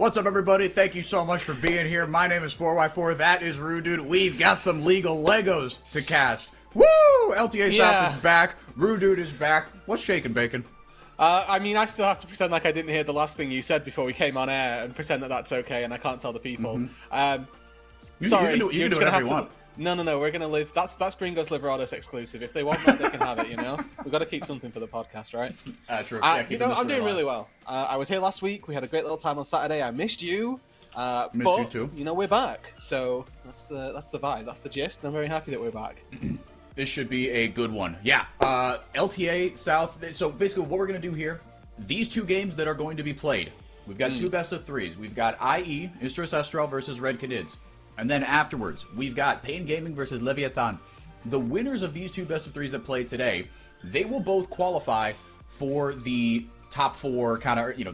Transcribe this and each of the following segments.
What's up, everybody? Thank you so much for being here. My name is FourY4. That is Roodood. We've got some legal Legos to cast. Woo! LTA South is back. Roodood is back. What's shaking, Bacon? I mean, I still have to pretend like I didn't hear the last thing you said before we came on air and pretend that that's okay and I can't tell the people. Sorry, you can do whatever you want. No, we're going to live... That's Gringos Liberados exclusive. If they want that, they can have it, you know? We've got to keep something for the podcast, right? True. I'm doing really well. I was here last week. We had a great little time on Saturday. I missed you. Missed you too. You know, we're back. So that's the vibe. That's the gist. And I'm very happy that we're back. This should be a good one. Yeah. LTA South. So basically what we're going to do here, these two games that are going to be played, we've got two best of threes. We've got IE, Isurus Estral versus Red Canids. And then afterwards, we've got Pain Gaming versus Leviathan. The winners of these two best of threes that played today, they will both qualify for the top four kind of, you know,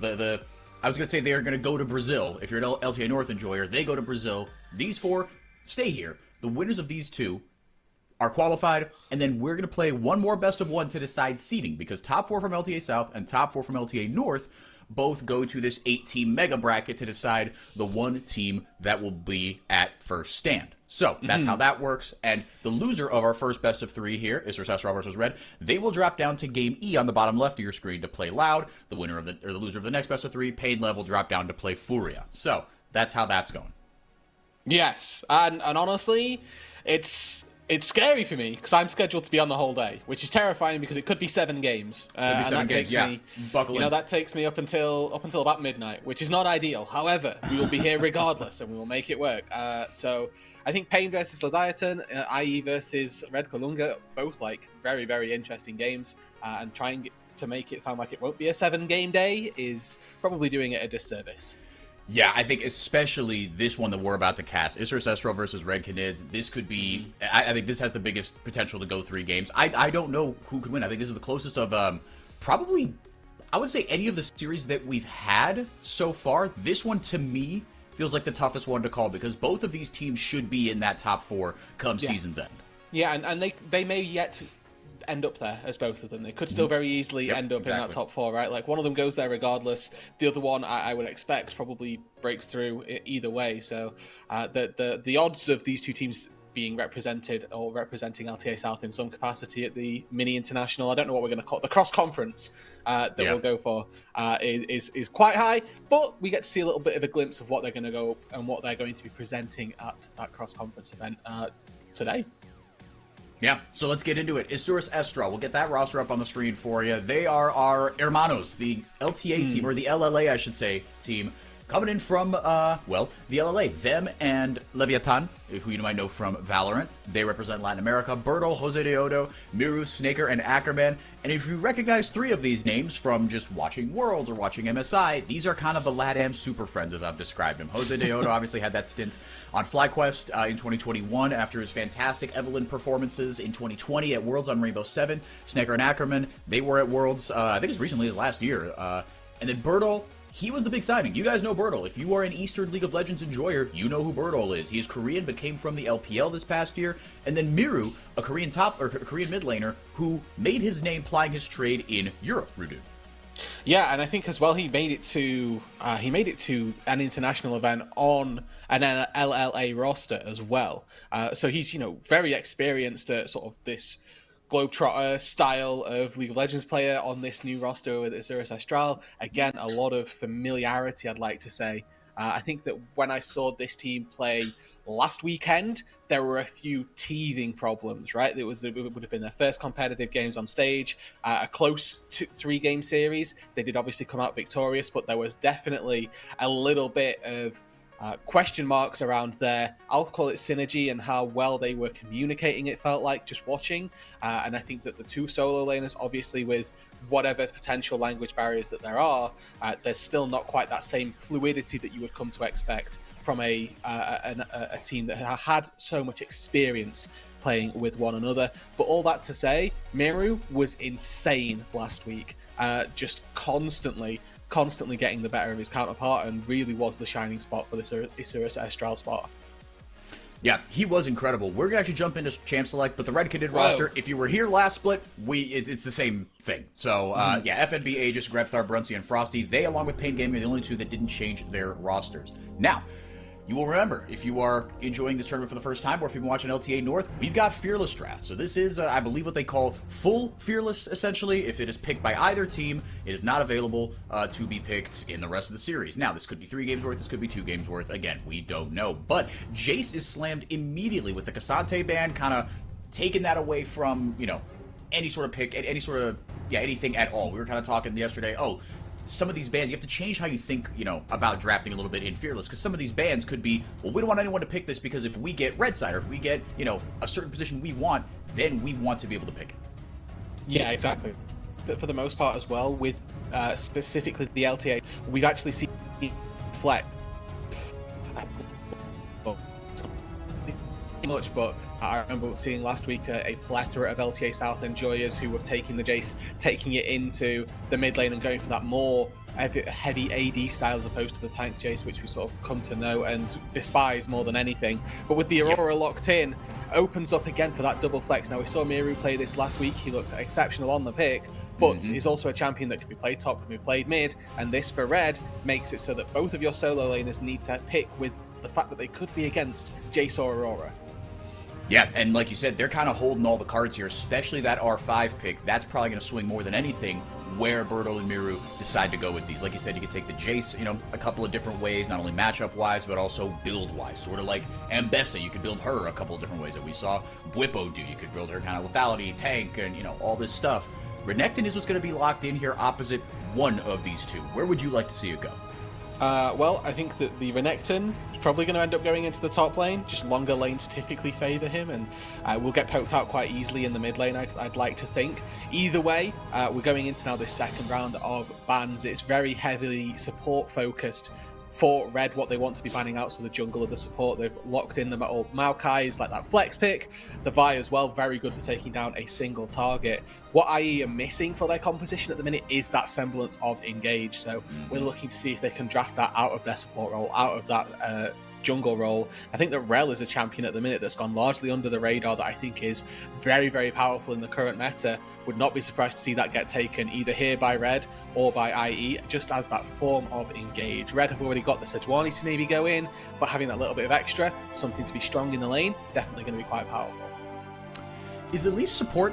I was going to say they're going to go to Brazil. If you're an LTA North enjoyer, they go to Brazil. These four stay here. The winners of these two are qualified, and then we're going to play one more best of one to decide seeding, because top four from LTA South and top four from LTA North both go to this 8-team mega bracket to decide the one team that will be at first stand. So that's how that works. And the loser of our first best of three here, Isurus Estral versus Red, they will drop down to game E on the bottom left of your screen to play loud. The winner of the loser of the next best of three, Pain level, drop down to play Furia. So that's how that's going. Yes, and honestly, it's scary for me because I'm scheduled to be on the whole day, which is terrifying because it could be 7 games. That takes me up until about midnight, which is not ideal. However, we will be here regardless, and we will make it work. So I think Pain versus Leviathan, IE versus Red Kalunga, both like very, very interesting games. And trying to make it sound like it won't be a 7-game day is probably doing it a disservice. Yeah, I think especially this one that we're about to cast, Isurus Estral versus Red Canids, this could be, I think this has the biggest potential to go 3 games. I don't know who could win. I think this is the closest of probably, I would say, any of the series that we've had so far. This one, to me, feels like the toughest one to call because both of these teams should be in that top 4 come season's end. Yeah, and they may yet end up there as both of them. They could still very easily end up in that top 4, right? Like one of them goes there regardless. The other one, I would expect, probably breaks through either way. So the odds of these two teams being represented or representing LTA South in some capacity at the mini international, I don't know what we're going to call it, the cross conference that we'll go for is quite high, but we get to see a little bit of a glimpse of what they're going to go and what they're going to be presenting at that cross conference event today. Yeah, so let's get into it. Isurus Estral, we'll get that roster up on the screen for you. They are our hermanos, the LTA team, or the LLA, I should say, team, coming in from, the LLA. Them and Leviathan, who you might know from Valorant. They represent Latin America. Bertel, Jose Deodo, Miru, Snaker, and Ackerman. And if you recognize 3 of these names from just watching Worlds or watching MSI, these are kind of the LATAM super friends, as I've described them. Jose Deodo obviously had that stint on FlyQuest in 2021 after his fantastic Evelyn performances in 2020 at Worlds on Rainbow 7. Snaker and Ackerman, they were at Worlds, I think as recently as last year. And then Bertel, he was the big signing. You guys know Bertel. If you are an Eastern League of Legends enjoyer, you know who Bertel is. He is Korean, but came from the LPL this past year. And then Miru, a Korean Korean mid laner, who made his name plying his trade in Europe, Roodood. Yeah, and I think as well he made it to an international event on an LLA roster as well. So he's very experienced at sort of this Globetrotter style of League of Legends player on this new roster with Isurus Estral. Again, a lot of familiarity, I'd like to say. I think that when I saw this team play last weekend, there were a few teething problems, right? It would have been their first competitive games on stage, a close 3-game series. They did obviously come out victorious, but there was definitely a little bit of question marks around their, I'll call it synergy, and how well they were communicating, it felt like, just watching. And I think that the 2 solo laners, obviously with whatever potential language barriers that there are, there's still not quite that same fluidity that you would come to expect from a team that had so much experience playing with one another. But all that to say, Miru was insane last week, just constantly getting the better of his counterpart, and really was the shining spot for this Isurus Estral spot. Yeah, he was incredible. We're gonna actually jump into Champ Select, but the Red Kid roster, if you were here last split, it's the same thing. So yeah, FNB, Aegis, Grevstar, Brunsey, and Frosty, they along with Pain Gaming are the only two that didn't change their rosters. Now, you will remember, if you are enjoying this tournament for the first time, or if you've been watching LTA North, we've got Fearless Draft. So this is, I believe, what they call full Fearless, essentially. If it is picked by either team, it is not available to be picked in the rest of the series. Now, this could be 3 games worth, this could be 2 games worth. Again, we don't know. But Jace is slammed immediately with the Cassante ban, kind of taking that away from, you know, any sort of pick, any sort of, yeah, anything at all. We were kind of talking yesterday, some of these bans, you have to change how you think, you know, about drafting a little bit in Fearless, because some of these bans could be, well, we don't want anyone to pick this because if we get Red Side, or if we get, you know, a certain position we want, then we want to be able to pick it. Yeah, exactly. For the most part as well, with specifically the LTA, we've actually seen flex. Much, but I remember seeing last week a plethora of LTA South enjoyers who were taking the Jace, taking it into the mid lane and going for that more heavy AD style as opposed to the tank Jace, which we sort of come to know and despise more than anything. But with the Aurora locked in, opens up again for that double flex. Now, we saw Miru play this last week. He looked exceptional on the pick, but he's also a champion that can be played top, can be played mid, and this for Red makes it so that both of your solo laners need to pick with the fact that they could be against Jace or Aurora. Yeah, and like you said, they're kind of holding all the cards here, especially that R5 pick. That's probably going to swing more than anything where Berto and Miru decide to go with these. Like you said, you could take the Jace, you know, a couple of different ways, not only matchup-wise, but also build-wise. Sort of like Ambessa, you could build her a couple of different ways that we saw Bwipo do. You could build her kind of lethality, tank, and, you know, all this stuff. Renekton is what's going to be locked in here opposite one of these two. Where would you like to see it go? Well, I think that the Renekton is probably going to end up going into the top lane. Just longer lanes typically favour him, and will get poked out quite easily in the mid lane, I'd like to think. Either way, we're going into now this second round of bans. It's very heavily support focused for Red, what they want to be banning out, so the jungle of the support. They've locked in the Maokai is like that flex pick. The Vi as well, very good for taking down a single target. What IE are missing for their composition at the minute is that semblance of engage. So we're looking to see if they can draft that out of their support role, out of that jungle role. I think that Rel is a champion at the minute that's gone largely under the radar that I think is very, very powerful in the current meta. Would not be surprised to see that get taken either here by Red or by IE, just as that form of engage. Red have already got the Sejuani to maybe go in, but having that little bit of extra, something to be strong in the lane, definitely going to be quite powerful. Is at least support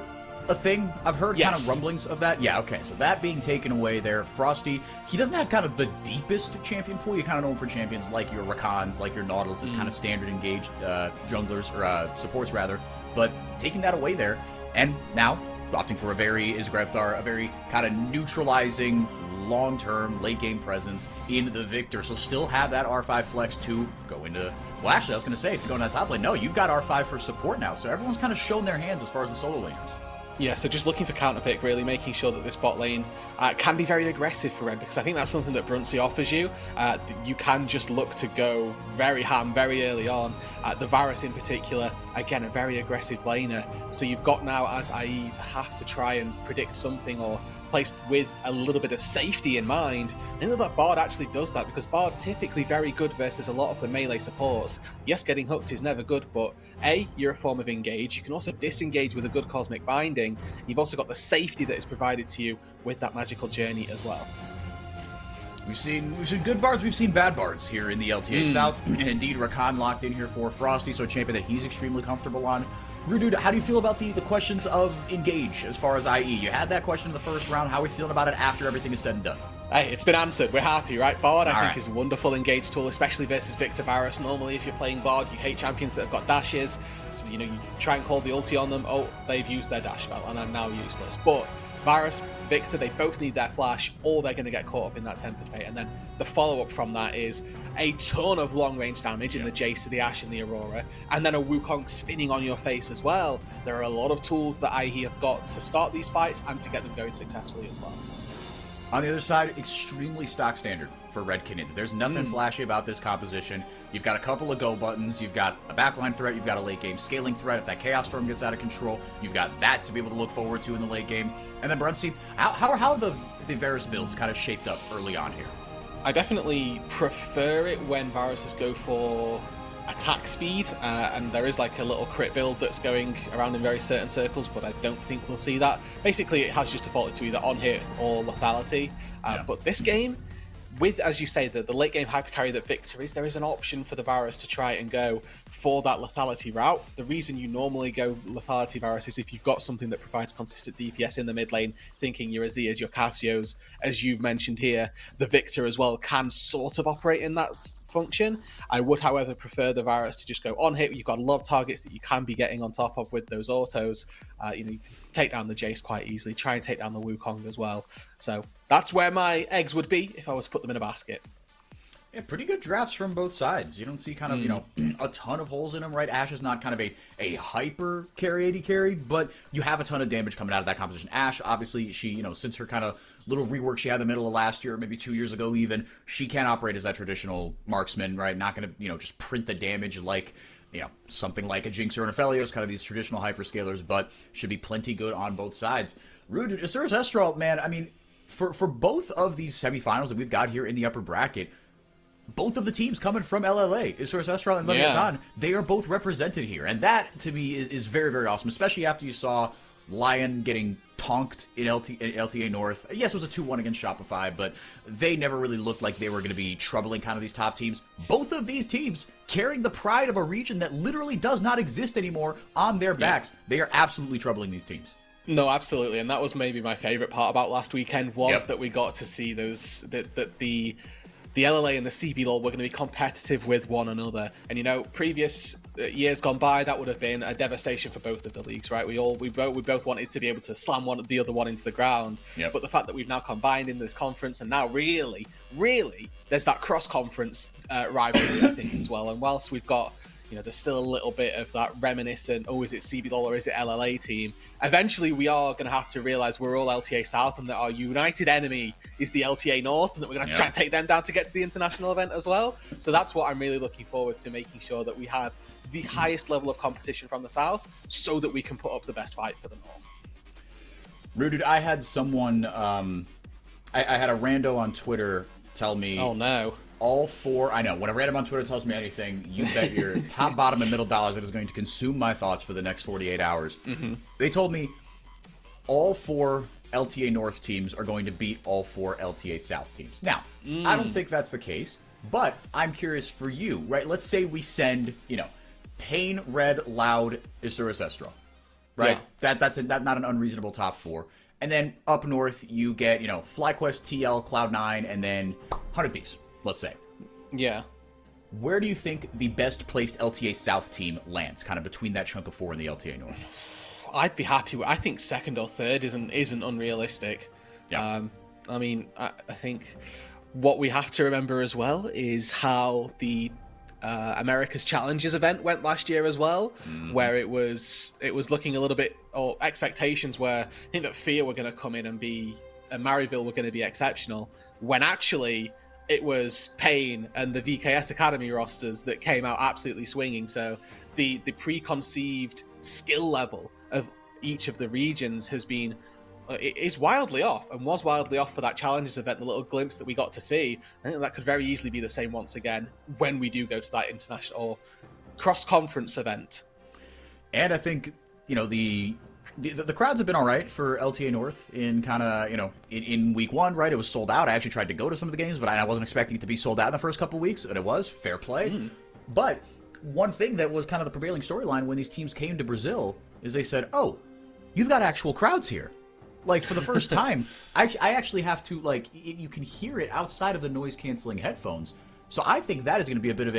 a thing? I've heard kind of rumblings of that. Yeah, okay, so that being taken away there. Frosty, he doesn't have kind of the deepest champion pool. You kind of know him for champions like your Rakans, like your Nautilus, is kind of standard engaged junglers, or supports rather. But taking that away there, and now opting for a very kind of neutralizing long-term late game presence in the Victor. So still have that R5 flex to go into, well, actually, I was going to say, to go into that top lane. No, you've got R5 for support now. So everyone's kind of shown their hands as far as the solo laners. Yeah, so just looking for counterpick, really making sure that this bot lane can be very aggressive for Red, because I think that's something that Brunsey offers you. You can just look to go very ham very early on. The Varus in particular, again, a very aggressive laner. So you've got now, as IE, to have to try and predict something or placed with a little bit of safety in mind. I know that Bard actually does that, because Bard typically very good versus a lot of the melee supports. Yes, getting hooked is never good, but A, you're a form of engage. You can also disengage with a good cosmic binding. You've also got the safety that is provided to you with that magical journey as well. We've seen good bards, we've seen bad bards here in the LTA South, and indeed Rakan locked in here for Frosty, so a champion that he's extremely comfortable on. Roodood, how do you feel about the questions of engage as far as IE? You had that question in the first round. How are we feeling about it after everything is said and done? Hey, it's been answered. We're happy, right? Bard, I think, is a wonderful engage tool, especially versus Victor Varus. Normally, if you're playing Bard, you hate champions that have got dashes. So, you know, you try and call the ulti on them. Oh, they've used their dash spell, and I'm now useless. But Varus, Victor, they both need their flash, or they're going to get caught up in that Tempest Bait. And then the follow-up from that is a ton of long-range damage in the Jace, the Ashe, and the Aurora, and then a Wukong spinning on your face as well. There are a lot of tools that IE have got to start these fights and to get them going successfully as well. On the other side, extremely stock standard for Red Kittens. There's nothing flashy about this composition. You've got a couple of go buttons. You've got a backline threat. You've got a late game scaling threat. If that Chaos Storm gets out of control, you've got that to be able to look forward to in the late game. And then Brunsey, how are the Varus builds kind of shaped up early on here? I definitely prefer it when Varuses go for attack speed, and there is like a little crit build that's going around in very certain circles, but I don't think we'll see that. Basically, it has just defaulted to either on hit or lethality. But this game, with, as you say, the late game hypercarry that Victor is, there is an option for the Varus to try and go for that lethality route. The reason you normally go lethality Varus is if you've got something that provides consistent DPS in the mid lane, thinking your Azias, your Cassios, as you've mentioned here, the Victor as well can sort of operate in that function. I would, however, prefer the Varus to just go on hit. You've got a lot of targets that you can be getting on top of with those autos. You can take down the Jace quite easily, try and take down the Wukong as well. So that's where my eggs would be if I was to put them in a basket. Yeah, pretty good drafts from both sides. You don't see kind of, a ton of holes in them, right? Ashe is not kind of a hyper carry AD carry, but you have a ton of damage coming out of that composition. Ashe, obviously, she, since her kind of little rework she had in the middle of last year, maybe 2 years ago even, she can't operate as that traditional marksman, right? Not going to, just print the damage like, something like a Jinx or an Aphelios, kind of these traditional hyperscalers, but should be plenty good on both sides. Roodood, Asura's Estral, man, I mean, for both of these semifinals that we've got here in the upper bracket, both of the teams coming from LLA, Asura's Estral and Leviathan, they are both represented here. And that, to me, is very, very awesome, especially after you saw Lion getting tonked in LTA North. Yes, it was a 2-1 against Shopify, but they never really looked like they were going to be troubling kind of these top teams. Both of these teams carrying the pride of a region that literally does not exist anymore on their backs. They are absolutely troubling these teams. No, absolutely, and that was maybe my favorite part about last weekend was that we got to see those that the LLA and the CBLOL were going to be competitive with one another. And previous years gone by, that would have been a devastation for both of the leagues, right? We both wanted to be able to slam the other one into the ground. But the fact that we've now combined in this conference, and now really, there's that cross-conference rivalry, I think, as well. And whilst we've got there's still a little bit of that reminiscent, is it CBLOL or is it LLA team? Eventually, we are going to have to realize we're all LTA South and that our united enemy is the LTA North and that we're going to have to try and take them down to get to the international event as well. So that's what I'm really looking forward to, making sure that we have the highest level of competition from the South so that we can put up the best fight for the North. Roodood, I had someone, I had a rando on Twitter tell me... Oh, no. All four, I know, when a random on Twitter tells me anything, you bet your top, bottom, and middle dollars that is going to consume my thoughts for the next 48 hours. They told me all four LTA North teams are going to beat all four LTA South teams. Now, I don't think that's the case, but I'm curious for you, right? Let's say we send, Pain, Red, Loud, Asura's Estral, right? Yeah. That's not an unreasonable top four. And then up north, you get, FlyQuest, TL, Cloud9, and then 100 Thieves. Let's say. Yeah. Where do you think the best placed LTA South team lands, kind of between that chunk of four and the LTA North? I'd be happy with. I think second or third isn't unrealistic. Yeah. I think what we have to remember as well is how the America's Challenges event went last year as well, where it was looking a little bit, or expectations were, I think that Fear were going to come in and Maryville were going to be exceptional, when actually it was Pain and the VKS Academy rosters that came out absolutely swinging. So the preconceived skill level of each of the regions is wildly off, and was wildly off for that Challenges event. The little glimpse that we got to see, I think that could very easily be the same once again when we do go to that international or cross-conference event. And I think, the crowds have been all right for LTA North in kind of, in week one, right? It was sold out. I actually tried to go to some of the games, but I wasn't expecting it to be sold out in the first couple weeks, and it was. Fair play. But one thing that was kind of the prevailing storyline when these teams came to Brazil is they said, oh, you've got actual crowds here. Like, for the first time, I actually have to, you can hear it outside of the noise-canceling headphones. So I think that is going to be a bit of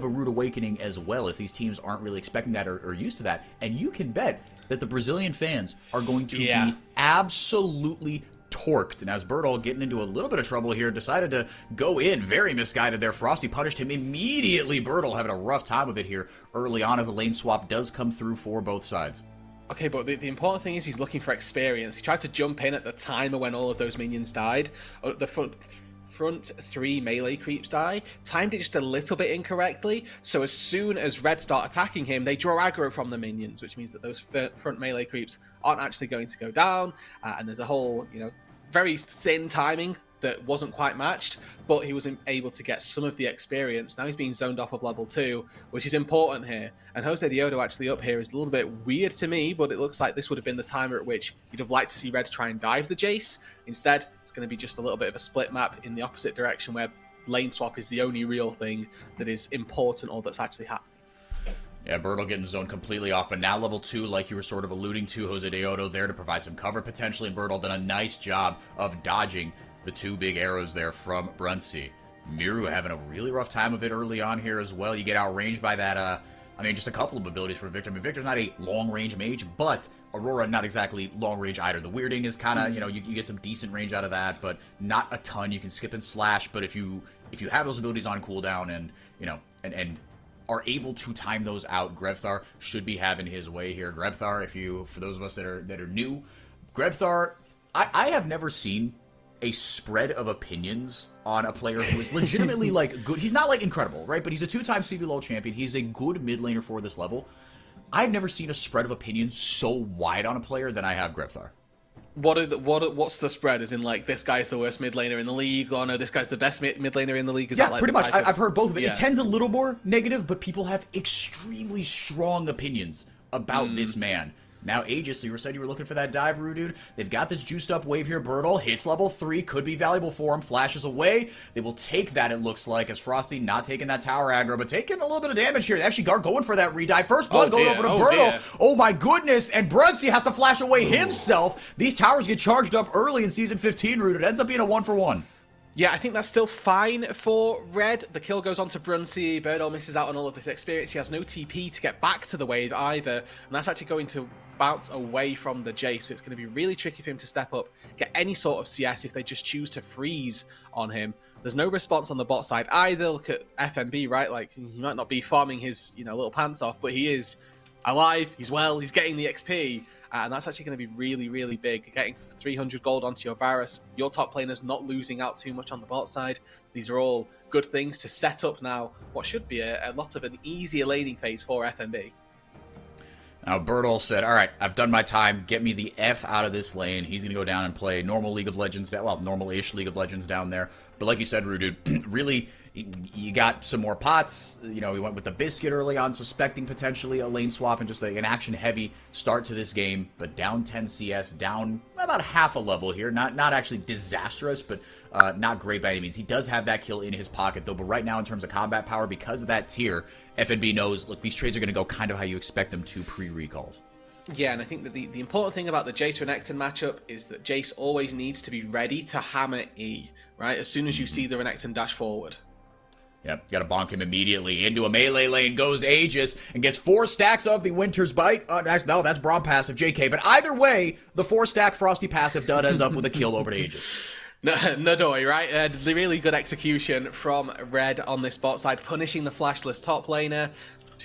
a rude awakening as well, if these teams aren't really expecting that or used to that. And you can bet that the Brazilian fans are going to be absolutely torqued. And as Bertol, getting into a little bit of trouble here, decided to go in, very misguided there. Frosty punished him immediately. Bertol having a rough time of it here early on as the lane swap does come through for both sides. Okay, but the important thing is he's looking for experience. He tried to jump in at the time of when all of those minions died. The front three melee creeps die, timed it just a little bit incorrectly, so as soon as Red start attacking him, they draw aggro from the minions, which means that those front melee creeps aren't actually going to go down, and there's a whole, very thin timing that wasn't quite matched, but he was able to get some of the experience. Now he's being zoned off of level 2, which is important here. And Jose Diodo actually up here is a little bit weird to me, but it looks like this would have been the timer at which you'd have liked to see Red try and dive the Jace. Instead, it's going to be just a little bit of a split map in the opposite direction where lane swap is the only real thing that is important or that's actually happening. Yeah, Bertle getting zoned completely off, but now level 2, like you were sort of alluding to, Jose Diodo there to provide some cover potentially, and Bertle done a nice job of dodging the 2 big arrows there from Brunsey. Miru having a really rough time of it early on here as well. You get outranged by that, just a couple of abilities for Victor. I mean, Victor's not a long-range mage, but Aurora not exactly long-range either. The weirding is kind of, you get some decent range out of that, but not a ton. You can skip and slash, but if you have those abilities on cooldown and are able to time those out, Grevthar should be having his way here. Grevthar, for those of us that are new, Grevthar, I have never seen a spread of opinions on a player who is legitimately good. He's not incredible, right? But he's a 2-time CBLOL champion. He's a good mid laner for this level. I've never seen a spread of opinions so wide on a player than I have Grevthar. What's the spread? Is in this guy's the worst mid laner in the league, or no, this guy's the best mid laner in the league? Is that pretty much. I've heard both of it. Yeah. It tends a little more negative, but people have extremely strong opinions about this man. Now, Aegis, you said you were looking for that dive, Roodood. They've got this juiced up wave here. Bertle hits level 3, could be valuable for him. Flashes away. They will take that, it looks like, as Frosty not taking that tower aggro, but taking a little bit of damage here. They actually are going for that redive. First blood going over to Bertle. Oh my goodness, and Brunsey has to flash away himself. These towers get charged up early in Season 15, Roodood. It ends up being a 1-for-1. Yeah, I think that's still fine for Red. The kill goes on to Brunsey. Bertle misses out on all of this experience. He has no TP to get back to the wave either, and that's actually going to bounce away from the Jace, so it's going to be really tricky for him to step up, get any sort of CS if they just choose to freeze on him. There's no response on the bot side either. Look at FNB, right? He might not be farming his little pants off, but he is alive, he's well, he's getting the XP, and that's actually going to be really, really big. Getting 300 gold onto your Varus, your top laner's not losing out too much on the bot side. These are all good things to set up now what should be a lot of an easier laning phase for FNB. Now, Bertle said, all right, I've done my time. Get me the F out of this lane. He's going to go down and play normal League of Legends, normal-ish League of Legends down there. But like you said, Roodood, really, you got some more pots. He went with the Biscuit early on, suspecting potentially a lane swap and just an action-heavy start to this game. But down 10 CS, down about half a level here. Not actually disastrous, but not great by any means. He does have that kill in his pocket, though. But right now, in terms of combat power, because of that tier, FNB knows, look, these trades are going to go kind of how you expect them to pre-recalls. Yeah, and I think that the important thing about the Jace Renekton matchup is that Jace always needs to be ready to hammer E, right? As soon as you see the Renekton dash forward. Yep, got to bonk him immediately. Into a melee lane goes Aegis and gets 4 stacks of the Winter's Bite. No, that's Braum passive, JK. But either way, the 4-stack Frosty passive does end up with a kill over to Aegis. Nadoi, right? The really good execution from Red on this bot side, punishing the flashless top laner,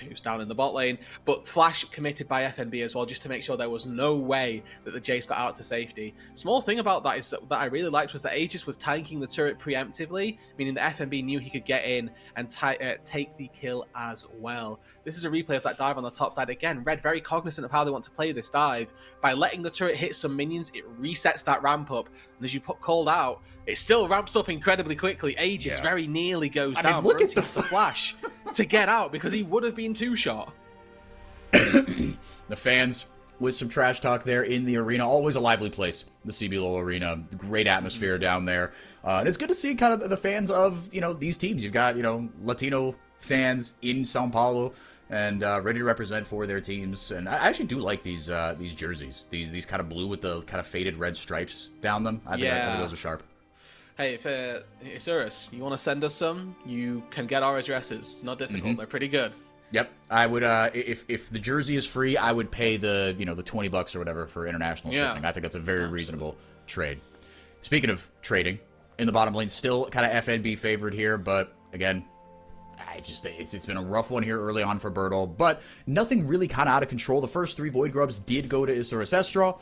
who's down in the bot lane, but flash committed by FNB as well, just to make sure there was no way that the Jace got out to safety. Small thing about that is that I really liked was that Aegis was tanking the turret preemptively, meaning that FNB knew he could get in and take the kill as well. This is a replay of that dive on the top side. Again, Red very cognizant of how they want to play this dive. By letting the turret hit some minions, it resets that ramp up, and as you called out, it still ramps up incredibly quickly. Aegis very nearly goes down. Look at the flash to get out because he would have been 2-shot. The fans with some trash talk there in the arena. Always a lively place, the CBLOL arena. Great atmosphere down there. And it's good to see kind of the fans of, these teams. You've got, Latino fans in Sao Paulo and ready to represent for their teams. And I actually do like these jerseys. These kind of blue with the kind of faded red stripes down them. I think those are sharp. Hey, if Isurus, you want to send us some, you can get our addresses. It's not difficult. They're pretty good. Yep, I would. If the jersey is free, I would pay the the $20 or whatever for international shipping. I think that's a very reasonable trade. Speaking of trading, in the bottom lane, still kind of FNB favored here, but again, it's been a rough one here early on for Bertle, but nothing really kind of out of control. The first 3 Void Grubs did go to Isurus Estral.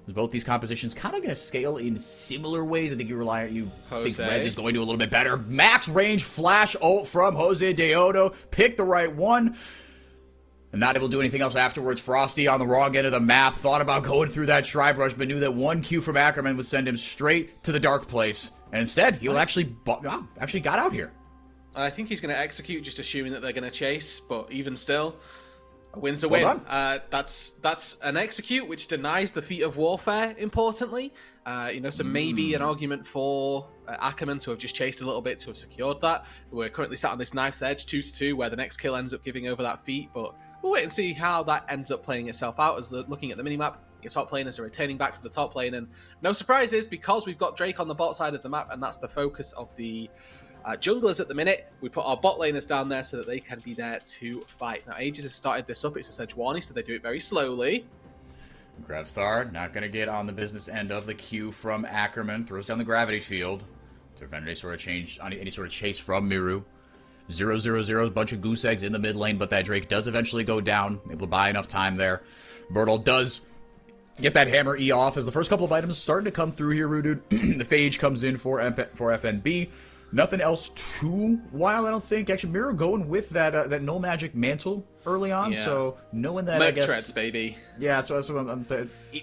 Both these compositions kind of going to scale in similar ways. I think think Reds is going to do a little bit better. Max range flash ult from Jose Diodo. Pick the right one. And not able to do anything else afterwards. Frosty on the wrong end of the map. Thought about going through that Tri-Brush, but knew that 1 Q from Ackerman would send him straight to the dark place. And instead, he'll actually got out here. I think he's going to execute, just assuming that they're going to chase. But even still, a win's a win. That's an execute, which denies the feat of warfare. Importantly, so maybe an argument for Ackerman to have just chased a little bit to have secured that. We're currently sat on this knife's edge, 2-2, where the next kill ends up giving over that feat. But we'll wait and see how that ends up playing itself out. As looking at the minimap, your top laners are returning back to the top lane, and no surprises because we've got Drake on the bot side of the map, and that's the focus of the junglers at the minute. We put our bot laners down there so that they can be there to fight. Now, Aegis has started this up. It's a Sejuani, so they do it very slowly. Grevthar not going to get on the business end of the Q from Ackerman. Throws down the gravity field to prevent any sort of chase from Miru. 0-0-0, a bunch of goose eggs in the mid lane, but that Drake does eventually go down. Able to buy enough time there. Bertle does get that hammer E off as the first couple of items starting to come through here, Roodood. The Phage comes in for FNB. Nothing else too wild, I don't think. Actually, Miru going with that null magic mantle early on, so knowing that, I guess... Treads, baby. Yeah, that's what I'm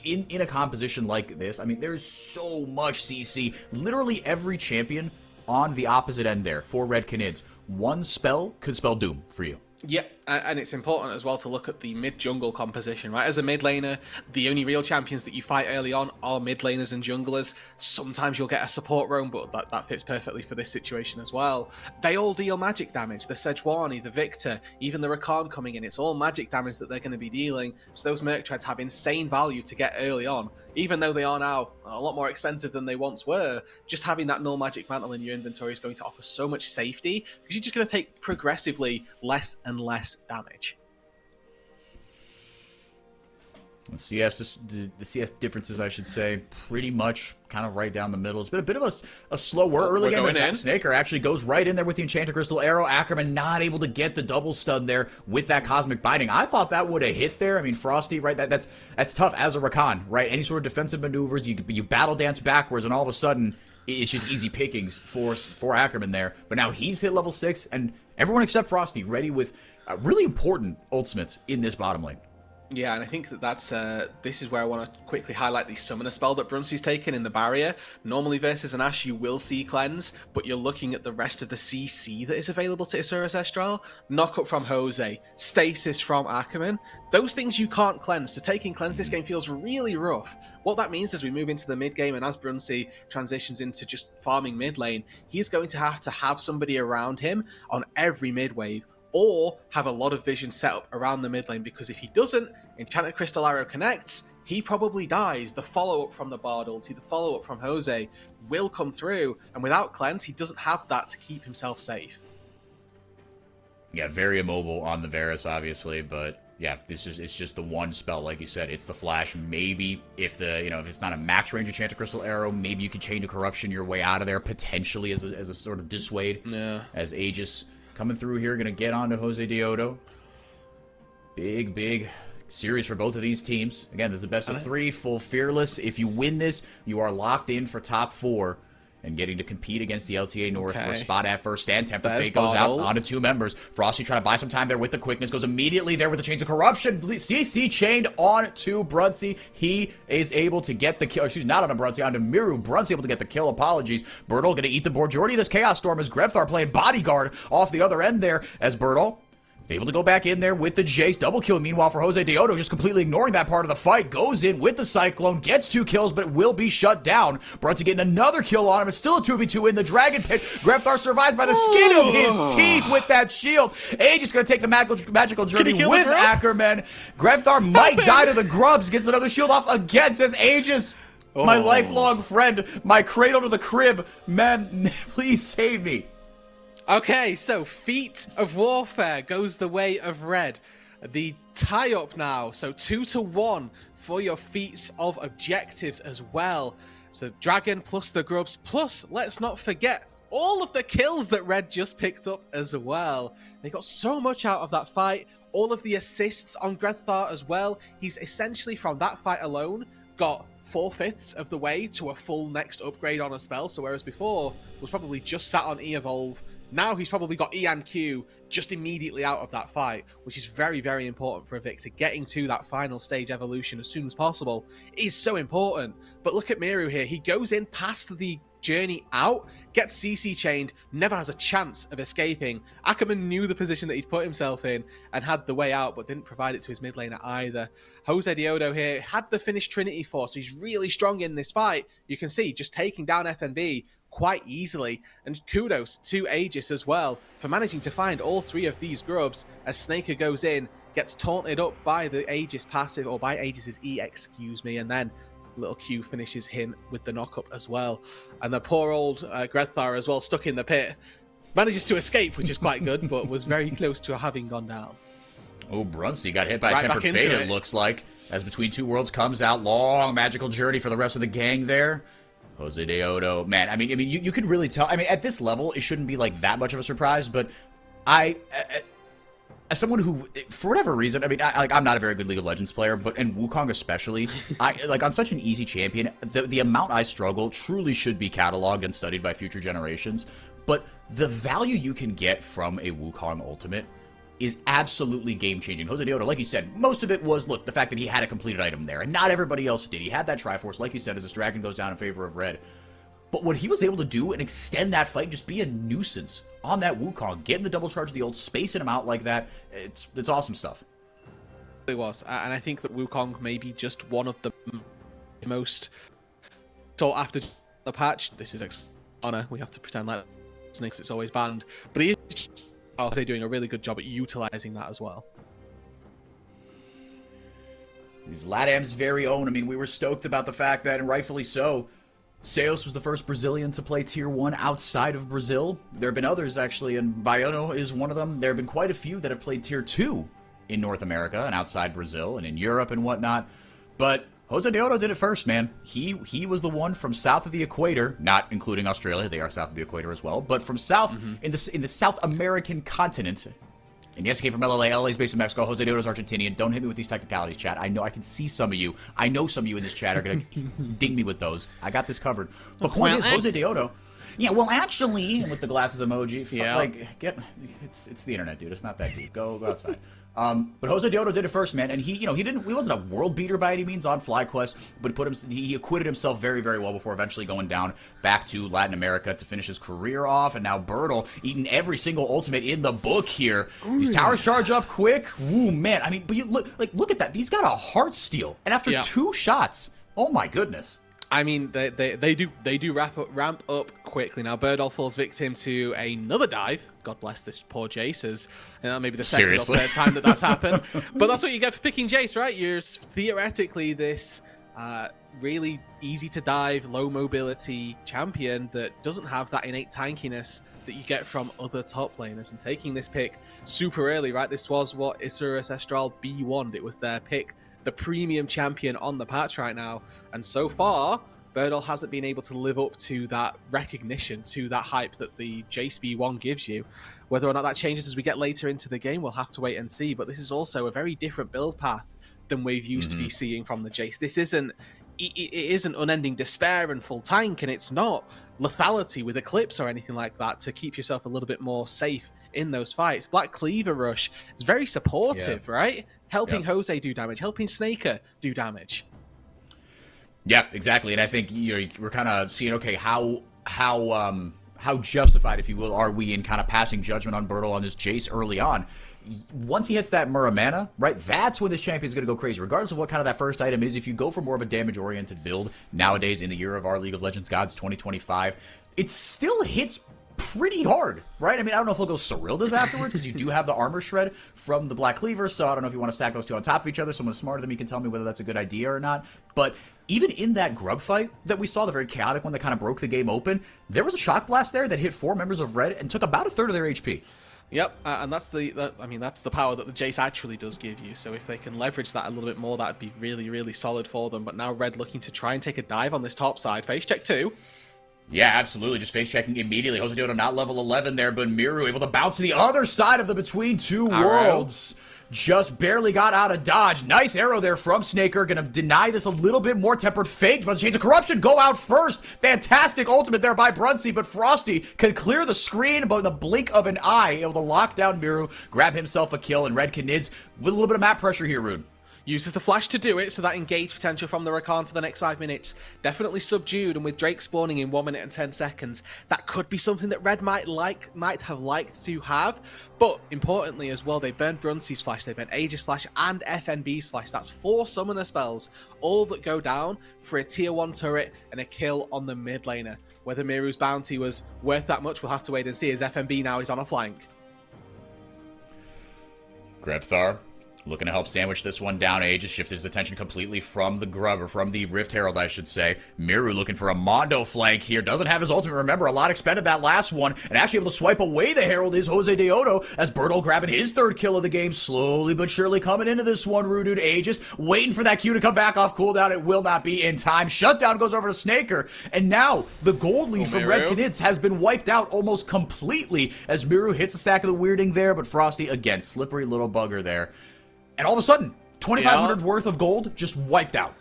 in a composition like this, I mean, there's so much CC. Literally every champion on the opposite end there for Red Canids. One spell could spell doom for you. Yeah, and it's important as well to look at the mid-jungle composition, right? As a mid laner, the only real champions that you fight early on are mid laners and junglers. Sometimes you'll get a support roam, but that fits perfectly for this situation as well. They all deal magic damage. The Sejuani, the Victor, even the Rakan coming in, it's all magic damage that they're going to be dealing. So those Merc Treads have insane value to get early on. Even though they are now a lot more expensive than they once were, just having that null magic mantle in your inventory is going to offer so much safety, because you're just going to take progressively less and less damage. The CS differences, I should say, pretty much kind of right down the middle. It's been a bit of a slower early game. Snaker actually goes right in there with the Enchanted Crystal Arrow. Ackerman not able to get the double stun there with that Cosmic Binding. I thought that would have hit there. I mean, Frosty, right? That's tough as a Rakan, right? Any sort of defensive maneuvers, you battle dance backwards, and all of a sudden, it's just easy pickings for Ackerman there. But now he's hit level 6, and everyone except Frosty ready with really important ultimates in this bottom lane. Yeah, and I think that's this is where I want to quickly highlight the Summoner spell that Bruncey's taken in the barrier. Normally versus an Ashe, you will see Cleanse, but you're looking at the rest of the CC that is available to Isurus Estral. Knock up from Jose, Stasis from Ackerman. Those things you can't cleanse, so taking Cleanse this game feels really rough. What that means as we move into the mid game and as Bruncey transitions into just farming mid lane, he's going to have somebody around him on every mid wave, or have a lot of vision set up around the mid lane, because if he doesn't, Enchanted Crystal Arrow connects, he probably dies. The follow-up from the Bard ulti, the follow-up from Jose will come through, and without Cleanse, he doesn't have that to keep himself safe. Yeah, very immobile on the Varus, obviously, but yeah, it's just the one spell, like you said. It's the flash. Maybe if it's not a max range Enchanted Crystal Arrow, maybe you could Chain to Corruption your way out of there, potentially as a sort of dissuade. Yeah. As Aegis coming through here, going to get onto Jose Deodo. Big series for both of these teams. Again, this is a best of 3, full fearless. If you win this, you are locked in for top 4 and getting to compete against the LTA North for a spot at first stand. Temper Fate goes out onto 2 members. Frosty trying to buy some time there with the quickness. Goes immediately there with the Chains of Corruption. CC chained on to Bruncey. He is able to get the kill. Excuse me, not on Bruncey, onto Miru. Bruncey able to get the kill. Apologies. Bertle going to eat the board. Majority of this Chaos Storm is Grevthar playing bodyguard off the other end there as Bertle able to go back in there with the Jace. Double kill, meanwhile, for Jose Deodo, just completely ignoring that part of the fight. Goes in with the Cyclone, gets 2 kills, but will be shut down. Brunson getting another kill on him. It's still a 2v2 in the Dragon Pit. Grevthar survives by the skin of his teeth with that shield. Aegis going to take the magical journey with Ackerman. Grevthar might die to the grubs. Gets another shield off again, says Aegis. My lifelong friend, my cradle to the crib. Man, please save me. Okay, so Feat of Warfare goes the way of red. The tie-up now, so 2-1 for your feats of objectives as well. So Dragon plus the grubs, plus, let's not forget, all of the kills that red just picked up as well. They got so much out of that fight. All of the assists on Grevthar as well. He's essentially, from that fight alone, got 4/5 of the way to a full next upgrade on a spell. So whereas before was probably just sat on E-Evolve, now he's probably got E and Q just immediately out of that fight, which is very, very important for a Victor. Getting to that final stage evolution as soon as possible is so important. But look at Miru here. He goes in past the journey out, gets CC chained, never has a chance of escaping. Ackerman knew the position that he'd put himself in and had the way out, but didn't provide it to his mid laner either. Jose Diodo here had the Finnish Trinity Force, so he's really strong in this fight. You can see just taking down FNB quite easily, and kudos to Aegis as well for managing to find all 3 of these grubs as Snaker goes in, gets taunted up by the Aegis passive, or by Aegis's E, excuse me, and then little Q finishes him with the knockup as well. And the poor old Grethar as well, stuck in the pit, manages to escape, which is quite good, but was very close to having gone down. Oh, Brunsey got hit by a Tempered Fate, it looks like, as Between Two Worlds comes out. Long magical journey for the rest of the gang there. Jose Diodo, man, I mean, you could really tell. I mean, at this level, it shouldn't be like that much of a surprise, but as someone who, for whatever reason, I mean, I'm not a very good League of Legends player, but in Wukong especially, on such an easy champion, the amount I struggle truly should be cataloged and studied by future generations. But the value you can get from a Wukong ultimate is absolutely game-changing. Jose Diodo, like you said, most of it was, look, the fact that he had a completed item there, and not everybody else did. He had that Triforce, like you said, as this dragon goes down in favor of red. But what he was able to do and extend that fight, just be a nuisance on that Wukong, getting the double charge of the ult, spacing him out like that, it's awesome stuff. It was, and I think that Wukong may be just one of the most sought after the patch. This is honor. We have to pretend like it's always banned, but he is doing a really good job at utilizing that as well. He's LATAM's very own. I mean, we were stoked about the fact that, and rightfully so, Seos was the first Brazilian to play Tier 1 outside of Brazil. There have been others, actually, and Baiano is one of them. There have been quite a few that have played Tier 2 in North America and outside Brazil and in Europe and whatnot. But Jose Diodo did it first, man. He was the one from south of the equator, not including Australia. They are south of the equator as well. But from south, in the South American continent. And yes, he came from LA. LA is based in Mexico. Jose Diodo's Argentinian. Don't hit me with these technicalities, chat. I know I can see some of you. I know some of you in this chat are going to ding me with those. I got this covered. But point is, Jose Diodo. Yeah, well, actually, with the glasses emoji. Yeah. It's the internet, dude. It's not that deep. Go outside. But Jose Diodo did it first, man, and he wasn't a world beater by any means on FlyQuest, but he acquitted himself very, very well before eventually going down back to Latin America to finish his career off, and now Bertle eating every single ultimate in the book here. Ooh. These towers charge up quick. Ooh, man, I mean, but you look at that. He's got a heart steal, and after 2 shots, oh my goodness. I mean, they do ramp up quickly. Now, Bertle falls victim to another dive. God bless this poor Jace, as maybe the second or third time that's happened. But that's what you get for picking Jace, right? You're theoretically this really easy to dive, low mobility champion that doesn't have that innate tankiness that you get from other top laners. And taking this pick super early, right? This was what Isurus Estral B wanted. It was their pick, the premium champion on the patch right now, and so far Bertle hasn't been able to live up to that recognition, to that hype that the Jace B1 gives you. Whether or not that changes as we get later into the game, we'll have to wait and see, but this is also a very different build path than we've used to be seeing from the Jace. This isn't unending despair and full tank, and it's not lethality with Eclipse or anything like that to keep yourself a little bit more safe in those fights. Black Cleaver Rush is very supportive, right? Helping Jose do damage, helping Snaker do damage. Yeah, exactly. And I think we're kind of seeing, okay, how justified, if you will, are we in kind of passing judgment on Bertle on this Jace early on. Once he hits that Muramana, right, that's when this champion's going to go crazy. Regardless of what kind of that first item is, if you go for more of a damage-oriented build nowadays in the year of our League of Legends gods 2025, it still hits pretty hard, right? I mean, I don't know if he'll go Cyrilda's afterwards, because you do have the armor shred from the Black Cleaver, so I don't know if you want to stack those two on top of each other. Someone smarter than me can tell me whether that's a good idea or not. But even in that grub fight that we saw, the very chaotic one that kind of broke the game open, there was a shock blast there that hit 4 members of Red and took about a third of their HP. Yep, and that's the power that the Jace actually does give you. So if they can leverage that a little bit more, that'd be really, really solid for them. But now Red looking to try and take a dive on this top side. Face check 2. Yeah, absolutely. Just face checking immediately. Jose Diodo not level 11 there, but Miru able to bounce to the other side of the Between Two Worlds. Just barely got out of dodge. Nice arrow there from Snaker. Gonna deny this a little bit more. Tempered Fate, but the Chains of Corruption go out first. Fantastic ultimate there by Brunsey, but Frosty can clear the screen about the blink of an eye, able to lock down Miru, grab himself a kill, and Red Canids with a little bit of map pressure here, Rude. Uses the flash to do it, so that engage potential from the Rakan for the next 5 minutes definitely subdued, and with Drake spawning in 1 minute and 10 seconds, that could be something that Red might have liked to have. But importantly as well, they burned Bruncey's flash, they burned Aegis flash, and FNB's flash. That's 4 summoner spells, all that go down for a tier 1 turret and a kill on the mid laner. Whether Miru's bounty was worth that much, we'll have to wait and see, as FNB now is on a flank. Grebthar looking to help sandwich this one down. Aegis shifted his attention completely from the Grub, or from the Rift Herald, I should say. Miru looking for a Mondo flank here. Doesn't have his ultimate. Remember, a lot expended that last one, and actually able to swipe away the Herald is Jose Deodo, as Berto grabbing his 3rd kill of the game. Slowly but surely coming into this one. Roodood, Aegis waiting for that Q to come back off cooldown. It will not be in time. Shutdown goes over to Snaker, and now the gold lead from Red Canids has been wiped out almost completely, as Miru hits a stack of the Weirding there, but Frosty, again, slippery little bugger there. And all of a sudden, 2,500 worth of gold just wiped out.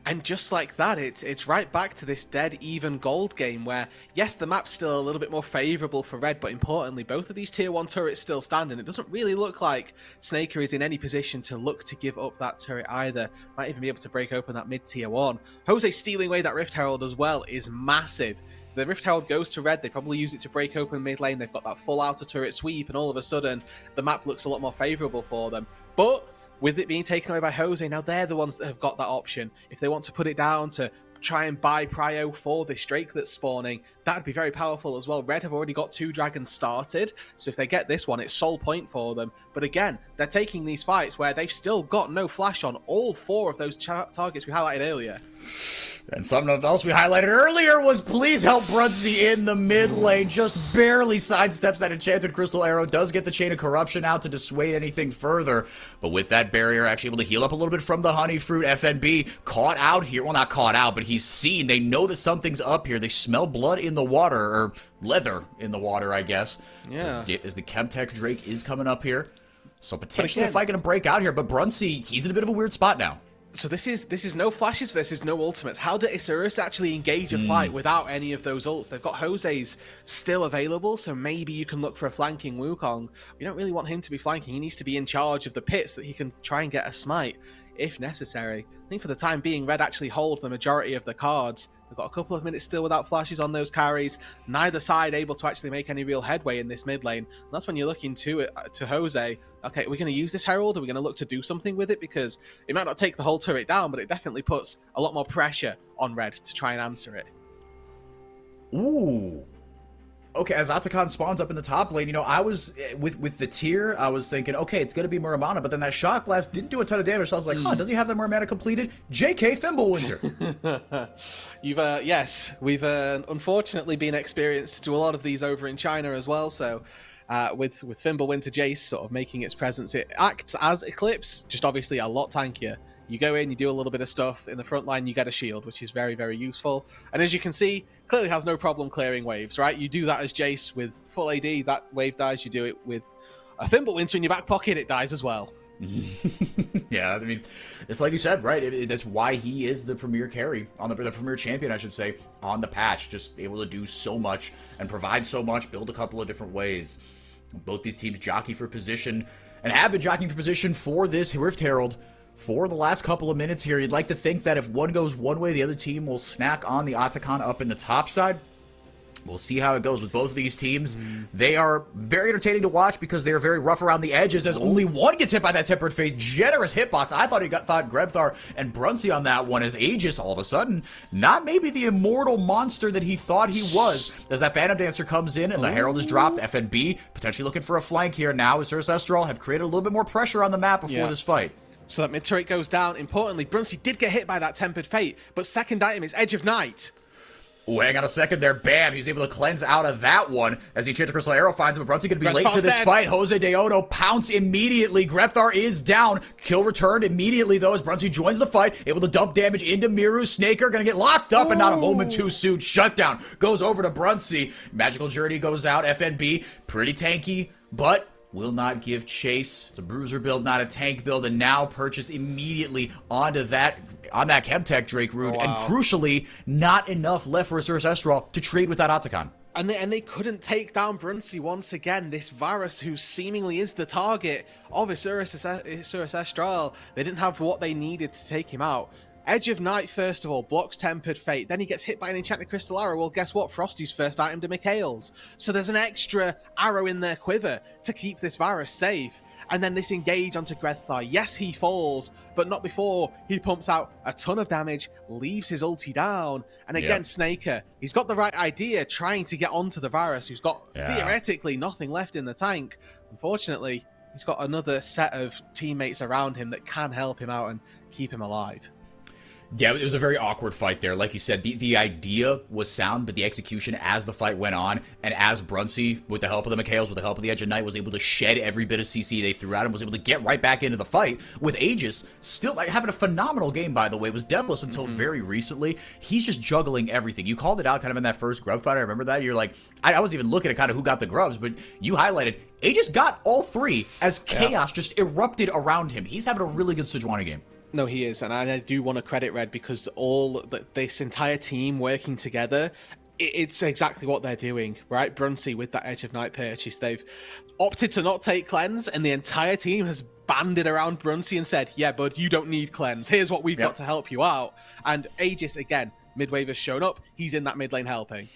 And just like that, it's right back to this dead even gold game where, yes, the map's still a little bit more favourable for Red, but importantly, both of these tier 1 turrets still stand, and it doesn't really look like Snaker is in any position to look to give up that turret either. Might even be able to break open that mid tier 1. Jose stealing away that Rift Herald as well is massive. If the Rift Herald goes to Red, they probably use it to break open mid lane. They've got that full outer turret sweep, and all of a sudden, the map looks a lot more favourable for them. But with it being taken away by Jose, now they're the ones that have got that option. If they want to put it down to try and buy prio for this Drake that's spawning, that'd be very powerful as well. Red have already got 2 dragons started, so if they get this one, it's sole point for them. But again, they're taking these fights where they've still got no flash on all 4 of those targets we highlighted earlier. And something else we highlighted earlier was please help Brunsey in the mid lane. Just barely sidesteps that Enchanted Crystal Arrow. Does get the Chain of Corruption out to dissuade anything further. But with that barrier, actually able to heal up a little bit from the Honey Fruit. FNB caught out here. Well, not caught out, but he's seen. They know that something's up here. They smell blood in the water, or leather in the water, I guess. Yeah. As the Chemtech Drake is coming up here. So potentially a fight going to break out here. But Brunsey, he's in a bit of a weird spot now. So this is no flashes versus no ultimates. How did Isurus actually engage a fight without any of those ults? They've got Jose's still available, so maybe you can look for a flanking Wukong. We don't really want him to be flanking. He needs to be in charge of the pits so that he can try and get a smite if necessary. I think for the time being, Red actually hold the majority of the cards. They've got a couple of minutes still without flashes on those carries. Neither side able to actually make any real headway in this mid lane. And that's when you're looking to Jose. Okay, we're going to use this Herald. Are we going to look to do something with it? Because it might not take the whole turret down, but it definitely puts a lot more pressure on Red to try and answer it. Ooh. Okay, as Atakan spawns up in the top lane, you know, I was, with the tier, I was thinking, okay, it's going to be Muramana, but then that Shock Blast didn't do a ton of damage, so I was like, does he have that Muramana completed? JK Fimbulwinter. Yes, we've unfortunately been experienced to a lot of these over in China as well, so with Fimbulwinter Jace sort of making its presence, it acts as Eclipse, just obviously a lot tankier. You go in, you do a little bit of stuff. In the front line, you get a shield, which is very, very useful. And as you can see, clearly has no problem clearing waves, right? You do that as Jace with full AD, that wave dies. You do it with a Fimbulwinter in your back pocket, it dies as well. Yeah, I mean, it's like you said, right? That's why he is the premier carry, on the premier champion, I should say, on the patch. Just able to do so much and provide so much, build a couple of different ways. Both these teams jockey for position and have been jockeying for position for this Rift Herald for the last couple of minutes here. You'd like to think that if one goes one way, the other team will snack on the Atakan up in the top side. We'll see how it goes with both of these teams. They are very entertaining to watch because they are very rough around the edges, as only one gets hit by that Tempered Fate. Generous hitbox. I thought Grebthar and Brunsey on that one, as Aegis all of a sudden, not maybe the immortal monster that he thought he was. As that Phantom Dancer comes in and the Herald is dropped, FNB potentially looking for a flank here. Now Isurus Estral have created a little bit more pressure on the map before this fight. So that mid turret goes down. Importantly, Brunsey did get hit by that Tempered Fate, but second item is Edge of Night. Oh, hang on a second there. Bam. He's able to cleanse out of that one as the Enchanted Crystal Arrow finds him. But Brunsey going to be late to this fight. Jose Deodo pounce immediately. Grebthar is down. Kill returned immediately, though, as Brunsey joins the fight. Able to dump damage into Miru. Snaker going to get locked up, and not a moment too soon. Shutdown goes over to Brunsey. Magical Journey goes out. FNB, pretty tanky, but will not give chase. It's a bruiser build, not a tank build, and now purchase immediately onto that on that Chemtech Drake Root, and crucially, not enough left for Isurus Estral to trade with that Atakan. And they couldn't take down Brunsey once again. This Varus, who seemingly is the target of Isurus Estral, they didn't have what they needed to take him out. Edge of Night, first of all, blocks Tempered Fate. Then he gets hit by an Enchanted Crystal Arrow. Well, guess what? Frosty's first item to Mikhail's. So there's an extra arrow in their quiver to keep this Varus safe. And then this engage onto Greththar. Yes, he falls, but not before he pumps out a ton of damage, leaves his ulti down. And again, Snaker, he's got the right idea, trying to get onto the Varus, who's got theoretically nothing left in the tank. Unfortunately, he's got another set of teammates around him that can help him out and keep him alive. Yeah, it was a very awkward fight there. Like you said, the idea was sound, but the execution as the fight went on, and as Brunsey, with the help of the Mikhails, with the help of the Edge of Night, was able to shed every bit of CC they threw at him, was able to get right back into the fight, with Aegis still having a phenomenal game, by the way. Was deathless until very recently. He's just juggling everything. You called it out kind of in that first grub fight. I remember that. You're like, I wasn't even looking at kind of who got the grubs, but you highlighted Aegis got all three as chaos just erupted around him. He's having a really good Sejuani game. No, he is, and I do want to credit Red because this entire team working together, it's exactly what they're doing, right? Brunsey with that Edge of Night purchase, they've opted to not take cleanse, and the entire team has banded around Brunsey and said, yeah, bud, you don't need cleanse. Here's what we've got to help you out. And Aegis, again, mid-wave has shown up. He's in that mid lane helping.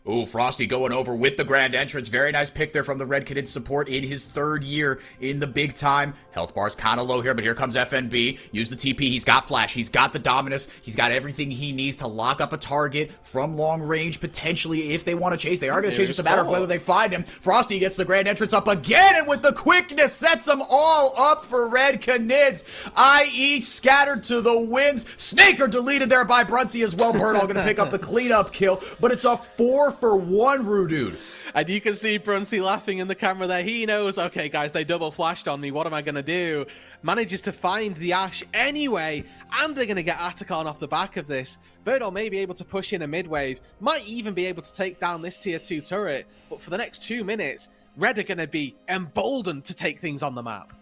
Ooh, Frosty going over with the grand entrance. Very nice pick there from the Red Kid support in his third year in the big time. Health bar's kind of low here, but here comes FNB. Use the TP. He's got Flash. He's got the Dominus. He's got everything he needs to lock up a target from long range, potentially, if they want to chase. They are going to chase. It's a matter of whether they find him. Frosty gets the grand entrance up again, and with the quickness, sets them all up for Red Canids. IE scattered to the winds. Snaker deleted there by Brunsey as well. Birdall going to pick up the cleanup kill, but it's a 4-for-1 Roodood. And you can see Brunsey laughing in the camera there. He knows, okay, guys, they double flashed on me. What am I going to do? Manages to find the Ashe anyway, and they're going to get Atacon off the back of this. Birdall may be able to push in a mid-wave, might even be able to take down this tier 2 turret, but for the next 2 minutes, Red are going to be emboldened to take things on the map.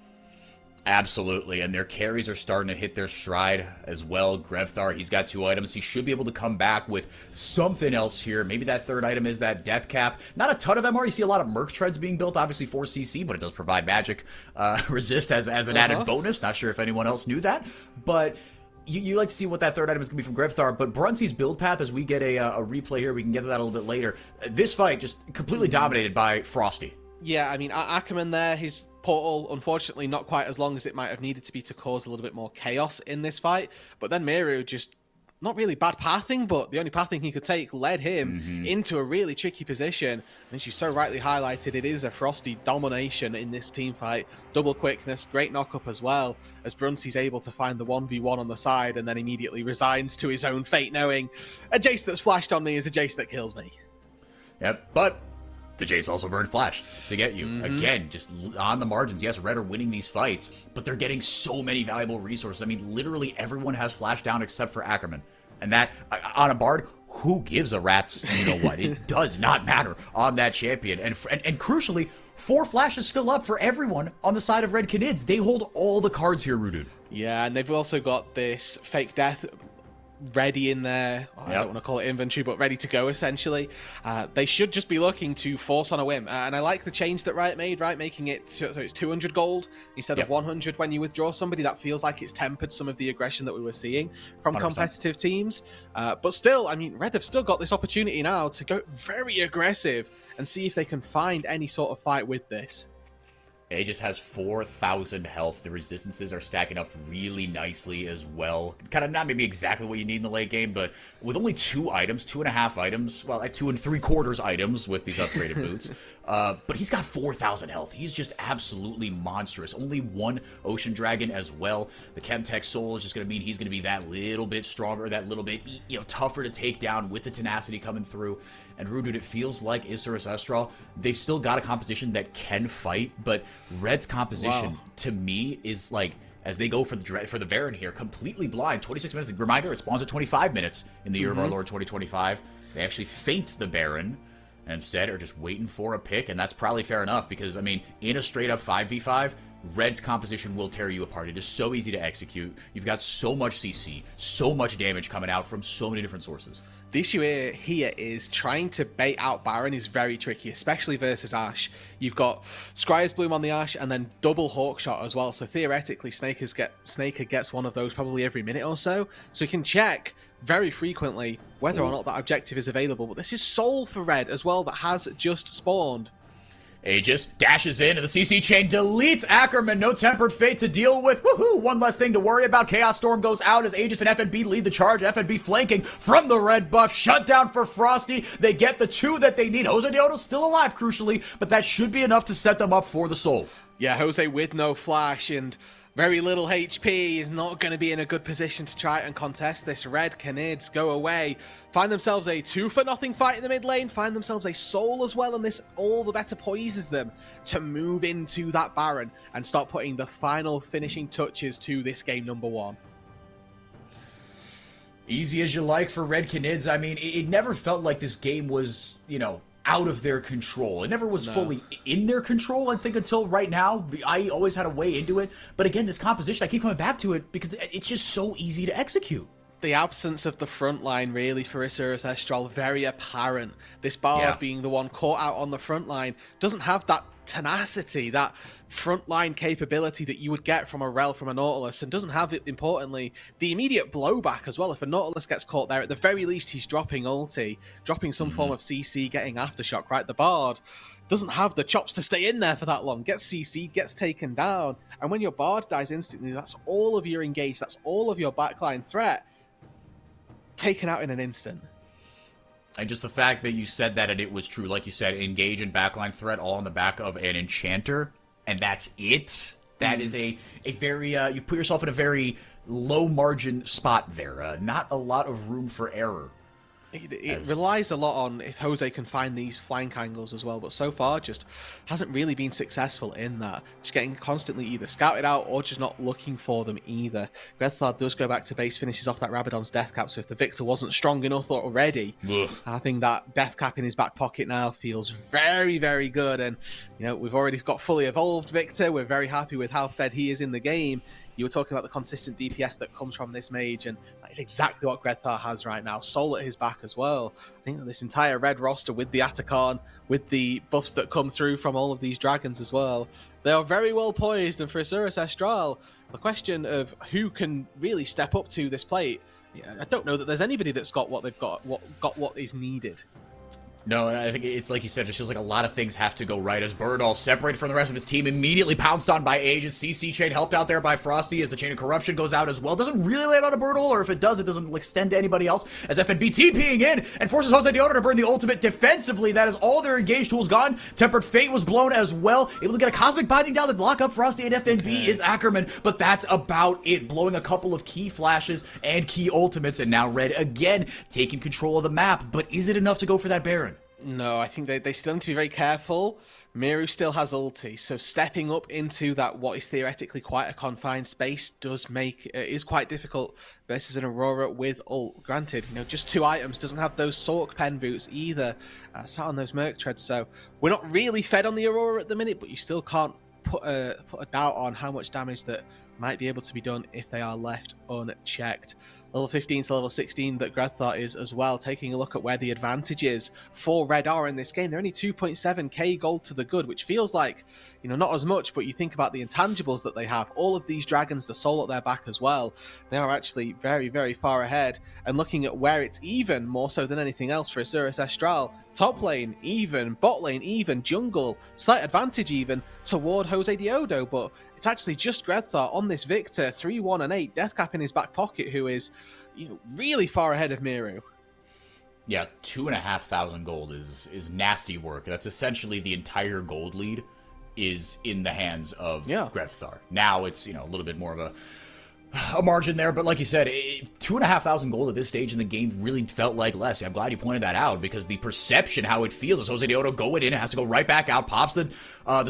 Absolutely, and their carries are starting to hit their stride as well. Greththar, he's got 2 items. He should be able to come back with something else here. Maybe that third item is that death cap. Not a ton of MR. You see a lot of Merc treads being built, obviously for CC, but it does provide magic resist as an added bonus. Not sure if anyone else knew that, but you like to see what that third item is going to be from Greththar. But Brunsey's build path, as we get a replay here, we can get to that a little bit later. This fight just completely dominated by Frosty. Yeah, I mean, Ackerman there, his portal, unfortunately, not quite as long as it might have needed to be to cause a little bit more chaos in this fight. But then Miru just, not really bad pathing, but the only pathing he could take led him into a really tricky position. And as you so rightly highlighted, it is a Frosty domination in this team fight. Double quickness, great knock-up as well, as Brunsey's able to find the 1v1 on the side and then immediately resigns to his own fate, knowing a Jace that's flashed on me is a Jace that kills me. Yep, but the Jace also burned Flash to get you. Again, just on the margins. Yes, Red are winning these fights, but they're getting so many valuable resources. I mean, literally everyone has Flash down except for Ackerman. And that, on a Bard, who gives a rat's, you know what? It does not matter on that champion. And crucially, 4 Flash is still up for everyone on the side of Red Canids. They hold all the cards here, Roodood. Yeah, and they've also got this fake death ready in their, I don't want to call it inventory, but ready to go, essentially. They should just be looking to force on a whim. And I like the change that Riot made, right? Making it so it's 200 gold instead of 100 when you withdraw somebody. That feels like it's tempered some of the aggression that we were seeing from 100%. Competitive teams. But still, I mean, Red have still got this opportunity now to go very aggressive and see if they can find any sort of fight with this. Aegis has 4,000 health. The resistances are stacking up really nicely as well. Kind of not maybe exactly what you need in the late game, but with only 2 items, 2.5 items, well, like 2 3/4 items with these upgraded boots. But he's got 4,000 health. He's just absolutely monstrous. Only 1 Ocean Dragon as well. The Chemtech Soul is just going to mean he's going to be that little bit stronger, that little bit, you know, tougher to take down with the tenacity coming through. And Roodood, it feels like Isurus Estral, they've still got a composition that can fight, but Red's composition, to me, is like, as they go for the Baron here, completely blind. 26 minutes. Reminder, it spawns at 25 minutes in the year of our Lord 2025. They actually feint the Baron, and instead are just waiting for a pick, and that's probably fair enough, because, I mean, in a straight-up 5v5, Red's composition will tear you apart. It is so easy to execute. You've got so much CC, so much damage coming out from so many different sources. The issue here is trying to bait out Baron is very tricky, especially versus Ashe. You've got Scryer's Bloom on the Ashe and then double Hawkshot as well. So theoretically, Snaker gets one of those probably every minute or so. So he can check very frequently whether or not that objective is available. But this is Soul for Red as well that has just spawned. Aegis dashes in, and the CC chain deletes Ackerman. No Tempered Fate to deal with. Woohoo! One less thing to worry about. Chaos Storm goes out as Aegis and FNB lead the charge. FNB flanking from the red buff. Shutdown for Frosty. They get the 2 that they need. Jose Dioto's still alive, crucially, but that should be enough to set them up for the Soul. Yeah, Jose with no flash and very little HP is not going to be in a good position to try and contest this. Red Canids go away, find themselves a 2-for-0 fight in the mid lane, find themselves a Soul as well, and this all the better poises them to move into that Baron and start putting the final finishing touches to this game number 1. Easy as you like for Red Canids. I mean, it never felt like this game was, out of their control. It never was fully in their control, I think, until right now. I always had a way into it. But again, this composition, I keep coming back to it because it's just so easy to execute. The absence of the front line, really, for Osiris Estral, very apparent. This Bard being the one caught out on the front line doesn't have that tenacity, that frontline capability that you would get from a Rel, from a Nautilus, and doesn't have, importantly, the immediate blowback as well. If a Nautilus gets caught there, at the very least he's dropping ulti, dropping some form of CC, getting Aftershock, right? The Bard doesn't have the chops to stay in there for that long, gets CC, gets taken down, and when your Bard dies instantly, that's all of your engage, that's all of your backline threat taken out in an instant. And just the fact that you said that and it was true, like you said, engage and backline threat all on the back of an enchanter, and that's it. That is a very, you've put yourself in a very low margin spot there. Not a lot of room for error. It relies a lot on if Jose can find these flank angles as well, but so far just hasn't really been successful in that. Just getting constantly either scouted out or just not looking for them either. Grethard does go back to base, finishes off that Rabadon's death cap, so if the Victor wasn't strong enough already, having that death cap in his back pocket now feels very, very good. And, we've already got fully evolved Victor. We're very happy with how fed he is in the game. You were talking about the consistent DPS that comes from this mage, and that is exactly what Grethar has right now. Soul at his back as well. I think that this entire red roster with the Atacon, with the buffs that come through from all of these dragons as well, they are very well poised. And for Osiris Estral, the question of who can really step up to this plate, I don't know that there's anybody that's got what they've got, what is needed. No, and I think it's like you said, it just feels like a lot of things have to go right as Birdall, separated from the rest of his team, immediately pounced on by Aegis. CC chain helped out there by Frosty as the chain of corruption goes out as well. Doesn't really land on a Birdall, or if it does, it doesn't extend to anybody else as FNB TPing in and forces Jose Dioto to burn the ultimate defensively. That is all their engaged tools gone. Tempered Fate was blown as well. Able to get a Cosmic Binding down to lock up Frosty and FNB is Ackerman, but that's about it. Blowing a couple of key flashes and key ultimates, and now Red again taking control of the map. But is it enough to go for that Baron? No, I think they still need to be very careful. Miru still has ulti, so stepping up into that what is theoretically quite a confined space is quite difficult versus an Aurora with ult. Granted, just 2 items, doesn't have those Sork pen boots either, sat on those Merc treads, so we're not really fed on the Aurora at the minute, but you still can't put a doubt on how much damage that might be able to be done if they are left unchecked. Level 15 to level 16 that Grethar is as well. Taking a look at where the advantages for Red are in this game, they're only 2.7k gold to the good, which feels like, not as much, but you think about the intangibles that they have, all of these dragons, the soul at their back as well, they are actually very, very far ahead. And looking at where it's even, more so than anything else for Osiris Estral, top lane even, bot lane even, jungle, slight advantage even toward Jose Diodo, but it's actually just Grethar on this Victor, 3-1 and 8, death cap in his back pocket, who is really far ahead of Miru. Yeah, 2,500 gold is nasty work. That's essentially the entire gold lead is in the hands of Grethar. Now it's, a little bit more of a margin there, but like you said, 2,500 gold at this stage in the game really felt like less. I'm glad you pointed that out, because the perception, how it feels, is Jose Dioto going in, it has to go right back out, pops the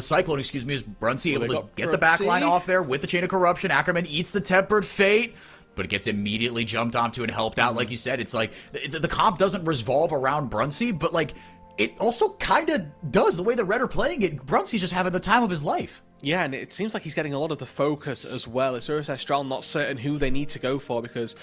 Cyclone, is Brunsey able to get the backline off there with the Chain of Corruption. Ackerman eats the Tempered Fate, but it gets immediately jumped onto and helped out. Like you said, it's like the comp doesn't revolve around Brunsey, but like it also kind of does the way the Red are playing it. Brunsey's just having the time of his life. Yeah, and it seems like he's getting a lot of the focus as well. Osiris Estral not certain who they need to go for, because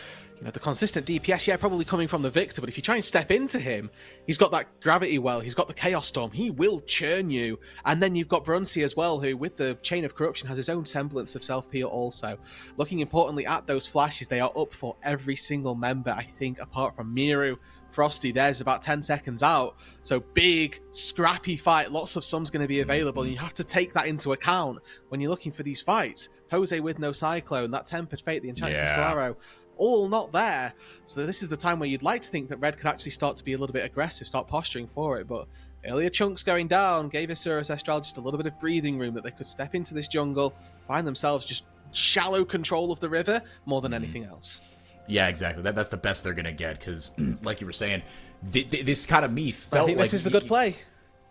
the consistent DPS, yeah, probably coming from the Victor, but if you try and step into him, he's got that Gravity Well, he's got the Chaos Storm, he will churn you. And then you've got Brunsey as well, who, with the Chain of Corruption, has his own semblance of self-peel also. Looking importantly at those flashes, they are up for every single member, I think, apart from Miru. Frosty, there's about 10 seconds out. So big, scrappy fight. Lots of sums going to be available. And you have to take that into account when you're looking for these fights. Jose with no Cyclone, that Tempered Fate, the Enchanted Crystal Arrow, all not there. So this is the time where you'd like to think that Red could actually start to be a little bit aggressive, start posturing for it. But earlier chunks going down gave Asuras Estral just a little bit of breathing room that they could step into this jungle, find themselves just shallow control of the river more than anything else. Yeah, exactly. That's the best they're going to get because, like you were saying, this kind of me felt I think like... this is the good play.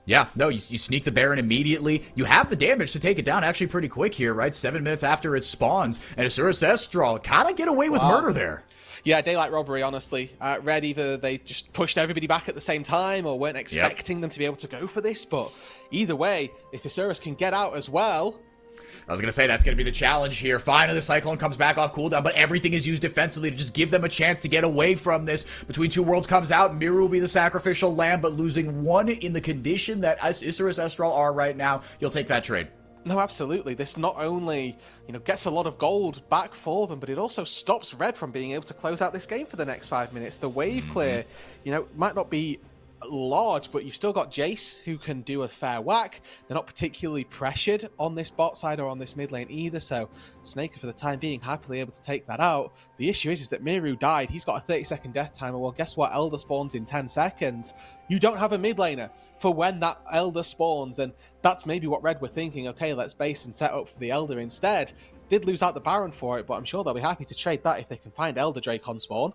Yeah, no, you sneak the Baron immediately. You have the damage to take it down actually pretty quick here, right? 7 minutes after it spawns. And Asuras Estral kind of get away with murder there. Yeah, daylight robbery, honestly. Red, either they just pushed everybody back at the same time or weren't expecting them to be able to go for this. But either way, if Asuras can get out as well... I was going to say, that's going to be the challenge here. Finally, the Cyclone comes back off cooldown, but everything is used defensively to just give them a chance to get away from this. Between Two Worlds comes out, Miru will be the sacrificial lamb, but losing one in the condition that Asuras Estral are right now, you'll take that trade. No, absolutely. This not only, gets a lot of gold back for them, but it also stops Red from being able to close out this game for the next 5 minutes. The wave clear, might not be large, but you've still got Jace who can do a fair whack. They're not particularly pressured on this bot side or on this mid lane either, so Snaker for the time being happily able to take that out. The issue is that Miru died. He's got a 30-second death timer. Well, guess what? Elder spawns in 10 seconds. You don't have a mid laner for when that Elder spawns, and that's maybe what Red were thinking. Okay, let's base and set up for the Elder instead. Did lose out the Baron for it, but I'm sure they'll be happy to trade that if they can find Elder Drake on spawn.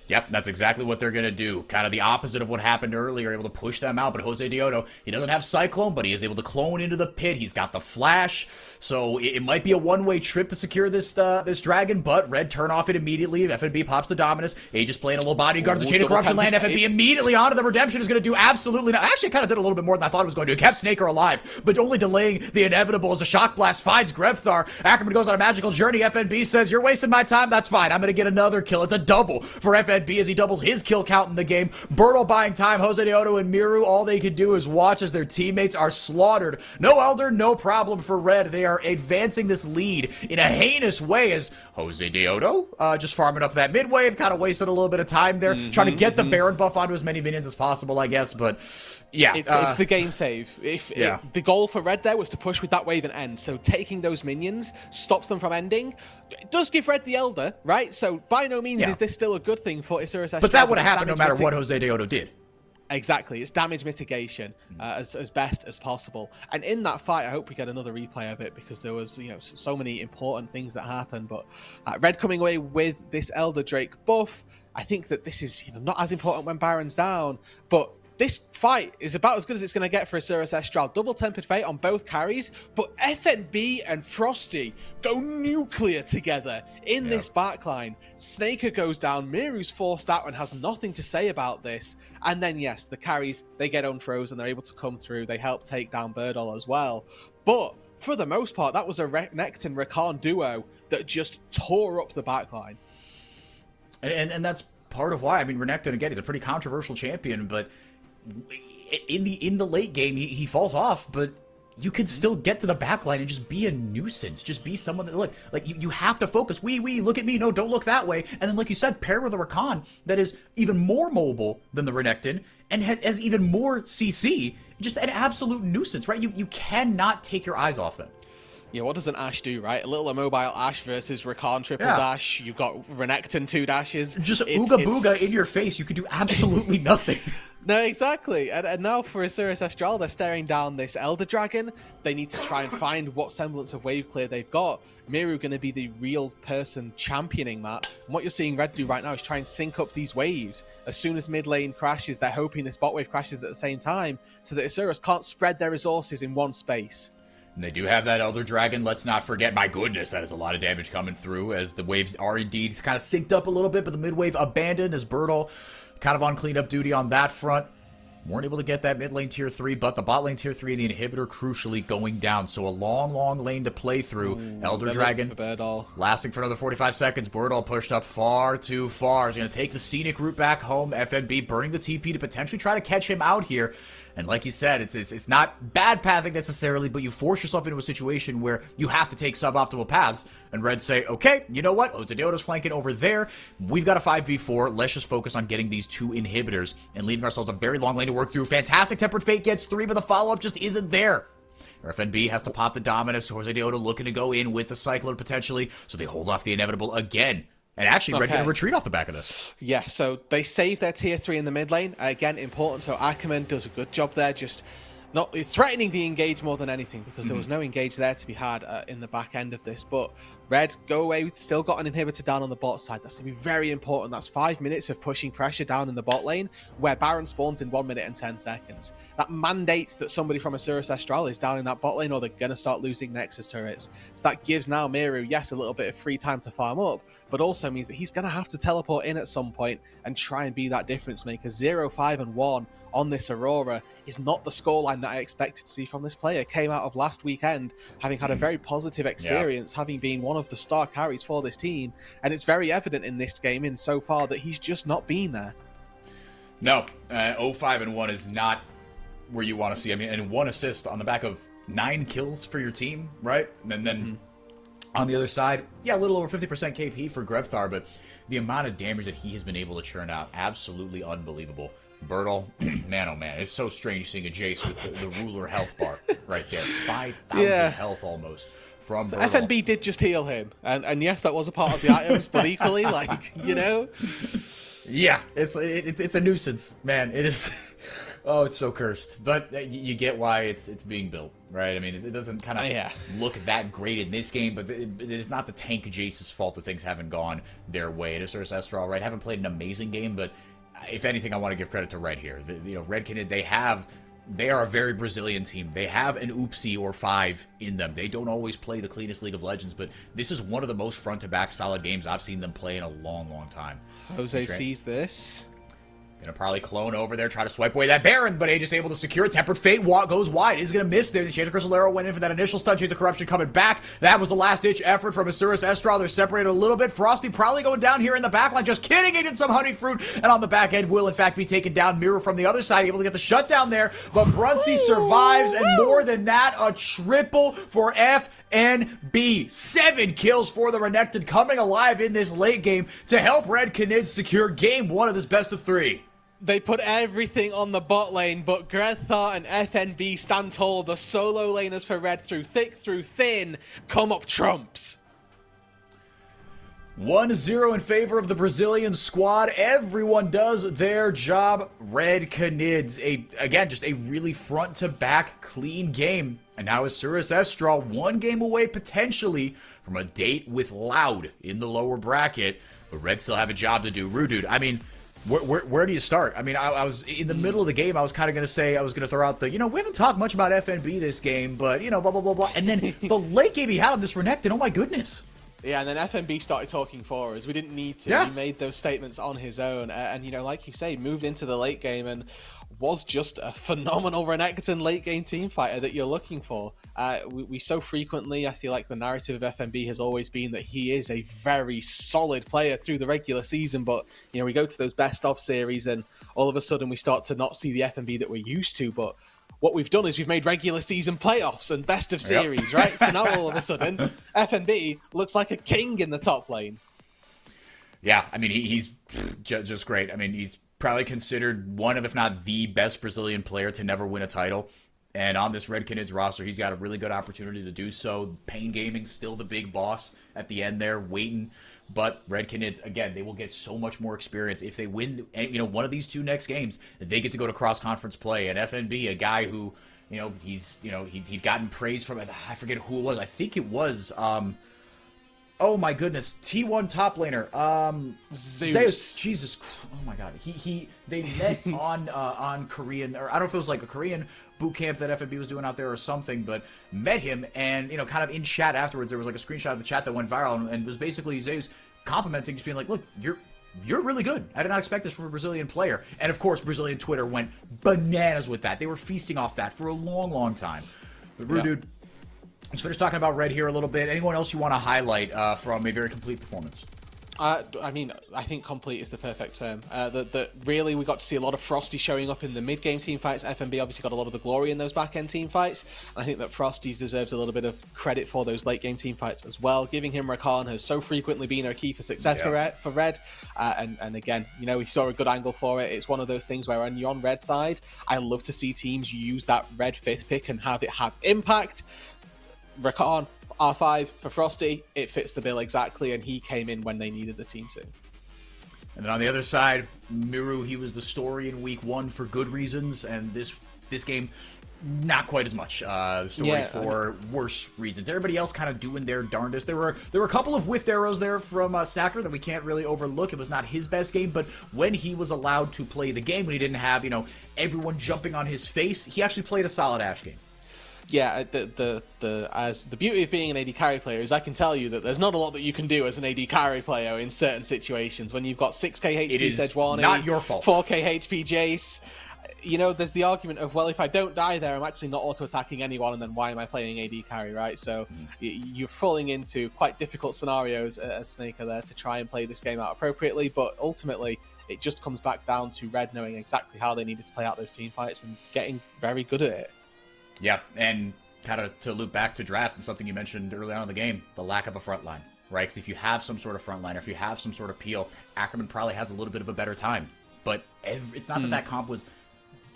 Yep, that's exactly what they're going to do. Kind of the opposite of what happened earlier, able to push them out. But Jose Deodo, he doesn't have Cyclone, but he is able to clone into the pit. He's got the flash. So it might be a one-way trip to secure this this dragon, but Red turn off it immediately. FNB pops the Dominus. Aegis playing a little bodyguard. The Chain of Corruption land. FNB immediately onto the Redemption is going to do absolutely nothing. Actually, it kind of did a little bit more than I thought it was going to. It kept Snaker alive, but only delaying the inevitable as a Shock Blast finds Grevthar. Ackerman goes on a magical journey. FNB says, you're wasting my time. That's fine. I'm going to get another kill. It's a double for FNB as he doubles his kill count in the game. Bertle buying time. Jose Deodo and Miru, all they could do is watch as their teammates are slaughtered. No Elder, no problem for Red. They are advancing this lead in a heinous way as Jose Deodo just farming up that mid wave, kind of wasted a little bit of time there, trying to get the Baron buff onto as many minions as possible, I guess, but yeah. It's the game save. The goal for Red there was to push with that wave and end, so taking those minions stops them from ending. It does give Red the Elder, right? So by no means is this still a good thing for Asuras Estral. But that would have happened no matter what Jose Deodo did. Exactly, it's damage mitigation as best as possible. And in that fight, I hope we get another replay of it because there was, so many important things that happened. But Red coming away with this Elder Drake buff, I think that this is not as important when Baron's down, but this fight is about as good as it's going to get for Asuras Estral. Double Tempered Fate on both carries, but FNB and Frosty go nuclear together in this backline. Snaker goes down, Miru's forced out and has nothing to say about this. And then, yes, the carries, they get unfrozen, they're able to come through, they help take down Birdall as well. But for the most part, that was a Renekton Rakan duo that just tore up the backline. And that's part of why, I mean, Renekton, again, he's a pretty controversial champion, but in the late game, he falls off, but you could still get to the backline and just be a nuisance. Just be someone that, look, like you have to focus. Look at me. No, don't look that way. And then, like you said, pair with a Rakan that is even more mobile than the Renekton and has even more CC. Just an absolute nuisance, right? You cannot take your eyes off them. Yeah, what does an Ashe do, right? A little immobile Ashe versus Rakan triple dash. You've got Renekton 2 dashes. Just Ooga Booga in your face. You can do absolutely nothing. No, exactly. And now for Asuras Estral, they're staring down this Elder Dragon. They need to try and find what semblance of wave clear they've got. Miru going to be the real person championing that. And what you're seeing Red do right now is try and sync up these waves. As soon as mid lane crashes, they're hoping this bot wave crashes at the same time so that Asuras can't spread their resources in one space. And they do have that Elder Dragon. Let's not forget, my goodness, that is a lot of damage coming through as the waves are indeed kind of synced up a little bit, but the mid wave abandoned as Birdall kind of on cleanup duty on that front. Weren't able to get that mid lane tier 3, but the bot lane tier 3 and the inhibitor crucially going down. So a long, long lane to play through. Elder Dragon lasting for another 45 seconds. Birdall pushed up far too far. He's going to take the scenic route back home. FNB burning the TP to potentially try to catch him out here. And like you said, it's not bad pathing necessarily, but you force yourself into a situation where you have to take suboptimal paths. And Red say, okay, you know what? Otadeota's flanking over there. We've got a 5v4. Let's just focus on getting these 2 inhibitors and leaving ourselves a very long lane to work through. Fantastic Tempered Fate gets 3, but the follow-up just isn't there. FNB has to pop the Dominus. Otadeota looking to go in with the Cyclone potentially, so they hold off the inevitable again. And actually, Red going to retreat off the back of this. Yeah, so they save their tier 3 in the mid lane. Again, important. So Ackerman does a good job there, just not threatening the engage more than anything, because there was no engage there to be had in the back end of this. But Red, go away. We've still got an inhibitor down on the bot side. That's going to be very important. That's 5 minutes of pushing pressure down in the bot lane, where Baron spawns in 1 minute and 10 seconds. That mandates that somebody from Asuras Astral is down in that bot lane, or they're going to start losing Nexus turrets. So that gives now Miru, yes, a little bit of free time to farm up, but also means that he's going to have to teleport in at some point and try and be that difference maker. 0, 5, and 1 on this Aurora is not the scoreline that I expected to see from this player. Came out of last weekend having had a very positive experience, having been one of the star carries for this team, and it's very evident in this game in so far that he's just not been there. No, 0-5 and 1 is not where you want to see. I mean, and 1 assist on the back of 9 kills for your team, right? And then on the other side, yeah, a little over 50% KP for Grevthar, but the amount of damage that he has been able to churn out, absolutely unbelievable. Birdall, man, oh man, it's so strange seeing a Jace with the ruler health bar right there. 5,000 health almost from Birdall. FNB did just heal him, and yes, that was a part of the items, but equally, like, you know? Yeah, it's a nuisance, man. It is. Oh, it's so cursed. But you get why it's being built, right? I mean, it doesn't kind of look that great in this game, but it is not the tank Jace's fault that things haven't gone their way. And Asuras Astral, right, haven't played an amazing game, but if anything, I want to give credit to Red here. Red Kinid, they are a very Brazilian team. They have an oopsie or 5 in them. They don't always play the cleanest League of Legends, but this is one of the most front-to-back solid games I've seen them play in a long, long time. Jose sees this. Gonna probably clone over there, try to swipe away that Baron, but Aegis able to secure. Tempered Fate goes wide. He's gonna miss there. The Shades of Crystal Arrow went in for that initial stun. Shades of Corruption coming back. That was the last-ditch effort from Asuras Astral. They're separated a little bit. Frosty probably going down here in the backline. Just kidding. He did some honey fruit, and on the back end will in fact be taken down. Mirror from the other side, able to get the shutdown there, but Brunsey survives, and more than that, a triple for FNB. 7 kills for the Renekton, coming alive in this late game to help Red Kinid secure game 1 of this best of 3. They put everything on the bot lane, but Grethar and FNB stand tall. The solo laners for Red, through thick, through thin, come up trumps. 1-0 in favor of the Brazilian squad. Everyone does their job. Red Canids, again, just a really front-to-back clean game. And now Asuras Astral 1 game away potentially from a date with Loud in the lower bracket. But Red still have a job to do. Roodood, I mean, where do you start? I mean, I was in the middle of the game. I was kind of going to say, I was going to throw out the, we haven't talked much about FNB this game, but, blah, blah, blah, blah. And then the late game he had on this Renekton, oh my goodness. Yeah, and then FNB started talking for us. We didn't need to. Yeah. He made those statements on his own. And, like you say, moved into the late game and was just a phenomenal Renekton late game team fighter that you're looking for. We so frequently, I feel like the narrative of FNB has always been that he is a very solid player through the regular season, but we go to those best of series and all of a sudden we start to not see the FNB that we're used to. But what we've done is we've made regular season playoffs and best of series, right? So now all of a sudden FNB looks like a king in the top lane. Yeah, I mean, he's just great. I mean, he's probably considered one of, if not the best Brazilian player to never win a title. And on this Red Canids roster, he's got a really good opportunity to do so. Pain Gaming's still the big boss at the end there, waiting. But Red Canids, again, they will get so much more experience if they win. One of these 2 next games, they get to go to cross-conference play. And FNB, a guy who, he'd gotten praise from, I forget who it was. I think it was, oh my goodness, T1 top laner, Zeus. Jesus, oh my God, they met on Korean, or I don't know if it was like a Korean boot camp that FNB was doing out there or something, but met him and, kind of in chat afterwards, there was like a screenshot of the chat that went viral and was basically Zeus complimenting, just being like, look, you're really good. I did not expect this from a Brazilian player. And of course, Brazilian Twitter went bananas with that. They were feasting off that for a long, long time. But Roodood, let's finish talking about Red here a little bit. Anyone else you want to highlight from a very complete performance? I mean, I think complete is the perfect term. Really, we got to see a lot of Frosty showing up in the mid-game team fights. FMB obviously got a lot of the glory in those back-end team fights. And I think that Frosty deserves a little bit of credit for those late-game team fights as well. Giving him Rakan has so frequently been a key for success for Red. And again, you know, we saw a good angle for it. It's one of those things where when you're on Red side, I love to see teams use that Red 5th pick and have it have impact. Rakan, R5 for Frosty, it fits the bill exactly, and he came in when they needed the team to. And then on the other side, Miru, he was the story in week 1 for good reasons, and this game, not quite as much. The story for worse reasons. Everybody else kind of doing their darndest. There were a couple of whiffed arrows there from Stacker that we can't really overlook. It was not his best game, but when he was allowed to play the game, when he didn't have, you know, everyone jumping on his face, he actually played a solid Ashe game. Yeah, as the beauty of being an AD carry player is I can tell you that there's not a lot that you can do as an AD carry player in certain situations. When you've got 6k HP Sejuani, not your fault. 4k HP Jace, you know, there's the argument of, well, if I don't die there, I'm actually not auto-attacking anyone, and then why am I playing AD carry, right? So you're falling into quite difficult scenarios as Snaker there to try and play this game out appropriately, but ultimately it just comes back down to Red knowing exactly how they needed to play out those team fights and getting very good at it. Yeah, and kind of to loop back to draft and something you mentioned early on in the game, the lack of a front line, right? Because if you have some sort of front line, or if you have some sort of peel, Ackerman probably has a little bit of a better time. But it's not that comp was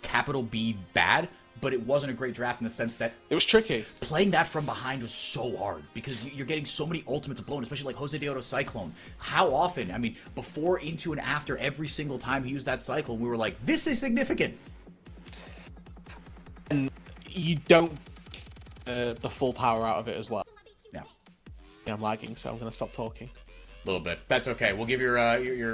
capital B bad, but it wasn't a great draft in the sense that it was tricky. Playing that from behind was so hard because you're getting so many ultimates blown, especially like Jose Deoto Cyclone. How often? I mean, before, into, and after every single time he used that cycle, we were like, this is significant. And you don't the full power out of it as well. Yeah, I'm lagging, so I'm going to stop talking. A little bit. That's okay. We'll give your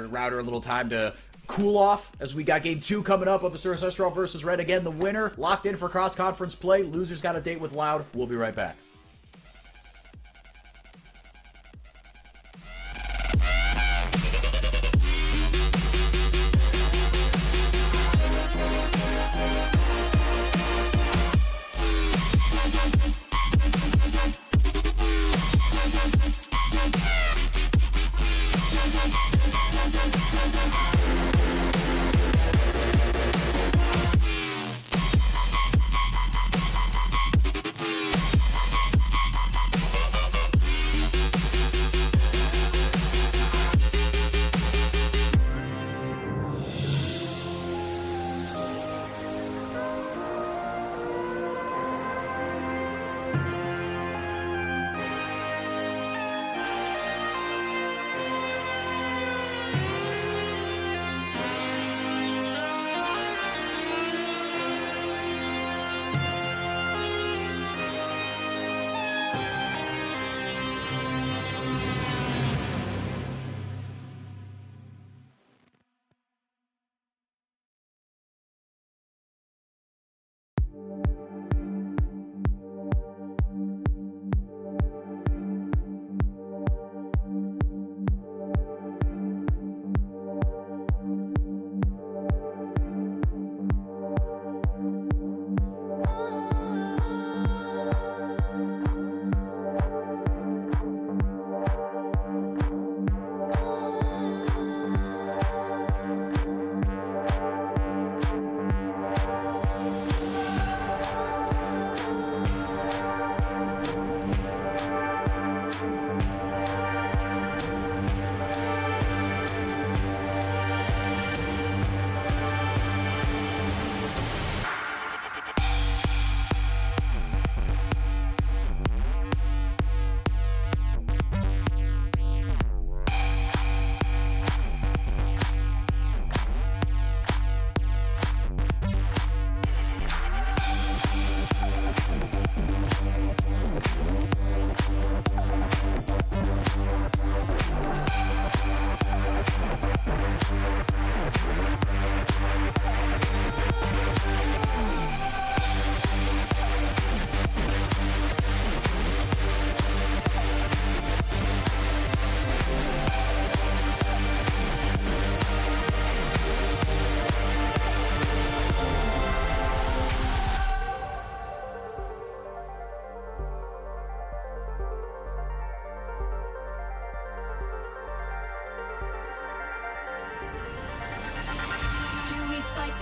router a little time to cool off as we got game 2 coming up of Asura Ancestral versus Red. Again, the winner locked in for cross-conference play. Losers got a date with Loud. We'll be right back.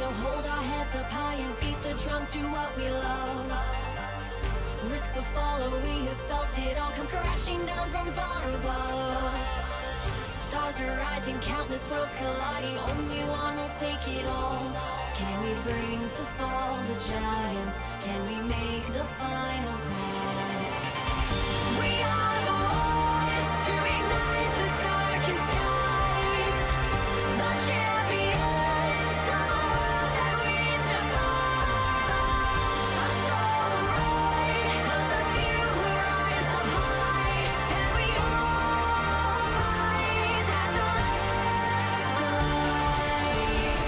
So hold our heads up high and beat the drum to what we love. Risk the fall, or we have felt it all come crashing down from far above. Stars are rising, countless worlds colliding, only one will take it all. Can we bring to fall the giants? Can we make the final call? We are the ones to ignite the darkened skies, the champions of the world that we defy. A solo ride of the few who rise up high, and we all fight at the last light.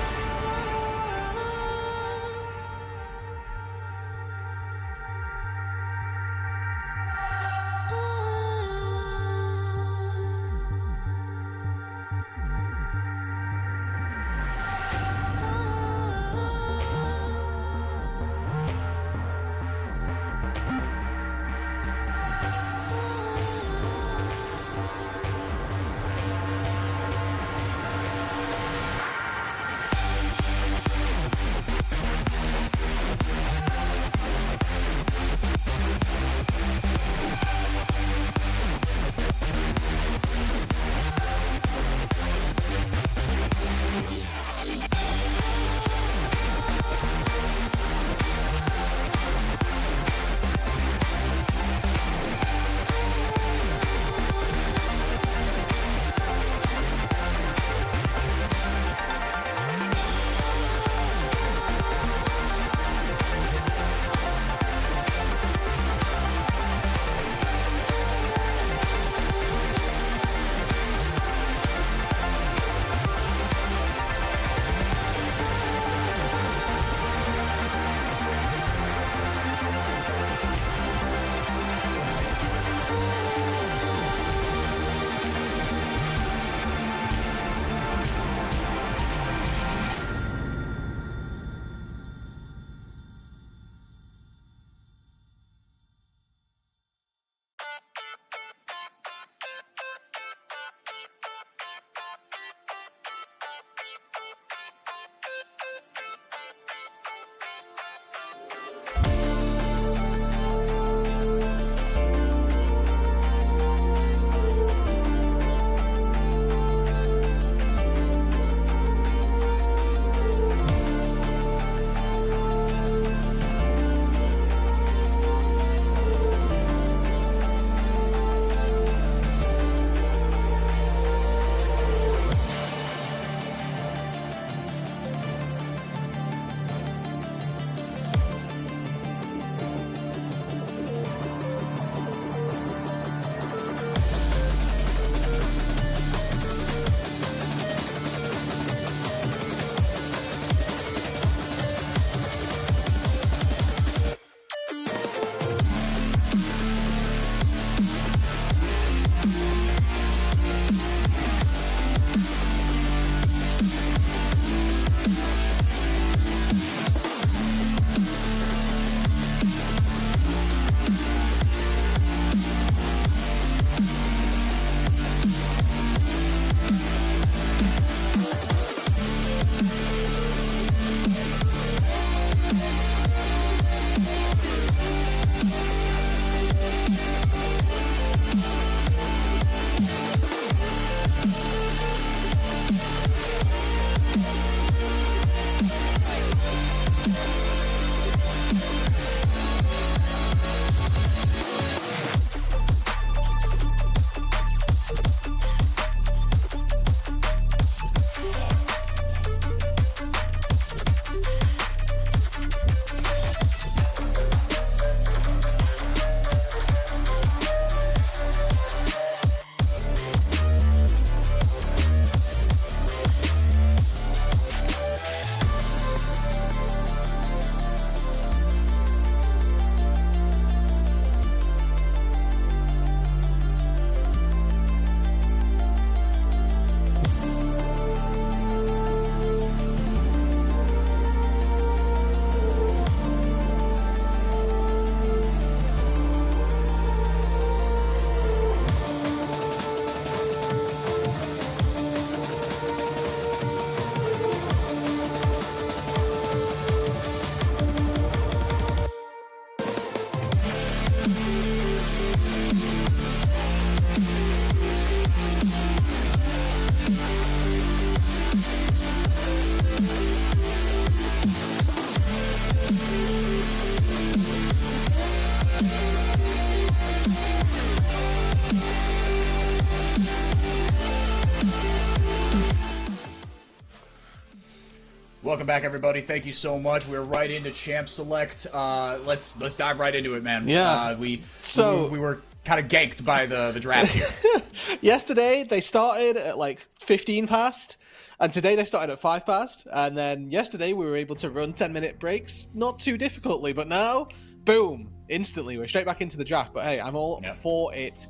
welcome back, everybody. Thank you so much. We're right into Champ Select. Let's dive right into it, man. Yeah. We were kind of ganked by the draft here. Yesterday, they started at like 15 past, and today they started at 5 past, and then yesterday we were able to run 10-minute breaks, not too difficultly, but now, boom, instantly, we're straight back into the draft. But hey, I'm all for it.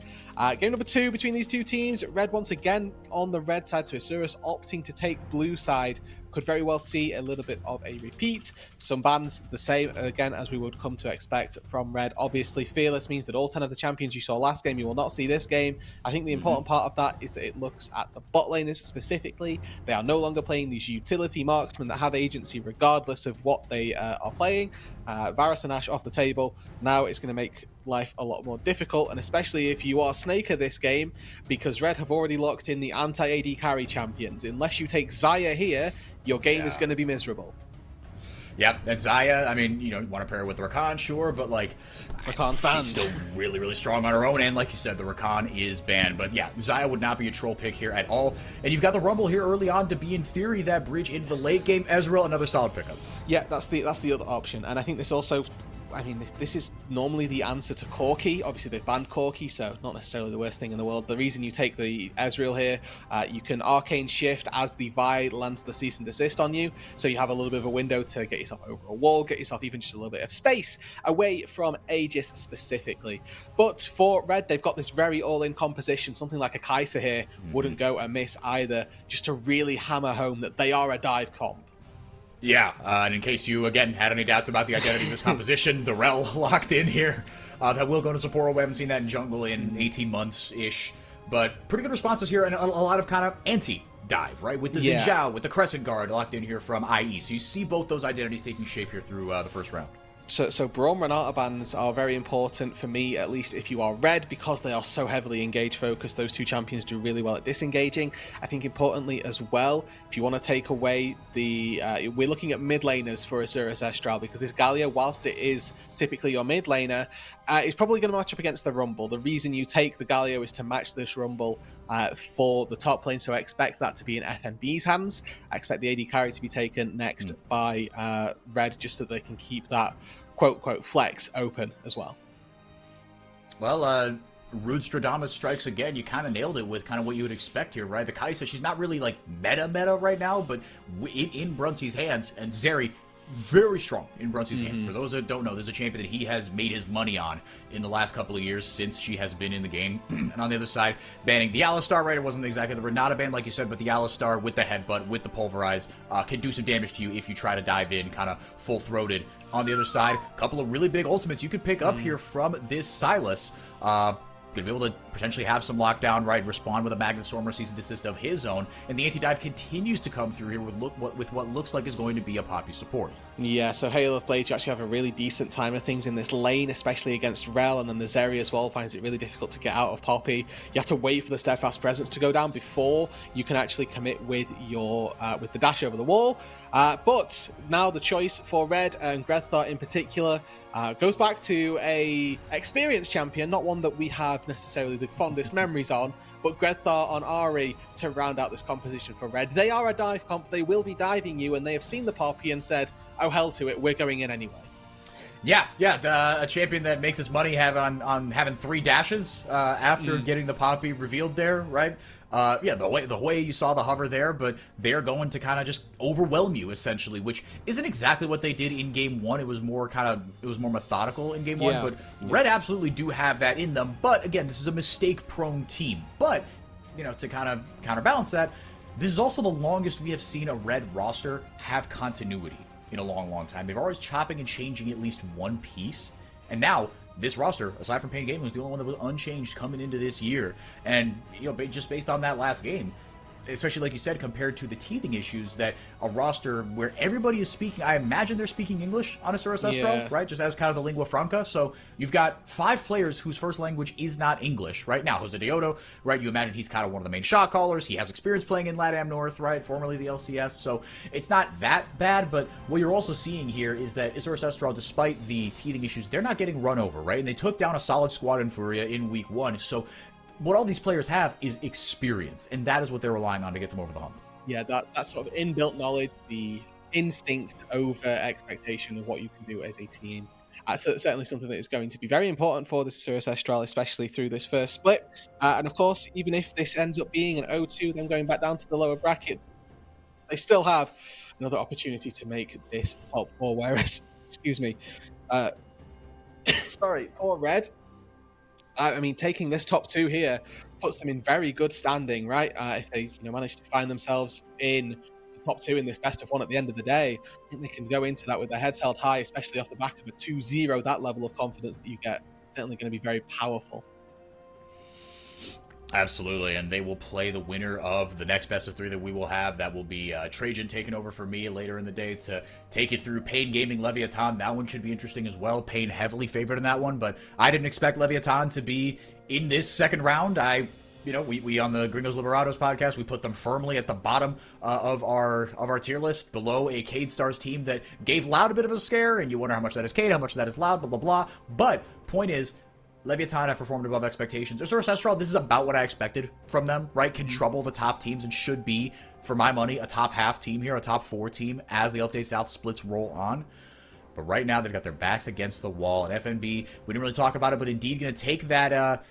Game number 2 between these two teams. Red once again on the red side, so Asurus opting to take blue side. Could very well see a little bit of a repeat. Some bans the same, again, as we would come to expect from Red. Obviously, Fearless means that all 10 of the champions you saw last game, you will not see this game. I think the important part of that is that it looks at the bot laners specifically. They are no longer playing these utility marksmen that have agency regardless of what they are playing. Varus and Ashe off the table. Now it's going to make life a lot more difficult, and especially if you are Snaker this game, because Red have already locked in the anti-AD carry champions. Unless you take Xayah here, your game is going to be miserable. Yep, and Xayah, I mean, you want to pair her with Rakan, sure, but like, Rakan's banned. She's still really, really strong on her own, and like you said, the Rakan is banned. But yeah, Xayah would not be a troll pick here at all. And you've got the Rumble here early on to be, in theory, that bridge into the late game. Ezreal, another solid pickup. Yeah, that's the other option, and I think this also, I mean, this is normally the answer to Corki. Obviously, they've banned Corki, so not necessarily the worst thing in the world. The reason you take the Ezreal here, you can Arcane Shift as the Vi lands the Cease and Desist on you, so you have a little bit of a window to get yourself over a wall, get yourself even just a little bit of space away from Aegis specifically. But for Red, they've got this very all-in composition. Something like a Kai'Sa here wouldn't go amiss either, just to really hammer home that they are a dive comp. Yeah, and in case you, again, had any doubts about the identity of this composition, the Rel locked in here. That will go to Sapporo. We haven't seen that in jungle in 18 months-ish. But pretty good responses here, and a lot of kind of anti-dive, right? With the Xin Zhao, with the Crescent Guard locked in here from IE. So you see both those identities taking shape here through the first round. So Braum Renata bans are very important for me, at least if you are Red, because they are so heavily engage focused. Those two champions do really well at disengaging. I think importantly as well, if you want to take away the... we're looking at mid laners for Asurus Estral, because this Galio, whilst it is typically your mid laner, is probably going to match up against the Rumble. The reason you take the Galio is to match this Rumble for the top lane, so I expect that to be in FNB's hands. I expect the AD carry to be taken next by Red, just so they can keep that quote-quote flex open as well. Well, Rude Stradamus strikes again. You kind of nailed it with kind of what you would expect here, right? The Kai'Sa, she's not really like meta right now, but in Brunsey's hands, and Zeri, very strong in Brunsey's hands. For those that don't know, there's a champion that he has made his money on in the last couple of years since she has been in the game. And on the other side, banning the Alistar, right? It wasn't exactly the Renata ban, like you said, but the Alistar with the headbutt, with the pulverize, can do some damage to you if you try to dive in kind of full-throated. On the other side, a couple of really big ultimates you could pick up here from this Sylas. Going to be able to potentially have some lockdown, right? Respond with a Magnet Storm or Cease and Desist of his own. And the anti-dive continues to come through here with what looks like is going to be a Poppy support. Yeah, so Halo of Blade, you actually have a really decent time of things in this lane, especially against Rel, and then the Zeri as well finds it really difficult to get out of Poppy. You have to wait for the Steadfast Presence to go down before you can actually commit with your with the dash over the wall. But now the choice for Red, and Grethar in particular, goes back to a experienced champion, not one that we have necessarily the fondest memories on, but Grethar on Ahri to round out this composition for Red. They are a dive comp, they will be diving you, and they have seen the Poppy and said, oh hell to it, we're going in anyway. Yeah, a champion that makes its money on having 3 dashes after getting the Poppy revealed there, right? The way you saw the hover there, but they're going to kind of just overwhelm you essentially, which isn't exactly what they did in game 1. It was more methodical in game 1, but Red absolutely do have that in them. But again, this is a mistake-prone team. But to kind of counterbalance that, this is also the longest we have seen a Red roster have continuity in a long time. They've always chopping and changing at least one piece, and now this roster, aside from Pain Gaming, was the only one that was unchanged coming into this year. And just based on that last game, especially like you said, compared to the teething issues that a roster where everybody is speaking, I imagine they're speaking English on Asurus Estral, right? Just as kind of the lingua franca. So you've got 5 players whose first language is not English, right? Now, Jose Deodo, right? You imagine he's kind of one of the main shot callers. He has experience playing in LATAM North, right? Formerly the LCS. So it's not that bad, but what you're also seeing here is that Asurus Estral, despite the teething issues, they're not getting run over, right? And they took down a solid squad in Furia in week 1. So what all these players have is experience, and that is what they're relying on to get them over the hump. Yeah, that sort of inbuilt knowledge, the instinct over expectation of what you can do as a team. So certainly something that is going to be very important for the Cirrus Estral, especially through this first split. And of course, even if this ends up being an 0-2, then going back down to the lower bracket, they still have another opportunity to make this top four. Whereas, excuse me, sorry, for Red, I mean, taking this top two here puts them in very good standing, right? If they manage to find themselves in top two in this best of one at the end of the day, I think they can go into that with their heads held high, especially off the back of a 2-0. That level of confidence that you get is certainly going to be very powerful. Absolutely, and they will play the winner of the next best of three that we will have. That will be Trajan taking over for me later in the day to take you through Pain Gaming Leviathan. That one should be interesting as well. Pain heavily favored in that one, but I didn't expect Leviathan to be in this second round. We on the Gringos Liberados podcast, we put them firmly at the bottom of our tier list, below a Cade Stars team that gave Loud a bit of a scare, and you wonder how much that is Cade, how much that is Loud, blah, blah, blah. But point is, Leviathan have performed above expectations. Cirrus Estral, this is about what I expected from them, right? Can trouble the top teams and should be, for my money, a top half team here, a top four team as the LTA South splits roll on. But right now, they've got their backs against the wall. And FNB, we didn't really talk about it, but indeed going to take that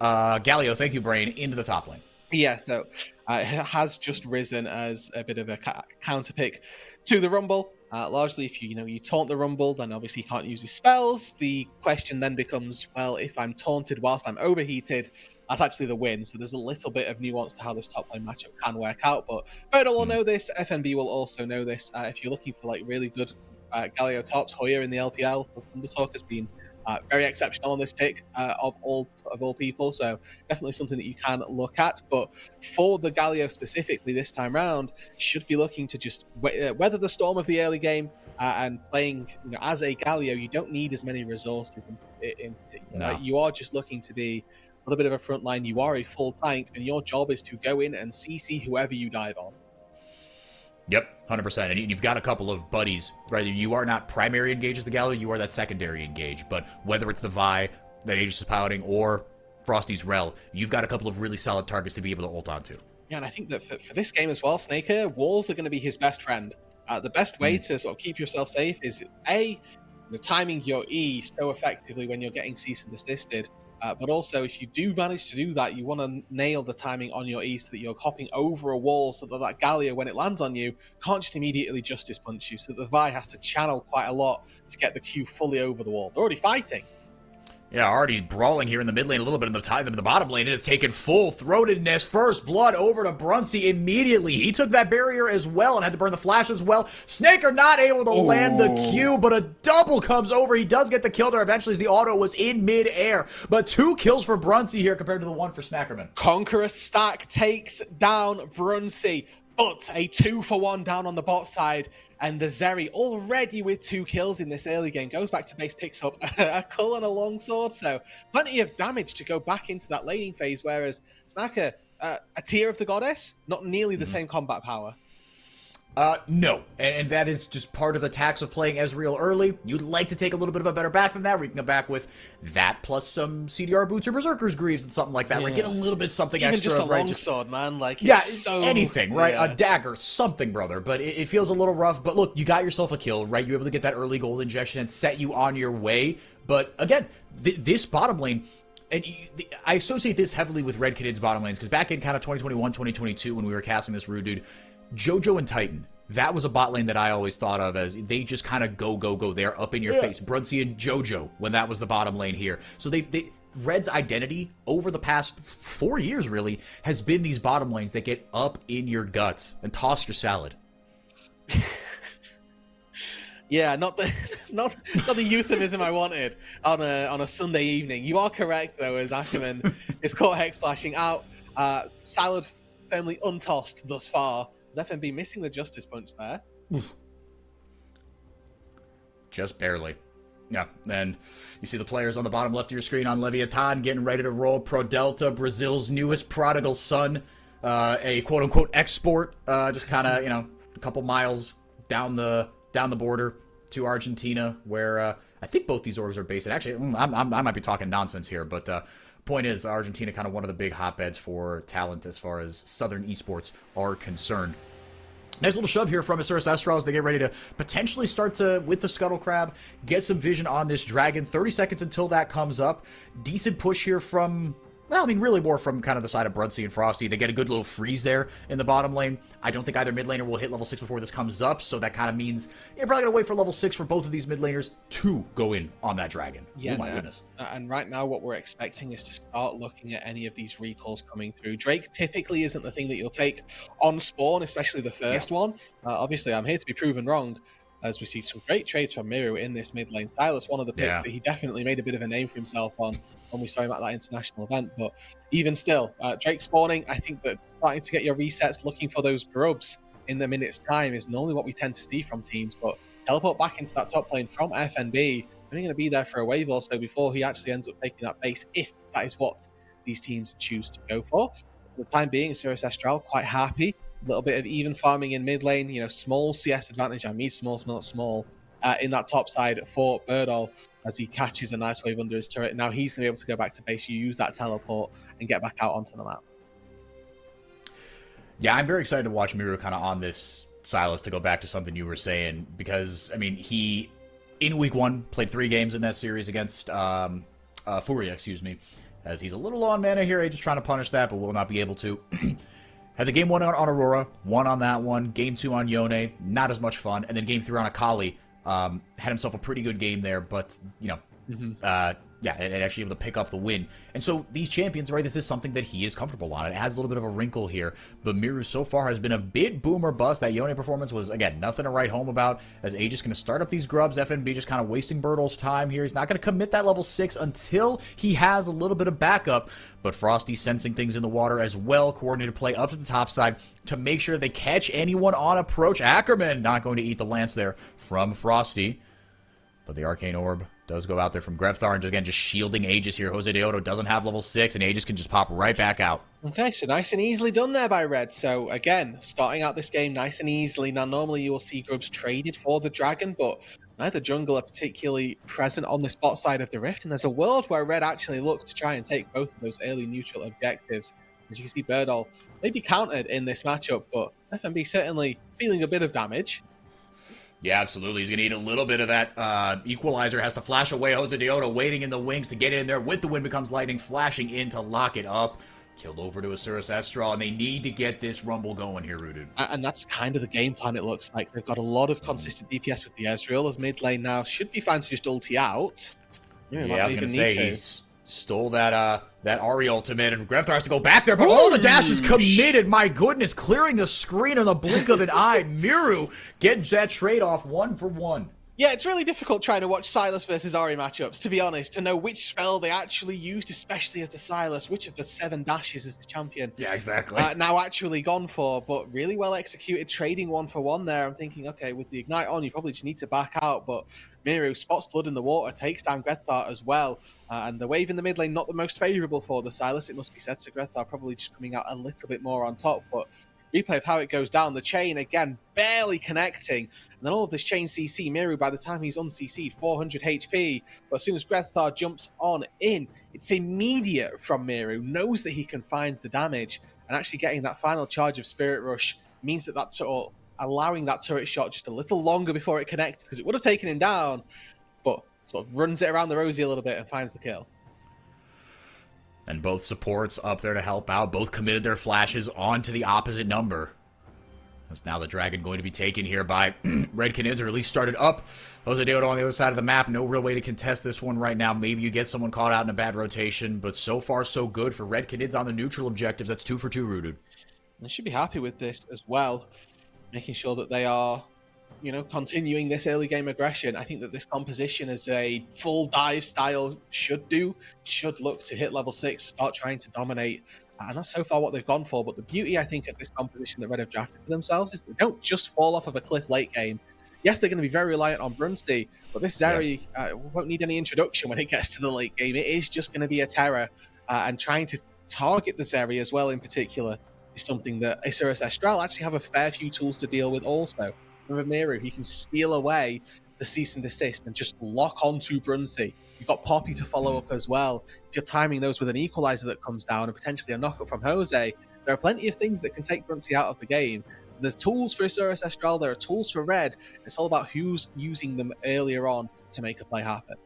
Galio, thank you, Brain, into the top lane. Yeah, so it has just risen as a bit of a counter pick to the Rumble. Largely, if you taunt the Rumble, then obviously you can't use his spells. The question then becomes, well, if I'm taunted whilst I'm overheated, that's actually the win. So there's a little bit of nuance to how this top lane matchup can work out. But Berto will know this. FNB will also know this. If you're looking for really good Galio tops, Hoya in the LPL, Thundertalk has been very exceptional on this pick of all people, so definitely something that you can look at. But for the Galio specifically this time round, should be looking to just weather the storm of the early game and playing as a Galio. You don't need as many resources in particular. No. Right? You are just looking to be a little bit of a front line. You are a full tank, and your job is to go in and CC whoever you dive on. Yep, 100%. And you've got a couple of buddies, right? You are not primary engage as the Galio, you are that secondary engage. But whether it's the Vi that Aegis is piloting or Frosty's Rel, you've got a couple of really solid targets to be able to ult onto. Yeah, and I think that for this game as well, Snaker, walls are going to be his best friend. The best way to sort of keep yourself safe is, timing your E so effectively when you're getting cease and desisted. But also, if you do manage to do that, you want to nail the timing on your E so that you're hopping over a wall so that Galio, when it lands on you, can't just immediately Justice Punch you. So the Vi has to channel quite a lot to get the Q fully over the wall. They're already fighting. Yeah, already brawling here in the mid lane, a little bit in the bottom lane. It has taken full-throatedness. First blood over to Brunsey immediately. He took that barrier as well and had to burn the flash as well. Snaker not able to land the Q, but a double comes over. He does get the kill there eventually as the auto was in mid-air. But 2 kills for Brunsey here compared to the 1 for Snackerman. Conqueror Stack takes down Brunsey, but a 2-for-1 down on the bot side. And the Zeri, already with 2 kills in this early game, goes back to base, picks up a Cull and a longsword. So plenty of damage to go back into that laning phase, whereas Snacker, a tier of the goddess, not nearly the same combat power. No, and that is just part of the tax of playing Ezreal early. You'd like to take a little bit of a better back than that, where you can come back with that plus some CDR boots or Berserker's Greaves and something like that, where you get a little bit something Even extra. Even just a right? longsword, man. Anything, right? Yeah. A dagger, something, brother. But it feels a little rough. But look, you got yourself a kill, right? You're able to get that early gold injection and set you on your way. But again, this bottom lane, and I associate this heavily with Red Kid's bottom lanes, because back in kind of 2021, 2022, when we were casting this Roodood, Jojo and Titan, that was a bot lane that I always thought of as they just kind of go. They're up in your face. Brunsey and Jojo, when that was the bottom lane here. So Red's identity over the past 4 years, really, has been these bottom lanes that get up in your guts and toss your salad. Yeah, not the euphemism I wanted on a Sunday evening. You are correct, though, as Ackerman is caught hex flashing out. Salad firmly untossed thus far. Is FNB missing the Justice Punch there? Just barely. Yeah, and you see the players on the bottom left of your screen on Leviathan getting ready to roll. Pro Delta, Brazil's newest prodigal son, a quote-unquote export, just kind of, a couple miles down the border to Argentina, where I think both these orgs are based. And actually, I might be talking nonsense here, but point is, Argentina kind of one of the big hotbeds for talent as far as Southern esports are concerned. Nice little shove here from Asuras Estral as they get ready to potentially start to, with the Scuttle Crab, get some vision on this Dragon. 30 seconds until that comes up. Decent push here from, well, I mean, really more from kind of the side of Brunsey and Frosty. They get a good little freeze there in the bottom lane. I don't think either mid laner will hit level 6 before this comes up, so that kind of means you're probably going to wait for level 6 for both of these mid laners to go in on that Dragon. Yeah, oh my goodness. And right now what we're expecting is to start looking at any of these recalls coming through. Drake typically isn't the thing that you'll take on spawn, especially the first one. Obviously, I'm here to be proven wrong, as we see some great trades from Miru in this mid lane. Silas, one of the picks that he definitely made a bit of a name for himself on when we saw him at that international event. But even still, Drake spawning, I think that starting to get your resets, looking for those grubs in the minute's time is normally what we tend to see from teams. But teleport back into that top lane from FNB, only going to be there for a wave or so before he actually ends up taking that base, if that is what these teams choose to go for. For the time being, Asuras Estral quite happy. A little bit of even farming in mid lane, you know, small CS advantage. I mean, small in that top side for Birdall as he catches a nice wave under his turret. Now he's going to be able to go back to base, use that teleport, and get back out onto the map. Yeah, I'm very excited to watch Miru kind of on this Silas, to go back to something you were saying, because, I mean, he, in week 1, played 3 games in that series against FourY, excuse me, as he's a little low on mana here. Just trying to punish that, but will not be able to. Had the game 1 on Aurora, 1 on that one. Game 2 on Yone, not as much fun. And then game 3 on Akali, had himself a pretty good game there, but, you know, yeah, and actually able to pick up the win. And so these champions, right, this is something that he is comfortable on. It has a little bit of a wrinkle here, but Miru so far has been a bit boomer bust. That Yone performance was, again, nothing to write home about, as Age is going to start up these grubs. FNB just kind of wasting Birdall's time here. He's not going to commit that level 6 until he has a little bit of backup, but Frosty sensing things in the water as well. Coordinated play up to the top side to make sure they catch anyone on approach. Ackerman not going to eat the lance there from Frosty, but the Arcane Orb does go out there from Grevthar, and again, just shielding Aegis here. Jose Deodo doesn't have level 6, and Aegis can just pop right back out. Okay, so nice and easily done there by Red. So again, starting out this game nice and easily. Now, normally you will see grubs traded for the Dragon, but neither jungle are particularly present on the spot side of the Rift, and there's a world where Red actually look to try and take both of those early neutral objectives. As you can see, Birdall may be countered in this matchup, but FNB certainly feeling a bit of damage. Yeah, absolutely. He's going to need a little bit of that equalizer. Has to flash away. Jose Deodo waiting in the wings to get in there with the Wind Becomes Lightning, flashing in to lock it up. Killed over to Asuras Estral, and they need to get this rumble going here, Roodood. And that's kind of the game plan, it looks like. They've got a lot of consistent DPS with the Ezreal, as mid lane now should be fine to just ulti out. Yeah, I was going to say, he's stole that Ahri ultimate, and Grevthar has to go back there, but all the dashes committed. My goodness, clearing the screen in the blink of an eye. Miru getting that trade off 1 for 1. Yeah, it's really difficult trying to watch Silas versus Ahri matchups, to be honest, to know which spell they actually used, especially as the Silas, which of the 7 dashes is the champion. Yeah, exactly. Now actually gone for, but really well executed, trading 1 for 1 there. I'm thinking, okay, with the Ignite on, you probably just need to back out, but Miru spots blood in the water, takes down Grevthar as well, and the wave in the mid lane not the most favourable for the Silas, it must be said, so Grevthar probably just coming out a little bit more on top, but replay of how it goes down, the chain again barely connecting, and then all of this chain CC. Miru, by the time he's un-CC'd, 400 HP, but as soon as Grevthar jumps on in, it's immediate from Miru, knows that he can find the damage, and actually getting that final charge of Spirit Rush means that turtle, allowing that turret shot just a little longer before it connects, because it would have taken him down, but sort of runs it around the rosy a little bit and finds the kill. And both supports up there to help out. Both committed their flashes onto the opposite number. As now the Dragon going to be taken here by Red Canids, or at least started up. Jose Deodo on the other side of the map. No real way to contest this one right now. Maybe you get someone caught out in a bad rotation, but so far so good for Red Canids on the neutral objectives. That's 2 for 2, Rooted. They should be happy with this as well, making sure that they are, you know, continuing this early game aggression. I think that this composition as a full dive style should look to hit level 6, start trying to dominate. And that's so far what they've gone for. But the beauty, I think, of this composition that Red have drafted for themselves is they don't just fall off of a cliff late game. Yes, they're going to be very reliant on Brunsey, but this Zeri won't need any introduction when it gets to the late game. It is just going to be a terror. And trying to target the Zeri as well in particular is something that Asuras Estral actually have a fair few tools to deal with also. Remember Miru, he can steal away the cease and desist and just lock onto Brunsey. You've got Poppy to follow up as well. If you're timing those with an equalizer that comes down and potentially a knockup from Jose, there are plenty of things that can take Brunsey out of the game. there's tools for Isurus Estral, there are tools for Red. It's all about who's using them earlier on to make a play happen.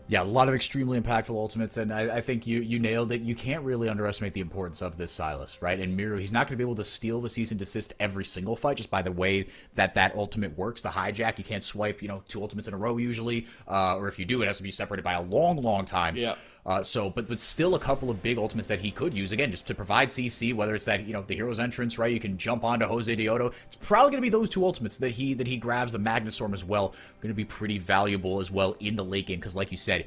Yeah, a lot of extremely impactful ultimates, and I think you nailed it. You can't really underestimate the importance of this Silas, right? And Miru, he's not going to be able to steal the cease and desist every single fight just by the way that ultimate works. The hijack, you can't swipe, 2 ultimates in a row usually, or if you do, it has to be separated by a long, long time. Yeah. But still a couple of big ultimates that he could use, again, just to provide CC, whether it's that, the hero's entrance, right? You can jump onto Jose Deodo. It's probably going to be those 2 ultimates that he grabs. The Magnustorm as well, going to be pretty valuable as well in the late game, because like you said,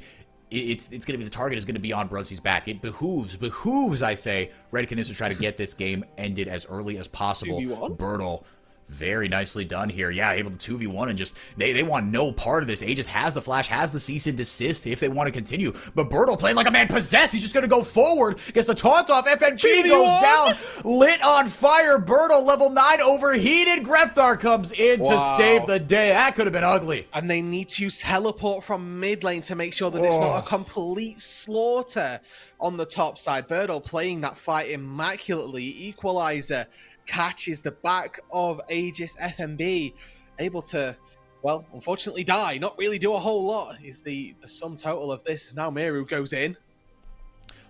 it's going to be, the target is going to be on Brunsey's back. It behooves, I say, Red Canister try to get this game ended as early as possible. 2v1? Bertle, very nicely done here. Yeah, able to 2v1 and just, they want no part of this. Aegis has the flash, has the cease and desist if they want to continue. But Bertle playing like a man possessed. He's just going to go forward. Gets the taunt off. FNP goes down. Lit on fire. Bertle, level 9, overheated. Grefthar comes in to save the day. That could have been ugly. And they need to use teleport from mid lane to make sure that it's not a complete slaughter on the top side. Bertle playing that fight immaculately. Equalizer catches the back of Aegis. FMB able to, well, unfortunately die, not really do a whole lot. Is the sum total of this, as now Miru goes in.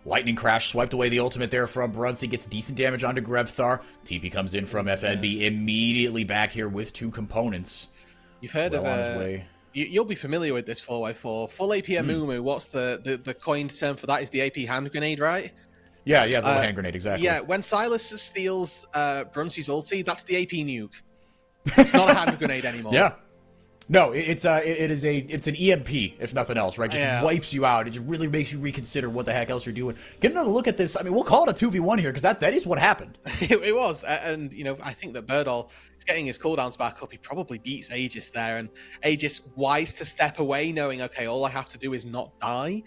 Lightning Crash swiped away the ultimate there from Brunsey, gets decent damage onto Grevthar. TP comes in from FNB, immediately back here with 2 components. You've heard well on his of way. You'll be familiar with this 4x4. Full AP Amumu, what's the coined term for that? Is the AP hand grenade, right? Yeah, the little hand grenade, exactly. Yeah, when Silas steals Brunsey's ulti, that's the AP nuke. It's not a hand grenade anymore. Yeah. No, it's an EMP, if nothing else, right? Just wipes you out. It just really makes you reconsider what the heck else you're doing. Get another look at this. I mean, we'll call it a 2v1 here, because that is what happened. It was. And, I think that Bertle is getting his cooldowns back up. He probably beats Aegis there. And Aegis wise to step away, knowing, okay, all I have to do is not die,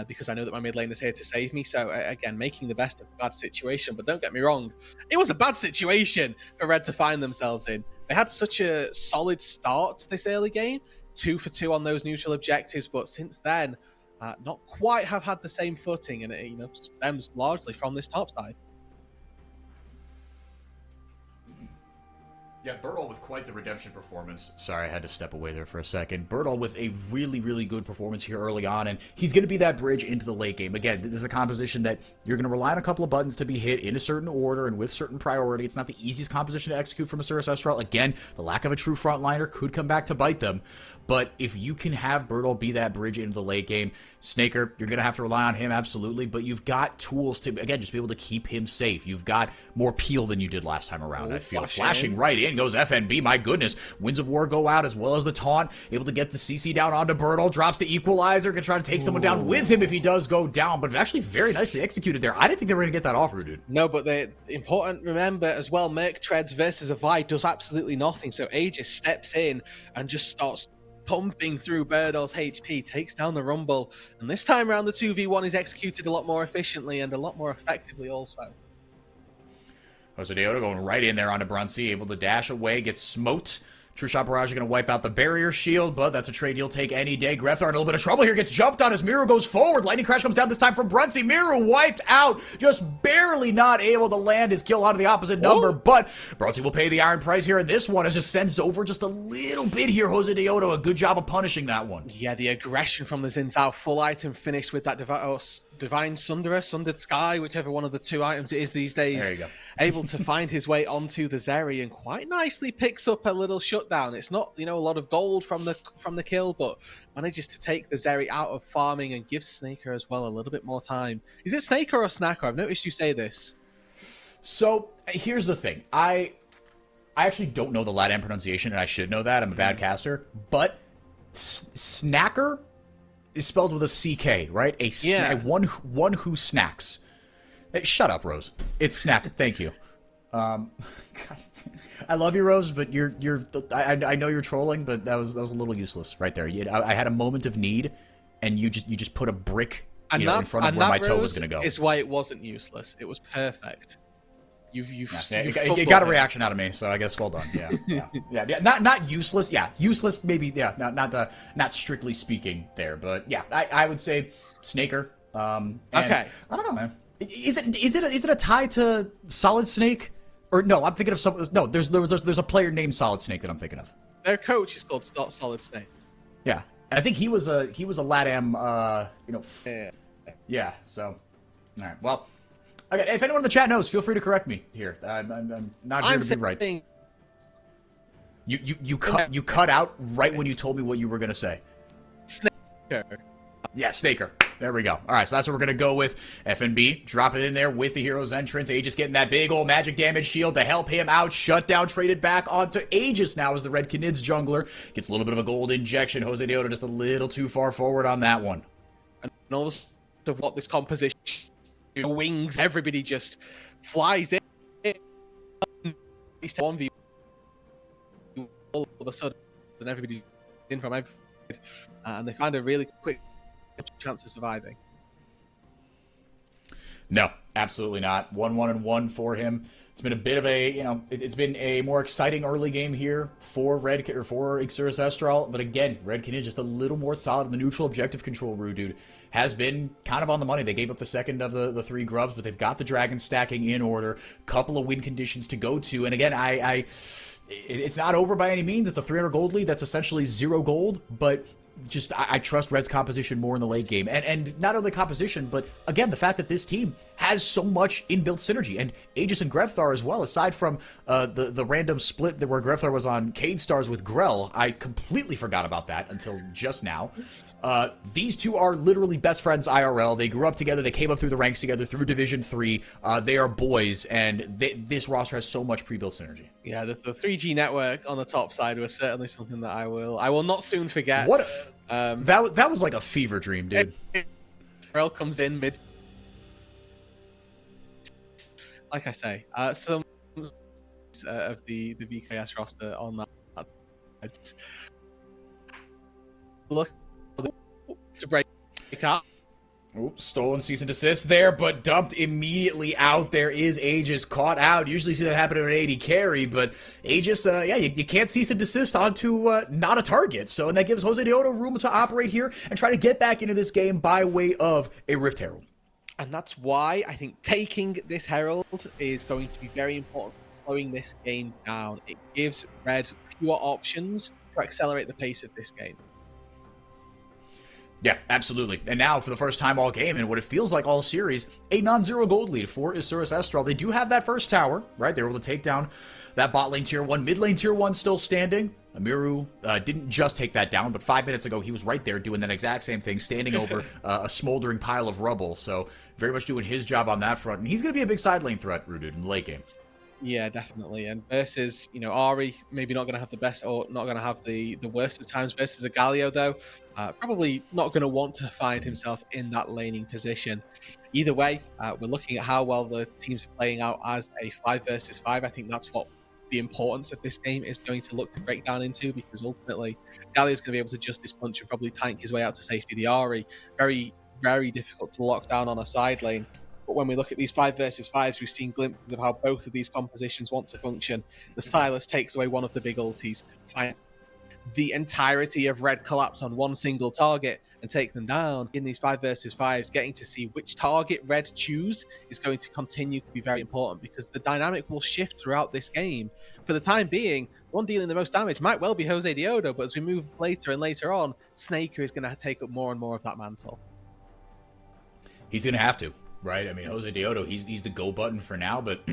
because I know that my mid lane is here to save me. So, again, making the best of a bad situation. But don't get me wrong, it was a bad situation for Red to find themselves in. They had such a solid start to this early game, 2 for 2 on those neutral objectives, but since then, not quite have had the same footing, and it stems largely from this top side. Yeah, Bertle with quite the redemption performance. Sorry, I had to step away there for a second. Bertle with a really, really good performance here early on, and he's going to be that bridge into the late game. Again, this is a composition that you're going to rely on a couple of buttons to be hit in a certain order and with certain priority. It's not the easiest composition to execute from Isurus Estral. Again, the lack of a true frontliner could come back to bite them. But if you can have Bertle be that bridge into the late game, Snaker, you're going to have to rely on him, absolutely. But you've got tools to, again, just be able to keep him safe. You've got more peel than you did last time around, I feel. Flashing right in goes FNB, my goodness. Winds of War go out as well as the taunt. Able to get the CC down onto Bertle. Drops the equalizer. Can try to take someone down with him if he does go down. But actually very nicely executed there. I didn't think they were going to get that off, Roodood. No, but the important, remember as well, Merc Treads versus a Vi does absolutely nothing. So Aegis steps in and just starts pumping through Bertle's HP, takes down the Rumble, and this time around the 2v1 is executed a lot more efficiently and a lot more effectively also. Jose Deodo going right in there onto Brunsey, able to dash away, gets smote. True Shot Barrage is going to wipe out the barrier shield, but that's a trade you'll take any day. Grefthar in a little bit of trouble here, gets jumped on as Miru goes forward. Lightning Crash comes down this time from Brunsey. Miru wiped out, just barely not able to land his kill onto the opposite number, but Brunsey will pay the iron price here, and this one is just sends over just a little bit here. Jose Deodo, a good job of punishing that one. Yeah, the aggression from the Xin full item finished with that Divine Sunderer, Sundered Sky, whichever one of the 2 items it is these days. There you go. Able to find his way onto the Zeri and quite nicely picks up a little shutdown. It's not, a lot of gold from the kill, but manages to take the Zeri out of farming and gives Snaker as well a little bit more time. Is it Snaker or Snacker? I've noticed you say this. So here's the thing. I actually don't know the Latin pronunciation, and I should know that. I'm a bad caster, but Snacker is spelled with a CK, right? One who snacks. Hey, shut up, Rose. It's Snack. Thank you. God, I love you, Rose, but I know you're trolling, but that was a little useless right there. I had a moment of need, and you just put a brick in front of where my toe was going to go. Is why it wasn't useless. It was perfect. You got a reaction out of me, so I guess well done. Yeah. Not useless. Yeah, useless maybe. Yeah, not strictly speaking there, but yeah, I would say Snaker. Okay. I don't know, man. Is it a tie to Solid Snake, Or no, I'm thinking of some. No, there's a player named Solid Snake that I'm thinking of. Their coach is called Solid Snake. Yeah, and I think he was a LATAM. Yeah. So, all right. Well, okay. If anyone in the chat knows, feel free to correct me here. I'm not here to be right. You cut out right when you told me what you were gonna say. Snaker. Yeah, Snaker. There we go. All right, so that's what we're going to go with. FNB, drop it in there with the hero's entrance. Aegis getting that big old magic damage shield to help him out. Shutdown traded back onto Aegis now as the Red Canids jungler. Gets a little bit of a gold injection. Jose Deodo just a little too far forward on that one. And all of what this composition wings, everybody just flies in. It's 1v. All of a sudden, and everybody in from every and they find a really quick chance of surviving. No, absolutely not. 1-1-1 for him. It's been a bit of a, it's been a more exciting early game here for Xurus Estral, but again, Red Canids just a little more solid in the neutral objective control. Roodood has been kind of on the money. They gave up the second of the 3 grubs, but they've got the dragon stacking in order. Couple of win conditions to go to, and again, it's not over by any means. It's a 300 gold lead. That's essentially 0 gold, but just I trust Red's composition more in the late game. And not only composition, but again, the fact that this team has so much inbuilt synergy. And Aegis and Grevthar as well, aside from the random split where Grevthar was on Cade Stars with Grell. I completely forgot about that until just now. These two are literally best friends IRL. They grew up together. They came up through the ranks together through Division 3. They are boys, and this roster has so much pre-built synergy. Yeah, the 3G network on the top side was certainly something that I will not soon forget. What that was like a fever dream, dude. Grell comes in mid. Like I say, some of the VKS roster on that. Look to break up. Oops, stolen cease and desist there, but dumped immediately out. There is Aegis caught out. Usually see that happen to an AD carry, but Aegis, you can't cease and desist onto not a target. So, and that gives Jose Deodo room to operate here and try to get back into this game by way of a Rift Herald. And that's why I think taking this Herald is going to be very important for slowing this game down. It gives Red fewer options to accelerate the pace of this game. Yeah, absolutely. And now, for the first time all game, and what it feels like all series, a non-zero gold lead for Xurus Estral. They do have that first tower, right? They were able to take down that bot lane tier 1. Mid lane tier 1 still standing. Amiru didn't just take that down, but 5 minutes ago, he was right there doing that exact same thing, standing over a smoldering pile of rubble. So, very much doing his job on that front. And he's going to be a big side lane threat, Roodood, in the late game. Yeah, definitely. And versus, Ahri, maybe not going to have the best or not going to have the worst of times versus a Galio, though. Probably not going to want to find himself in that laning position. Either way, we're looking at how well the teams are playing out as a 5 versus 5. I think that's what the importance of this game is going to look to break down into, because ultimately, Galio's going to be able to just this punch and probably tank his way out to safety. The Ahri, very, very difficult to lock down on a side lane. But when we look at these 5 versus 5s, we've seen glimpses of how both of these compositions want to function. The Silas takes away one of the big ultis, find the entirety of Red collapse on one single target and take them down. In these 5 versus 5s, getting to see which target Red choose is going to continue to be very important, because the dynamic will shift throughout this game. For the time being, one dealing the most damage might well be Jose Deodo, but as we move later and later on, Snaker is going to take up more and more of that mantle. He's going to have to. Right, I mean, Jose Deodo, he's the go button for now, but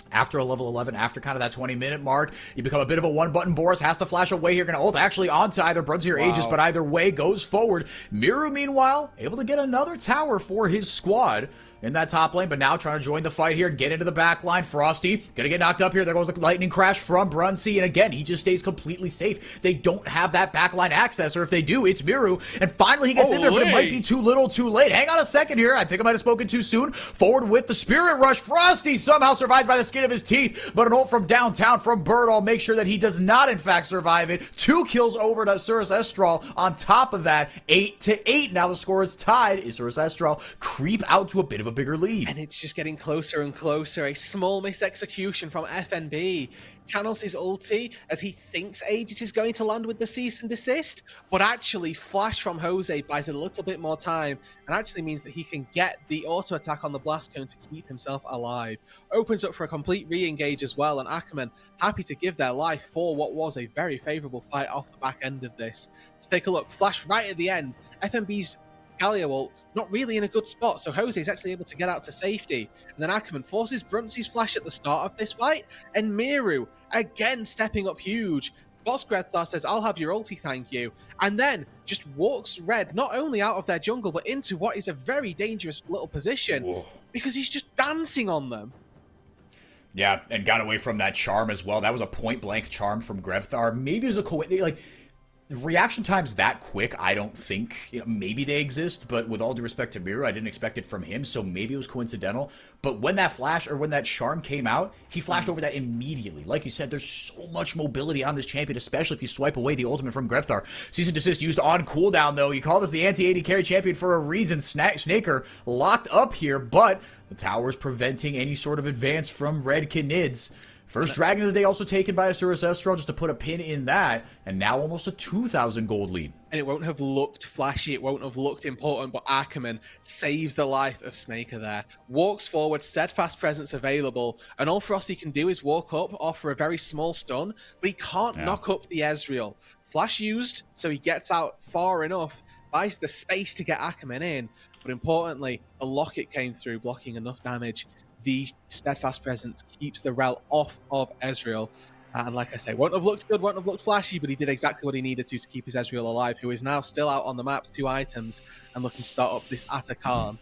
after a level 11, after kind of that 20-minute mark, you become a bit of a one-button Boris, has to flash away here, going to ult actually onto either Brunzy or Aegis, but either way goes forward. Miru, meanwhile, able to get another tower for his squad in that top lane, but now trying to join the fight here and get into the back line. Frosty gonna get knocked up here. There goes the lightning crash from Brunzy, and again, he just stays completely safe. They don't have that backline access, or if they do, it's Miru, and finally he gets in there, but it might be too little too late. Hang on a second here. I think I might have spoken too soon. Forward with the Spirit Rush. Frosty somehow survives by the skin of his teeth, but an ult from downtown from Birdall makes sure that he does not, in fact, survive it. 2 kills over to Xurus Estral. On top of that, 8-8. Now the score is tied. Xurus Estral creep out to a bit of a bigger lead. And it's just getting closer and closer. A small misexecution from FNB channels his ulti as he thinks Aegis is going to land with the cease and desist, but actually Flash from Jose buys it a little bit more time and actually means that he can get the auto attack on the blast cone to keep himself alive. Opens up for a complete re-engage as well, and Ackerman happy to give their life for what was a very favorable fight off the back end of this. Let's take a look. Flash right at the end. FNB's Galio ult not really in a good spot, so Jose is actually able to get out to safety. And then Ackerman forces Bruntsy's flash at the start of this fight, and Miru again stepping up huge. Spots Grethar, says, I'll have your ulti, thank you. And then just walks Red not only out of their jungle, but into what is a very dangerous little position. Whoa. Because he's just dancing on them. Yeah, and got away from that charm as well. That was a point-blank charm from Grethar. Maybe it was a coincidence, like, reaction times that quick, I don't think, maybe they exist, but with all due respect to Miru, I didn't expect it from him, so maybe it was coincidental. But when that flash, or when that charm came out, he flashed over that immediately. Like you said, there's so much mobility on this champion, especially if you swipe away the ultimate from Grethar. Cease and desist used on cooldown, though. He called us the anti-AD carry champion for a reason. Snaker locked up here, but the tower's preventing any sort of advance from Red Canids. First Dragon of the day also taken by Asura Sestral, just to put a pin in that, and now almost a 2,000 gold lead. And it won't have looked flashy, it won't have looked important, but Ackerman saves the life of Snaker there. Walks forward, steadfast presence available, and all Frosty can do is walk up, offer a very small stun, but he can't knock up the Ezreal. Flash used, so he gets out far enough, buys the space to get Ackerman in, but importantly, a locket came through, blocking enough damage. The steadfast presence keeps the Rel off of Ezreal. And like I say, won't have looked good, won't have looked flashy, but he did exactly what he needed to keep his Ezreal alive, who is now still out on the map, 2 items, and looking to start up this Atakan.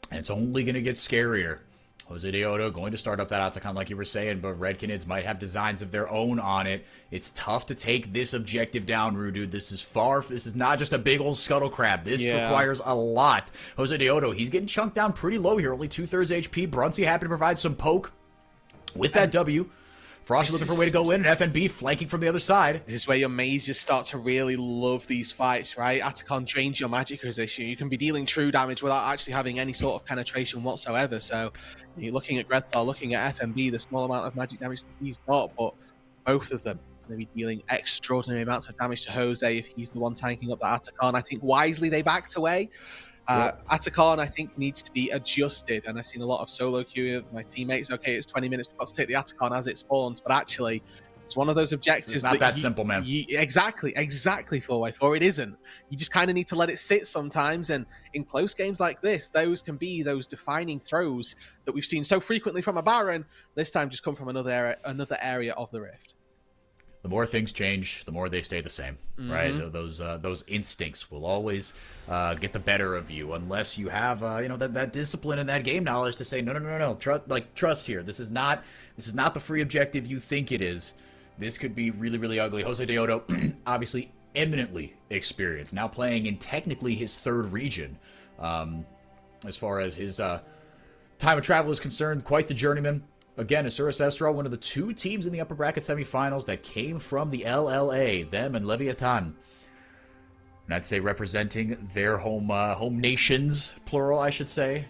And it's only going to get scarier. Jose Deodo going to start up that Atakan like you were saying, but Red Canids might have designs of their own on it. It's tough to take this objective down, Roodood. This is not just a big old scuttle crab. This requires a lot. Jose Deodo, he's getting chunked down pretty low here, only 2/3 HP. Brunsy happy to provide some poke with that W. Frosty looking for a way to go in, and FNB flanking from the other side. This is where your mages start to really love these fights, right? Atakan drains your magic position. You can be dealing true damage without actually having any sort of penetration whatsoever. So you're looking at Grethar, looking at FNB, the small amount of magic damage that he's got, but both of them are going to be dealing extraordinary amounts of damage to Jose if he's the one tanking up the Atakan. I think wisely they backed away. Atakan, I think, needs to be adjusted, and I've seen a lot of solo queuing of my teammates. Okay, it's 20 minutes, we've got to take the Atakan as it spawns, but actually, it's one of those objectives. It's not that simple, man. Exactly, FourY4. It isn't. You just kind of need to let it sit sometimes, and in close games like this, those can be those defining throws that we've seen so frequently from a Baron. This time, just come from another area of the Rift. The more things change, the more they stay the same, right? Those instincts will always get the better of you, unless you have that discipline and that game knowledge to say no. Trust here. This is not the free objective you think it is. This could be really, really ugly. Jose Deodo, obviously eminently experienced, now playing in technically his 3rd region. As far as his time of travel is concerned, quite the journeyman. Again, Asura Sestral, one of the 2 teams in the upper bracket semifinals that came from the LLA, them and Leviathan. And I'd say representing their home nations, plural, I should say,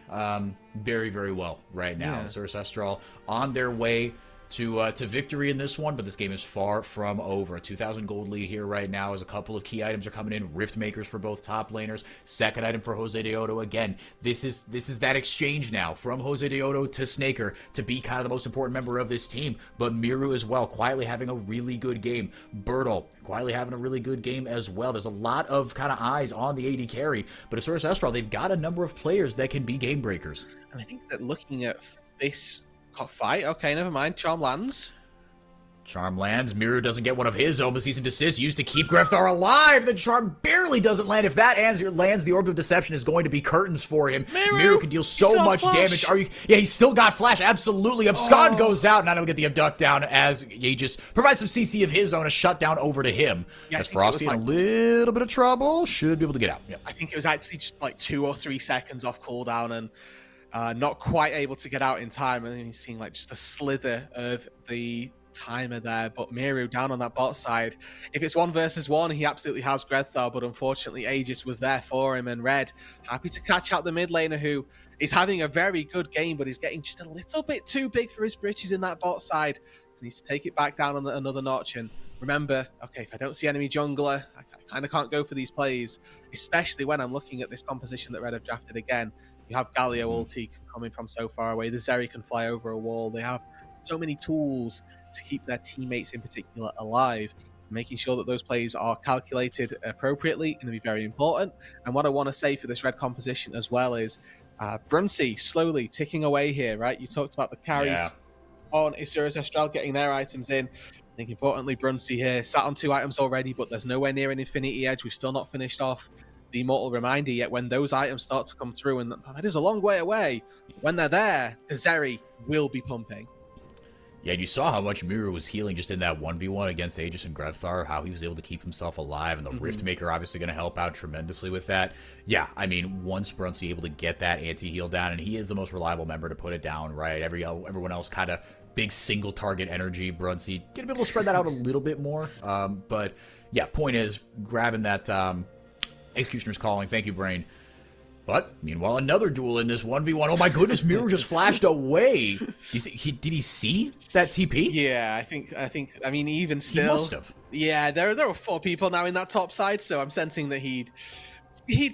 very, very well right now. Asura Sestral on their way to victory in this one, but this game is far from over. A 2,000 gold lead here right now as a couple of key items are coming in. Rift Makers for both top laners. Second item for Jose Deodo. Again, this is that exchange now from Jose Deodo to Snaker to be kind of the most important member of this team. But Miru as well, quietly having a really good game. Bertle, quietly having a really good game as well. There's a lot of kind of eyes on the AD carry, but Asura Sestral, they've got a number of players that can be game breakers. And I think that looking at this fight, okay, never mind. Charm lands. Miru doesn't get one of his own. The cease and desist used to keep Grethar alive. The charm barely doesn't land. If that lands, the Orb of Deception is going to be curtains for him. Miru can deal so much damage. He's still got flash. Absolutely. Abscond goes out. Now he'll get the abduct down as he just provides some CC of his own, a shutdown over to him. As Frosty in a little bit of trouble, should be able to get out. Yep. I think it was actually just like 2 or 3 seconds off cooldown, and not quite able to get out in time, and then you're seeing like just a slither of the timer there, but Miru down on that bot side. If it's 1 versus 1, he absolutely has Grethar, but unfortunately Aegis was there for him, and Red happy to catch out the mid laner, who is having a very good game, but he's getting just a little bit too big for his britches in that bot side. So he needs to take it back down on another notch. And remember, okay, if I don't see enemy jungler, I kind of can't go for these plays, especially when I'm looking at this composition that Red have drafted again. You have Galio ulti coming from so far away. The Zeri can fly over a wall. They have so many tools to keep their teammates in particular alive. Making sure that those plays are calculated appropriately going to be very important. And what I want to say for this Red composition as well is Brunsey slowly ticking away here, right? You talked about the carries on Isurus Astral getting their items in. I think importantly, Brunsey here sat on 2 items already, but there's nowhere near an Infinity Edge. We've still not finished off the Immortal Reminder yet. When those items start to come through, and that is a long way away, when they're there, the Zeri will be pumping. Yeah, you saw how much Miru was healing just in that 1v1 against Aegis and Grethar, how he was able to keep himself alive, and the Riftmaker obviously going to help out tremendously with that. Yeah, I mean, once Brunsey able to get that anti-heal down, and he is the most reliable member to put it down, right? Everyone else kind of big single target energy. Brunsey going to be able to spread that out a little bit more. But yeah, point is, grabbing that Executioner's Calling. Thank you, Brain. But meanwhile, another duel in this 1v1. Oh my goodness, Miru just flashed away. Do you think did he see that TP? Yeah, I mean, even still, he must have. Yeah, there were 4 people now in that top side, so I'm sensing that he'd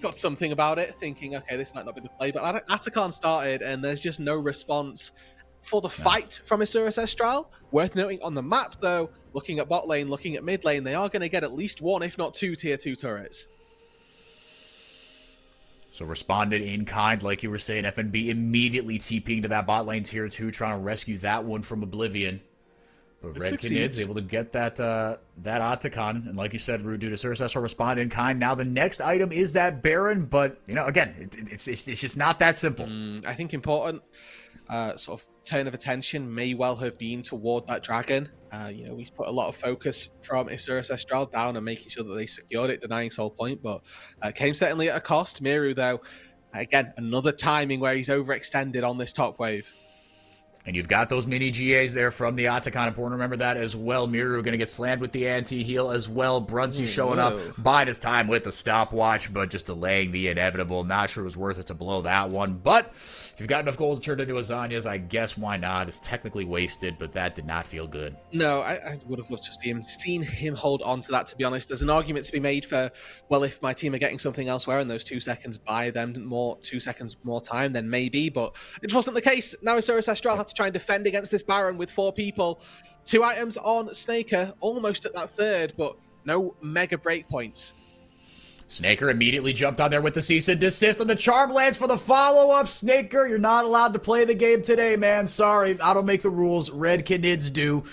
got something about it, thinking, okay, this might not be the play. But Atakan started, and there's just no response for the fight from Isurus Astral. Worth noting on the map, though, looking at bot lane, looking at mid lane, they are going to get at least 1, if not 2, tier 2 turrets. So responded in kind, like you were saying, FNB immediately TPing to that bot lane tier 2, trying to rescue that one from Oblivion. But Red Knid's able to get that Atakan, and like you said, Roodood, Isurus Astral responded in kind. Now the next item is that Baron, but you know, again, it's just not that simple. I think important sort of turn of attention may well have been toward that dragon. You know, we put a lot of focus from Isurus Astral down and making sure that they secured it, denying Soul Point, but came certainly at a cost. Miru, though, again, another timing where he's overextended on this top wave. And you've got those mini GAs there from the Atakan. Important to remember that as well. Miru going to get slammed with the anti-heal as well. Brunsey showing up, buying his time with the stopwatch, but just delaying the inevitable. Not sure it was worth it to blow that one. But if you've got enough gold to turn into Azania's, I guess why not? It's technically wasted, but that did not feel good. No, I would have loved to have seen him hold on to that, to be honest. There's an argument to be made for, well, if my team are getting something elsewhere and those 2 seconds buy them 2 seconds more time, then maybe. But it wasn't the case. Now Isurus Astral had to try and defend against this Baron with 4 people. 2 items on Snaker, almost at that 3rd, but no mega breakpoints. Snaker immediately jumped on there with the cease and desist, and the charm lands for the follow-up. Snaker, you're not allowed to play the game today, man. Sorry, I don't make the rules. Red Knids do.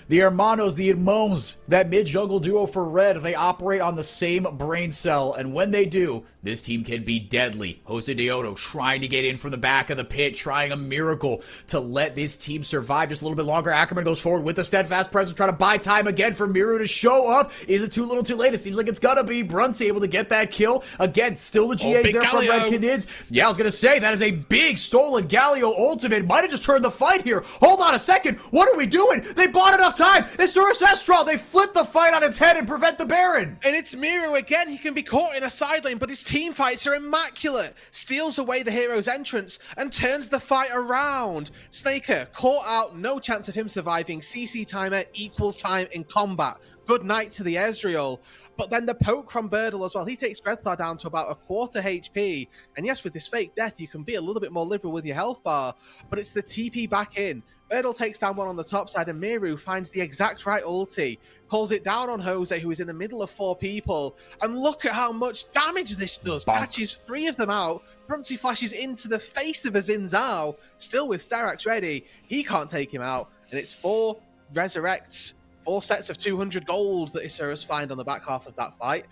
The Hermanos, the Irmãos, that mid-jungle duo for Red, they operate on the same brain cell, and when they do, this team can be deadly. Jose Deodo trying to get in from the back of the pit, trying a miracle to let this team survive just a little bit longer. Ackerman goes forward with the steadfast presence, trying to buy time again for Miru to show up. Is it too little too late? It seems like it's gonna be. Brunsey able to get that kill. Again, still the GAs there from Red Knids. Yeah, I was gonna say, that is a big stolen Galio ultimate. Might have just turned the fight here. Hold on a second. What are we doing? They bought enough time. Isurus Astral, they flip the fight on its head and prevent the Baron. And it's Miru again. He can be caught in a side lane, but his team fights are immaculate. Steals away the hero's entrance and turns the fight around. Snaker caught out, no chance of him surviving. CC timer equals time in combat. Good night to the Ezreal. But then the poke from Birdle as well. He takes Grethar down to about a 1/4 HP. And yes, with this fake death, you can be a little bit more liberal with your health bar. But it's the TP back in. Birdle takes down one on the top side, and Miru finds the exact right ulti. Calls it down on Jose, who is in the middle of 4 people. And look at how much damage this does. Bonk. Catches 3 of them out. Brunsey flashes into the face of a Xin Zhao. Still with Starax ready. He can't take him out. And it's 4 resurrects. 4 sets of 200 gold that Isurus find on the back half of that fight.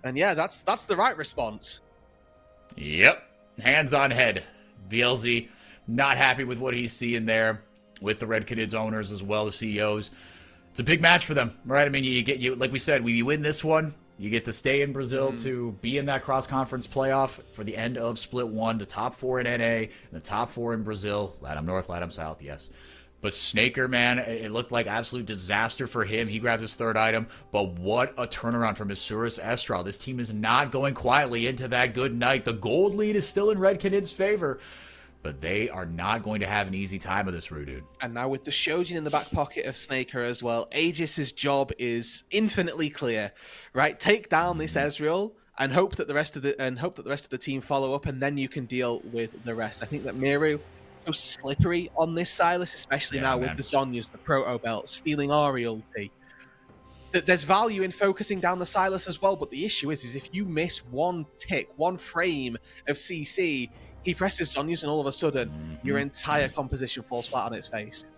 And yeah, that's the right response. Yep. Hands on head. VLZ not happy with what he's seeing there with the Red Knids owners as well, the CEOs. It's a big match for them, right? I mean, you like we said, you win this one, you get to stay in Brazil to be in that cross-conference playoff for the end of Split 1, the top 4 in NA, and the top 4 in Brazil. LATAM North, LATAM South, yes. But Snaker, man, it looked like absolute disaster for him. He grabbed his third item, but what a turnaround from Isurus Estral. This team is not going quietly into that good night. The gold lead is still in Red Canid's favor, but they are not going to have an easy time of this, Roodood. And now with the Shojin in the back pocket of Snaker as well, Aegis's job is infinitely clear, right? Take down this Ezreal and hope that the rest of the team follow up, and then you can deal with the rest. I think that Miru so slippery on this Sylas, especially now with the Zhonya's, the Proto Belt, stealing Ahri ulti. That there's value in focusing down the Sylas as well, but the issue is if you miss one tick, one frame of CC, he presses Zhonya's and all of a sudden your entire composition falls flat on its face.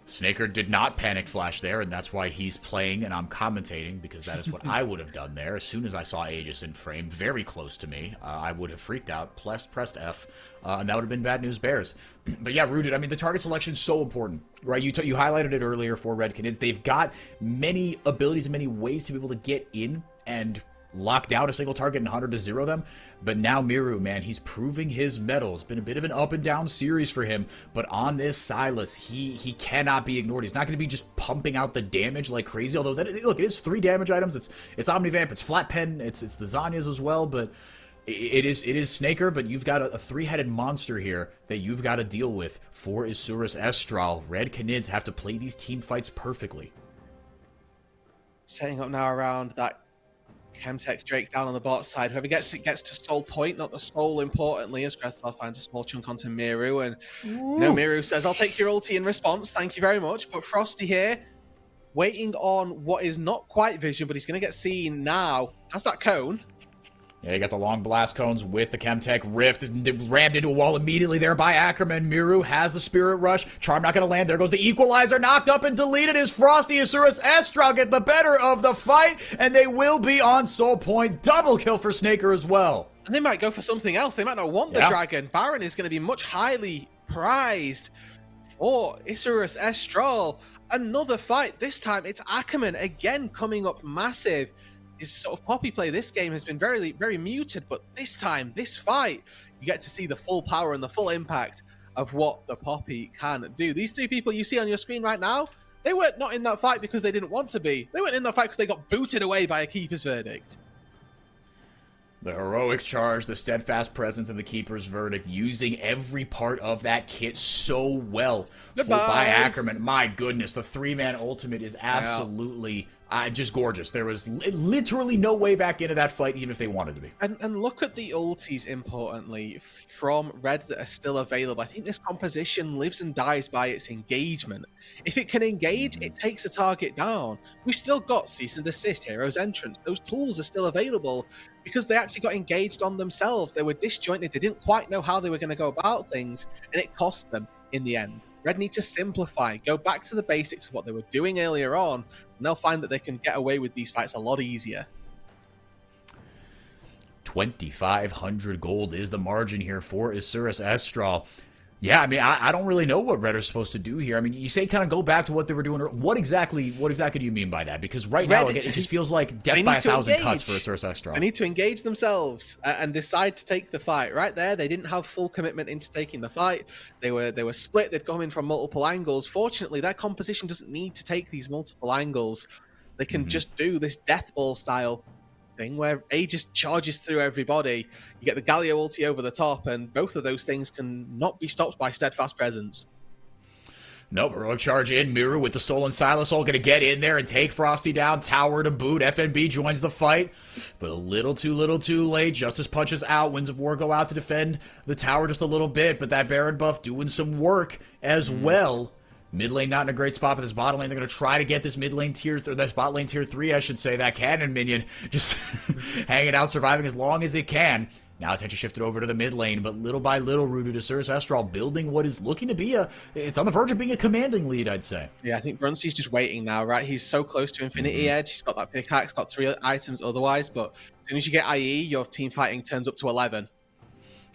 Snaker did not panic flash there, and that's why he's playing and I'm commentating, because that is what I would have done there. As soon as I saw Aegis in frame, very close to me, I would have freaked out, pressed F, and that would have been bad news bears. But yeah, Rooted, I mean, the target selection is so important, right? You highlighted it earlier for Red Canids. They've got many abilities and many ways to be able to get in and lock down a single target and 100 to 0 them. But now Miru, man, he's proving his mettle. It's been a bit of an up and down series for him, but on this Sylas, he cannot be ignored. He's not going to be just pumping out the damage like crazy, although look, it is 3 damage items. It's Omnivamp, it's Flat Pen, it's the Zhonya's as well, but it is Snaker, but you've got a 3-headed monster here that you've got to deal with for Isurus Estral. Red Canids have to play these team fights perfectly. Setting up now around that Chemtech Drake down on the bot side. Whoever gets it gets to Soul Point, not the Soul, importantly, as Grethel finds a small chunk onto Miru. And Miru says, I'll take your ulti in response. Thank you very much. But Frosty here, waiting on what is not quite vision, but he's going to get seen now. Has that cone. Yeah, you got the long blast cones with the Chemtech Rift. Rammed into a wall immediately there by Ackerman. Miru has the Spirit Rush. Charm not going to land. There goes the Equalizer. Knocked up and deleted. Is Frosty Isurus Estral get the better of the fight, and they will be on Soul Point. Double kill for Snaker as well. And they might go for something else. They might not want the dragon. Baron is going to be much highly prized for Isurus Estral. Another fight. This time it's Ackerman again coming up massive. His sort of poppy play this game has been very, very muted, but this time, this fight, you get to see the full power and the full impact of what the poppy can do. These 3 people you see on your screen right now, they were not in that fight because they didn't want to be. They weren't in that fight because they got booted away by a keeper's verdict. The heroic charge, the steadfast presence, and the keeper's verdict, using every part of that kit so well by Ackerman. My goodness, the 3-man ultimate is absolutely just gorgeous. There was literally no way back into that fight, even if they wanted to be. And look at the ultis, importantly, from Red that are still available. I think this composition lives and dies by its engagement. If it can engage, it takes a target down. We've still got Cease and Desist, Hero's Entrance. Those tools are still available because they actually got engaged on themselves. They were disjointed. They didn't quite know how they were going to go about things, and it cost them in the end. Red need to simplify, go back to the basics of what they were doing earlier on, and they'll find that they can get away with these fights a lot easier. 2,500 gold is the margin here for Isurus Estral. Yeah, I mean, I don't really know what Red are supposed to do here. I mean, you say kind of go back to what they were doing. What exactly do you mean by that? Because right now, again, it just feels like death by 1,000 cuts for Isurus Estral. They need to engage themselves and decide to take the fight. Right there, they didn't have full commitment into taking the fight. They were split. They'd come in from multiple angles. Fortunately, their composition doesn't need to take these multiple angles. They can just do this death ball style thing where A just charges through everybody. You get the Galio ulti over the top, and both of those things can not be stopped by steadfast presence. Nope, heroic charge in. Miru with the stolen Sylas all going to get in there and take Frosty down. Tower to boot. FNB joins the fight, but a little too late. Justice punches out. Winds of War go out to defend the tower just a little bit, but that Baron buff doing some work as well. Mid lane not in a great spot, but this bottom lane, they're going to try to get this mid lane tier, or this bot lane tier 3, I should say. That cannon minion just hanging out, surviving as long as it can. Now attention shifted over to the mid lane, but little by little, Roodood Isurus Estral building what is looking to be it's on the verge of being a commanding lead, I'd say. Yeah, I think Bruncey's just waiting now, right? He's so close to Infinity Edge. He's got that pickaxe, got 3 items otherwise, but as soon as you get IE, your team fighting turns up to 11.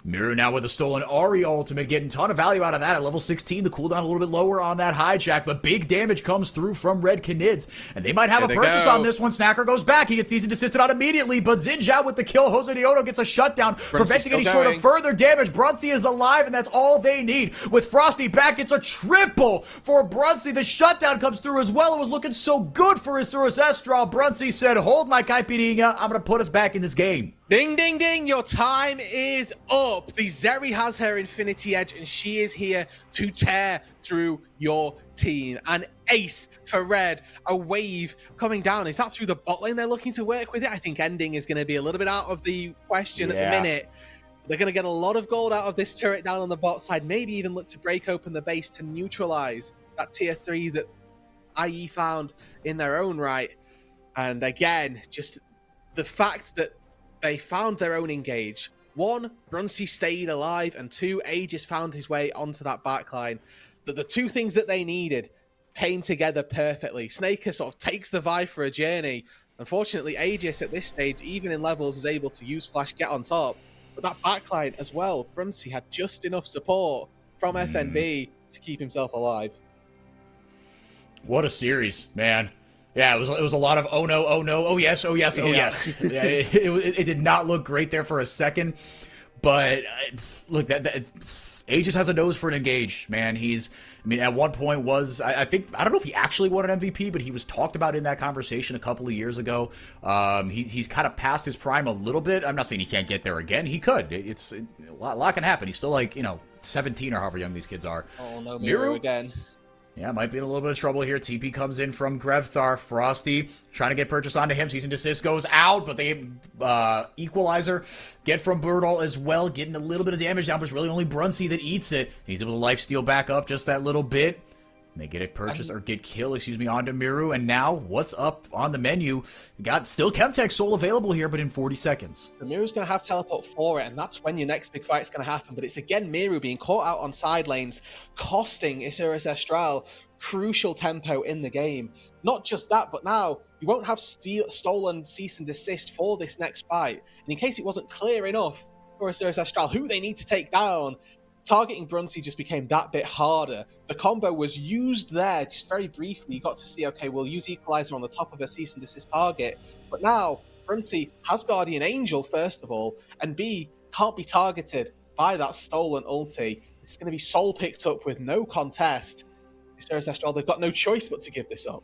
Miru now with a stolen Ari ultimate, getting a ton of value out of that at level 16. The cooldown a little bit lower on that hijack, but big damage comes through from Red Canids. And they might have a purchase on this one. Snacker goes back. He gets season desisted on immediately, but Xinjiao with the kill. Jose Dioto gets a shutdown, preventing any sort of further damage. Brunsey is alive, and that's all they need. With Frosty back, it's a triple for Brunsey. The shutdown comes through as well. It was looking so good for Isurus Estral. Brunsey said, hold my Caipirinha. I'm going to put us back in this game. Ding, ding, ding. Your time is up. The Zeri has her Infinity Edge, and she is here to tear through your team. An ace for Red. A wave coming down. Is that through the bot lane they're looking to work with it? I think ending is going to be a little bit out of the question at the minute. They're going to get a lot of gold out of this turret down on the bot side. Maybe even look to break open the base to neutralize that tier 3 that IE found in their own right. And again, just the fact that they found their own engage. 1, Brunsey stayed alive, and 2, Aegis found his way onto that backline. The two things that they needed came together perfectly. Snaker sort of takes the Vive for a journey. Unfortunately, Aegis at this stage, even in levels, is able to use Flash, get on top. But that backline as well, Brunsey had just enough support from FNB to keep himself alive. What a series, man. Yeah, it was a lot of oh no, oh yes, oh yes, oh yes. Yeah, it did not look great there for a second, but look, that Aegis has a nose for an engage, man. At one point I don't know if he actually won an MVP, but he was talked about in that conversation a couple of years ago. He's kind of past his prime a little bit. I'm not saying he can't get there again. He could. A lot can happen. He's still 17 or however young these kids are. Oh no, Miru again. Yeah, might be in a little bit of trouble here. TP comes in from Grevthar. Frosty trying to get purchase onto him. Season desist goes out, but they equalizer get from Birdall as well, getting a little bit of damage down, but it's really only Brunsey that eats it. He's able to lifesteal back up just that little bit. And they get it purchased, or get kill, onto Miru. And now, what's up on the menu? We got still Chemtech Soul available here, but in 40 seconds. So Miru's going to have teleport for it, and that's when your next big fight's going to happen. But it's again Miru being caught out on side lanes, costing Isurus Estral crucial tempo in the game. Not just that, but now you won't have stolen cease and desist for this next fight. And in case it wasn't clear enough for Isurus Estral who they need to take down, targeting Brunsey just became that bit harder. The combo was used there just very briefly. You got to see, okay, we'll use Equalizer on the top of a cease and desist target. But now, Brunsey has Guardian Angel, first of all, and B, can't be targeted by that stolen ulti. It's going to be soul picked up with no contest. Isurus Estral, they've got no choice but to give this up.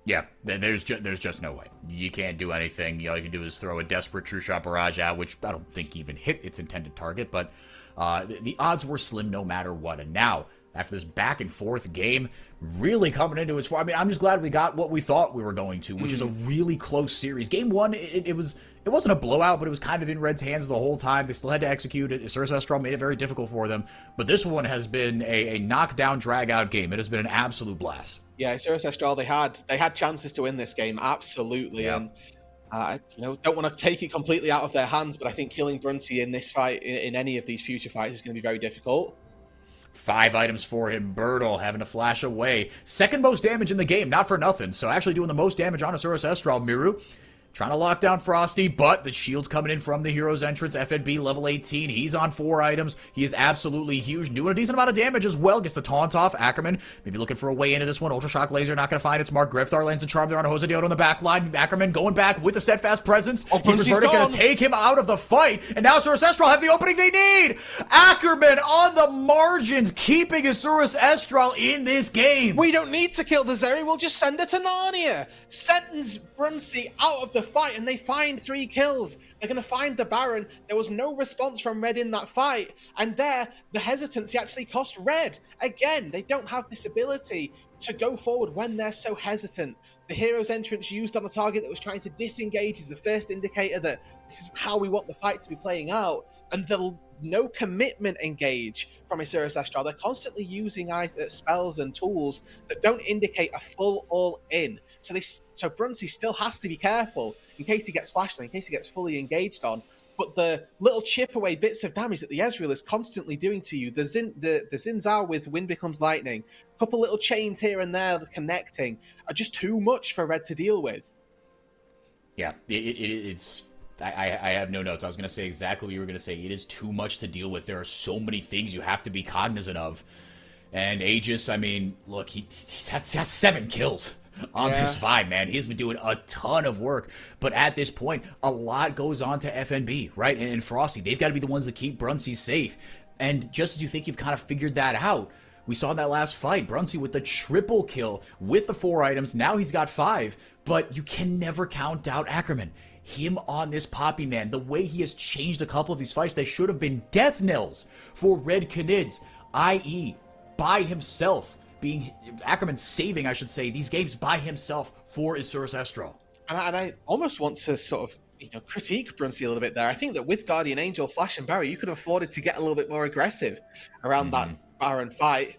Yeah, there's just no way. You can't do anything. All you can do is throw a desperate True Shot Barrage out, which I don't think even hit its intended target, but the odds were slim no matter what. And now, after this back and forth game, really coming into its form. I'm just glad we got what we thought we were going to, which is a really close series. Game 1, it wasn't a blowout, but it was kind of in Red's hands the whole time. They still had to execute it. Isurus Estral made it very difficult for them. But this one has been a knockdown, drag-out game. It has been an absolute blast. Yeah, Isurus Estral, they had chances to win this game, absolutely. Yeah. And don't want to take it completely out of their hands, but I think killing Brunsey in this fight, in any of these future fights, is going to be very difficult. 5 items for him. Birdle having to flash away. Second most damage in the game, not for nothing. So actually doing the most damage on Isurus Estral. Miru trying to lock down Frosty, but the shield's coming in from the hero's entrance. FNB level 18. He's on 4 items. He is absolutely huge. Doing a decent amount of damage as well. Gets the taunt off. Ackerman maybe looking for a way into this one. Ultra Shock Laser not going to find its mark. Grevthar lands the charm there on Jose Dioto on the back line. Ackerman going back with the steadfast presence. Keeper's Verdict going to take him out of the fight. And now Isurus Estral have the opening they need. Ackerman on the margins, keeping Isurus Estral in this game. We don't need to kill the Zeri. We'll just send her to Narnia. Sentence Brunsey out of the fight, and they find 3 kills. They're going to find the Baron. There was no response from Red in that fight, and there, the hesitancy actually cost Red. Again, they don't have this ability to go forward when they're so hesitant. The hero's entrance used on a target that was trying to disengage is the first indicator that this is how we want the fight to be playing out, and the no commitment engage from Isurus Estral. They're constantly using spells and tools that don't indicate a full all-in. So Brunsey still has to be careful in case he gets flashed on, in case he gets fully engaged on. But the little chip away bits of damage that the Ezreal is constantly doing to you, the Xin Zhao with Wind Becomes Lightning, a couple little chains here and there connecting, are just too much for Red to deal with. Yeah, it's I have no notes. I was going to say exactly what you were going to say. It is too much to deal with. There are so many things you have to be cognizant of. And Aegis, I mean, look, he's had 7 kills on this fight, man. He's been doing a ton of work. But at this point, a lot goes on to FNB, right? And Frosty, they've got to be the ones that keep Brunsey safe. And just as you think you've kind of figured that out, we saw in that last fight, Brunsey with the triple kill with the 4 items. Now he's got 5. But you can never count out Ackerman. Him on this Poppy, man, the way he has changed a couple of these fights, they should have been death knells for Red Canids, i.e., by himself, being Ackerman saving, I should say, these games by himself for Isurus Estral. And I almost want to sort of critique Brunsey a little bit there. I think that with Guardian Angel, Flash, and Barry, you could have afforded to get a little bit more aggressive around that Baron fight.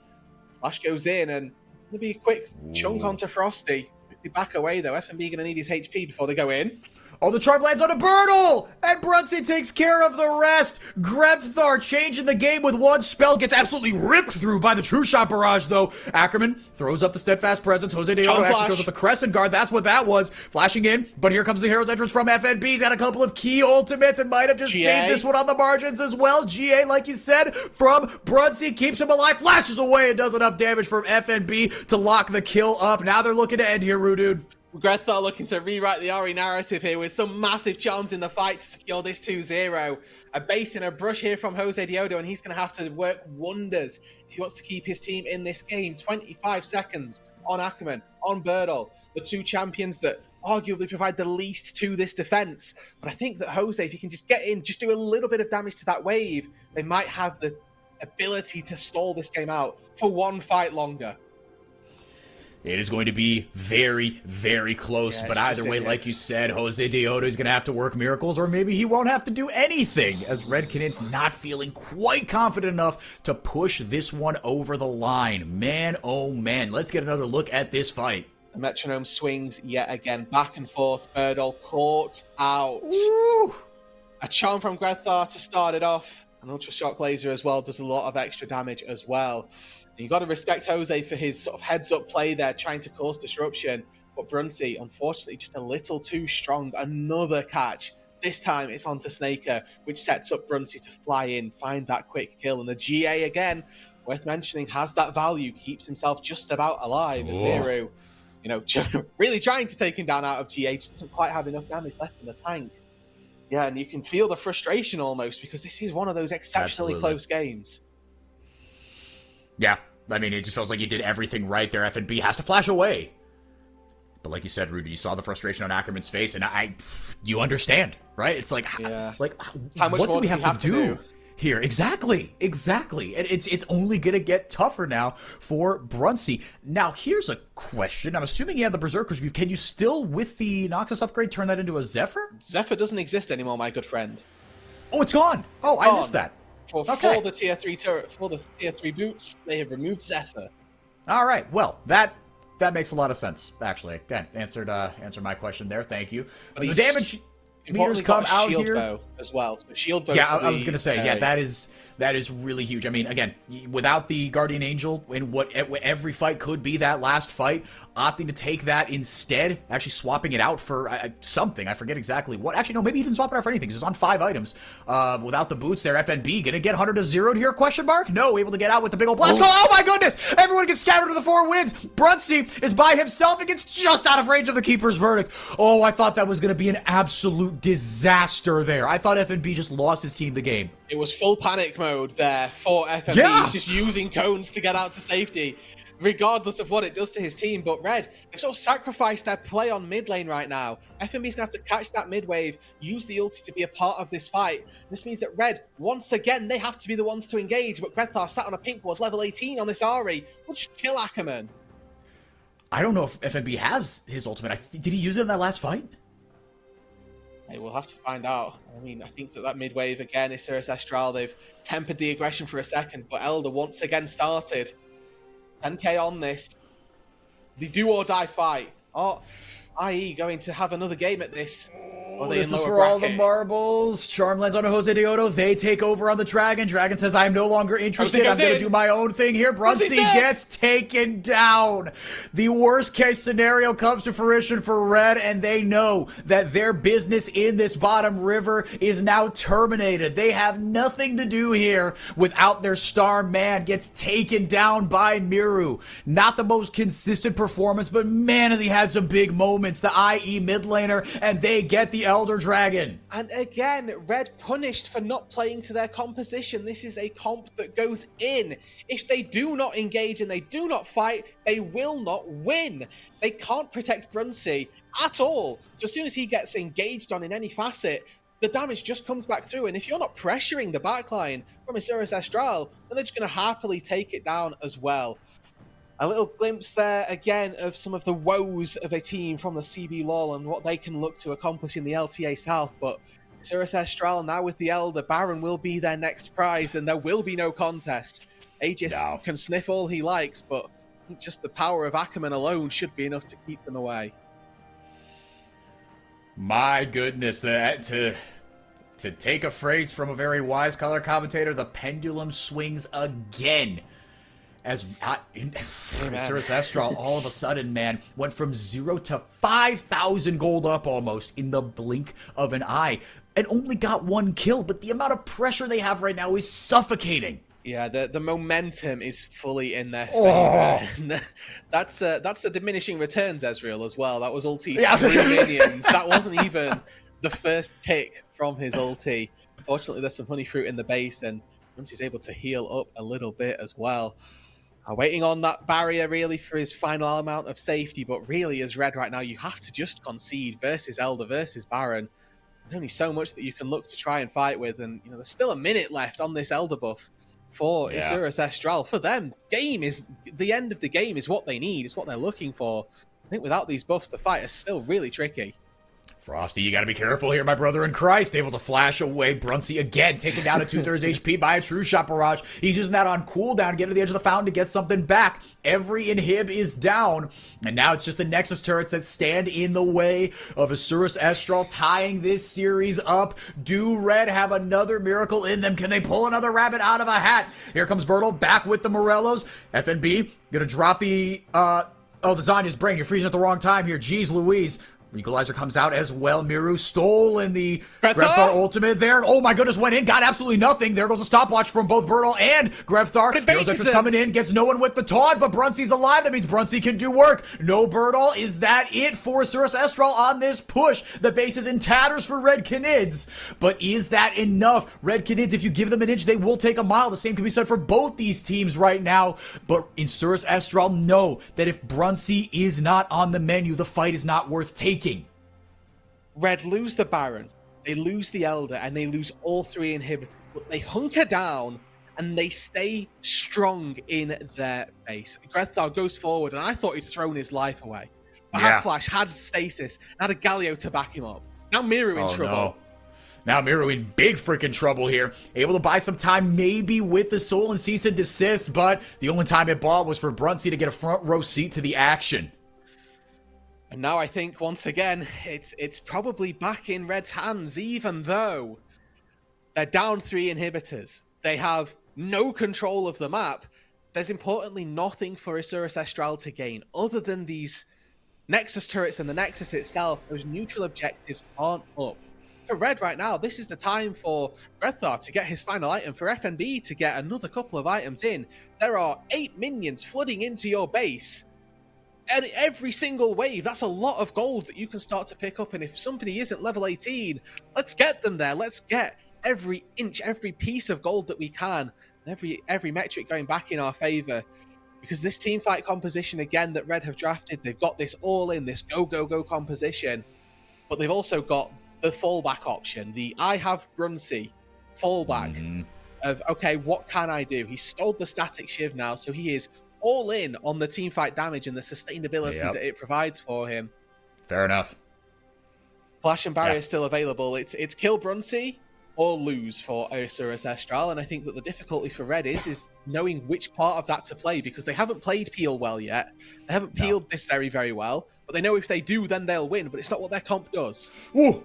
Flash goes in, and it's going to be a quick chunk onto Frosty. Quickly back away, though. FNB going to need his HP before they go in. Oh, the charm lands on a Birdle! And Brunsey takes care of the rest. Grevthar changing the game with 1 spell. Gets absolutely ripped through by the True Shot Barrage, though. Ackerman throws up the Steadfast Presence. Jose Deodo actually throws up the Crescent Guard. That's what that was. Flashing in. But here comes the Hero's Entrance from FNB. He's got a couple of key ultimates and might have just saved this one on the margins as well. GA, like you said, from Brunsey. Keeps him alive. Flashes away and does enough damage from FNB to lock the kill up. Now they're looking to end here, Roodood. Grethar looking to rewrite the Ori narrative here with some massive charms in the fight to secure this 2-0. A base and a brush here from Jose Deodo, and he's going to have to work wonders if he wants to keep his team in this game. 25 seconds on Ackerman, on Birdle, the 2 champions that arguably provide the least to this defense. But I think that Jose, if he can just get in, just do a little bit of damage to that wave, they might have the ability to stall this game out for 1 fight longer. It is going to be very, very close, but either way, like you said, Jose Deodo is going to have to work miracles, or maybe he won't have to do anything, as Red Canid's not feeling quite confident enough to push this one over the line. Man, oh man, let's get another look at this fight. The metronome swings yet again, back and forth. Birdle caught out. Woo! A charm from Grethar to start it off. An Ultra Shock Laser as well does a lot of extra damage as well. You've got to respect Jose for his sort of heads-up play there, trying to cause disruption. But Brunsey, unfortunately, just a little too strong. Another catch. This time it's onto Snaker, which sets up Brunsey to fly in, find that quick kill. And the GA, again, worth mentioning, has that value, keeps himself just about alive as Miru, really trying to take him down out of GA, just doesn't quite have enough damage left in the tank. Yeah, and you can feel the frustration almost, because this is one of those exceptionally close games. Yeah, I mean, it just feels like he did everything right there. FNB has to flash away. But like you said, Rudy, you saw the frustration on Ackerman's face, and you understand, right? It's like, how much what more do we have to do here? Exactly. And it's only going to get tougher now for Brunsey. Now, here's a question. I'm assuming you have the Berserker's Grief. Can you still, with the Noxus upgrade, turn that into a Zephyr? Zephyr doesn't exist anymore, my good friend. Oh, it's gone. Oh, I missed that. For the tier 3 turret, for the tier 3 boots, they have removed Zephyr. All right. Well, that makes a lot of sense, actually. Again, answered my question there. Thank you. But the damage meters come out shield here bow as well. So shield bow. Yeah, I was gonna say, that is really huge. I mean, again, without the Guardian Angel in what every fight could be that last fight, opting to take that instead, actually swapping it out for something. I forget exactly what. Actually, no, maybe he didn't swap it out for anything. It's on 5 items. Without the boots there, FNB gonna get 100 to 0 here? Question mark? No, able to get out with the big old blast. Oh my goodness! Everyone gets scattered to the 4 winds. Brunsey is by himself and gets just out of range of the Keeper's Verdict. Oh, I thought that was gonna be an absolute disaster there. I thought FNB just lost his team the game. It was full panic mode there for FNB. Yeah. He's just using cones to get out to safety, regardless of what it does to his team. But Red, they've sort of sacrificed their play on mid lane right now. FNB's going to have to catch that mid wave, use the ulti to be a part of this fight. This means that Red, once again, they have to be the ones to engage. But Grethar sat on a pink ward, level 18 on this Ahri. We'll just kill Ackerman. I don't know if FNB has his ultimate. Did he use it in that last fight? Hey, we'll have to find out. I mean, I think that mid wave again is Isurus Estral. They've tempered the aggression for a second, but Elder once again started. 10k on this. The do or die fight. Oh, IE going to have another game at this. Or they This in is lower for all the bracket? marbles. Charm lands on a Jose Deodo. They take over on the Dragon. Dragon says, I'm no longer interested. Jose I'm going to in. do my own thing here. Jose's Brunsey dead. gets taken down. The worst case scenario comes to fruition for Red, and they know that their business in this bottom river is now terminated. They have nothing to do here without their star man. Gets taken down by Miru. Not the most consistent performance, but man, has he had some big moments. The IE mid laner, and they get the Elder Dragon. And again, Red punished for not playing to their composition. This is a comp that goes in. If they do not engage and they do not fight, they will not win. They can't protect Brunsey at all. So as soon as he gets engaged on in any facet, the damage just comes back through. And if you're not pressuring the backline from Isurus Estral, then they're just going to happily take it down as well. A little glimpse there, again, of some of the woes of a team from the CB LoL and what they can look to accomplish in the LTA South. But Isurus Estral now with the Elder, Baron will be their next prize, and there will be no contest. Aegis can sniff all he likes, but just the power of Ackerman alone should be enough to keep them away. My goodness, to take a phrase from a very wise color commentator, the pendulum swings again. As Isurus Estral all of a sudden, man, went from 0 to 5,000 gold up almost in the blink of an eye, and only got 1 kill. But the amount of pressure they have right now is suffocating. Yeah, the momentum is fully in their favor. That's a diminishing returns, Ezreal, as well. That was ulti 3 minions. That wasn't even the first tick from his ulti. Fortunately, there's some honey fruit in the base, and once he's able to heal up a little bit as well. Waiting on that barrier, really, for his final amount of safety. But really, as Red right now, you have to just concede versus Elder, versus Baron. There's only so much that you can look to try and fight with. And there's still a minute left on this Elder buff for Isurus Estral. For them, the end of the game is what they need. It's what they're looking for. I think without these buffs, the fight is still really tricky. Frosty, you gotta be careful here, my brother in Christ. Able to flash away. Brunsey again, taken down at 2/3 HP by a true shot barrage. He's using that on cooldown to get to the edge of the fountain to get something back. Every inhib is down, and now it's just the Nexus turrets that stand in the way of Isurus Estral tying this series up. Do Red have another miracle in them? Can they pull another rabbit out of a hat? Here comes Bertle back with the Morellos. FNB gonna drop the the Zanya's brain. You're freezing at the wrong time here. Jeez Louise. Equalizer comes out as well. Miru stolen the Grevthar ultimate there. Oh my goodness, went in, got absolutely nothing. There goes a stopwatch from both Bertle and Grevthar. Hero's Entrance coming in, gets no one with the taunt, but Brunsey's alive. That means Brunsey can do work. No Bertle. Is that it for Isurus Estral on this push? The base is in tatters for Red Canids. But is that enough? Red Canids, if you give them an inch, they will take a mile. The same can be said for both these teams right now. But Isurus Estral know that if Brunsey is not on the menu, the fight is not worth taking. Red lose the Baron, they lose the Elder, and they lose all 3 inhibitors. But they hunker down and they stay strong in their base. Grevthar goes forward, and I thought he'd thrown his life away. But had Flash, had Stasis, had a Galio to back him up. Now Miru in trouble. No. Now Miru in big freaking trouble here. Able to buy some time maybe with the Soul and cease and desist, but the only time it bought was for Brunsey to get a front row seat to the action. And now I think, once again, it's probably back in Red's hands, even though they're down 3 inhibitors. They have no control of the map. There's importantly nothing for Isurus Estral to gain, other than these Nexus turrets and the Nexus itself. Those neutral objectives aren't up. For Red right now, this is the time for Grevthar to get his final item, for FNB to get another couple of items in. There are 8 minions flooding into your base. And every single wave, that's a lot of gold that you can start to pick up. And if somebody isn't level 18, let's get them there. Let's get every inch, every piece of gold that we can. Every metric going back in our favor. Because this team fight composition, again, that Red have drafted, they've got this all in, this go, go, go composition. But they've also got the fallback option. The I have Brunsey fallback of, okay, what can I do? He stole the static shiv now, so he is all in on the team fight damage and the sustainability that it provides for him. Fair enough. Flash and barrier is still available. It's kill Brunsey or lose for Isurus Estral, and I think that the difficulty for Red is knowing which part of that to play, because they haven't played Peel well yet. They haven't peeled this very, very well, but they know if they do, then they'll win, but it's not what their comp does. Ooh.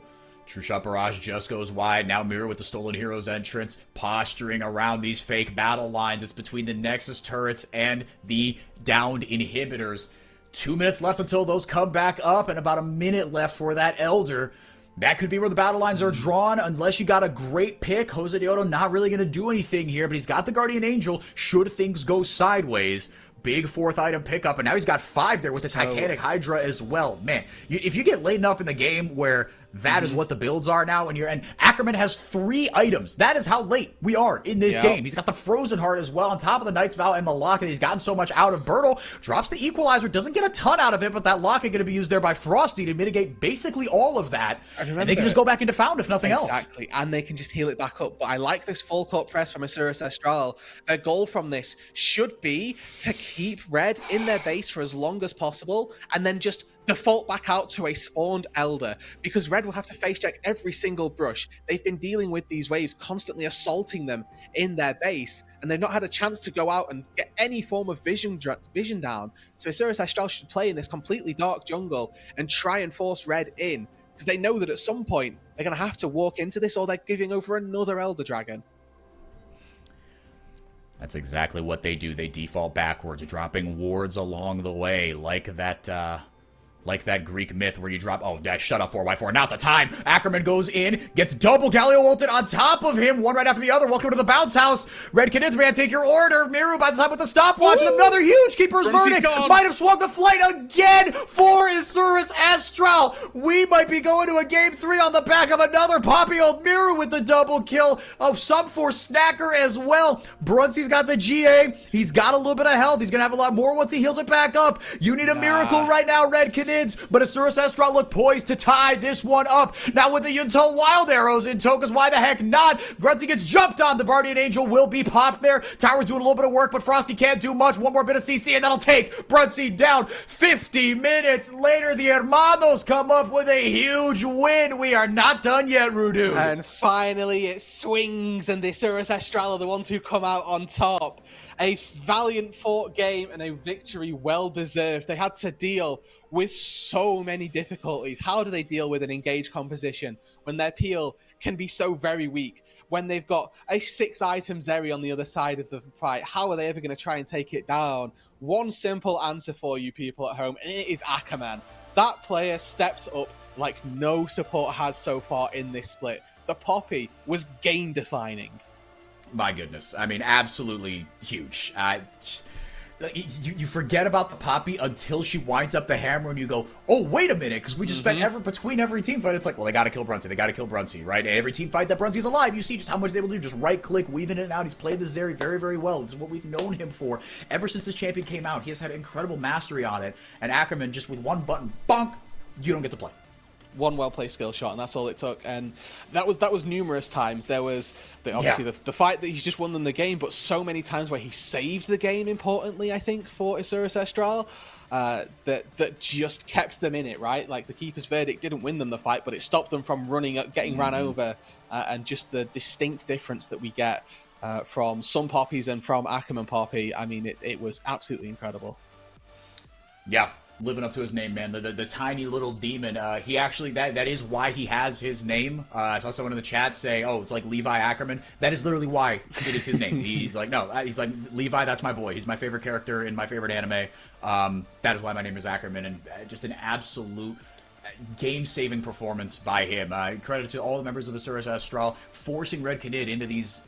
True Shot Barrage just goes wide. Now Mirror with the Stolen Heroes entrance, posturing around these fake battle lines. It's between the Nexus turrets and the downed inhibitors. 2 minutes left until those come back up, and about a minute left for that Elder. That could be where the battle lines are drawn, unless you got a great pick. Jose Deodo not really going to do anything here, but he's got the Guardian Angel should things go sideways. Big 4th item pickup, and now he's got 5 there with the Titanic Hydra as well. Man, if you get late enough in the game where that is what the builds are now, and Ackerman has 3 items. That is how late we are in this game. He's got the Frozen Heart as well, on top of the Knight's Vow and the Locket. He's gotten so much out of Bertle. Drops the Equalizer, doesn't get a ton out of it, but that Locket going to be used there by Frosty to mitigate basically all of that. And they can just go back into Found if nothing else. Exactly, and they can just heal it back up. But I like this full court press from Asuras Astral. Their goal from this should be to keep Red in their base for as long as possible, and then just default back out to a spawned Elder, because Red will have to face check every single brush. They've been dealing with these waves, constantly assaulting them in their base, and they've not had a chance to go out and get any form of vision down. So Asuras Astral should play in this completely dark jungle and try and force Red in, because they know that at some point they're going to have to walk into this, or they're giving over another Elder Dragon. That's exactly what they do. They default backwards, dropping wards along the way, like that Greek myth where you drop... Oh, shut up, 4x4. Not the time. Ackerman goes in, gets double Galio ulted on top of him, one right after the other. Welcome to the bounce house. Red Canids, man, take your order. Miru by the time with the stopwatch. And another huge Keeper's Verdict. Might have swung the flight again for Asuras Astral. We might be going to a game 3 on the back of another Poppy old Miru with the double kill of some for Snacker as well. Brunsey's got the GA. He's got a little bit of health. He's going to have a lot more once he heals it back up. You need a miracle right now, Red Canids. But Asuras Astral look poised to tie this one up. Now with the Yunto Wild Arrows in tow, because why the heck not? Brunsey gets jumped on. The Guardian Angel will be popped there. Tower's doing a little bit of work, but Frosty can't do much. One more bit of CC, and that'll take Brunsey down. 50 minutes later, the Hermanos come up with a huge win. We are not done yet, Roodood. And finally, it swings, and the Asuras Astral are the ones who come out on top. A valiant fought game and a victory well deserved. They had to deal with so many difficulties. How do they deal with an engaged composition when their peel can be so very weak? When they've got a 6-item Zeri on the other side of the fight, how are they ever going to try and take it down? One simple answer for you people at home, and it is Ackerman. That player stepped up like no support has so far in this split. The Poppy was game defining. My goodness. I mean, absolutely huge. You forget about the Poppy until she winds up the hammer and you go, oh, wait a minute, because we just spent between every team fight. It's like, well, they got to kill Brunsey. They got to kill Brunsey, right? And every team fight that Brunsey's alive, you see just how much they're able to do. Just right-click, weaving it in and out. He's played the Zeri very, very well. This is what we've known him for. Ever since this champion came out, he has had incredible mastery on it. And Ackerman, just with one button, bonk, you don't get to play. One well-placed skill shot, and that's all it took. And that was numerous times. There was obviously the fight that he's just won them the game, but so many times where he saved the game. Importantly, I think for Asuras Astral, that just kept them in it. Right, like the Keeper's Verdict didn't win them the fight, but it stopped them from getting ran over, and just the distinct difference that we get from some Poppies and from Ackerman Poppy. I mean, it was absolutely incredible. Yeah. Living up to his name, man. The tiny little demon. He actually, that is why he has his name. I saw someone in the chat say, oh, it's like Levi Ackerman. That is literally why it is his name. He's like, no, he's like, Levi, that's my boy. He's my favorite character in my favorite anime. That is why my name is Ackerman. And just an absolute game-saving performance by him. Credit to all the members of Asuras Astral forcing Red Canids into these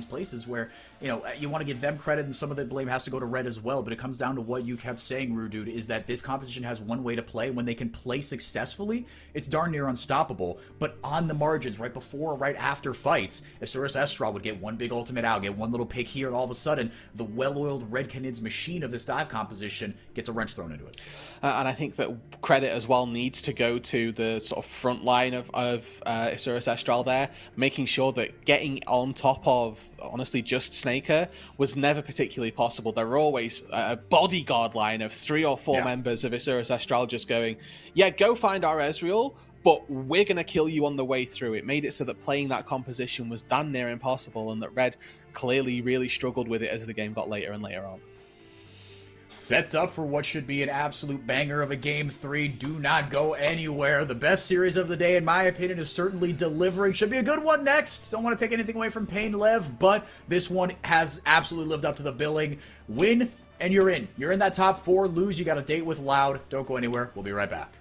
places where, you know, you want to give them credit, and some of the blame has to go to Red as well, but it comes down to what you kept saying, Roodood, is that this competition has one way to play. When they can play successfully, it's darn near unstoppable, but on the margins, right before or right after fights, Asuras Astral would get one big ultimate out, get one little pick here, and all of a sudden, the well-oiled Red Canids machine of this dive composition gets a wrench thrown into it. And I think that credit as well needs to go to the sort of front line of Asuras Astral there, making sure that getting on top of, honestly, just Snaker was never particularly possible. There were always a bodyguard line of 3 or 4 members of Asuras Astral just going, yeah, go find our Ezreal, but we're going to kill you on the way through. It made it so that playing that composition was damn near impossible, and that Red clearly really struggled with it as the game got later and later on. Sets up for what should be an absolute banger of a Game 3. Do not go anywhere. The best series of the day, in my opinion, is certainly delivering. Should be a good one next. Don't want to take anything away from Pain Lev, but this one has absolutely lived up to the billing. Win, and you're in. You're in that top 4. Lose, you got a date with Loud. Don't go anywhere. We'll be right back.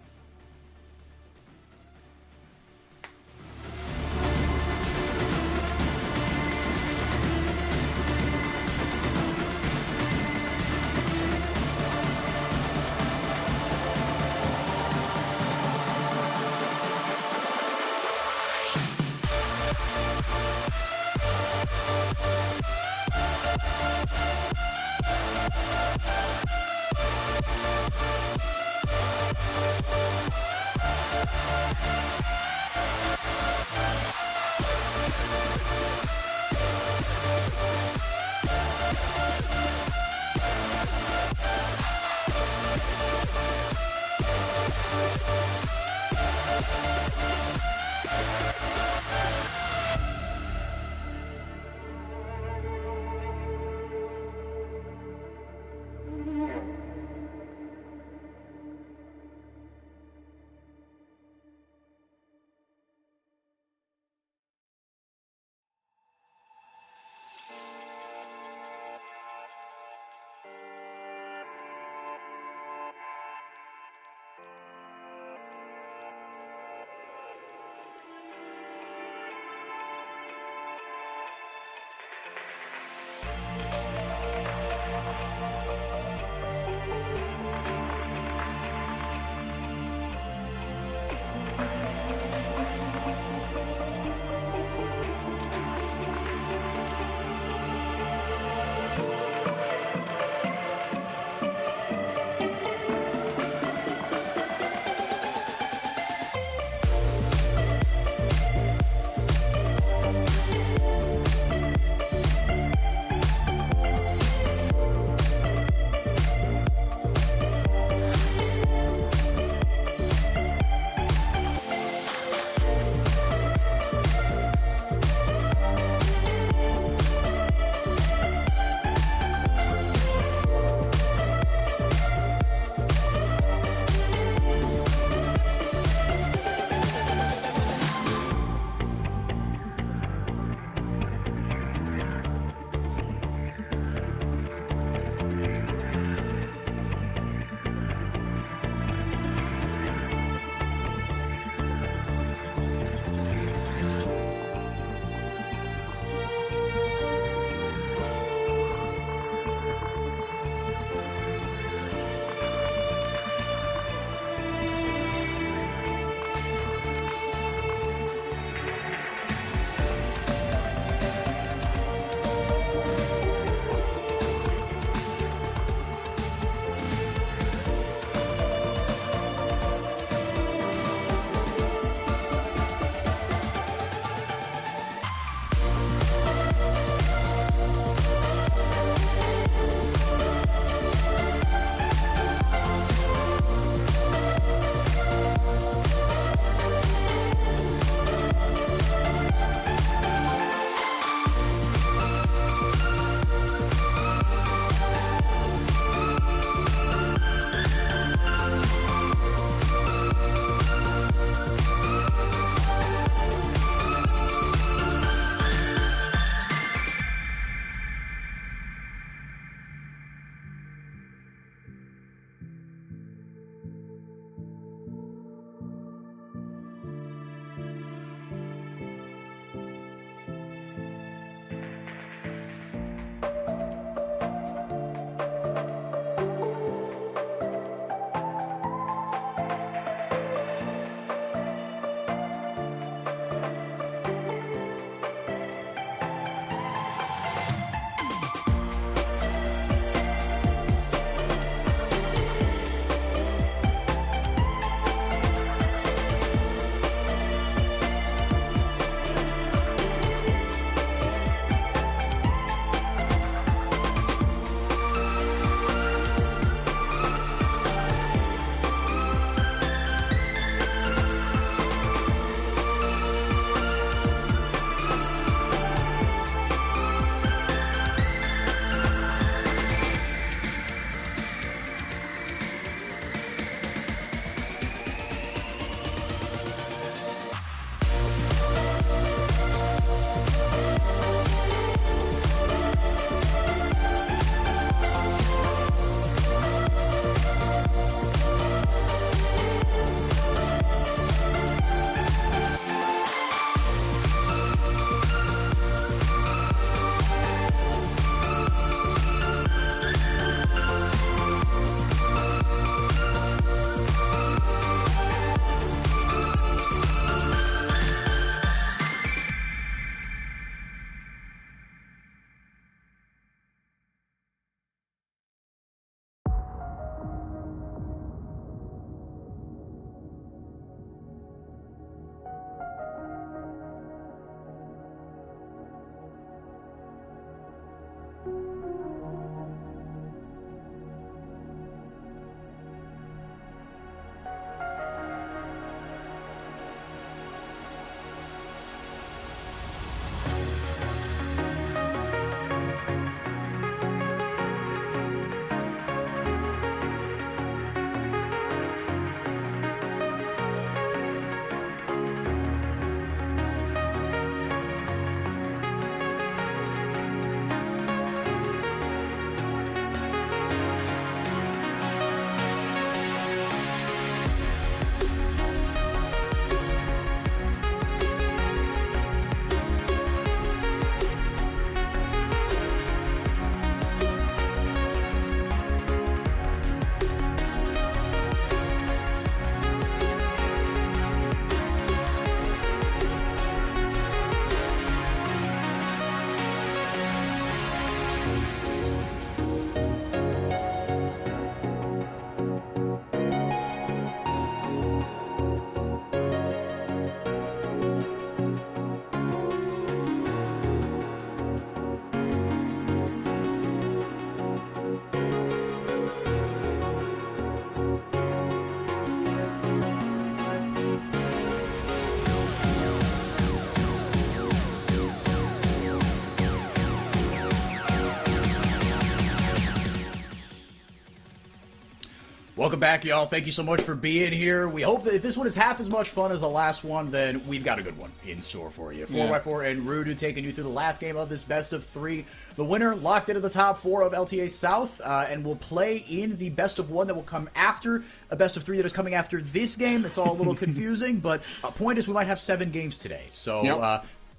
Welcome back, y'all. Thank you so much for being here. We hope that if this one is half as much fun as the last one, then we've got a good one in store for you. 4x4 and Roodood taking you through the last game of this best of 3. The winner locked into the top 4 of LTA South, and will play in the best of 1 that will come after a best of 3 that is coming after this game. It's all a little confusing, but point is we might have 7 games today. So,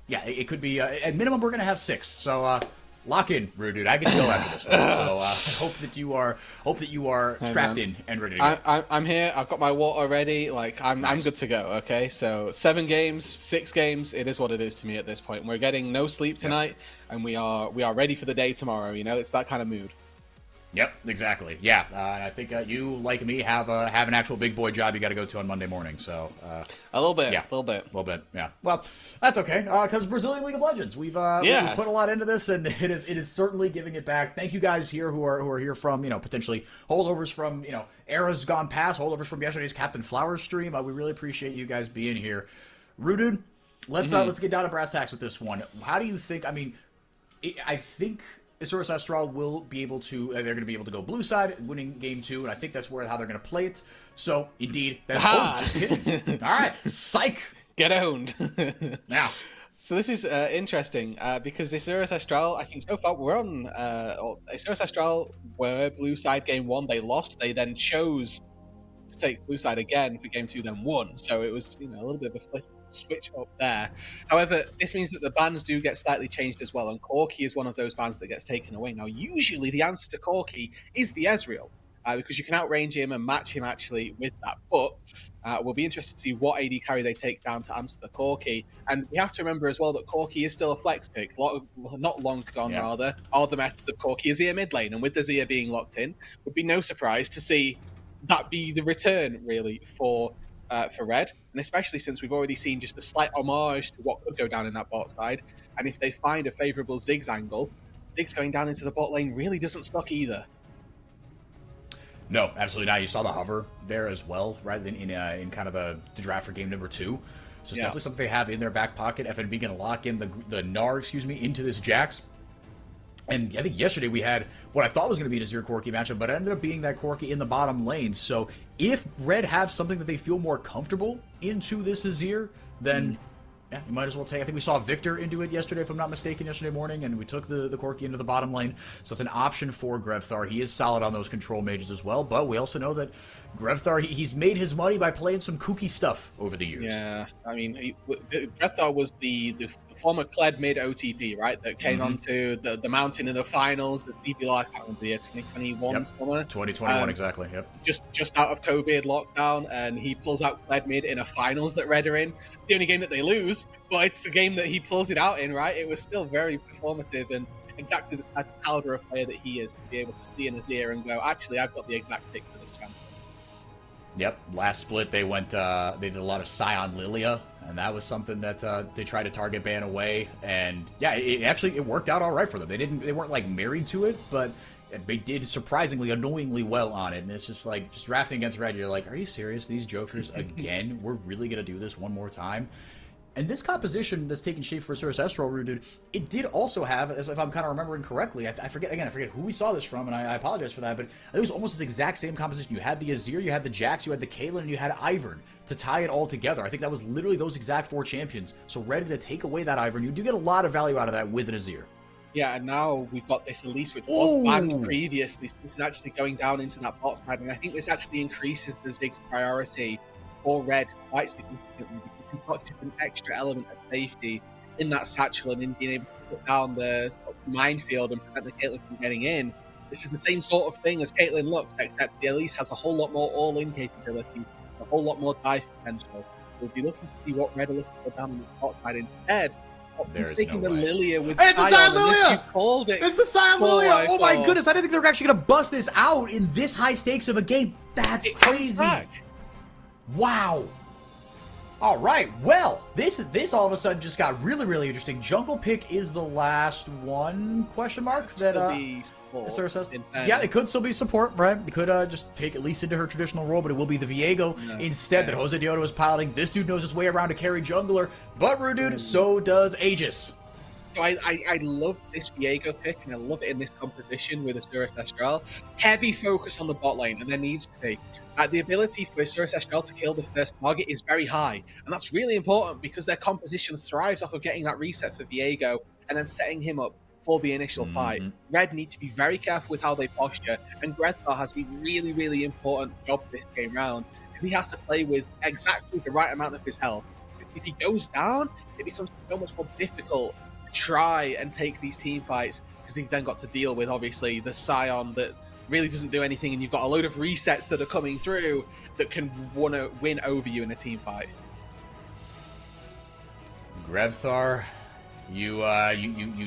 yeah, it could be, at minimum, we're going to have 6. So, lock in, Roodood. I get to go after this one. So I hope that you are strapped in and ready to go. I'm here. I've got my water ready. Like I'm good to go. Okay, so 7 games, 6 games. It is what it is to me at this point. We're getting no sleep tonight, and we are ready for the day tomorrow. You know, it's that kind of mood. Yep, exactly. Yeah, and I think you, like me, have an actual big boy job you got to go to on Monday morning. So a little bit, yeah, a little bit. Yeah. Well, that's okay, because Brazilian League of Legends, we've put a lot into this, and it is certainly giving it back. Thank you guys here who are here from potentially holdovers from eras gone past, holdovers from yesterday's Captain Flowers stream. We really appreciate you guys being here. Roodood, let's get down to brass tacks with this one. How do you think? I mean, I think Asurus Astral will be able to, they're going to be able to go blue side, winning game 2, and I think that's how they're going to play it. So, indeed, that's just kidding. All right, psych. Get owned. Now. So this is interesting because Asurus Astral, I think so far we're on, Asurus Astral were blue side game 1, they lost, they then chose to take blue side again for game 2, then won. So it was a little bit of a switch up there. However, this means that the bans do get slightly changed as well, and Corki is one of those bans that gets taken away. Now, usually the answer to Corki is the Ezreal, because you can outrange him and match him actually with that. But we'll be interested to see what AD carry they take down to answer the Corki. And we have to remember as well that Corki is still a flex pick, not long gone rather. All the method of Corki is Zia mid lane, and with the Zia being locked in, would be no surprise to see that be the return really for Red, and especially since we've already seen just a slight homage to what could go down in that bot side. And if they find a favourable Ziggs angle, Ziggs going down into the bot lane really doesn't suck either. No, absolutely not. You saw the hover there as well, rather than in kind of the draft for game number 2. So it's definitely something they have in their back pocket. FNB going to lock in the Gnar, into this Jax. And I think yesterday we had what I thought was going to be an Azir Corki matchup, but it ended up being that Corki in the bottom lane. So if Red have something that they feel more comfortable into this Azir, then yeah, you might as well take. I think we saw Victor into it yesterday, if I'm not mistaken, yesterday morning, and we took the Corki into the bottom lane. So it's an option for Grevthar. He is solid on those control mages as well, but we also know that Grevthar, he's made his money by playing some kooky stuff over the years. Yeah, I mean, Grevthar was the former Kled mid OTP, right? That came onto the mountain in the finals of CBLR, I can't remember the year, 2021 summer. 2021, exactly, yep. Just out of COVID lockdown, and he pulls out Kled mid in a finals that Red are in. It's the only game that they lose, but it's the game that he pulls it out in, right? It was still very performative, and exactly the type of caliber of player that he is to be able to see in his ear and go, actually, I've got the exact pick for this champion. Yep, last split they went, they did a lot of Scion Lilia, and that was something that they tried to target ban away, and yeah, it worked out all right for them. They weren't like married to it, but they did surprisingly, annoyingly well on it, and it's just like, just drafting against Red, you're like, are you serious? These jokers again? We're really gonna do this one more time? And this composition that's taking shape for Asurus Astral, Roodood, it did also have, as if I'm kind of remembering correctly, I forget who we saw this from, and I apologize for that, but it was almost this exact same composition. You had the Azir, you had the Jax, you had the Caitlyn, and you had Ivern to tie it all together. I think that was literally those exact 4 champions. So ready to take away that Ivern. You do get a lot of value out of that with an Azir. Yeah, and now we've got this Elise, which was banned previously. So this is actually going down into that bot side, and I think this actually increases the Ziggs priority for Red quite significantly. You've got just an extra element of safety in that satchel and in being able to put down the sort of minefield and prevent the Caitlyn from getting in. This is the same sort of thing as Caitlyn Lux, except the Elise has a whole lot more all-in capability, a whole lot more dive potential. We'll be looking to see what Red are looking for down on the top side instead. He's taking the Lilia with Scion. It's the Scion Lilia! You called it. It's the Scion Lilia! Oh my goodness, I didn't think they were actually going to bust this out in this high stakes of a game. That's crazy. Wow. All right, well, this all of a sudden just got really, really interesting. Jungle pick is the last one, question mark? That Sarah says. Yeah, it could still be support, right? It could just take at least into her traditional role, but it will be the Viego instead that Jose Dioto is piloting. This dude knows his way around to carry jungler, but Roodood, so does Aegis. So I love this Viego pick, and I love it in this composition with Asuras Astral. Heavy focus on the bot lane, and there needs to be. The ability for Asuras Astral to kill the first target is very high, and that's really important because their composition thrives off of getting that reset for Viego and then setting him up for the initial fight. Red need to be very careful with how they posture, and Grethar has a really, really important job this game round because he has to play with exactly the right amount of his health. If he goes down, it becomes so much more difficult to try and take these team fights because he's then got to deal with, obviously, the Scion that really doesn't do anything, and you've got a load of resets that are coming through that can want to win over you in a team fight. Grethar, you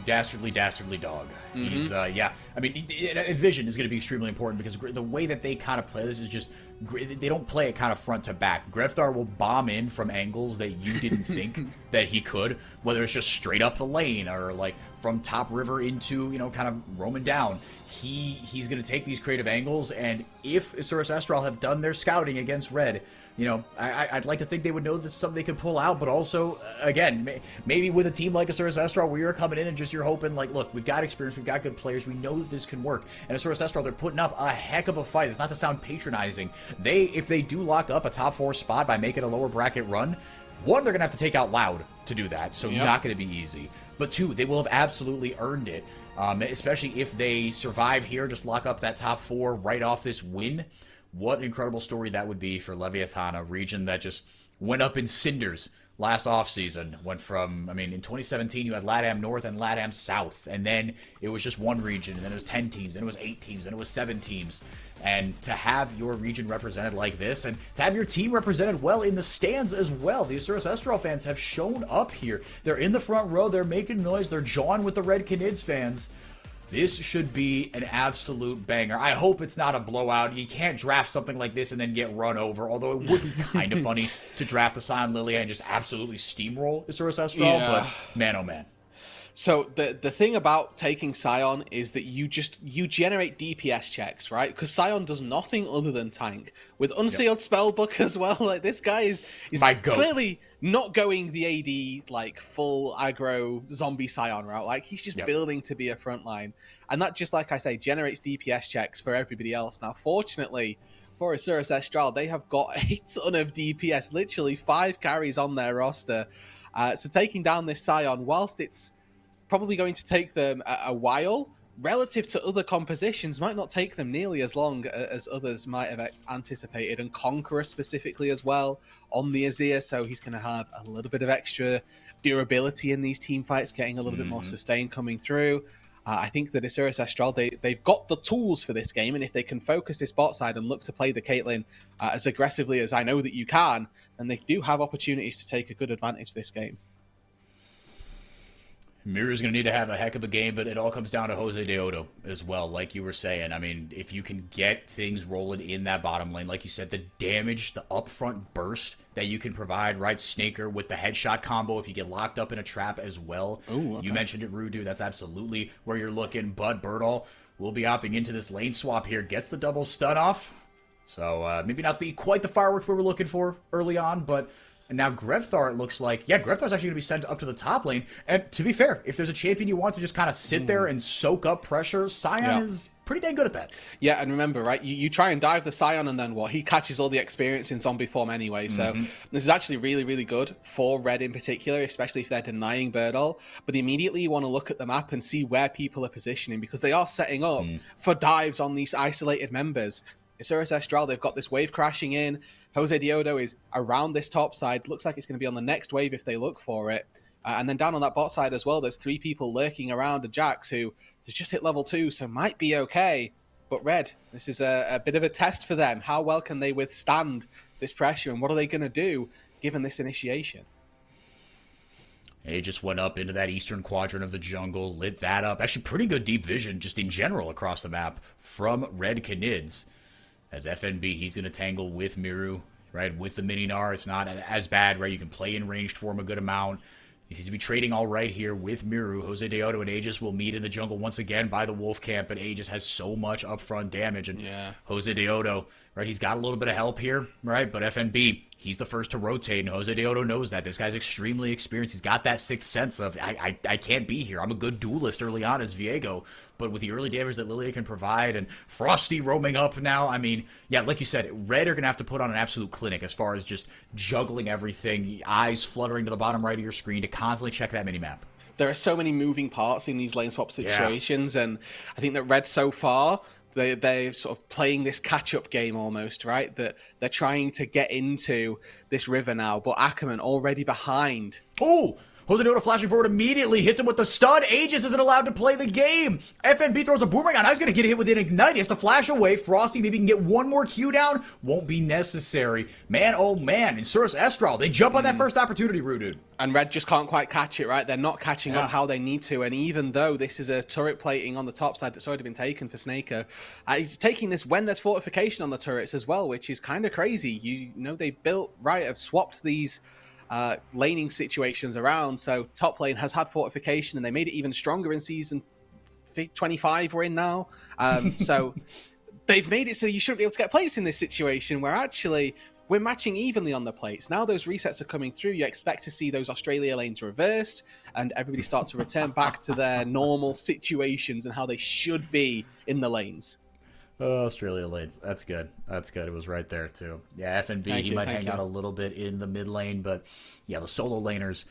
dastardly dog. He's I mean, Vision is going to be extremely important because the way that they kind of play this is just they don't play it kind of front to back. Grethar will bomb in from angles that you didn't think that he could, whether it's just straight up the lane or like from top river into, you know, kind of roaming down. He's going to take these creative angles, and if Asuras Astral have done their scouting against Red, you know, I'd like to think they would know this is something they could pull out, but also, again, maybe with a team like Asuras Astral where you're coming in and just you're hoping, like, look, we've got experience, we've got good players, we know that this can work. And Asuras Astral, they're putting up a heck of a fight. It's not to sound patronizing. If they do lock up a top 4 spot by making a lower bracket run, one, they're going to have to take out Loud to do that, so not going to be easy. But two, they will have absolutely earned it, especially if they survive here, just lock up that top 4 right off this win. What an incredible story that would be for Leviathan, a region that just went up in cinders last offseason. Went from, I mean, in 2017, you had LATAM North and LATAM South, and then it was just one region, and then it was 10 teams, and it was 8 teams, and it was 7 teams. And to have your region represented like this, and to have your team represented well in the stands as well. The Asuras Astral fans have shown up here. They're in the front row, they're making noise, they're jawing with the Red Canids fans. This should be an absolute banger. I hope it's not a blowout. You can't draft something like this and then get run over, although it would be kind of funny to draft the Scion Lilia and just absolutely steamroll Asuras Astral, but man, oh man. So the thing about taking Scion is that you generate DPS checks, right? Because Scion does nothing other than tank. With Unsealed Spellbook as well, like this guy is clearly not going the AD like full aggro zombie Scion route. Like he's just building to be a frontline. And that, just like I say, generates DPS checks for everybody else. Now, fortunately for Asuras Astral, they have got a ton of DPS, literally 5 carries on their roster. So taking down this Scion, whilst it's probably going to take them a while, relative to other compositions, might not take them nearly as long as others might have anticipated. And Conqueror specifically as well on the Azir, so he's going to have a little bit of extra durability in these team fights, getting a little bit more sustain coming through. I think that Asuras Astral, they've got the tools for this game, and if they can focus this bot side and look to play the Caitlyn as aggressively as I know that you can, then they do have opportunities to take a good advantage this game. Miru's going to need to have a heck of a game, but it all comes down to Jose Deodo as well, like you were saying. I mean, if you can get things rolling in that bottom lane, like you said, the damage, the upfront burst that you can provide, right? Snaker with the headshot combo if you get locked up in a trap as well. Ooh, okay. You mentioned it, Roodood. That's absolutely where you're looking. Bud Birdall will be opting into this lane swap here. Gets the double stun off. So maybe not quite the fireworks we were looking for early on, but... And now Grethar, it looks like, Grethar's actually going to be sent up to the top lane. And to be fair, if there's a champion you want to just kind of sit there and soak up pressure, Scion is pretty dang good at that. Yeah, and remember, right, you try and dive the Scion, and then what? He catches all the experience in zombie form anyway. So this is actually really, really good for Red in particular, especially if they're denying Birdall. But immediately you want to look at the map and see where people are positioning, because they are setting up for dives on these isolated members. Asuras Astral, they've got this wave crashing in. Jose Deodo is around this top side. Looks like it's going to be on the next wave if they look for it. And then down on that bot side as well, there's 3 people lurking around a Jax who has just hit level 2, so might be okay. But Red, this is a bit of a test for them. How well can they withstand this pressure, and what are they going to do given this initiation? He just went up into that eastern quadrant of the jungle, lit that up. Actually, pretty good deep vision just in general across the map from Red Canids. As FNB, he's going to tangle with Miru, right? With the Mini-Gnar, it's not as bad, right? You can play in ranged for him a good amount. He seems to be trading all right here with Miru. Jose Deodo and Aegis will meet in the jungle once again by the Wolf Camp, but Aegis has so much upfront damage. And Jose Deodo, right? He's got a little bit of help here, right? But FNB, he's the first to rotate, and Jose Deodo knows that. This guy's extremely experienced. He's got that sixth sense of, I can't be here. I'm a good duelist early on as Viego, but with the early damage that Lilia can provide, and Frosty roaming up now, I mean, yeah, like you said, Red are going to have to put on an absolute clinic as far as just juggling everything, eyes fluttering to the bottom right of your screen to constantly check that minimap. There are so many moving parts in these lane swap situations, and I think that Red so far, they're sort of playing this catch-up game almost, right? That they're trying to get into this river now, but Ackerman already behind. Oh! Jose Deodo flashing forward immediately, hits him with the stun. Aegis isn't allowed to play the game. FNB throws a boomerang on. I was going to get hit with an Ignite. He has to flash away. Frosty maybe can get one more Q down. Won't be necessary. Man, oh man. Insurus Estral, they jump on that first opportunity, Roodood. And Red just can't quite catch it, right? They're not catching up how they need to. And even though this is a turret plating on the top side that's already been taken for Snaker, he's taking this when there's fortification on the turrets as well, which is kind of crazy. You know, they built, right, have swapped these laning situations around. So top lane has had fortification, and they made it even stronger in season 25 we're in now. So they've made it so you shouldn't be able to get plates in this situation where actually we're matching evenly on the plates. Now those resets are coming through. You expect to see those Australia lanes reversed and everybody start to return back to their normal situations and how they should be in the lanes. Oh, Australia lanes. That's good. That's good. It was right there, too. Yeah, FNB, he might hang out a little bit in the mid lane, but yeah, the solo laners,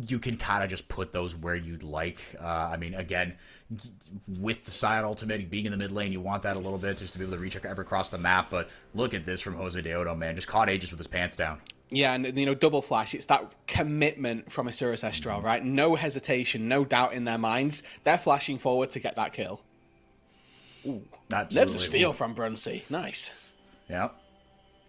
you can kind of just put those where you'd like. I mean, again, with the Scion ultimate, being in the mid lane, you want that a little bit just to be able to reach ever across the map, but look at this from Jose Deodo, man. Just caught Aegis with his pants down. Yeah, and, you know, double flash, it's that commitment from Insurus Estral, right? No hesitation, no doubt in their minds. They're flashing forward to get that kill. Ooh, lives a steal from Brunsey. Nice. Yeah.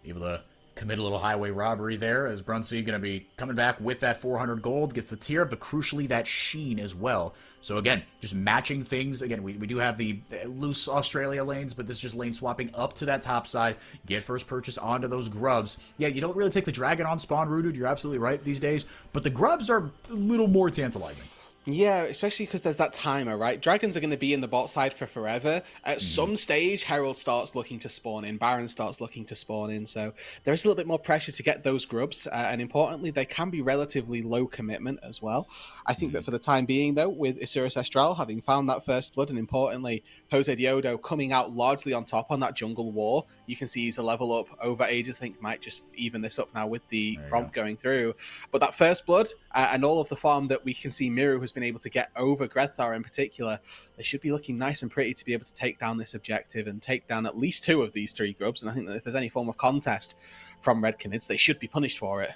Able to commit a little highway robbery there as Brunsey going to be coming back with that 400 gold. Gets the tier, but crucially that sheen as well. So again, just matching things. Again, we do have the loose Australia lanes, but this is just lane swapping up to that top side. Get first purchase onto those grubs. Yeah, you don't really take the dragon on spawn, Roodood. You're absolutely right these days. But the grubs are a little more tantalizing. Yeah, especially because there's that timer, right? Dragons are going to be in the bot side for forever. At some stage, Herald starts looking to spawn in, Baron starts looking to spawn in, so there is a little bit more pressure to get those grubs, and importantly, they can be relatively low commitment as well. I think that for the time being, though, with Insurus Estral having found that first blood, and importantly, Jose Deodo coming out largely on top on that jungle war, you can see he's a level up over Aegis. I think might just even this up now with the prompt going through. But that first blood, and all of the farm that we can see Miru has been able to get over Grethar in particular, they should be looking nice and pretty to be able to take down this objective and take down at least 2 of these 3 grubs. And I think that if there's any form of contest from Redkinids, they should be punished for it.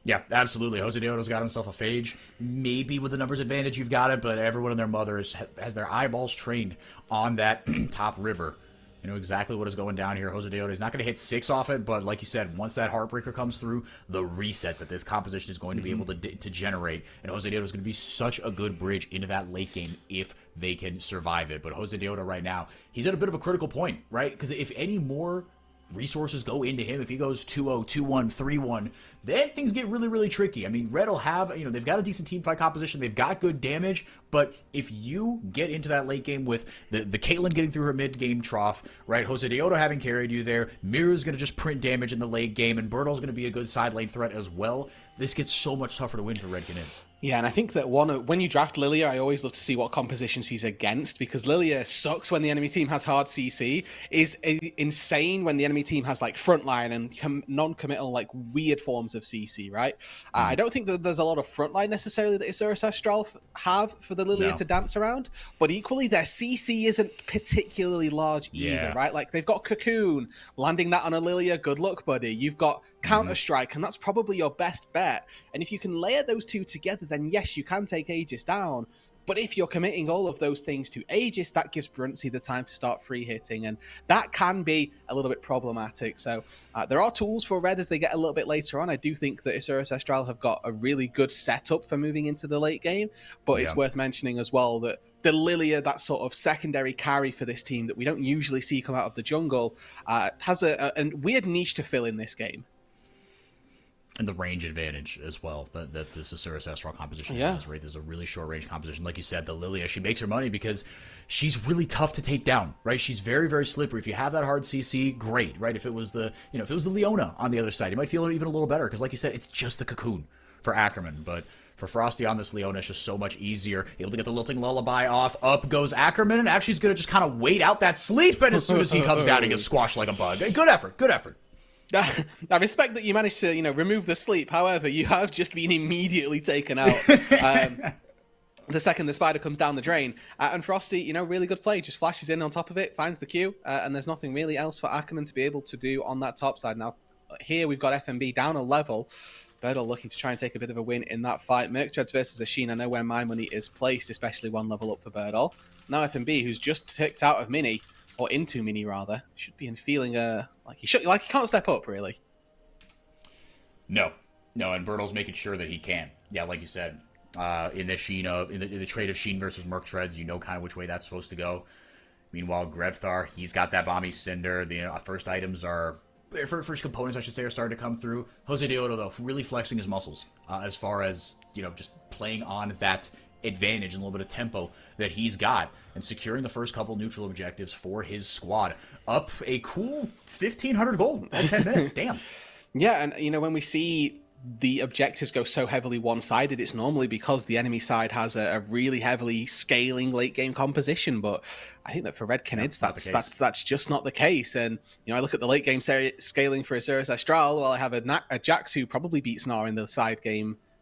Yeah, absolutely. Jose Deodo's got himself a phage. Maybe with the numbers advantage, you've got it, but everyone and their mother has their eyeballs trained on that top river. You know exactly what is going down here. Jose Deodo is not going to hit 6 off it, but like you said, once that Heartbreaker comes through, the resets that this composition is going to be able to generate, and Jose Deodo is going to be such a good bridge into that late game if they can survive it. But Jose Deodo right now, he's at a bit of a critical point, right? Because if any more resources go into him, if he goes 2-0, 2-1, 3-1, then things get really, really tricky. I mean, Red will have, you know, they've got a decent team fight composition, they've got good damage, but if you get into that late game with the Caitlyn getting through her mid-game trough, right, Jose Deodo having carried you there, Miru's going to just print damage in the late game, and Bertol's going to be a good side lane threat as well, this gets so much tougher to win for Redkinids. Yeah, and I think that when you draft Lilia, I always love to see what composition she's against, because Lilia sucks when the enemy team has hard CC, is insane when the enemy team has like frontline and non-committal like weird forms of CC, right? I don't think that there's a lot of frontline necessarily that Insurus Estral have for the Lilia to dance around, but equally their CC isn't particularly large either, right? Like they've got Cocoon, landing that on a Lilia, good luck, buddy. You've got Counter-Strike, and that's probably your best bet. And if you can layer those two together, then yes, you can take Aegis down. But if you're committing all of those things to Aegis, that gives Brunsey the time to start free hitting, and that can be a little bit problematic. So there are tools for Red as they get a little bit later on. I do think that Insurus Estral have got a really good setup for moving into the late game, but it's worth mentioning as well that the Lilia, that sort of secondary carry for this team that we don't usually see come out of the jungle, has a weird niche to fill in this game. And the range advantage as well that this Asuras Astral composition has, right? There's a really short range composition. Like you said, the Lilia, she makes her money because she's really tough to take down, right? She's very, very slippery. If you have that hard CC, great, right? If it was the Leona on the other side, you might feel even a little better because, like you said, it's just the cocoon for Ackerman. But for Frosty on this Leona, it's just so much easier. Able to get the Lilting Lullaby off. Up goes Ackerman, and actually he's going to just kind of wait out that sleep, and as soon as he comes down, he gets squashed like a bug. Good effort, good effort. I respect that you managed to, remove the sleep. However, you have just been immediately taken out the second the spider comes down the drain. And Frosty, really good play. Just flashes in on top of it, finds the Q, and there's nothing really else for Ackerman to be able to do on that top side. Now, here we've got FMB down a level. Birdle looking to try and take a bit of a win in that fight. Merctreads versus Ashin. I know where my money is placed, especially one level up for Birdle. Now FMB, who's just ticked out of Mini, or into Mini rather, should be in feeling like he can't step up really. No, and Birdle's making sure that he can. Yeah, like you said, in the Sheen in the trade of Sheen versus Merctreads, kind of which way that's supposed to go. Meanwhile, Grevthar, he's got that Bomby Cinder. The first items are first components, I should say, are starting to come through. Jose Deodo, though, really flexing his muscles as far as just playing on that advantage and a little bit of tempo that he's got and securing the first couple neutral objectives for his squad. Up a cool 1,500 gold in 10 minutes. Damn. Yeah, and when we see the objectives go so heavily one-sided, it's normally because the enemy side has a really heavily scaling late-game composition, but I think that for Red Canids, that's just not the case. And, I look at the late-game scaling for Asuras Astral, well, I have a Jax who probably beats Gnar in the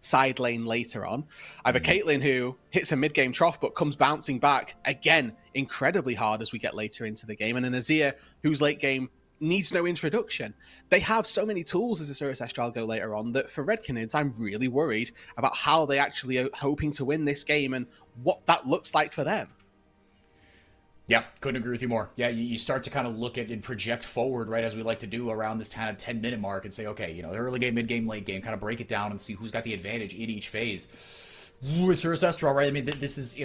side lane later on. I have a Caitlyn who hits a mid-game trough but comes bouncing back, again, incredibly hard as we get later into the game. And an Azir whose late game needs no introduction. They have so many tools as Asuras Astral go later on that for Red Canids, I'm really worried about how they actually are hoping to win this game and what that looks like for them. Yeah, couldn't agree with you more. Yeah, you start to kind of look at and project forward, right, as we like to do around this kind of 10-minute mark and say, okay, the early game, mid-game, late game, kind of break it down and see who's got the advantage in each phase. Asuras Astral, right? I mean, this is,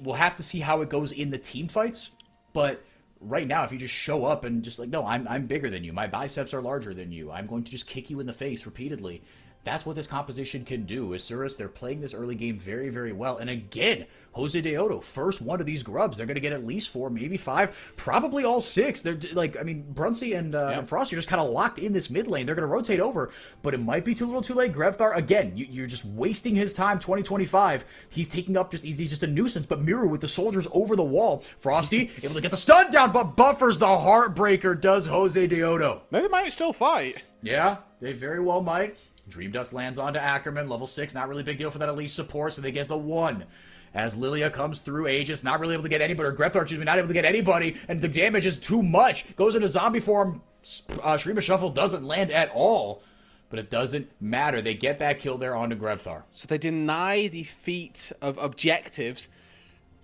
we'll have to see how it goes in the team fights, but right now, if you just show up and just no, I'm bigger than you. My biceps are larger than you. I'm going to just kick you in the face repeatedly. That's what this composition can do. Asuras, they're playing this early game very, very well. And again, Jose Deodo, first one of these grubs. They're going to get at least 4, maybe 5, probably all 6. They're Brunsey and Frost are just kind of locked in this mid lane. They're going to rotate over, but it might be too little too late. Grevthar, again, you're just wasting his time, 2025. He's taking up he's just a nuisance, but Miru with the soldiers over the wall. Frosty, able to get the stun down, but buffers the Heartbreaker, does Jose Deodo. They might still fight. Yeah, they very well might. Dream Dust lands onto Ackerman, level 6, not really big deal for that elite support, so they get the 1. As Lilia comes through, Aegis not really able to get anybody, or Grevthar, not able to get anybody, and the damage is too much. Goes into zombie form, Shurima Shuffle doesn't land at all, but it doesn't matter. They get that kill there onto Grevthar. So they deny the feat of objectives.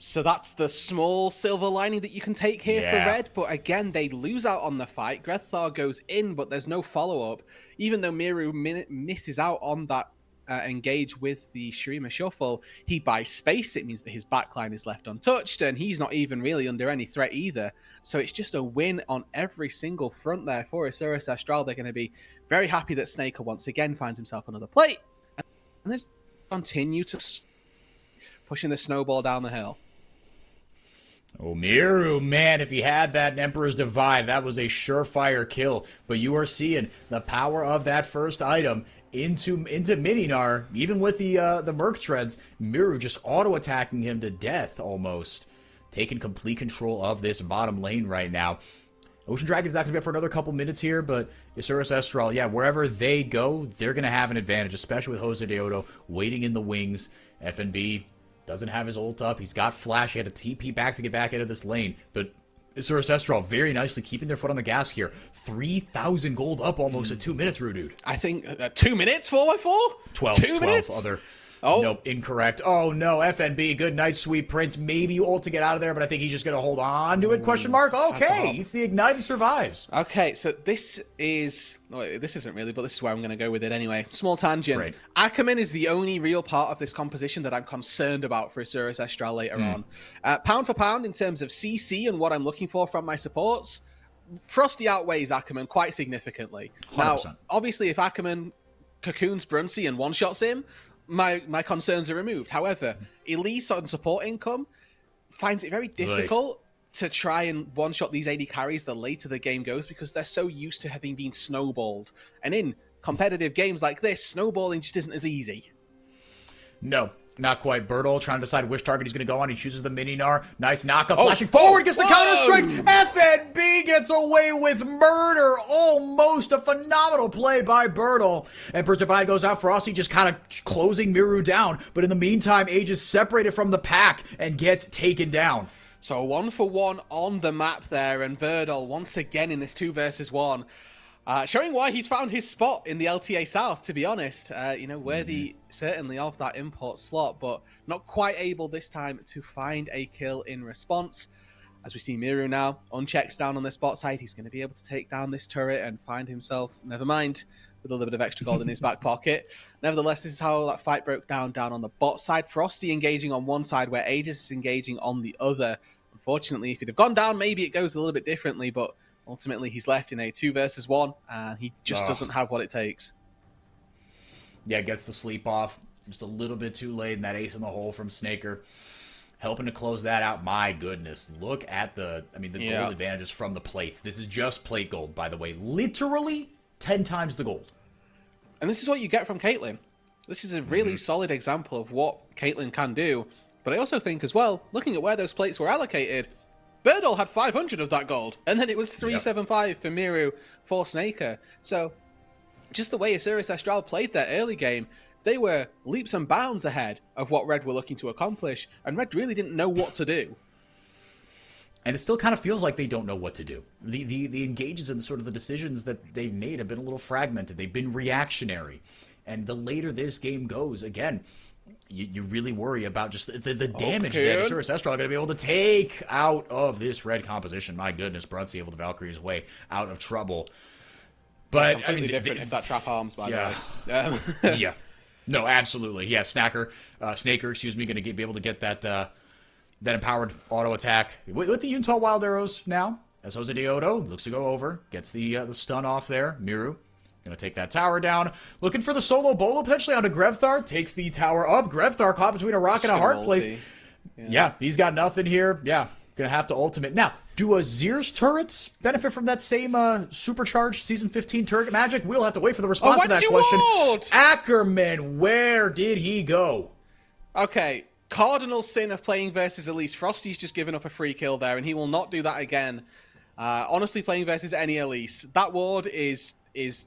So that's the small silver lining that you can take here for Red. But again, they lose out on the fight. Grevthar goes in, but there's no follow-up. Even though Miru misses out on that engage with the Shurima Shuffle, he buys space. It means that his backline is left untouched, and he's not even really under any threat either. So it's just a win on every single front there for Asuras Astral. They're going to be very happy that Snaker once again finds himself another plate. And then continue to pushing the snowball down the hill. Oh, Miru, man, if he had that Emperor's Divide, that was a surefire kill. But you are seeing the power of that first item into Mininar, even with the Merctreads. Miru just auto-attacking him to death, almost. Taking complete control of this bottom lane right now. Ocean Dragon's not going to be up for another couple minutes here, but Asuras Astral, yeah, wherever they go, they're going to have an advantage, especially with Jose Deodo waiting in the wings. FNB doesn't have his ult up. He's got Flash. He had to TP back to get back into this lane. But Asuras Astral very nicely keeping their foot on the gas here. 3,000 gold up almost at 2 minutes, Roodood. I think 2 minutes, 4x4? 12 minutes? Other. Oh. Nope, incorrect. Oh, no, FNB, good night, sweet prince. Maybe ult to get out of there, but I think he's just going to hold on to it, question mark. Okay, it's the Ignite and survives. Okay, so this is... Well, this isn't really, but this is where I'm going to go with it anyway. Small tangent. Great. Ackerman is the only real part of this composition that I'm concerned about for Asuras Astral later on. Pound for pound, in terms of CC and what I'm looking for from my supports, Frosty outweighs Ackerman quite significantly. 100%. Now, obviously, if Ackerman cocoons Brunsey and one-shots him, my concerns are removed. However, Elise on support income finds it very difficult to try and one-shot these AD carries the later the game goes because they're so used to having been snowballed. And in competitive games like this, snowballing just isn't as easy. No, not quite. Bertel trying to decide which target he's going to go on. He chooses the Mini-Gnar. Nice knockup, flashing forward, gets the counter-strike. FNB gets away with murder. Almost a phenomenal play by Bertel. Emperor's Divide goes out. Frosty just kind of closing Miru down. But in the meantime, Age is separated from the pack and gets taken down. So 1-for-1 on the map there, and Bertel once again in this 2 versus 1. Showing why he's found his spot in the LTA South, to be honest. Worthy certainly of that import slot, but not quite able this time to find a kill in response. As we see Miru now, unchecks down on the spot side, he's going to be able to take down this turret and find himself, never mind, with a little bit of extra gold in his back pocket. Nevertheless, this is how that fight broke down on the bot side. Frosty engaging on one side where Aegis is engaging on the other. Unfortunately, if he'd have gone down, maybe it goes a little bit differently, but ultimately he's left in a 2 versus 1, and he just doesn't have what it takes. Yeah, gets the sleep off. Just a little bit too late, and that ace in the hole from Snaker. Helping to close that out. My goodness. Look at the gold advantages from the plates. This is just plate gold, by the way. Literally 10 times the gold. And this is what you get from Caitlyn. This is a really solid example of what Caitlyn can do. But I also think as well, looking at where those plates were allocated, Bertel had 500 of that gold. And then it was 375 for Miru for Snaker. So just the way Osiris Astral played their early game, they were leaps and bounds ahead of what Red were looking to accomplish, and Red really didn't know what to do. And it still kind of feels like they don't know what to do. The engages and sort of the decisions that they've made have been a little fragmented. They've been reactionary. And the later this game goes, again, you really worry about just the damage that Osiris Astral are going to be able to take out of this Red composition. My goodness, Brunsey able to Valkyrie his way out of trouble. But it's completely different if that trap arms, by the way. Yeah. No, absolutely. Yeah, Snaker, excuse me, going to be able to get that empowered auto attack with the Yuntal Wild Arrows now. As Jose Deodo looks to go over, gets the stun off there. Miru going to take that tower down. Looking for the solo bolo potentially onto Grevthar. Takes the tower up. Grevthar caught between a rock and a hard place. Yeah, he's got nothing here. Yeah, going to have to ultimate. Now, do Azir's turrets benefit from that same supercharged Season 15 turret magic? We'll have to wait for the response to that question. Ackerman, where did he go? Okay, cardinal sin of playing versus Elise. Frosty's just given up a free kill there, and he will not do that again. Honestly, playing versus any Elise, that ward is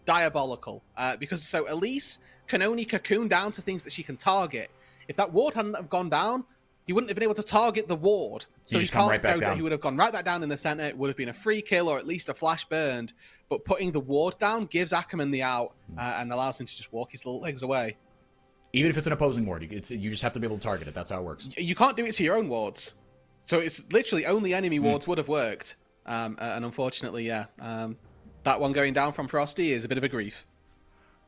diabolical. Because so Elise can only cocoon down to things that she can target. If that ward hadn't have gone down, he wouldn't have been able to target the ward. So he can't go down. He would have gone right back down in the center. It would have been a free kill or at least a flash burned. But putting the ward down gives Ackerman the out and allows him to just walk his little legs away. Even if it's an opposing ward, you just have to be able to target it. That's how it works. You can't do it to your own wards. So it's literally only enemy wards would have worked. And unfortunately, that one going down from Frosty is a bit of a grief.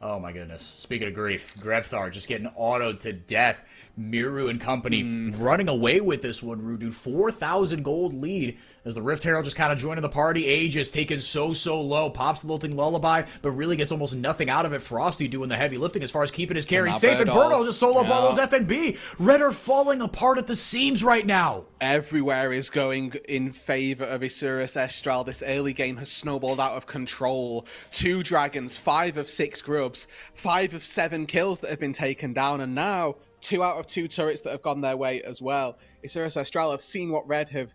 Oh my goodness. Speaking of grief, Grevthar just getting autoed to death. Miru and company running away with this one, Roodood. 4,000 gold lead as the Rift Herald just kind of joining the party. Aegis taken so low. Pops the lilting lullaby, but really gets almost nothing out of it. Frosty doing the heavy lifting as far as keeping his carry safe. And Bertel just solo bolos FNB. Red are falling apart at the seams right now. Everywhere is going in favor of Osiris Astral. This early game has snowballed out of control. 2 dragons, 5 of 6 grubs, 5 of 7 kills that have been taken down, and now 2 out of 2 turrets that have gone their way as well. Osiris Astral have seen what Red have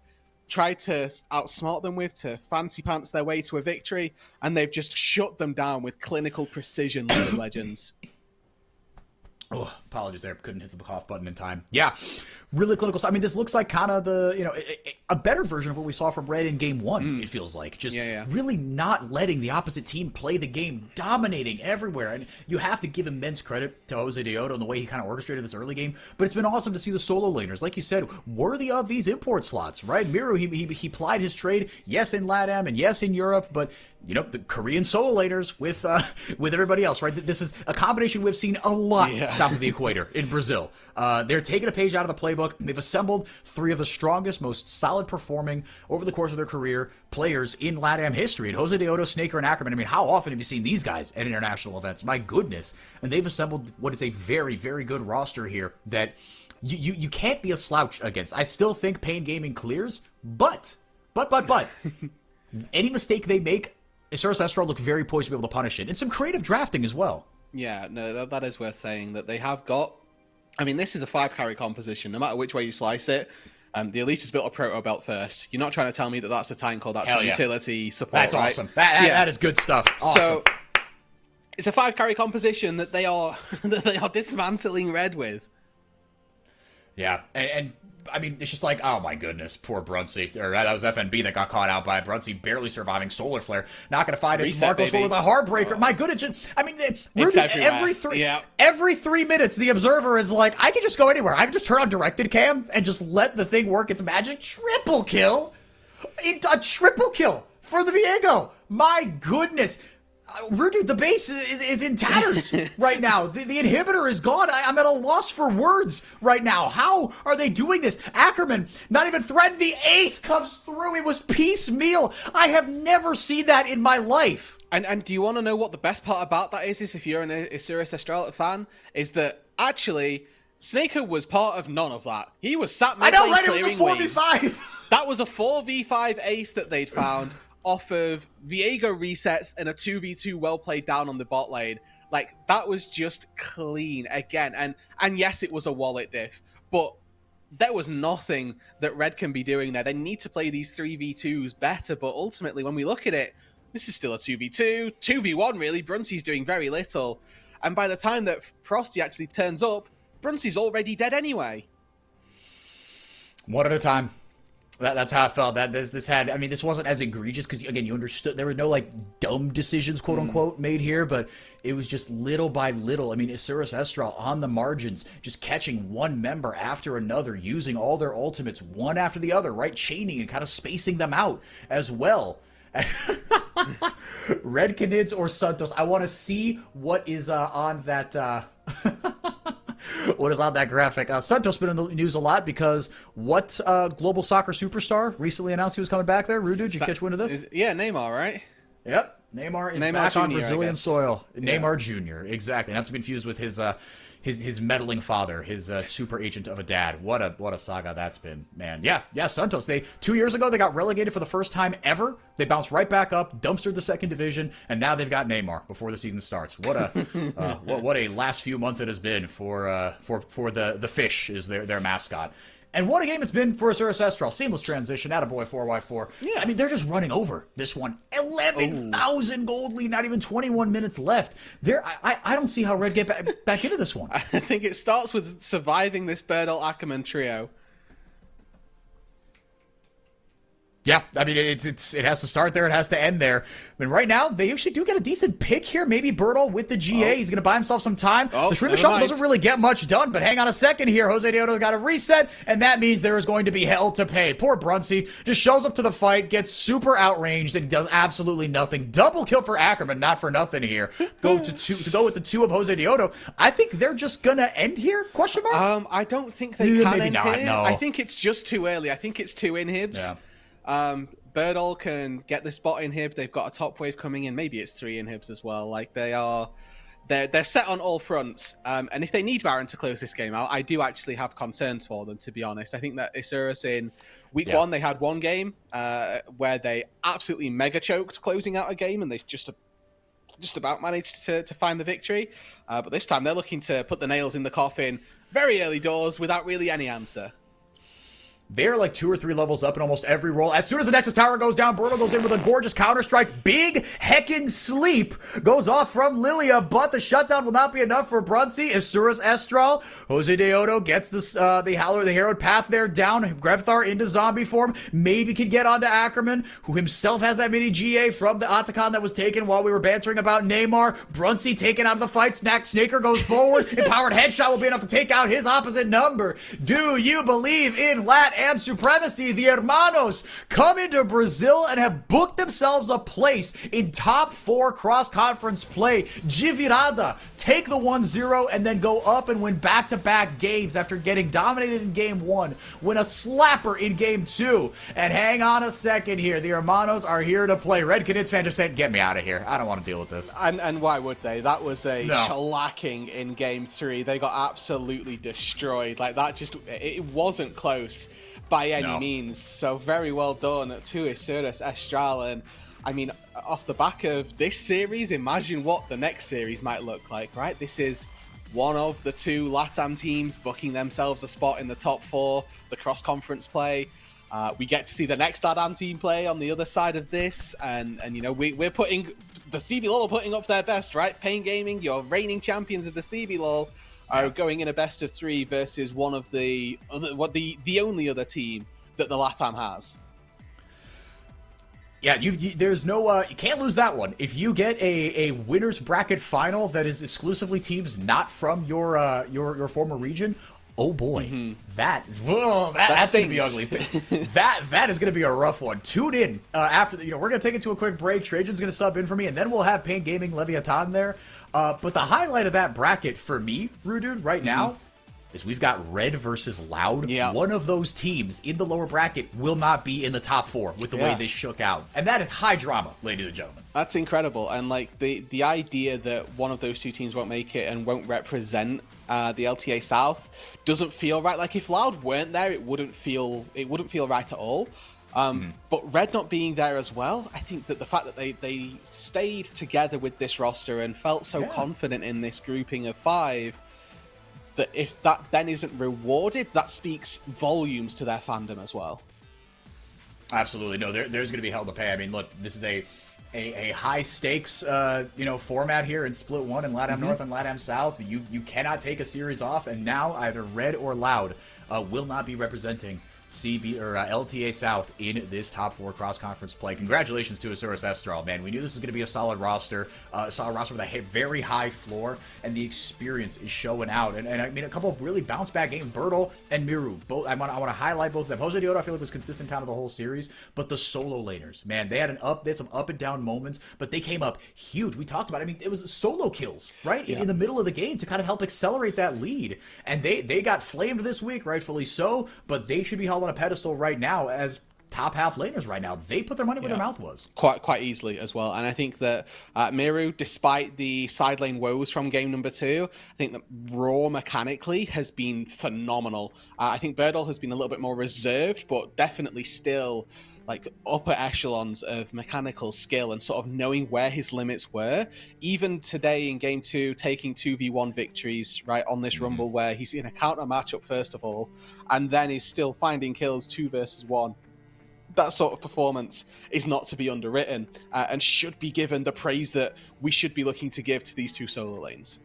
tried to outsmart them with, to fancy pants their way to a victory, and they've just shut them down with clinical precision, League of Legends. Oh, apologies there. Couldn't hit the cough button in time. Yeah, really clinical stuff. I mean, this looks like kind of a better version of what we saw from Red in Game 1, it feels like. Just really not letting the opposite team play the game, dominating everywhere. And you have to give immense credit to Jose Deodo and the way he kind of orchestrated this early game. But it's been awesome to see the solo laners, like you said, worthy of these import slots, right? Miru, he plied his trade, yes, in LATAM and yes, in Europe, but the Korean solo laners with everybody else, right? This is a combination we've seen a lot south of the equator in Brazil. They're taking a page out of the playbook. They've assembled 3 of the strongest, most solid performing over the course of their career players in LATAM history. And Jose Deodo, Snaker, and Ackerman. I mean, how often have you seen these guys at international events? My goodness. And they've assembled what is a very, very good roster here that you can't be a slouch against. I still think Pain Gaming clears, but any mistake they make, Isurus Estral look very poised to be able to punish it. And some creative drafting as well. Yeah, no, that is worth saying that they have got. I mean, this is a 5-carry composition, no matter which way you slice it. The Elisa's built a proto belt first. You're not trying to tell me that that's a tank or that's a utility support. That's right? awesome. That is good stuff. Awesome. So it's a 5-carry composition that they are dismantling Red with. Yeah, and I mean, it's just like, oh my goodness, poor Brunsey. Or that was FNB that got caught out by Brunsey, barely surviving Solar Flare. Not going to find his Marcos with a Heartbreaker. Oh. My goodness, I mean, every 3 minutes, the Observer is like, I can just go anywhere. I can just turn on directed cam and just let the thing work its magic. Triple kill, a triple kill for the Viego. My goodness. Roodood, the base is in tatters right now. The inhibitor is gone. I'm at a loss for words right now. How are they doing this? Ackerman, not even threatened. The ace comes through. It was piecemeal. I have never seen that in my life. And do you want to know what the best part about that is if you're an Isurus Estral fan? Is that actually Snaker was part of none of that. He was sat mid lane clearing waves. It was a 4v5. That was a 4v5 ace that they'd found. Off of Viego resets and a 2v2 well played down on the bot lane. Like, that was just clean again. And yes, it was a wallet diff, but there was nothing that Red can be doing there. They need to play these 3v2s better, but ultimately, when we look at it, this is still a 2v2, 2v1 really. Brunsey's doing very little. And by the time that Frosty actually turns up, Brunsey's already dead anyway. One at a time. That's how I felt. This wasn't as egregious because, again, you understood there were no, like, dumb decisions, quote unquote, made here, but it was just little by little. I mean, Isurus Estral on the margins, just catching one member after another, using all their ultimates one after the other, right? Chaining and kind of spacing them out as well. Red Canids or Santos. I want to see what is on that. What is on that graphic? Santos been in the news a lot because what global soccer superstar recently announced he was coming back there? Roodood, did you catch wind of this? Yeah, Neymar, right? Yep. Neymar is back Jr., on Brazilian soil. Yeah. Neymar Jr., exactly. Not to be confused with his meddling father, his super agent of a dad. What a saga that's been, man. Yeah, Santos. 2 years ago, they got relegated for the first time ever. They bounced right back up, dumpstered the second division, and now they've got Neymar before the season starts. What a last few months it has been for the fish is their mascot. And what a game it's been for Isurus Estral. Seamless transition. Attaboy, FourY4. Yeah. I mean, they're just running over this one. 11,000 gold lead, not even 21 minutes left. I don't see how Red get back into this one. I think it starts with surviving this Birdal Ackerman trio. Yeah, I mean, it has to start there. It has to end there. I mean, right now, they actually do get a decent pick here. Maybe Birdal with the GA. He's going to buy himself some time. The Shreema Shuffle doesn't really get much done, but hang on a second here. Jose Deodo got a reset, and that means there is going to be hell to pay. Poor Brunsey just shows up to the fight, gets super outranged, and does absolutely nothing. Double kill for Ackerman, not for nothing here. Go with the 2 of Jose Deodo. I think they're just going to end here? Question mark? I don't think they can maybe end not, here. no. I think it's just too early. I think it's 2 inhibs. Yeah. Birdal can get this bot inhib. They've got a top wave coming in. Maybe it's 3 inhibs as well. Like they're set on all fronts. And if they need Baron to close this game out, I do actually have concerns for them, to be honest. I think that Isurus in week 1, they had one game where they absolutely mega choked closing out a game, and they just about managed to find the victory. But this time they're looking to put the nails in the coffin very early doors without really any answer. They're like 2 or 3 levels up in almost every role. As soon as the Nexus Tower goes down, Birdal goes in with a gorgeous counter-strike. Big heckin' sleep goes off from Lilia, but the shutdown will not be enough for Brunsey. Isurus Estral. Jose Deodo gets the Herald Path there down. Grevthar into zombie form. Maybe can get onto Ackerman, who himself has that mini GA from the Otacon that was taken while we were bantering about Neymar. Brunsey taken out of the fight. Snaker goes forward. Empowered Headshot will be enough to take out his opposite number. Do you believe in Lat and supremacy. The Hermanos come into Brazil and have booked themselves a place in top 4 cross-conference play. Givirada take the 1-0 and then go up and win back-to-back games after getting dominated in game 1. Win a slapper in game 2. And hang on a second here. The Hermanos are here to play. Red Canids fan just said, get me out of here. I don't want to deal with this. And why would they? That was a shellacking in game 3. They got absolutely destroyed. Like, that just, it wasn't close by any means. So very well done to Isuras Estral. And I mean, off the back of this series, imagine what the next series might look like, right? This is one of the 2 LATAM teams booking themselves a spot in the top 4, the cross-conference play. We get to see the next LATAM team play on the other side of this, and you know, we're putting the CBLOL are putting up their best, right? Pain Gaming, your reigning champions of the CBLOL, are going in a best of 3 versus one of the only other team that the LATAM has. Yeah, there's no you can't lose that one. If you get a winners bracket final that is exclusively teams not from your former region, oh boy, that's gonna be ugly. that is gonna be a rough one. Tune in after we're gonna take it to a quick break. Trajan's gonna sub in for me, and then we'll have Pain Gaming Leviathan there. But the highlight of that bracket for me, Roodood, right now, is we've got Red versus Loud. Yeah. One of those teams in the lower bracket will not be in the top 4 with the way this shook out. And that is high drama, ladies and gentlemen. That's incredible. And like the idea that one of those 2 teams won't make it and won't represent the LTA South doesn't feel right. Like, if Loud weren't there, it wouldn't feel right at all. But Red not being there as well, I think that the fact that they stayed together with this roster and felt so confident in this grouping of 5, that if that then isn't rewarded, that speaks volumes to their fandom as well. Absolutely. No, there's going to be hell to pay. I mean, look, this is a high stakes format here in Split 1 and LATAM North and LATAM South. You cannot take a series off, and now either Red or Loud will not be representing LTA South in this top 4 cross-conference play. Congratulations to Isuras Estral, man. We knew this was going to be a solid roster with a very high floor, and the experience is showing out. And I mean, a couple of really bounce-back games. Bertle and Miru, both. I want to highlight both of them. Jose Diodo, I feel like, was consistent kind of the whole series, but the solo laners, man, they had some up and down moments, but they came up huge. We talked about it. I mean, it was solo kills, right, in the middle of the game to kind of help accelerate that lead, and they got flamed this week, rightfully so, but they should be held on a pedestal right now as top half laners right now. They put their money where their mouth was. Quite easily as well. And I think that Miru, despite the side lane woes from game number 2, I think that raw mechanically has been phenomenal. I think Bertle has been a little bit more reserved, but definitely still like upper echelons of mechanical skill and sort of knowing where his limits were. Even today in game 2, taking 2v1 victories right on this rumble where he's in a counter matchup first of all, and then he's still finding kills 2 versus 1. That sort of performance is not to be underwritten and should be given the praise that we should be looking to give to these 2 solo lanes.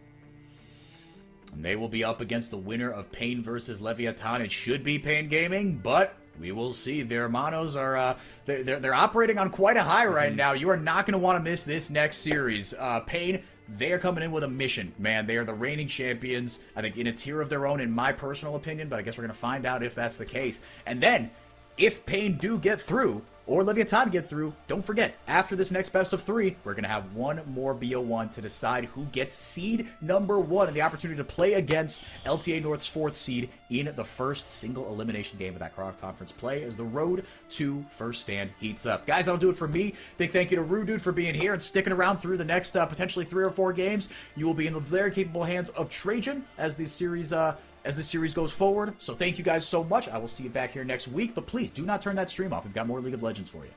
And they will be up against the winner of Pain versus Leviathan. It should be Pain Gaming, but we will see. The Hermanos are they're operating on quite a high right now. You are not going to want to miss this next series. Pain, they are coming in with a mission, man. They are the reigning champions, I think, in a tier of their own, in my personal opinion, but I guess we're going to find out if that's the case. And then, if Pain do get through, or Leviathan get through, don't forget, after this next best of 3, we're going to have one more BO1 to decide who gets seed number 1 and the opportunity to play against LTA North's 4th seed in the first single elimination game of that conference play as the road to first stand heats up. Guys, that'll do it for me. Big thank you to Roodood for being here and sticking around through the next potentially 3 or 4 games. You will be in the very capable hands of Trajan as this series goes forward. So thank you guys so much. I will see you back here next week, but please do not turn that stream off. We've got more League of Legends for you.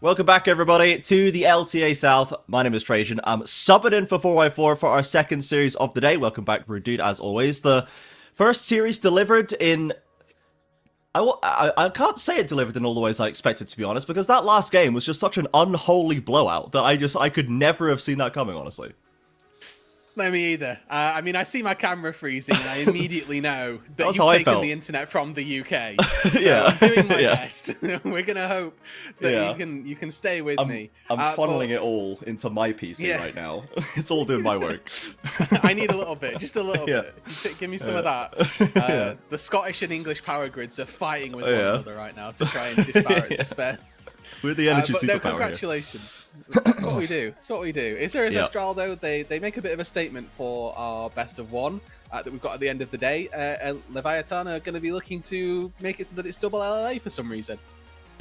Welcome back, everybody, to the LTA South. My name is Trajan. I'm subbing in for FourY4 for our second series of the day. Welcome back, Roodood, as always. The first series delivered in... I can't say it delivered in all the ways I expected, to be honest, because that last game was just such an unholy blowout that I could never have seen that coming, honestly. No, me either. I mean, I see my camera freezing, and I immediately know that That's you've how I taken felt. the internet from the UK. So Yeah. I'm doing my Yeah. best. We're gonna hope that Yeah. you can stay with me. I'm funneling it all into my PC right now. It's all doing my work. I need a little bit, just a little Yeah. bit. Give me some of that. Yeah. The Scottish and English power grids are fighting with Yeah. one another right now to try and disparate Yeah. despair. We're the energy But no, superpower here. congratulations. That's what we do. It's what we do. Isra Yeah. Estral, though, they make a bit of a statement for our best of one that we've got at the end of the day. Leviathan are going to be looking to make it so that it's double LLA for some reason.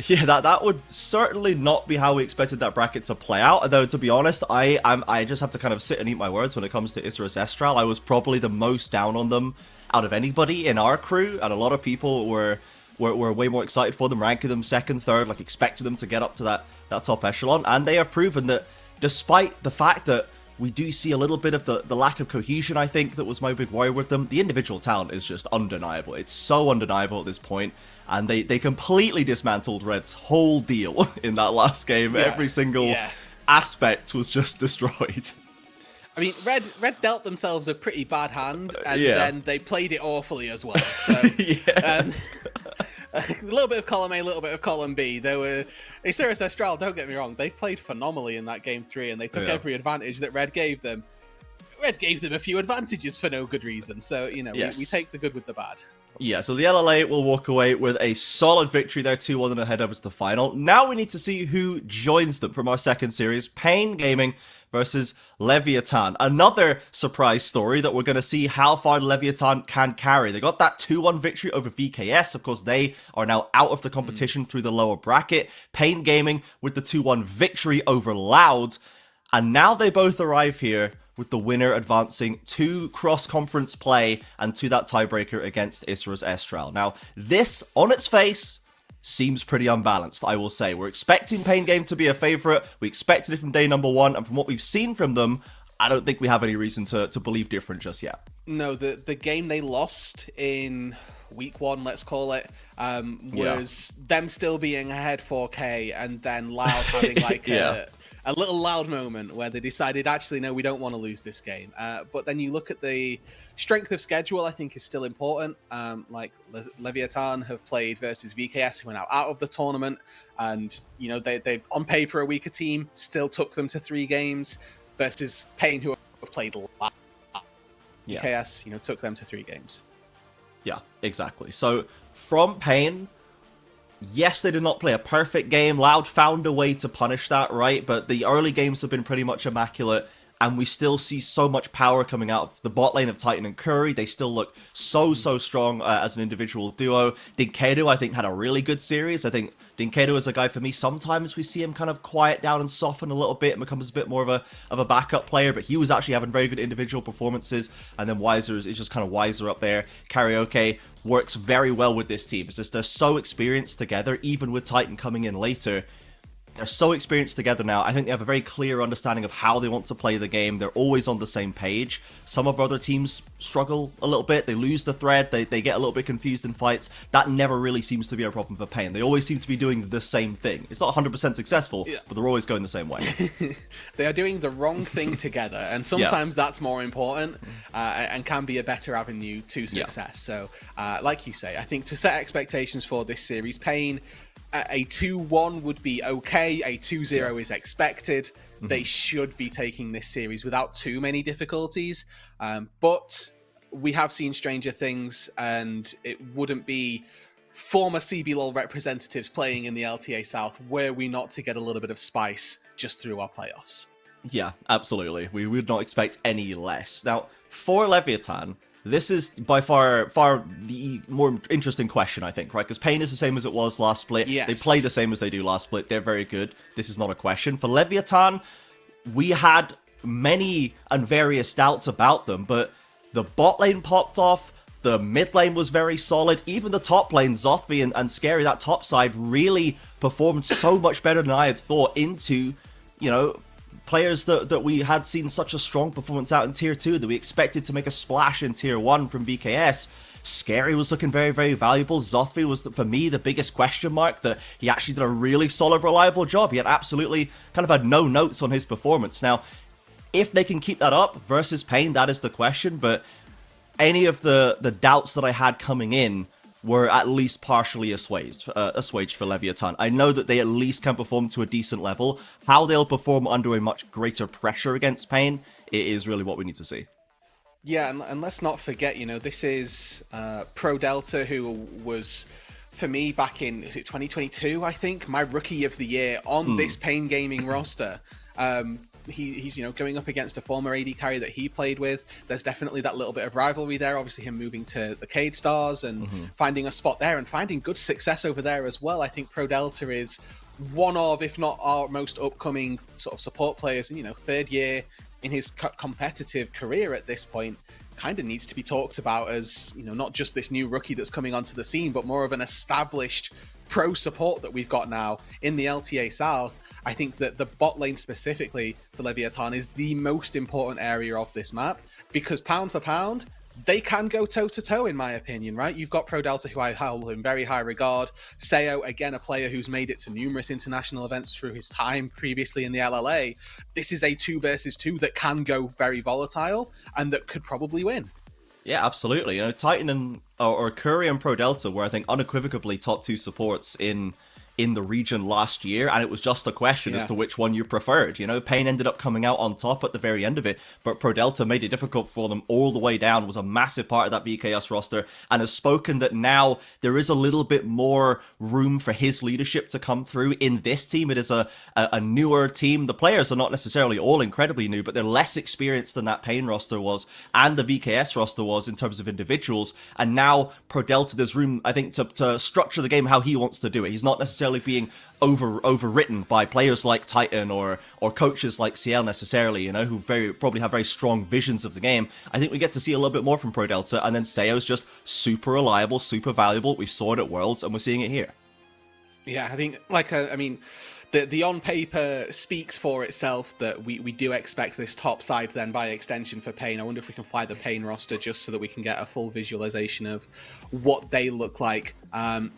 Yeah, that would certainly not be how we expected that bracket to play out. Though, to be honest, I just have to kind of sit and eat my words when it comes to Isra Estral. I was probably the most down on them out of anybody in our crew, and a lot of people were way more excited for them, ranking them second, third, like expected them to get up to that top echelon. And they have proven that despite the fact that we do see a little bit of the lack of cohesion, I think, that was my big worry with them, the individual talent is just undeniable. It's so undeniable at this point. And they completely dismantled Red's whole deal in that last game. Yeah. Every single aspect was just destroyed. I mean, Red dealt themselves a pretty bad hand, and Yeah. then they played it awfully as well. So, Yeah. a little bit of column A, a little bit of column B. There were Isra Estral, don't get me wrong, they played phenomenally in that game 3, and they took every advantage that Red gave them. Red gave them a few advantages for no good reason, so, you know, we take the good with the bad. Yeah, so the LLA will walk away with a solid victory there, 2-1 and head over to the final. Now we need to see who joins them from our second series, Pain Gaming versus Leviathan. Another surprise story that we're going to see how far Leviathan can carry. They got that 2-1 victory over VKS. Of course, they are now out of the competition through the lower bracket. Pain Gaming with the 2-1 victory over Loud. And now they both arrive here with the winner advancing to cross-conference play and to that tiebreaker against Isra Estral. Now, this, on its face, seems pretty unbalanced, I will say. We're expecting Pain Game to be a favourite. We expected it from day number 1, and from what we've seen from them, I don't think we have any reason to believe different just yet. No, the game they lost in week 1, let's call it, was them still being ahead 4K, and then Loud having like a little Loud moment where they decided, actually, no, we don't want to lose this game. But then you look at the strength of schedule, I think is still important. Like Leviathan have played versus VKS, who are now out of the tournament. And, you know, they on paper a weaker team, still took them to 3 games, versus Pain, who have played a lot. VKS, you know, took them to 3 games. Yeah, exactly. So from Pain, yes, they did not play a perfect game. Loud found a way to punish that, right? But the early games have been pretty much immaculate, and we still see so much power coming out of the bot lane of Titan and Curry. They still look so strong as an individual duo. Dinkedo, I think, had a really good series. I think Dinkedo is a guy, for me, sometimes we see him kind of quiet down and soften a little bit and becomes a bit more of a backup player, but he was actually having very good individual performances. And then Wiser is just kind of Wiser up there. Karaoke works very well with this team. It's just they're so experienced together, even with Titan coming in later. They're so experienced together now. I think they have a very clear understanding of how they want to play the game. They're always on the same page. Some of our other teams struggle a little bit. They lose the thread. They get a little bit confused in fights. That never really seems to be a problem for Pain. They always seem to be doing the same thing. It's not 100% successful, but they're always going the same way. They are doing the wrong thing together, and sometimes that's more important and can be a better avenue to success. So, like you say, I think to set expectations for this series, Pain, a 2-1 would be okay. A 2-0 is expected. They should be taking this series without too many difficulties. But we have seen stranger things, and it wouldn't be former CBLOL representatives playing in the LTA South were we not to get a little bit of spice just through our playoffs. Yeah, absolutely. We would not expect any less. Now, for Leviathan, this is by far the more interesting question, I think, right? Because Pain is the same as it was last split. Yes. They play the same as they do last split. They're very good. This is not a question. For Leviathan, we had many and various doubts about them, but the bot lane popped off. The mid lane was very solid. Even the top lane, Zothvi and Scary, that top side really performed so much better than I had thought into, you know, players that we had seen such a strong performance out in Tier 2 that we expected to make a splash in Tier 1 from BKS. Scary was looking very, very valuable. Zothvi was, for me, the biggest question mark, that he actually did a really solid, reliable job. He had absolutely kind of had no notes on his performance. Now, if they can keep that up versus Pain, that is the question, but any of the doubts that I had coming in were at least partially assuaged for Leviathan. I know that they at least can perform to a decent level. How they'll perform under a much greater pressure against Pain, it is really what we need to see. Yeah, and let's not forget, you know, this is Pro Delta, who was, for me, back in, is it 2022, I think, my Rookie of the Year on this Pain Gaming roster. He's, you know, going up against a former AD carry that he played with. There's definitely that little bit of rivalry there. Obviously, him moving to the Cade Stars and finding a spot there and finding good success over there as well. I think Pro Delta is one of, if not our most upcoming sort of support players. And, you know, third year in his competitive career at this point, kind of needs to be talked about as, you know, not just this new rookie that's coming onto the scene, but more of an established pro support that we've got now in the LTA South. I think that the bot lane specifically for Leviathan is the most important area of this map, because pound for pound, they can go toe-to-toe, in my opinion, right? You've got Pro Delta, who I hold in very high regard. Seo, again, a player who's made it to numerous international events through his time previously in the LLA. This is a 2 versus 2 that can go very volatile and that could probably win. Yeah, absolutely. You know, Titan and or Curry and Pro Delta were, I think, unequivocally top 2 supports in the region last year, and it was just a question as to which one you preferred. You know, Pain ended up coming out on top at the very end of it, but Pro Delta made it difficult for them all the way down, was a massive part of that BKS roster, and has spoken that now there is a little bit more room for his leadership to come through in this team. It is a newer team. The players are not necessarily all incredibly new, but they're less experienced than that Pain roster was, and the BKS roster was in terms of individuals, and now Pro Delta, there's room, I think, to structure the game how he wants to do it. He's not necessarily being overwritten by players like Titan or coaches like CL necessarily, you know, who probably have very strong visions of the game. I think we get to see a little bit more from Pro Delta, and then Seo's just super reliable, super valuable. We saw it at Worlds, and we're seeing it here. Yeah, I think, I mean, the on paper speaks for itself that we do expect this top side then by extension for Pain. I wonder if we can fly the Pain roster just so that we can get a full visualization of what they look like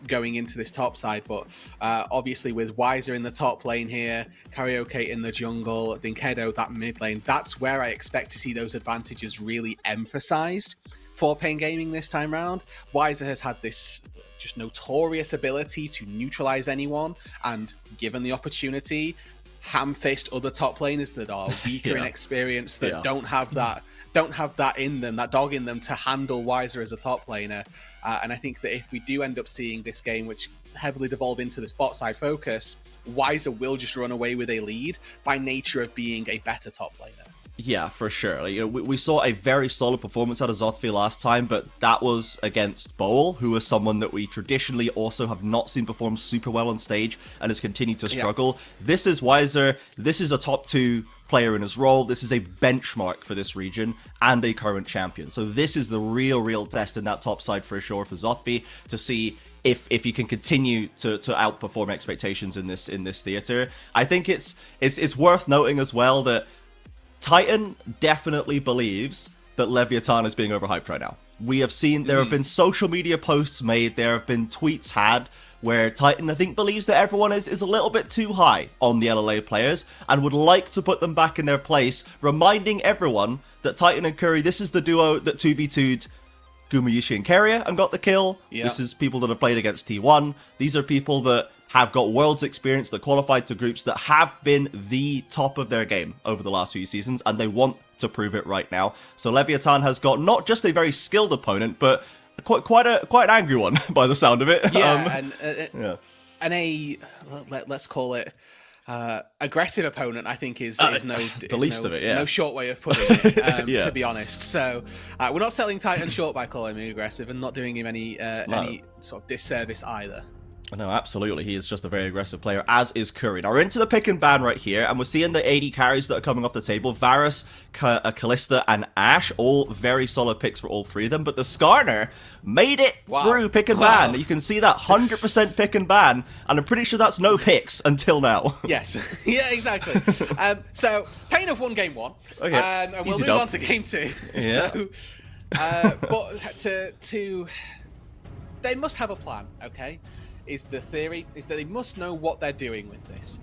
going into this top side. But obviously with Wiser in the top lane here, Karaoke in the jungle, Dinkedo that mid lane, that's where I expect to see those advantages really emphasized for Pain Gaming this time round. Wiser has had this just notorious ability to neutralize anyone, and given the opportunity, ham-fist other top laners that are weaker in experience, that don't have that in them, that dog in them to handle Wiser as a top laner. And I think that if we do end up seeing this game, which heavily devolve into this bot side focus, Wiser will just run away with a lead by nature of being a better top laner. Yeah, for sure. Like, you know, we saw a very solid performance out of Zothvi last time, but that was against Bowl, who is someone that we traditionally also have not seen perform super well on stage and has continued to struggle. This is Wiser. This is a top 2 player in his role. This is a benchmark for this region and a current champion. So this is the real test in that top side for sure for Zothvi, to see if he can continue to outperform expectations in this theater. I think it's worth noting as well that Titan definitely believes that Leviathan is being overhyped right now. We have seen, there have been social media posts made, there have been tweets had, where Titan, I think, believes that everyone is a little bit too high on the LLA players, and would like to put them back in their place, reminding everyone that Titan and Curry, this is the duo that 2v2'd Gumayushi and Keria and got the kill. Yep. This is people that have played against T1. These are people that have got Worlds experience, that qualified to groups, that have been the top of their game over the last few seasons, and they want to prove it right now. So Leviathan has got not just a very skilled opponent, but quite an angry one by the sound of it. Yeah, let's call it aggressive opponent, I think is no short way of putting it, to be honest. So we're not selling Titan short by calling him aggressive and not doing him any sort of disservice either. No, absolutely. He is just a very aggressive player, as is curry. Now, we're into the pick and ban right here, and we're seeing the AD carries that are coming off the table. Varus, Kalista, and Ashe, all very solid picks for all three of them, but the Skarner made it through pick and ban. You can see that 100% pick and ban, and I'm pretty sure that's no picks until now. Yes. Yeah, exactly. So, Pain have won game 1, Okay. and we'll move on to game 2. Yeah. So, but to they must have a plan, okay? Is the theory is that they must know what they're doing with this.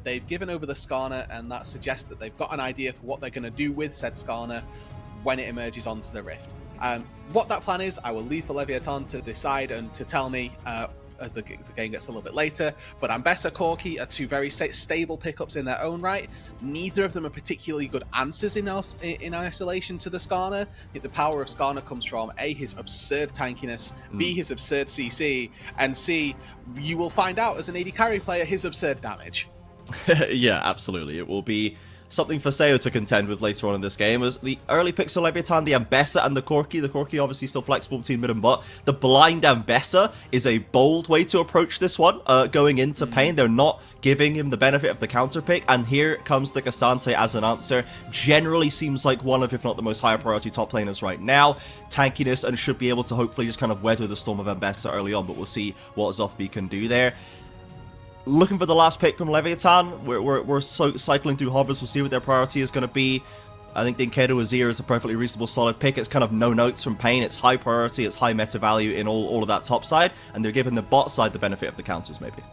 They've given over the Skarner, and that suggests that they've got an idea for what they're going to do with said Skarner when it emerges onto the Rift. What that plan is, I will leave for Leviathan to decide and to tell me as the game gets a little bit later. But Ambessa, Corki are two very stable pickups in their own right. Neither of them are particularly good answers in isolation to the Skarner. I think the power of Skarner comes from A, his absurd tankiness, B, his absurd CC, and C, you will find out as an AD carry player, his absurd damage. Yeah, absolutely. It will be something for Seo to contend with later on in this game. As the early picks of Leviathan, the Ambessa and the Corki. The Corki obviously still flexible between mid and bot. The blind Ambessa is a bold way to approach this one. Going into Pain, they're not giving him the benefit of the counter pick, and here comes the Cassante as an answer. Generally seems like one of, if not the most higher priority top laners right now. Tankiness, and should be able to hopefully just kind of weather the storm of Ambessa early on, but we'll see what Zothvi can do there. Looking for the last pick from Leviathan. We're cycling through hovers. We'll see what their priority is going to be. I think the Enkedo Azir is a perfectly reasonable solid pick. It's kind of no notes from Pain. It's high priority. It's high meta value in all of that top side. And they're giving the bot side the benefit of the counters, maybe.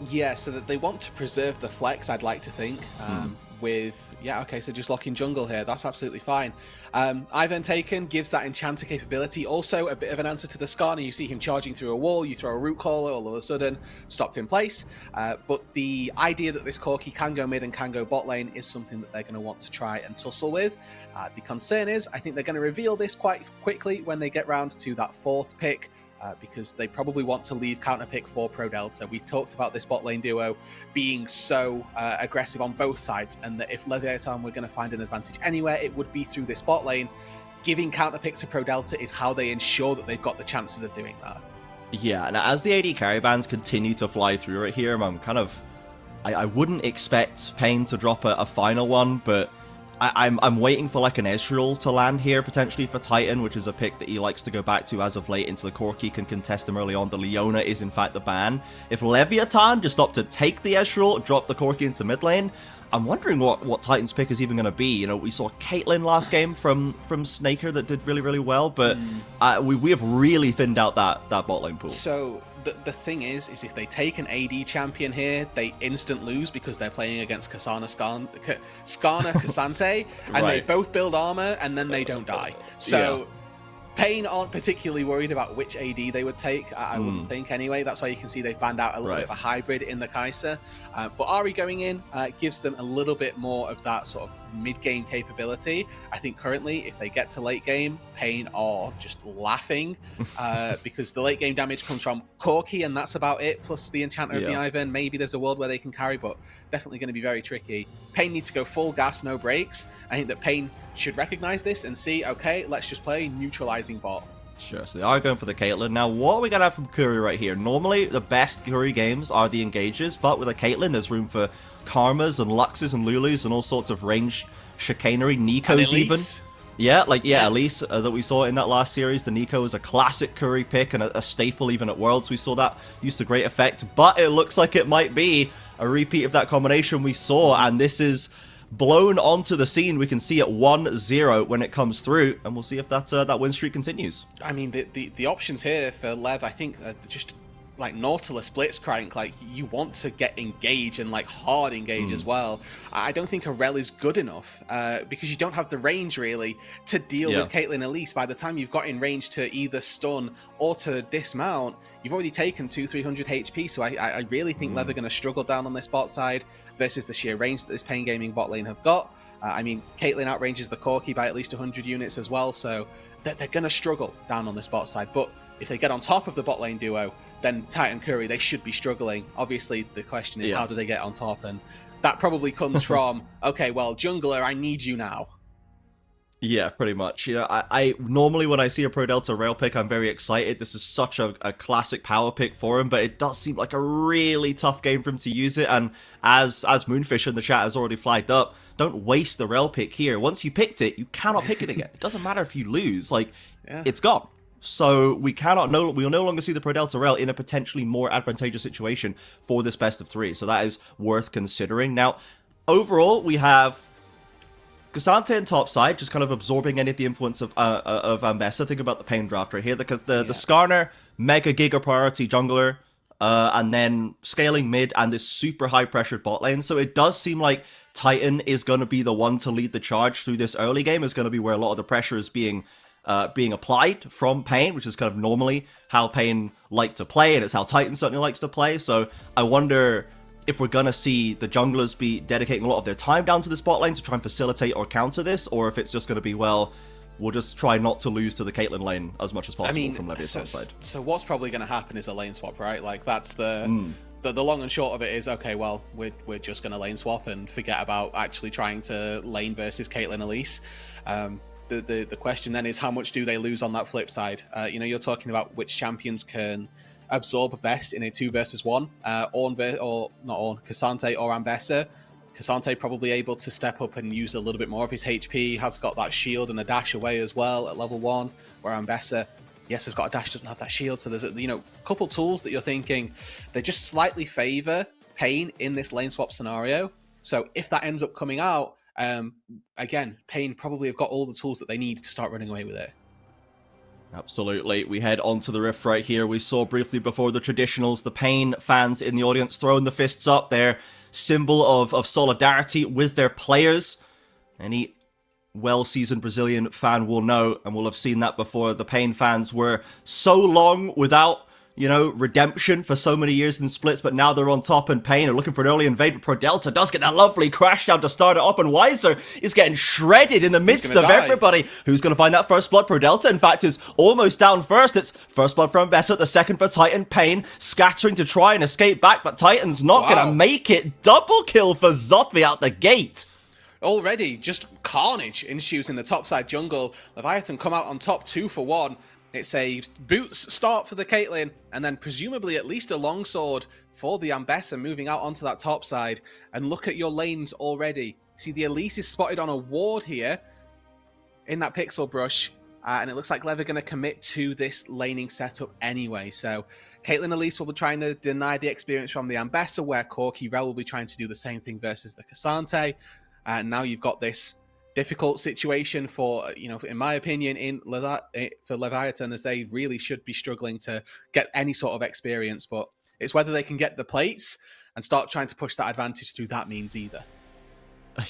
Yeah, so that they want to preserve the flex, I'd like to think. So just locking jungle here, that's absolutely fine. Ivan Taken gives that enchanter capability, also a bit of an answer to the Skarner. You see him charging through a wall, you throw a root caller, all of a sudden stopped in place. But the idea that this Corki can go mid and can go bot lane is something that they're going to want to try and tussle with. The concern is, I think they're going to reveal this quite quickly when they get round to that 4th pick. Because they probably want to leave counter pick for Pro Delta. We talked about this bot lane duo being so aggressive on both sides, and that if Leviathan were going to find an advantage anywhere, it would be through this bot lane. Giving counter pick to Pro Delta is how they ensure that they've got the chances of doing that. Yeah, and as the AD carry bans continue to fly through right here, I'm kind of... I wouldn't expect Pain to drop a final one, but I'm waiting for like an Ezreal to land here, potentially for Titan, which is a pick that he likes to go back to as of late into the Corki, can contest him early on. The Leona is in fact the ban. If Leviathan just opt to take the Ezreal, drop the Corki into mid lane, I'm wondering what Titan's pick is even going to be. You know, we saw Caitlyn last game from Snaker that did really, really well, but we have really thinned out that bot lane pool. So the thing is if they take an AD champion here, they instant lose because they're playing against Skarner Cassante, and Right. they both build armor, and then they don't die. So Pain aren't particularly worried about which AD they would take, I wouldn't think anyway. That's why you can see they've banned out a little bit of a hybrid in the Kai'Sa. But Ahri going in gives them a little bit more of that sort of mid-game capability. I think currently, if they get to late game, Pain are just laughing because the late game damage comes from Corki, and that's about it, plus the Enchanter of the Ivan. Maybe there's a world where they can carry, but definitely going to be very tricky. Pain need to go full gas, no breaks. I think that Pain should recognize this and see, okay, let's just play neutralizing bot. Sure, so they are going for the Caitlyn. Now, what are we going to have from Curry right here? Normally, the best Curry games are the engages, but with a Caitlyn, there's room for Karmas and Luxes and Lulus and all sorts of range chicanery. Nico's even. Yeah, Elise that we saw in that last series. The Nico is a classic Curry pick and a staple even at Worlds. We saw that used to great effect, but it looks like it might be a repeat of that combination we saw, and this is blown onto the scene. We can see it 1-0 when it comes through, and we'll see if that win streak continues. I mean, the options here for Lev, I think, are just like Nautilus Blitzcrank. Like, you want to get engaged and like hard engage as well. I don't think a Rel is good enough because you don't have the range really to deal with Caitlyn Elise. By the time you've got in range to either stun or to dismount, you've already taken 200-300 HP. So I really think Lev are going to struggle down on this bot side versus the sheer range that this Pain Gaming bot lane have got. I mean, Caitlyn outranges the Corki by at least 100 units as well, so they're going to struggle down on this bot side. But if they get on top of the bot lane duo, then Titan Curry, they should be struggling. Obviously, the question is, how do they get on top? And that probably comes from, okay, well, jungler, I need you now. Yeah, pretty much. You know, I normally when I see a Pro Delta rail pick, I'm very excited. This is such a classic power pick for him, but it does seem like a really tough game for him to use it. And as Moonfish in the chat has already flagged up, don't waste the rail pick here. Once you picked it, you cannot pick it again. It doesn't matter if you lose, like it's gone. So we will no longer see the Pro Delta rail in a potentially more advantageous situation for this best of 3. So that is worth considering. Now, overall, we have Cassante and topside, just kind of absorbing any of the influence of Ambessa. Think about the Pain draft right here. The Skarner, mega giga priority jungler, and then scaling mid and this super high pressured bot lane. So it does seem like Titan is going to be the one to lead the charge through this early game. Is going to be where a lot of the pressure is being applied from Pain, which is kind of normally how Pain like to play, and it's how Titan certainly likes to play. So I wonder if we're going to see the junglers be dedicating a lot of their time down to this bot lane to try and facilitate or counter this, or if it's just going to be, well, we'll just try not to lose to the Caitlyn lane as much as possible from Leviathan's side. So what's probably going to happen is a lane swap, right? Like, that's the long and short of it is, okay, well, we're just going to lane swap and forget about actually trying to lane versus Caitlyn Elise. The question then is, how much do they lose on that flip side? You're talking about which champions can absorb best in a 2 versus 1, Cassante or Ambessa. Cassante probably able to step up and use a little bit more of his HP, has got that shield and a dash away as well at level 1, where Ambessa, yes, has got a dash, doesn't have that shield. So there's a couple tools that you're thinking they just slightly favor Pain in this lane swap scenario. So if that ends up coming out, again, Pain probably have got all the tools that they need to start running away with it. Absolutely. We head onto the Rift right here. We saw briefly before the traditionals, the Pain fans in the audience throwing the fists up, their symbol of solidarity with their players. Any well-seasoned Brazilian fan will know, and will have seen that before. The Pain fans were so long without, redemption for so many years in splits, but now they're on top, and Pain are looking for an early invade, but Pro Delta does get that lovely crash down to start it up, and Weiser is getting shredded in the midst of everybody. Who's going to find that first blood? Pro Delta, in fact, is almost down first. It's first blood from Ambessa, the second for Titan. Pain scattering to try and escape back, but Titan's not going to make it. Double kill for Zothvi out the gate. Already, just carnage ensues in the topside jungle. Leviathan come out on top 2 for 1. It's a boots start for the Caitlyn, and then presumably at least a longsword for the Ambessa moving out onto that top side. And look at your lanes already. See, the Elise is spotted on a ward here in that pixel brush, and it looks like Lev are going to commit to this laning setup anyway. So Caitlyn Elise will be trying to deny the experience from the Ambessa, where Corki Rel will be trying to do the same thing versus the Cassante. And now you've got this difficult situation for, in my opinion, for Leviathan, as they really should be struggling to get any sort of experience. But it's whether they can get the plates and start trying to push that advantage through that means either.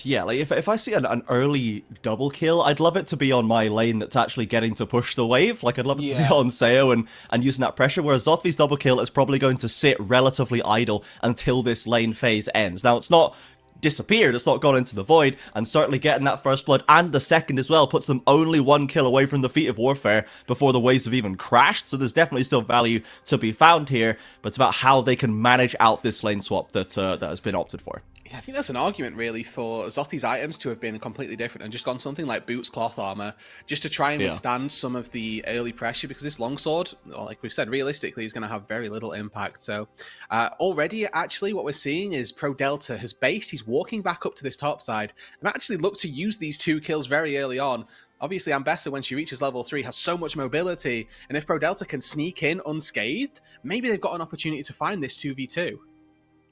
Yeah, like if I see an early double kill, I'd love it to be on my lane that's actually getting to push the wave. Like, I'd love it to see it on Seo and using that pressure, whereas Zothvi's double kill is probably going to sit relatively idle until this lane phase ends. Now, it's not disappeared, it's not gone into the void, and certainly getting that first blood and the second as well puts them only 1 kill away from the feat of warfare before the waves have even crashed. So there's definitely still value to be found here, but it's about how they can manage out this lane swap that has been opted for. Yeah, I think that's an argument really for Zothi's items to have been completely different and just gone something like boots, cloth armor, just to try and withstand some of the early pressure, because this longsword, like we've said, realistically is going to have very little impact. So already, actually, what we're seeing is Pro Delta has based, he's walking back up to this top side and actually looked to use these 2 kills very early on. Obviously, Ambessa, when she reaches level 3, has so much mobility, and if Pro Delta can sneak in unscathed, maybe they've got an opportunity to find this 2v2.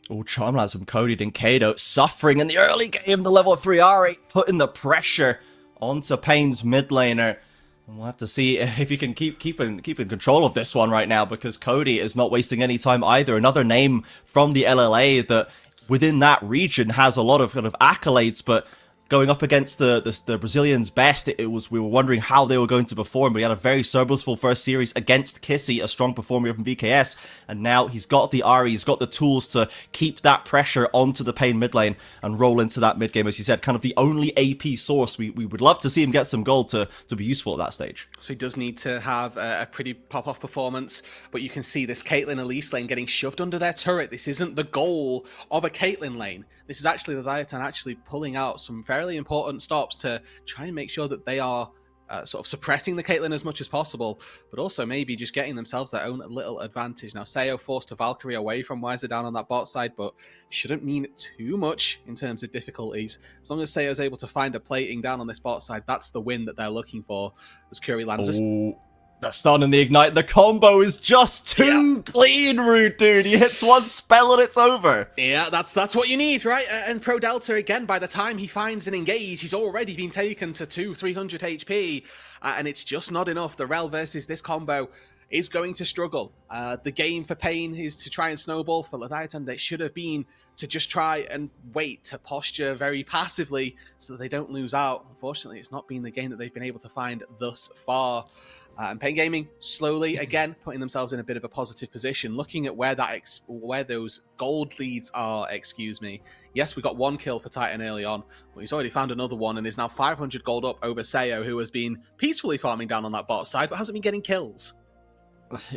Oh, Charmlands from Cody Dinkado suffering in the early game. The level 3 R8 putting the pressure onto Pain's mid laner. And we'll have to see if you can keep in control of this one right now, because Cody is not wasting any time either. Another name from the LLA that within that region has a lot of kind of accolades, but going up against the Brazilians' best, we were wondering how they were going to perform. We had a very serviceable first series against Kissy, a strong performer from BKS, and now he's got the Ari, he's got the tools to keep that pressure onto the Pain mid lane and roll into that mid game. As you said, kind of the only AP source. We would love to see him get some gold to be useful at that stage. So he does need to have a pretty pop-off performance, but you can see this Caitlyn Elise lane getting shoved under their turret. This isn't the goal of a Caitlyn lane. This is actually Leviathan actually pulling out some fairly fairly important stops to try and make sure that they are sort of suppressing the Caitlyn as much as possible, but also maybe just getting themselves their own little advantage. Now, Sayo forced a Valkyrie away from Weiser down on that bot side, but shouldn't mean too much in terms of difficulties. As long as Sayo's able to find a plating down on this bot side, that's the win that they're looking for as Curry lands The stun and the ignite, the combo is just too clean, Roodood. He hits one spell and it's over. Yeah, that's what you need, right? And Pro Delta, again, by the time he finds an engage, he's already been taken to 300 HP, and it's just not enough. The Rel versus this combo is going to struggle. The game for Pain is to try and snowball. For Leviathan, they should have been to just try and wait to posture very passively so that they don't lose out. Unfortunately, it's not been the game that they've been able to find thus far. And Pain Gaming slowly, again, putting themselves in a bit of a positive position, looking at where where those gold leads are, Yes, we got one kill for Titan early on, but he's already found another one and is now 500 gold up over Sayo, who has been peacefully farming down on that bot side, but hasn't been getting kills.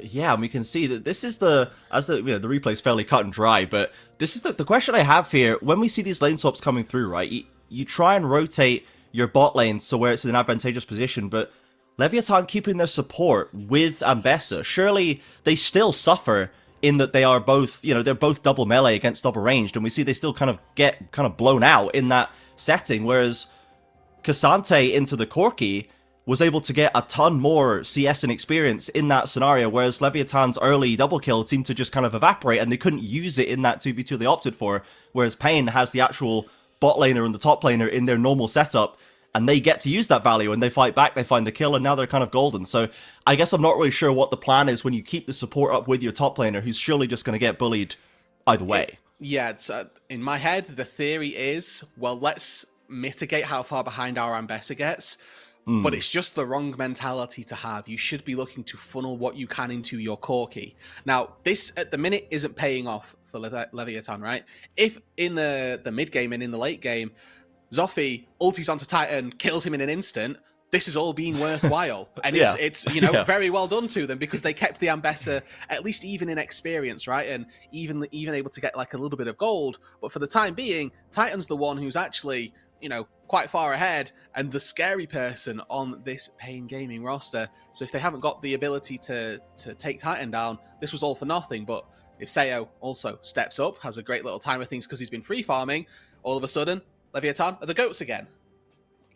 Yeah, and we can see that this is the replay's fairly cut and dry, but this is the question I have here. When we see these lane swaps coming through, right, you try and rotate your bot lane so where it's in an advantageous position, but Leviathan keeping their support with Ambessa, surely they still suffer in that they are both, they're both double melee against double ranged, and we see they still kind of get blown out in that setting, whereas Cassante into the Corki was able to get a ton more CS and experience in that scenario, whereas Leviathan's early double kill seemed to just kind of evaporate, and they couldn't use it in that 2v2 they opted for, whereas Pain has the actual bot laner and the top laner in their normal setup, and they get to use that value, and they fight back, they find the kill, and now they're kind of golden. So I guess I'm not really sure what the plan is when you keep the support up with your top laner, who's surely just going to get bullied either way. Yeah, it's, in my head, the theory is, well, let's mitigate how far behind our Ambessa gets, but it's just the wrong mentality to have. You should be looking to funnel what you can into your Corki. Now, this, at the minute, isn't paying off for Leviathan, right? If in the mid game and in the late game, Zoffy ultis onto Titan, kills him in an instant, this has all been worthwhile. And it's very well done to them, because they kept the Ambessa at least even in experience, right? And even able to get like a little bit of gold. But for the time being, Titan's the one who's actually, quite far ahead and the scary person on this Pain Gaming roster. So if they haven't got the ability to take Titan down, this was all for nothing. But if Sayo also steps up, has a great little time of things because he's been free farming, all of a sudden, Leviathan are the GOATs again.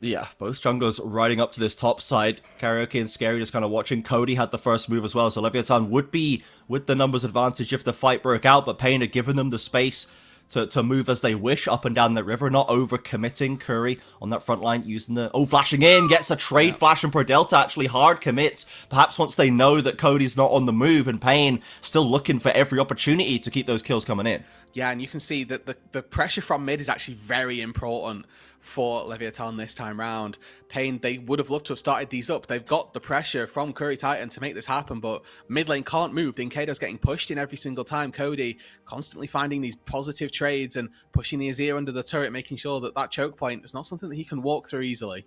Yeah, both junglers riding up to this top side. Karaoke and Scary just kind of watching. Cody had the first move as well, so Leviathan would be with the numbers advantage if the fight broke out, but Pain had given them the space to move as they wish up and down the river, not over-committing. Curry on that front line using the... Oh, flashing in, gets a trade flash, and Pro Delta actually hard commits. Perhaps once they know that Cody's not on the move, and Pain still looking for every opportunity to keep those kills coming in. Yeah, and you can see that the pressure from mid is actually very important for Leviathan this time round. Pain, they would have loved to have started these up. They've got the pressure from Curry Titan to make this happen, but mid lane can't move. Dinkado's getting pushed in every single time. Cody constantly finding these positive trades and pushing the Azir under the turret, making sure that choke point is not something that he can walk through easily.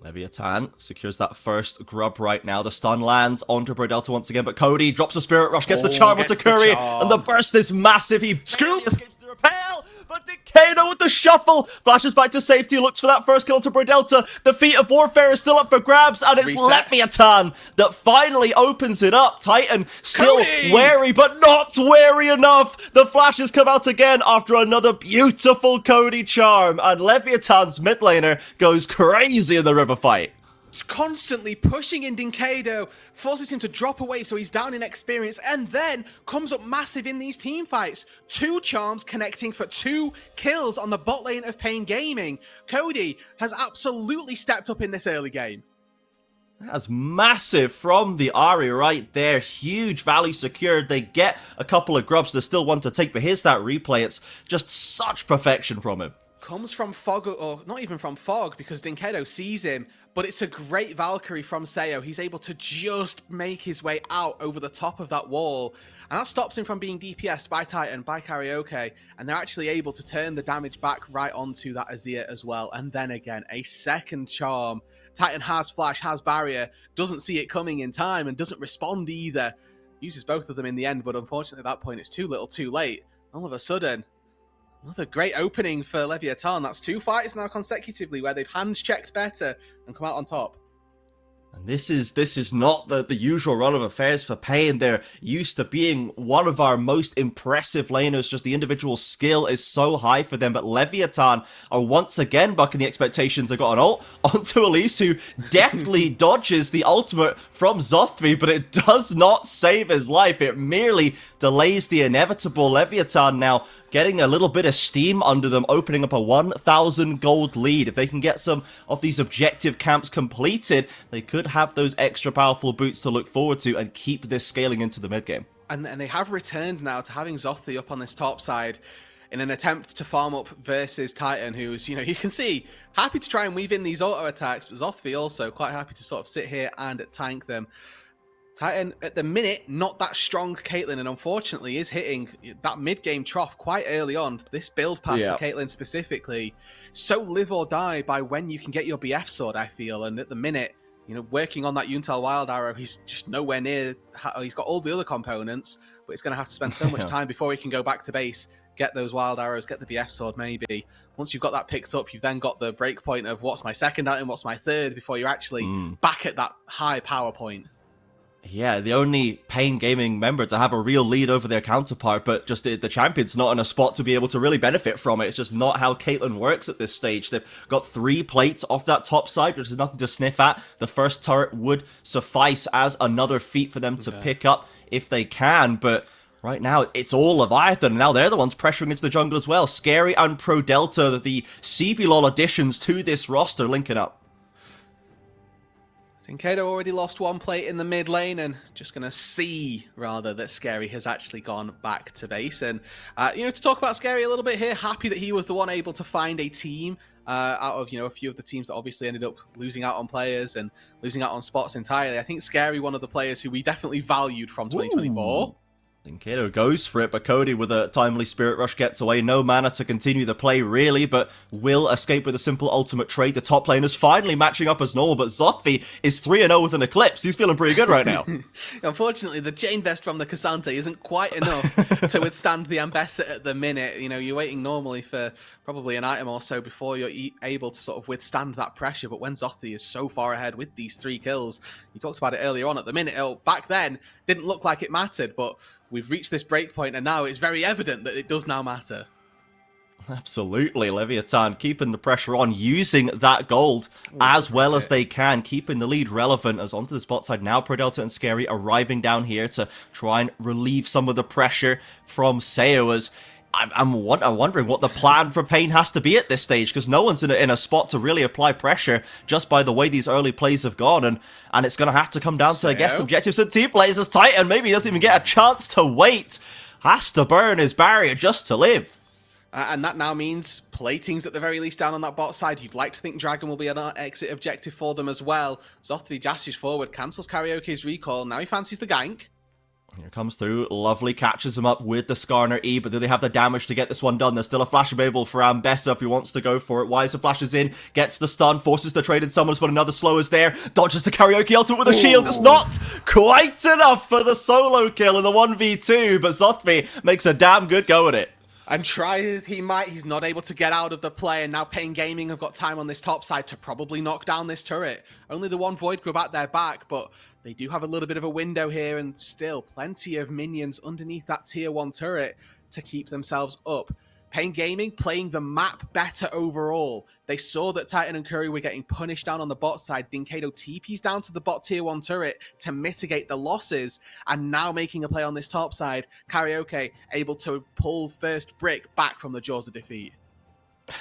Leviathan secures that first grub right now. The stun lands onto Pro Delta once again, but Cody drops a Spirit Rush, gets the charm onto Curry, and the burst is massive. He escapes the repel, but Decado with the shuffle flashes back to safety, looks for that first kill onto Pro Delta. The feat of warfare is still up for grabs, and it's Leviathan that finally opens it up. Titan still wary, but not wary enough. The flashes come out again after another beautiful Cody charm, and Leviathan's mid laner goes crazy in the river fight. Constantly pushing in Dinkado, forces him to drop away so he's down in experience, and then comes up massive in these team fights. 2 charms connecting for 2 kills on the bot lane of Pain Gaming. Cody has absolutely stepped up in this early game. That's massive from the Ahri right there. Huge value secured. They get a couple of grubs. There's still one to take, but here's that replay. It's just such perfection from him. Comes from Fog, or not even from Fog, because Dinkado sees him, but it's a great Valkyrie from Sayo. He's able to just make his way out over the top of that wall, and that stops him from being DPS'd by Titan, by Karaoke, and they're actually able to turn the damage back right onto that Azir as well. And then again, a second charm. Titan has flash, has barrier, doesn't see it coming in time, and doesn't respond either. Uses both of them in the end, but unfortunately at that point it's too little too late. All of a sudden, Another great opening for Leviathan. That's 2 fights now consecutively where they've hands-checked better and come out on top. And this is not the usual run of affairs for Pain. They're used to being one of our most impressive laners. Just the individual skill is so high for them. But Leviathan are once again bucking the expectations. They've got an ult onto Elise, who deftly dodges the ultimate from Zothvi, but it does not save his life. It merely delays the inevitable. Leviathan now getting a little bit of steam under them, opening up a 1,000 gold lead. If they can get some of these objective camps completed, they could have those extra powerful boots to look forward to and keep this scaling into the mid game. And they have returned now to having Zothvi up on this top side in an attempt to farm up versus Titan, who's, you can see, happy to try and weave in these auto attacks, but Zothvi also quite happy to sort of sit here and tank them. Titan, at the minute, not that strong Caitlyn, and unfortunately is hitting that mid-game trough quite early on. This build path for Caitlyn specifically, so live or die by when you can get your BF sword, I feel. And at the minute, working on that Yuntal Wild Arrow, he's just nowhere near. He's got all the other components, but he's going to have to spend so much time before he can go back to base, get those Wild Arrows, get the BF sword maybe. Once you've got that picked up, you've then got the break point of what's my second item, what's my third, before you're actually back at that high power point. Yeah, the only Pain Gaming member to have a real lead over their counterpart, but just the champion's not in a spot to be able to really benefit from it. It's just not how Caitlyn works at this stage. They've got 3 plates off that top side, which is nothing to sniff at. The first turret would suffice as another feat for them to pick up if they can, but right now, it's all Leviathan, and now they're the ones pressuring into the jungle as well. Scary and Pro Delta, the CBLOL additions to this roster, linking up. Dinkado already lost 1 plate in the mid lane, and just going to see, rather, that Scary has actually gone back to base. And, to talk about Scary a little bit here, happy that he was the one able to find a team out of, a few of the teams that obviously ended up losing out on players and losing out on spots entirely. I think Scary, one of the players who we definitely valued from 2024. Ooh. Dinkado goes for it, but Cody with a timely Spirit Rush gets away. No mana to continue the play, really, but will escape with a simple ultimate trade. The top lane is finally matching up as normal, but Zothvi is 3-0 with an Eclipse. He's feeling pretty good right now. Unfortunately, the Chain Vest from the Cassante isn't quite enough to withstand the Ambassador at the minute. You're waiting normally for probably an item or so before you're able to sort of withstand that pressure, but when Zothvi is so far ahead with these 3 kills, you talked about it earlier on, at the minute, back then, didn't look like it mattered, but we've reached this break point, and now it's very evident that it does now matter. Absolutely. Leviathan keeping the pressure on, using that gold as well as they can, keeping the lead relevant as onto the spot side. Now Pro Delta and Scary arriving down here to try and relieve some of the pressure from Seo, as I'm wondering what the plan for Pain has to be at this stage, because no one's in a spot to really apply pressure just by the way these early plays have gone, and it's going to have to come down to, I guess, objectives and team plays as Titan maybe doesn't even get a chance to wait. Has to burn his barrier just to live. And that now means platings at the very least down on that bot side. You'd like to think Dragon will be an exit objective for them as well. Zothvi dashes forward, cancels Karaoke's recall. Now he fancies the gank. Here comes through, lovely, catches him up with the Skarner E, but do they have the damage to get this one done? There's still a flash available for Ambessa if he wants to go for it. Weiser flashes in, gets the stun, forces the trade in summons, but another slow is there. Dodges the Karaoke ultimate with a shield. It's not quite enough for the solo kill in the 1v2, but Zothvi makes a damn good go at it. And try as he might, he's not able to get out of the play, and now Pain Gaming have got time on this top side to probably knock down this turret. Only the one Void Grub at their back, but they do have a little bit of a window here, and still plenty of minions underneath that tier 1 turret to keep themselves up. Pain Gaming playing the map better overall. They saw that Titan and Curry were getting punished down on the bot side. Dinkado TP's down to the bot tier 1 turret to mitigate the losses, and now making a play on this top side. Karaoke able to pull first brick back from the jaws of defeat.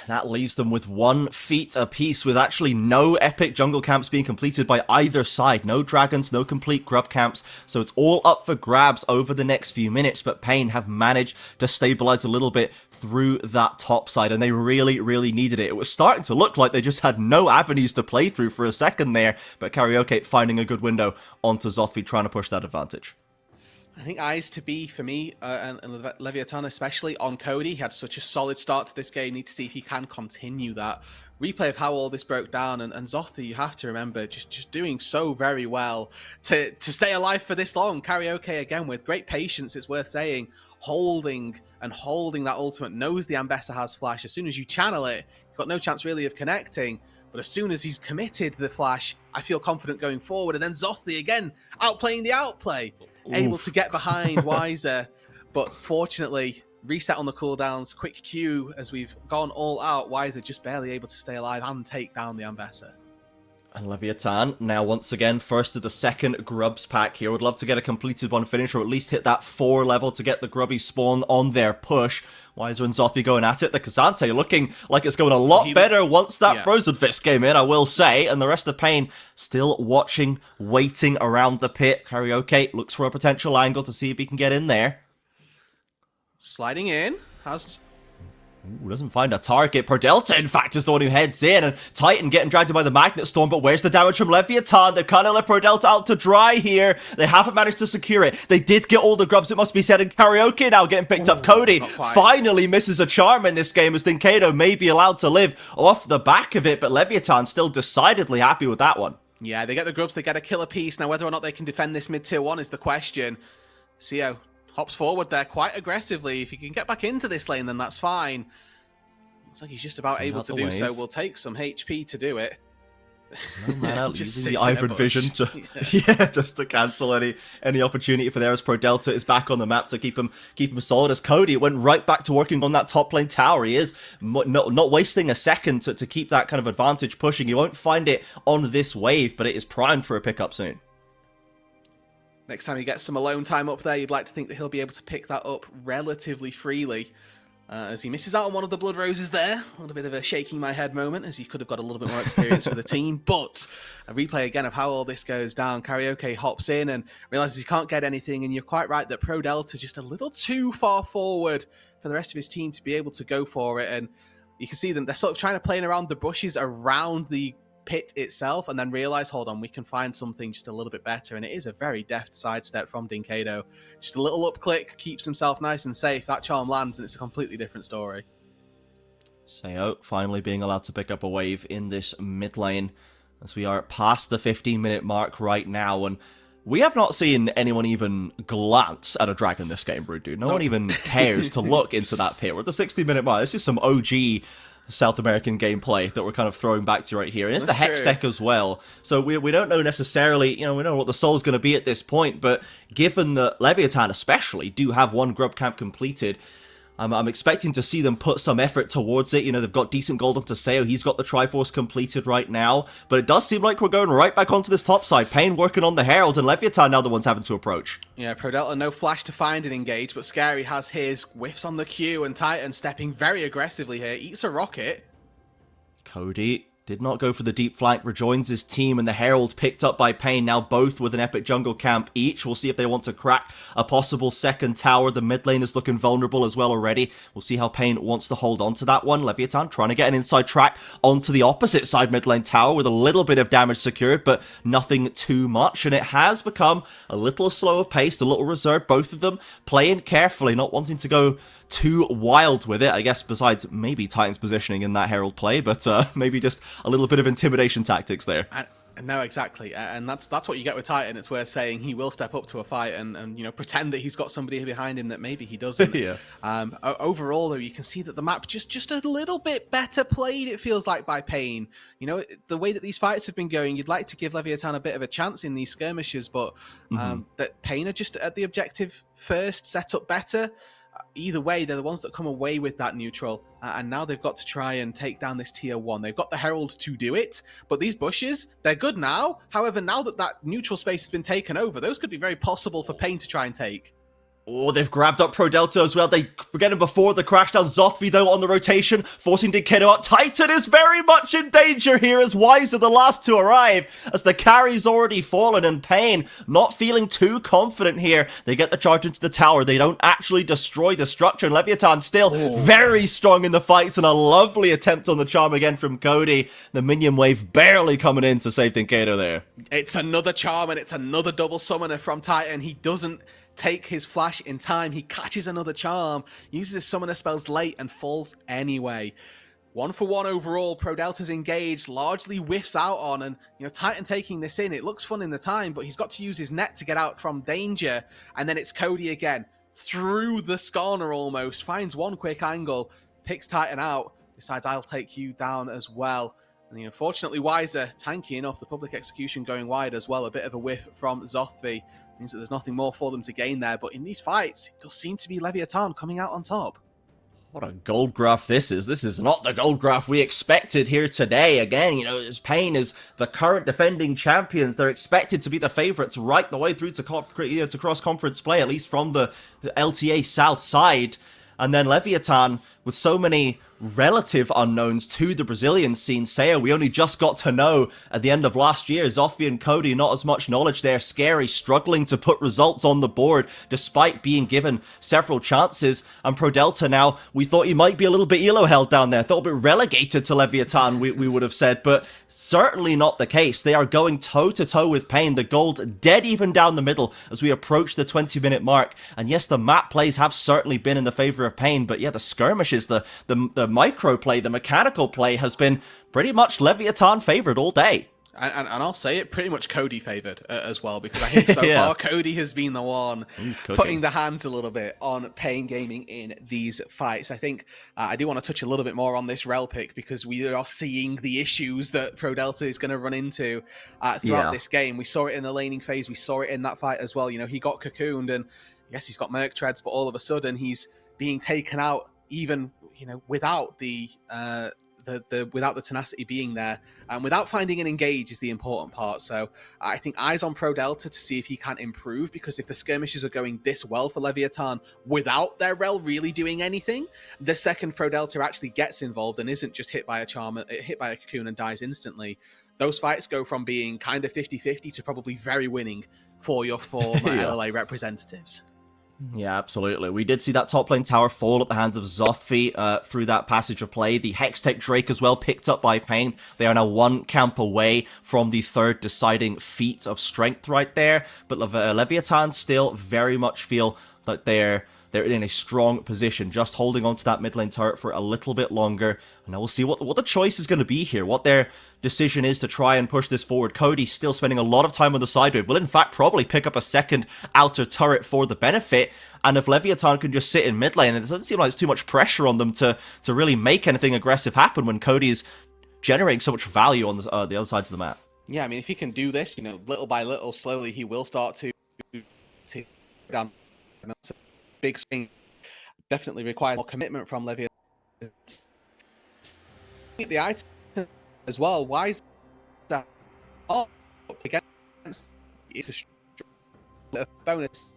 That leaves them with 1 feat apiece, with actually no epic jungle camps being completed by either side. No dragons, no complete grub camps, so it's all up for grabs over the next few minutes, but Pain have managed to stabilize a little bit through that top side, and they really, really needed it. It was starting to look like they just had no avenues to play through for a second there, but Karaoke finding a good window onto Zothvi, trying to push that advantage. I think eyes to be, for me, and Leviathan especially, on Cody. He had such a solid start to this game. Need to see if he can continue that. Replay of how all this broke down, and Zothvi, you have to remember, just doing so very well to stay alive for this long. Karaoke, again, with great patience, it's worth saying, holding and holding that ultimate, knows the Ambessa has flash. As soon as you channel it, you've got no chance really of connecting. But as soon as he's committed the flash, I feel confident going forward. And then Zothli again, outplaying the outplay, able to get behind Wiser. But fortunately, reset on the cooldowns, quick Q as we've gone all out. Wiser just barely able to stay alive and take down the Ambessa. And Leviathan, now once again, first to the second Grubs pack here. Would love to get a completed one finish, or at least hit that 4 level to get the Grubby spawn on their push. Wiser and Zothli going at it. The Kazante looking like it's going a lot better once that Frozen Fist came in, I will say. And the rest of Pain still watching, waiting around the pit. Karaoke looks for a potential angle to see if he can get in there. Sliding in, has... Ooh, doesn't find a target. Perdelta, in fact, is the one who heads in, and Titan getting dragged in by the Magnet Storm, but where's the damage from Leviathan? They've kind of left Perdelta out to dry here. They haven't managed to secure it. They did get all the Grubs, it must be said, in Karaoke now getting picked up. Cody finally misses a charm in this game, as Dinkado may be allowed to live off the back of it, but Leviathan still decidedly happy with that one. Yeah, they get the Grubs, they get a killer piece. Now, whether or not they can defend this mid-tier 1 is the question. CO hops forward there quite aggressively. If he can get back into this lane, then that's fine. Looks like he's just about able to do so. We'll take some HP to do it. No man, using the Iron Vision to, just to cancel any opportunity for there, as Perdelta is back on the map to keep him solid. As Cody went right back to working on that top lane tower. He is not wasting a second to keep that kind of advantage pushing. You won't find it on this wave, but it is primed for a pickup soon. Next time he gets some alone time up there, you'd like to think that he'll be able to pick that up relatively freely. As he misses out on one of the Blood Roses there. A little bit of a shaking my head moment, as he could have got a little bit more experience for the team. But a replay again of how all this goes down. Karaoke hops in and realizes he can't get anything. And you're quite right that Perdelta just a little too far forward for the rest of his team to be able to go for it. And you can see them, they're sort of trying to play around the bushes around the pit itself, and then realize, hold on, we can find something just a little bit better. And it is a very deft sidestep from Dinkado. Just a little up click, keeps himself nice and safe. That charm lands and it's a completely different story. Sayo finally being allowed to pick up a wave in this mid lane, as we are past the 15-minute mark right now, and we have not seen anyone even glance at a dragon this game, Roodood. No one even cares to look into that pit. We're at the 60-minute mark. This is some OG South American gameplay that we're kind of throwing back to right here. And it's the Hex deck as well. So we don't know necessarily, we don't know what the soul's going to be at this point, but given that Leviathan especially do have one grub camp completed, I'm expecting to see them put some effort towards it. They've got decent gold onto Sayo. He's got the Triforce completed right now. But it does seem like we're going right back onto this top side. Pain working on the Herald, and Leviathan now the ones having to approach. Yeah, Perdelta, no flash to find and engage, but Scary has his, whiffs on the Q, and Titan stepping very aggressively here. Eats a rocket. Cody did not go for the deep flank, rejoins his team, and the Herald picked up by Pain, now both with an epic jungle camp each. We'll see if they want to crack a possible second tower. The mid lane is looking vulnerable as well already. We'll see how Pain wants to hold on to that one. Leviathan trying to get an inside track onto the opposite side mid lane tower with a little bit of damage secured, but nothing too much, and it has become a little slower paced, a little reserved, both of them playing carefully, not wanting to go too wild with it, I guess, besides maybe Titan's positioning in that Herald play, but maybe just a little bit of intimidation tactics there. No, exactly, and that's what you get with Titan. It's worth saying he will step up to a fight and pretend that he's got somebody behind him that maybe he doesn't. Yeah. Overall, though, you can see that the map just a little bit better played, it feels like, by Pain. The way that these fights have been going, you'd like to give Leviathan a bit of a chance in these skirmishes, but that Pain are just at the objective first, set up better. Either way, they're the ones that come away with that neutral, and now they've got to try and take down this tier 1. They've got the Herald to do it, but these bushes, they're good now. However, now that neutral space has been taken over, those could be very possible for Pain to try and take. Oh, they've grabbed up Perdelta as well. They were getting before the crash down. Zothvi, though, on the rotation, forcing Dinkado out. Titan is very much in danger here as Wiser, the last to arrive, as the carry's already fallen, and Pain not feeling too confident here. They get the charge into the tower. They don't actually destroy the structure, and Leviathan still very strong in the fights, and a lovely attempt on the charm again from Cody. The minion wave barely coming in to save Dinkado there. It's another charm, and it's another double summoner from Titan. He doesn't take his flash in time. He catches another charm, uses his summoner spells late, and falls anyway. 1-for-1 overall. Perdelta's engaged, largely whiffs out on, and Titan taking this in. It looks fun in the time, but he's got to use his net to get out from danger. And then it's Cody again. through the Skarner almost, finds one quick angle, picks Titan out, decides I'll take you down as well. And fortunately, Weiser tanking off the public execution going wide as well. A bit of a whiff from Zothvi means that there's nothing more for them to gain there. But in these fights, it does seem to be Leviathan coming out on top. What a gold graph this is. This is not the gold graph we expected here today. Again, Pain is the current defending champions. They're expected to be the favorites right the way through to cross-conference play, at least from the LTA South side. And then Leviathan, with so many relative unknowns to the Brazilian scene. Seiya, we only just got to know at the end of last year. Zothvi and Cody, not as much knowledge there. Scary, struggling to put results on the board despite being given several chances. And Pro Delta now, we thought he might be a little bit elo held down there. Thought a bit relegated to Leviathan, we would have said, but certainly not the case. They are going toe-to-toe with Pain. The gold dead even down the middle as we approach the 20-minute mark. And yes, the map plays have certainly been in the favor of Pain, but yeah, the skirmishes, the micro play, the mechanical play has been pretty much Leviathan favored all day. And I'll say it, pretty much Cody favored as well, because I think so far Cody has been the one putting the hands a little bit on Pain Gaming in these fights. I think I do want to touch a little bit more on this Rel pick, because we are seeing the issues that Pro Delta is going to run into throughout this game. We saw it in the laning phase. We saw it in that fight as well. He got cocooned, and yes, he's got Merc Treads, but all of a sudden he's being taken out even without the without the tenacity being there, and without finding an engage is the important part. So I think eyes on Pro Delta to see if he can improve, because if the skirmishes are going this well for Leviathan without their Rel really doing anything, the second Pro Delta actually gets involved and isn't just hit by a charm, hit by a cocoon and dies instantly, those fights go from being kind of 50-50 to probably very winning for your former LLA representatives. Yeah, absolutely. We did see that top lane tower fall at the hands of Zothvi through that passage of play. The Hextech Drake as well picked up by Pain. They are now one camp away from the third deciding feat of strength right there. But Leviathan still very much feel that they're in a strong position, just holding on to that mid lane turret for a little bit longer. And now we'll see what the choice is going to be here, what their decision is to try and push this forward. Cody still spending a lot of time on the side wave. Will in fact probably pick up a second outer turret for the benefit. And if Leviathan can just sit in mid lane, and it doesn't seem like there's too much pressure on them to really make anything aggressive happen when Cody is generating so much value on the other sides of the map. Yeah, I mean, if he can do this, little by little, slowly, he will start to take down. That's a big swing. Definitely requires more commitment from Leviathan. The item as well. Why is that? Against it's a bonus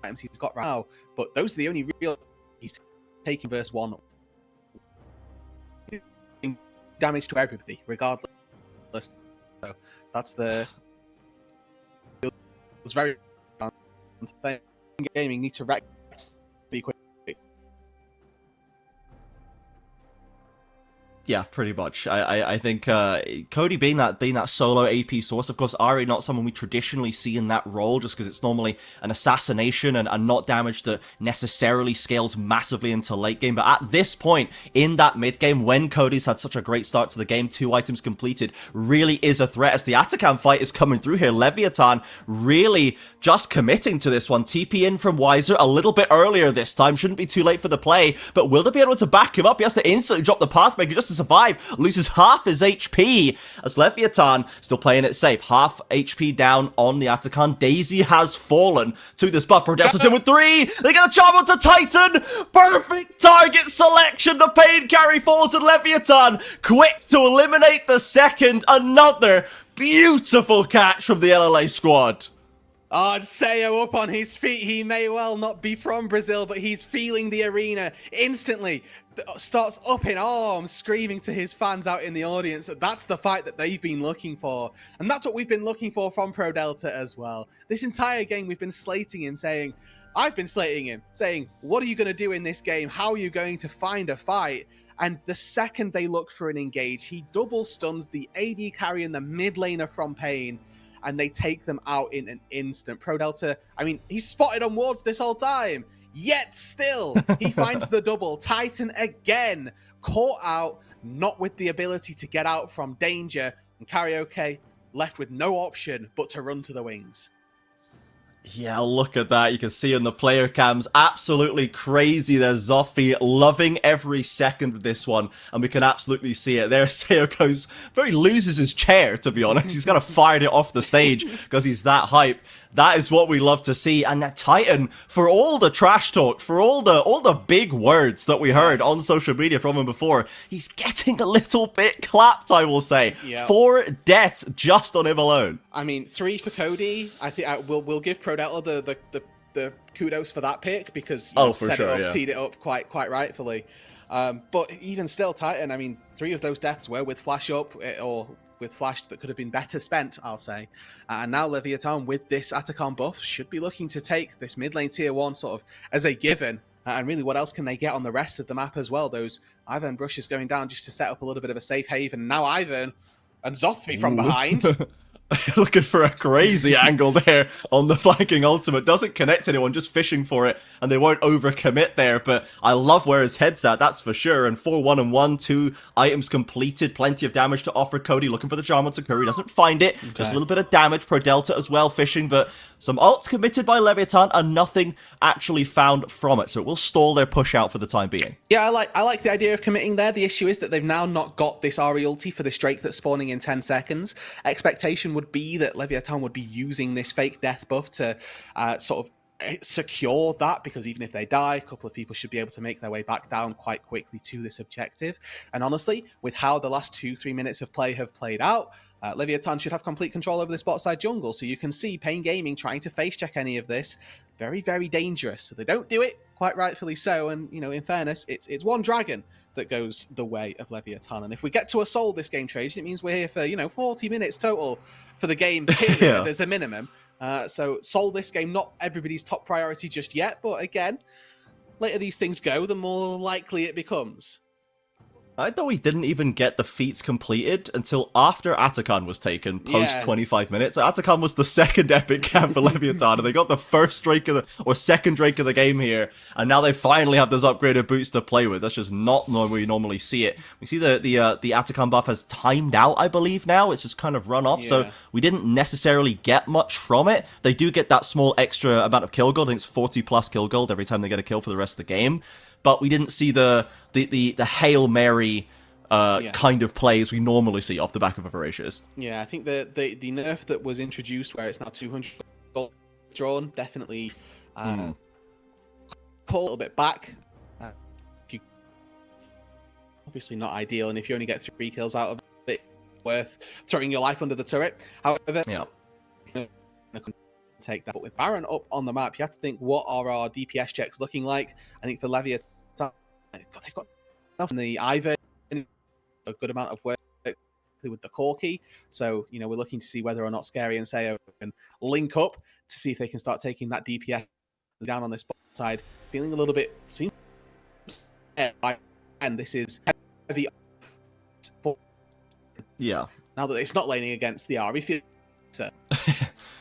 items he's got right now, but those are the only real he's taking verse 1. Damage to everybody, regardless. So that's the. It's very. Gaming need to wreck be quick. Yeah, pretty much. I think Cody being that solo AP source, of course, Ari not someone we traditionally see in that role, just because it's normally an assassination and not damage that necessarily scales massively into late game. But at this point in that mid game, when Cody's had such a great start to the game, 2 items completed, really is a threat as the Atacam fight is coming through here. Leviathan really just committing to this one. TP in from Weiser a little bit earlier this time. Shouldn't be too late for the play, but will they be able to back him up? He has to instantly drop the Pathmaker just to survive, loses half his HP as Leviathan still playing it safe. Half HP down on the Atacon. Daisy has fallen to this buff. Pro Delta's in with 3. They get a charm onto Titan. Perfect target selection. The Pain carry falls and Leviathan quick to eliminate the second. Another beautiful catch from the LLA squad. Seiya up on his feet. He may well not be from Brazil, but he's feeling the arena instantly. Starts up in arms, screaming to his fans out in the audience that that's the fight that they've been looking for. And that's what we've been looking for from Pro Delta as well. This entire game, we've been slating him, saying, I've been slating him, saying, what are you going to do in this game? How are you going to find a fight? And the second they look for an engage, he double stuns the AD carry and the mid laner from Pain, and they take them out in an instant. Pro Delta, I mean, he's spotted on wards this whole time, yet still, he finds the double. Titan again, caught out, not with the ability to get out from danger, and Karaoke left with no option but to run to the wings. Yeah, look at that. You can see in the player cams, absolutely crazy. There's Zoffy loving every second of this one, and we can absolutely see it. There, Sayoko very loses his chair, to be honest. He's kind of fired it off the stage because he's that hype. That is what we love to see. And that Titan, for all the trash talk, for all the big words that we heard on social media from him before, he's getting a little bit clapped, I will say. Yep. 4 deaths just on him alone. I mean, 3 for Cody. I think we'll give Prodella the kudos for that pick because set it up, teed it up quite rightfully. But even still, Titan. I mean, 3 of those deaths were with flash up or with flash that could have been better spent, I'll say. And now Leviathan, with this Atacon buff, should be looking to take this mid lane tier 1 sort of as a given. And really, what else can they get on the rest of the map as well? Those Ivern brushes going down just to set up a little bit of a safe haven. Now Ivern and Zothvi from behind. Looking for a crazy angle there on the flanking ultimate. Doesn't connect anyone, just fishing for it, and they won't overcommit there, but I love where his head's at, that's for sure. And 4-1-1, 2 items completed, plenty of damage to offer. Cody looking for the charm onto Curry, doesn't find it. Okay. Just a little bit of damage. Pro Delta as well, fishing, but some ults committed by Leviathan and nothing actually found from it, so it will stall their push out for the time being. Yeah, I like the idea of committing there. The issue is that they've now not got this Ahri ulti for this Drake that's spawning in 10 seconds. Expectation would be that Leviathan would be using this fake death buff to sort of secure that, because even if they die, a couple of people should be able to make their way back down quite quickly to this objective. And honestly, with how the last 2-3 minutes of play have played out, Leviathan should have complete control over this bot side jungle. So you can see Pain Gaming trying to face check any of this. Very, very dangerous. So they don't do it, quite rightfully so. And, you know, in fairness, it's one dragon that goes the way of Leviathan. And if we get to a soul this game, Trajan, it means we're here for, 40 minutes total for the game period as a minimum. So soul this game, not everybody's top priority just yet. But again, later these things go, the more likely it becomes. I thought we didn't even get the feats completed until after Atacon was taken, post 25 minutes. So Atacon was the second epic camp for Leviathan, and they got the first Drake second Drake of the game here, and now they finally have those upgraded boots to play with. That's just not where we normally see it. We see the Atacon buff has timed out, I believe now. It's just kind of run off, so we didn't necessarily get much from it. They do get that small extra amount of kill gold. I think it's 40 plus kill gold every time they get a kill for the rest of the game. But we didn't see the Hail Mary kind of plays we normally see off the back of a Voracious. Yeah, I think the nerf that was introduced, where it's now 200 gold drawn, definitely pull a little bit back. Obviously not ideal, and if you only get 3 kills out of it, worth throwing your life under the turret. However, take that. But with Baron up on the map, you have to think, what are our DPS checks looking like? I think for Leviathan, they've got enough in the Ivern, a good amount of work with the Corki. So, we're looking to see whether or not Scary and Sayo can link up to see if they can start taking that DPS down on this side. Feeling a little bit and this is heavy. Yeah. Now that it's not laning against the Ahri field.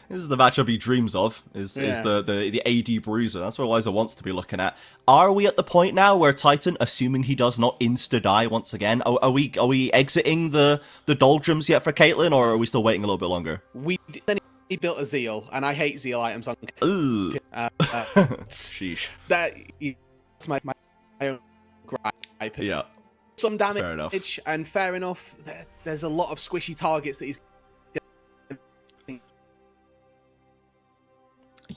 This is the matchup he dreams of, is the AD Bruiser. That's what Liza wants to be looking at. Are we at the point now where Titan, assuming he does not insta-die once again, are we exiting the doldrums yet for Caitlyn, or are we still waiting a little bit longer? He built a Zeal, and I hate Zeal items on Sheesh. That's my own gripe. Yeah. Some damage, and fair enough, there's a lot of squishy targets that he's...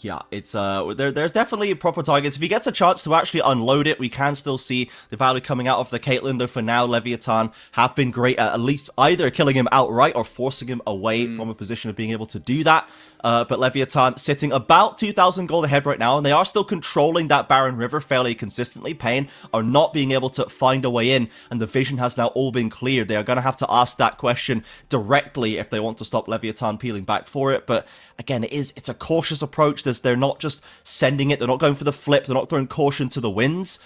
Yeah, it's there's definitely proper targets. If he gets a chance to actually unload it, we can still see the value coming out of the Caitlyn, though for now, Leviathan have been great at least either killing him outright or forcing him away from a position of being able to do that. But Leviathan sitting about 2,000 gold ahead right now, and they are still controlling that Barren River fairly consistently. Pain are not being able to find a way in, and the vision has now all been cleared. They are going to have to ask that question directly if they want to stop Leviathan peeling back for it. But again, it's a cautious approach. They're not just sending it. They're not going for the flip. They're not throwing caution to the winds.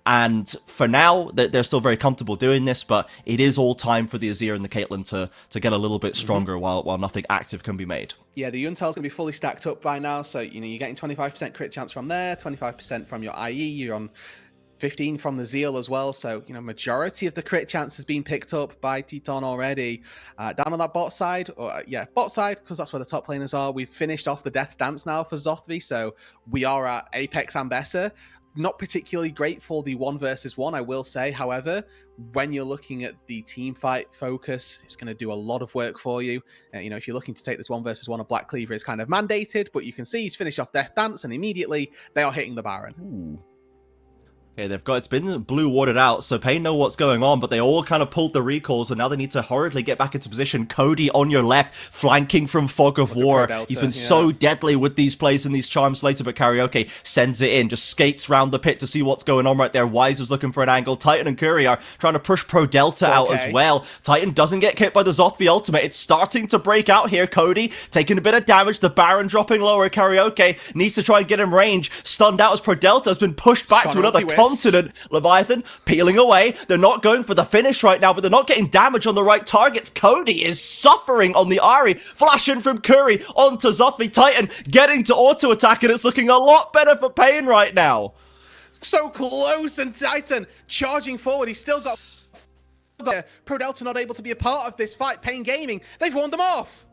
And for now, they're still very comfortable doing this, but it is all time for the Azir and the Caitlyn to get a little bit stronger while nothing active can be made. Yeah, the Yuntal's going to be fully stacked up by now, so you're getting 25% crit chance from there, 25% from your IE, you're on 15 from the Zeal as well. So, majority of the crit chance has been picked up by Teton already. Down on that bot side, bot side, because that's where the top laners are. We've finished off the Death Dance now for Zothvi, so we are at Apex and Besser. Not particularly great for the 1 versus 1, I will say. However, when you're looking at the team fight focus, it's going to do a lot of work for you. If you're looking to take this 1 versus 1, a Black Cleaver is kind of mandated, but you can see he's finished off Death Dance, and immediately they are hitting the Baron. Ooh. Okay, it's been blue warded out, so Pain know what's going on, but they all kind of pulled the recalls, and now they need to hurriedly get back into position. Cody on your left, flanking from Fog of War. He's been so deadly with these plays and these charms later, but Karaoke sends it in, just skates round the pit to see what's going on right there. Wise is looking for an angle. Titan and Curry are trying to push Pro Delta out as well. Titan doesn't get hit by the Zothvi ultimate. It's starting to break out here. Cody taking a bit of damage. The Baron dropping lower. Karaoke needs to try and get in range. Stunned out as Pro Delta has been pushed back to another continent. Leviathan peeling away. They're not going for the finish right now, but they're not getting damage on the right targets. Cody is suffering on the Ahri. Flashing from Curry onto Zothvi. Titan getting to auto attack, and it's looking a lot better for Pain right now. So close, and Titan charging forward. He's still got Pro Delta not able to be a part of this fight. Pain Gaming, they've warned them off.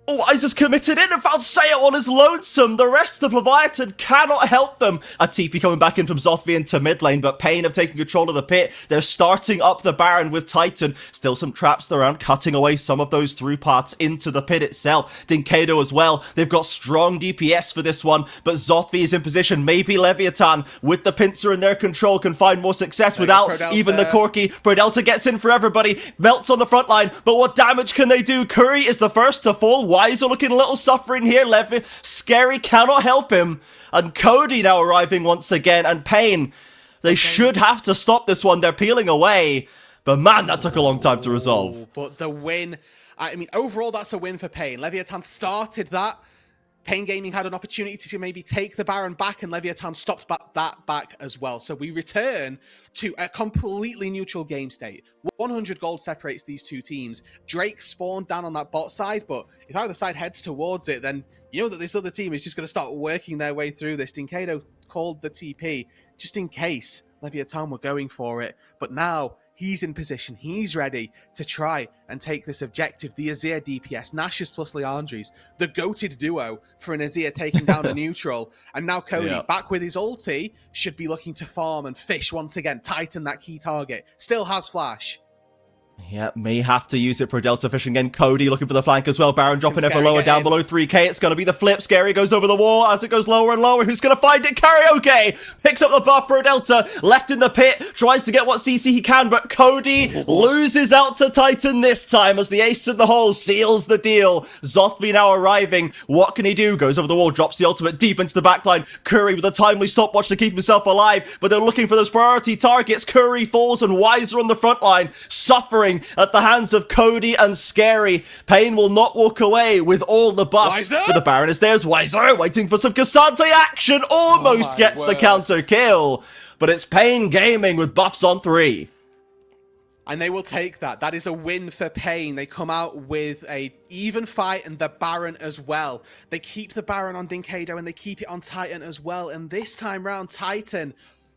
Wise is committed in and found Sayo on his lonesome. The rest of Leviathan cannot help them. A TP coming back in from Zothvi into mid lane, but Pain have taken control of the pit. They're starting up the Baron with Titan. Still some traps around, cutting away some of those through parts into the pit itself. Dinkado as well. They've got strong DPS for this one, but Zothvi is in position. Maybe Leviathan, with the pincer in their control, can find more success without even the Corki. Pro Delta gets in for everybody. Melts on the front line, but what damage can they do? Curry is the first to fall. Wise are looking a little suffering here. Scary cannot help him. And Cody now arriving once again. And Pain, they should have to stop this one. They're peeling away. But man, that took a long time to resolve. But the win, overall, that's a win for Pain. Leviathan started that. Pain Gaming had an opportunity to maybe take the Baron back, and Leviathan stopped that back as well. So we return to a completely neutral game state. 100 gold separates these two teams. Drake spawned down on that bot side, but if either side heads towards it, then you know that this other team is just going to start working their way through this. Dinkado called the TP just in case Leviathan were going for it. But now he's in position. He's ready to try and take this objective. The Azir DPS, Nash's plus Leandri's, the goated duo for an Azir taking down a neutral. And now Cody, back with his ulti, should be looking to farm and fish once again. Titan, that key target. Still has flash. Yeah, may have to use it. Pro Delta fishing again. Cody looking for the flank as well. Baron dropping ever lower down below 3k. It's going to be the flip. Scary goes over the wall as it goes lower and lower. Who's going to find it? Karaoke picks up the buff. Pro Delta left in the pit. Tries to get what CC he can, but Cody loses out to Titan this time as the ace in the hole seals the deal. Zothvi now arriving. What can he do? Goes over the wall, drops the ultimate deep into the backline. Curry with a timely stopwatch to keep himself alive, but they're looking for those priority targets. Curry falls and Wiser on the front line, suffering at the hands of Cody and Scary. Pain will not walk away with all the buffs. But the Baron is there's Wiser waiting for some Cassante action. Almost gets the counter kill. But it's Pain Gaming with buffs on 3. And they will take that. That is a win for Pain. They come out with a even fight and the Baron as well. They keep the Baron on Dinkado and they keep it on Titan as well. And this time round, Titan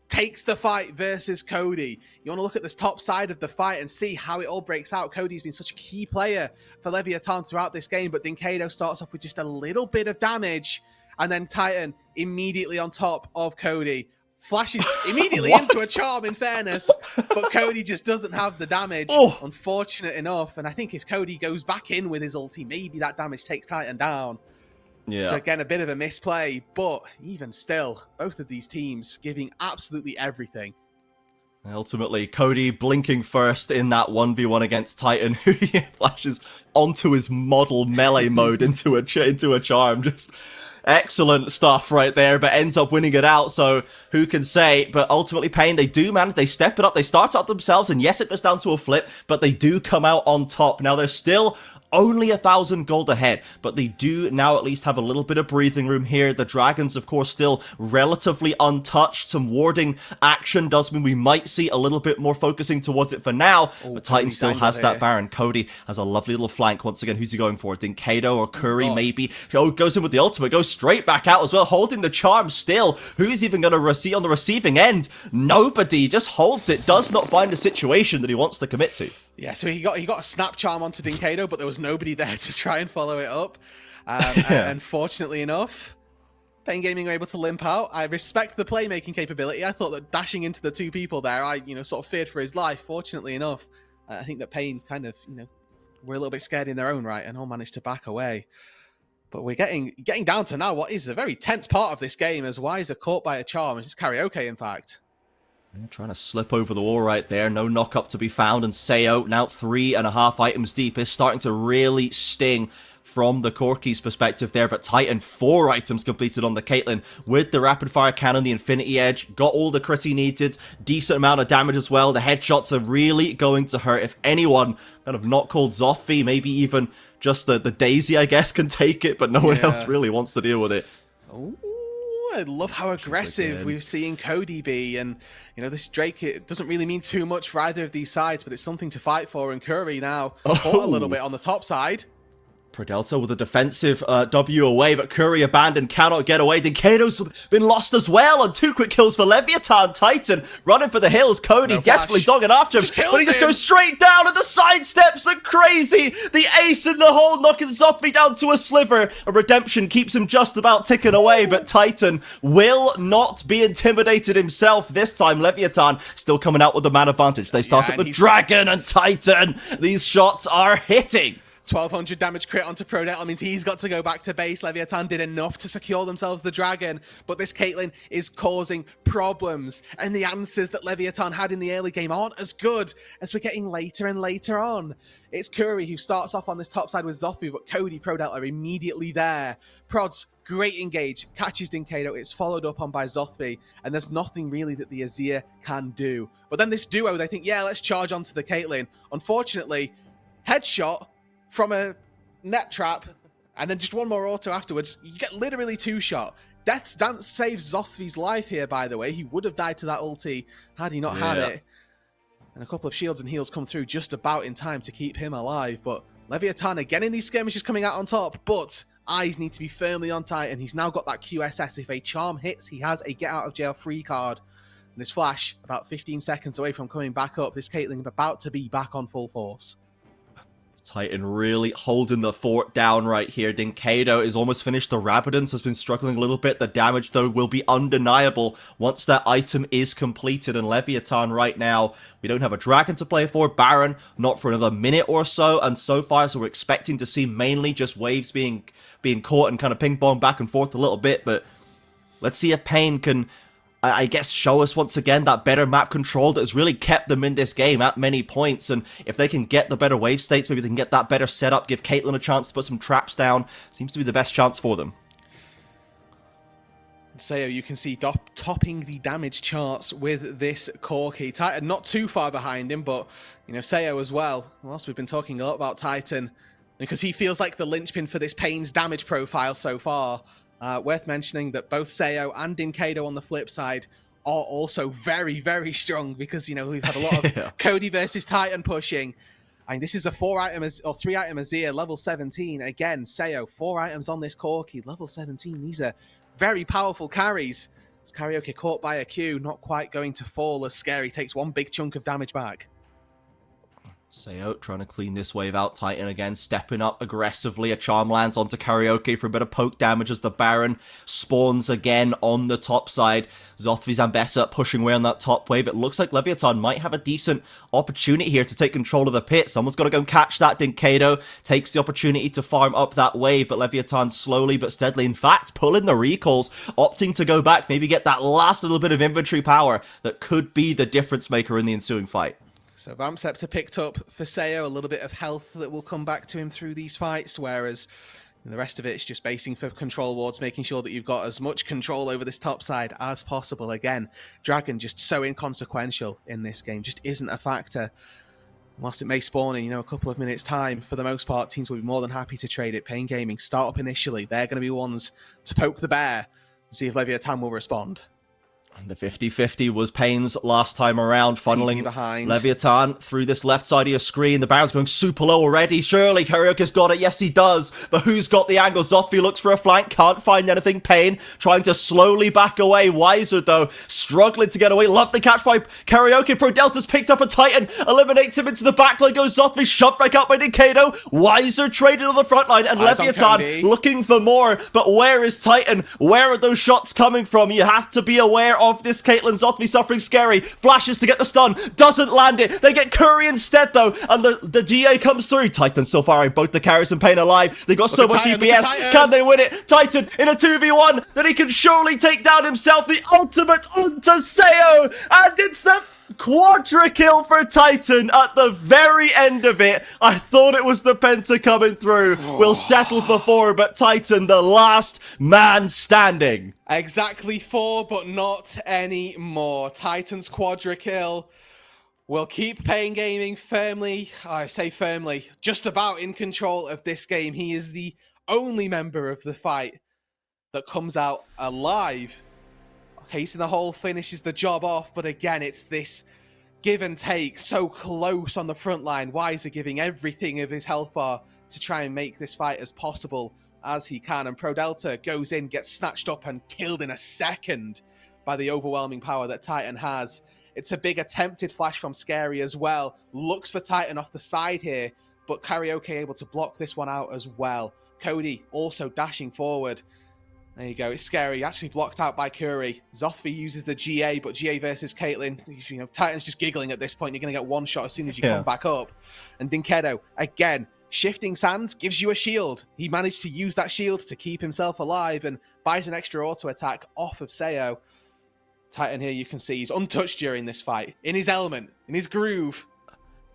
takes the fight versus Cody. You want to look at this top side of the fight and see how it all breaks out. Cody's been such a key player for Leviathan throughout this game, but Dinkado starts off with just a little bit of damage, and then Titan immediately on top of Cody. Flashes immediately into a charm, in fairness, but Cody just doesn't have the damage, unfortunate enough. And I think if Cody goes back in with his ulti, maybe that damage takes Titan down. So again, a bit of a misplay, but even still, both of these teams giving absolutely everything. Ultimately, Cody blinking first in that 1v1 against Titan, who he flashes onto his model melee mode into a charm. Just excellent stuff right there, but ends up winning it out, so who can say? But ultimately, Pain, they do manage, they step it up, they start up themselves, and yes, it goes down to a flip, but they do come out on top. Now, they're still only 1,000 gold ahead, but they do now at least have a little bit of breathing room here. The Dragons, of course, still relatively untouched. Some warding action does mean we might see a little bit more focusing towards it for now, but Titan still has that Baron. Cody has a lovely little flank once again. Who's he going for? Dinkado or Curry, maybe? Oh, goes in with the ultimate, goes straight back out as well, holding the charm still. Who's even going to receive on the receiving end? Nobody, just holds it, does not find a situation that he wants to commit to. Yeah, so he got a snap charm onto Dinkado, but there was nobody there to try and follow it up. And fortunately enough, Pain Gaming were able to limp out. I respect the playmaking capability. I thought that dashing into the two people there, I sort of feared for his life. Fortunately enough, I think that Pain kind of were a little bit scared in their own right and all managed to back away. But we're getting down to now what is a very tense part of this game, as Wise are caught by a charm. It's karaoke, in fact. Yeah, trying to slip over the wall right there. No knock-up to be found. And Seo, now 3.5 items deep, is starting to really sting from the Corki's perspective there. But Titan, 4 items completed on the Caitlyn with the rapid-fire cannon, the Infinity Edge. Got all the crit he needed. Decent amount of damage as well. The headshots are really going to hurt. If anyone, kind of not called Zoffy, maybe even just the Daisy, I guess, can take it. But no one else really wants to deal with it. Ooh. I love how aggressive we've seen Cody be, and this Drake, it doesn't really mean too much for either of these sides, but it's something to fight for. And Curry now fought a little bit on the top side. Prodelta with a defensive W away, but Curry abandoned, cannot get away. Dinkado's been lost as well, and 2 quick kills for Leviathan. Titan running for the hills. Cody desperately dogging after him, but he just goes straight down, and the sidesteps are crazy. The ace in the hole, knocking Zoffy down to a sliver. A redemption keeps him just about ticking away, but Titan will not be intimidated himself this time. Leviathan still coming out with the man advantage. They start at the Dragon and Titan. These shots are hitting. 1,200 damage crit onto Prodelta means he's got to go back to base. Leviathan did enough to secure themselves the Dragon, but this Caitlyn is causing problems, and the answers that Leviathan had in the early game aren't as good as we're getting later and later on. It's Curry who starts off on this top side with Zoffy, but Cody, Prodelta are immediately there. Prods, great engage, catches Dinkado, it's followed up on by Zoffy, and there's nothing really that the Azir can do. But then this duo, they think, yeah, let's charge onto the Caitlyn. Unfortunately, headshot from a net trap, and then just one more auto afterwards. You get literally 2 shot. Death's Dance saves Zoffy's life here, by the way. He would have died to that ulti had he not had it. And a couple of shields and heals come through just about in time to keep him alive. But Leviathan again in these skirmishes coming out on top, but eyes need to be firmly on Titan. He's now got that QSS. If a charm hits, he has a get out of jail free card. And his flash, about 15 seconds away from coming back up. This Caitlyn about to be back on full force. Titan really holding the fort down right here. Dinkado is almost finished. The Rabadons has been struggling a little bit. The damage, though, will be undeniable once that item is completed. And Leviathan right now, we don't have a Dragon to play for. Baron, not for another minute or so. And so far, so we're expecting to see mainly just waves being caught and kind of ping-pong back and forth a little bit. But let's see if Pain can, I guess, show us once again that better map control that has really kept them in this game at many points. And if they can get the better wave states, maybe they can get that better setup, give Caitlyn a chance to put some traps down. Seems to be the best chance for them. Seo, you can see topping the damage charts with this Corki. Titan not too far behind him, but Seo as well. Whilst we've been talking a lot about Titan, because he feels like the linchpin for this Pain's damage profile so far. Worth mentioning that both Seo and Dinkado on the flip side are also very, very strong, because, we've had a lot of Cody versus Titan pushing. I mean, this is a 3-item Azir, level 17. Again, Seo, 4 items on this Corki, level 17. These are very powerful carries. It's Karaoke caught by a Q, not quite going to fall as Scary takes one big chunk of damage back. Seo trying to clean this wave out. Titan again stepping up aggressively. A charm lands onto Karaoke for a bit of poke damage as the Baron spawns again on the top side. Zoffy Zambessa pushing away on that top wave. It looks like Leviathan might have a decent opportunity here to take control of the pit. Someone's got to go and catch that. Dinkado takes the opportunity to farm up that wave, but Leviathan slowly but steadily, in fact, pulling the recalls, opting to go back, maybe get that last little bit of inventory power that could be the difference maker in the ensuing fight. So Vamp Scepter picked up for Seo, a little bit of health that will come back to him through these fights, whereas the rest of it is just basing for control wards, making sure that you've got as much control over this top side as possible. Again, Dragon just so inconsequential in this game, just isn't a factor. Whilst it may spawn in, a couple of minutes' time, for the most part, teams will be more than happy to trade it. Pain Gaming, start up initially. They're going to be ones to poke the bear and see if Leviathan will respond. The 50-50 was Pain's last time around, funneling behind Leviathan through this left side of your screen. The Baron's going super low already. Surely Karioka's got it. Yes, he does. But who's got the angle? Zothvi looks for a flank. Can't find anything. Pain trying to slowly back away. Wiser, though, struggling to get away. Lovely catch by Karaoke. Pro Delta's picked up a Titan. Eliminates him into the backline. Goes Zothvi. Shoved back out by Nikado. Wiser traded on the front line. And Leviathan looking for more. But where is Titan? Where are those shots coming from? You have to be aware of this. Caitlyn Zothvi suffering scary. Flashes to get the stun. Doesn't land it. They get Curry instead, though. And the GA comes through. Titan still firing both the carries and Pain alive. They got so much DPS. Can they win it? Titan in a 2v1 that he can surely take down himself. The ultimate onto Seo. And it's the quadra kill for Titan at the very end of it. I thought it was the Penta coming through. We'll settle for 4, but Titan, the last man standing. Exactly 4, but not anymore. Titan's quadra kill will keep Pain Gaming firmly, I say firmly, just about in control of this game. He is the only member of the fight that comes out alive. Haste in the hole finishes the job off, but again, it's this give and take so close on the front line. Wiser giving everything of his health bar to try and make this fight as possible as he can. And Pro Delta goes in, gets snatched up and killed in a second by the overwhelming power that Titan has. It's a big attempted flash from Scary as well. Looks for Titan off the side here, but Karaoke able to block this one out as well. Cody also dashing forward. There you go. It's Scary. Actually blocked out by Curry. Zothvi uses the GA, but GA versus Caitlyn. Titan's just giggling at this point. You're going to get one shot as soon as you come back up. And Dinkedo, again, shifting sands gives you a shield. He managed to use that shield to keep himself alive and buys an extra auto attack off of Seo. Titan here, you can see he's untouched during this fight. In his element, in his groove.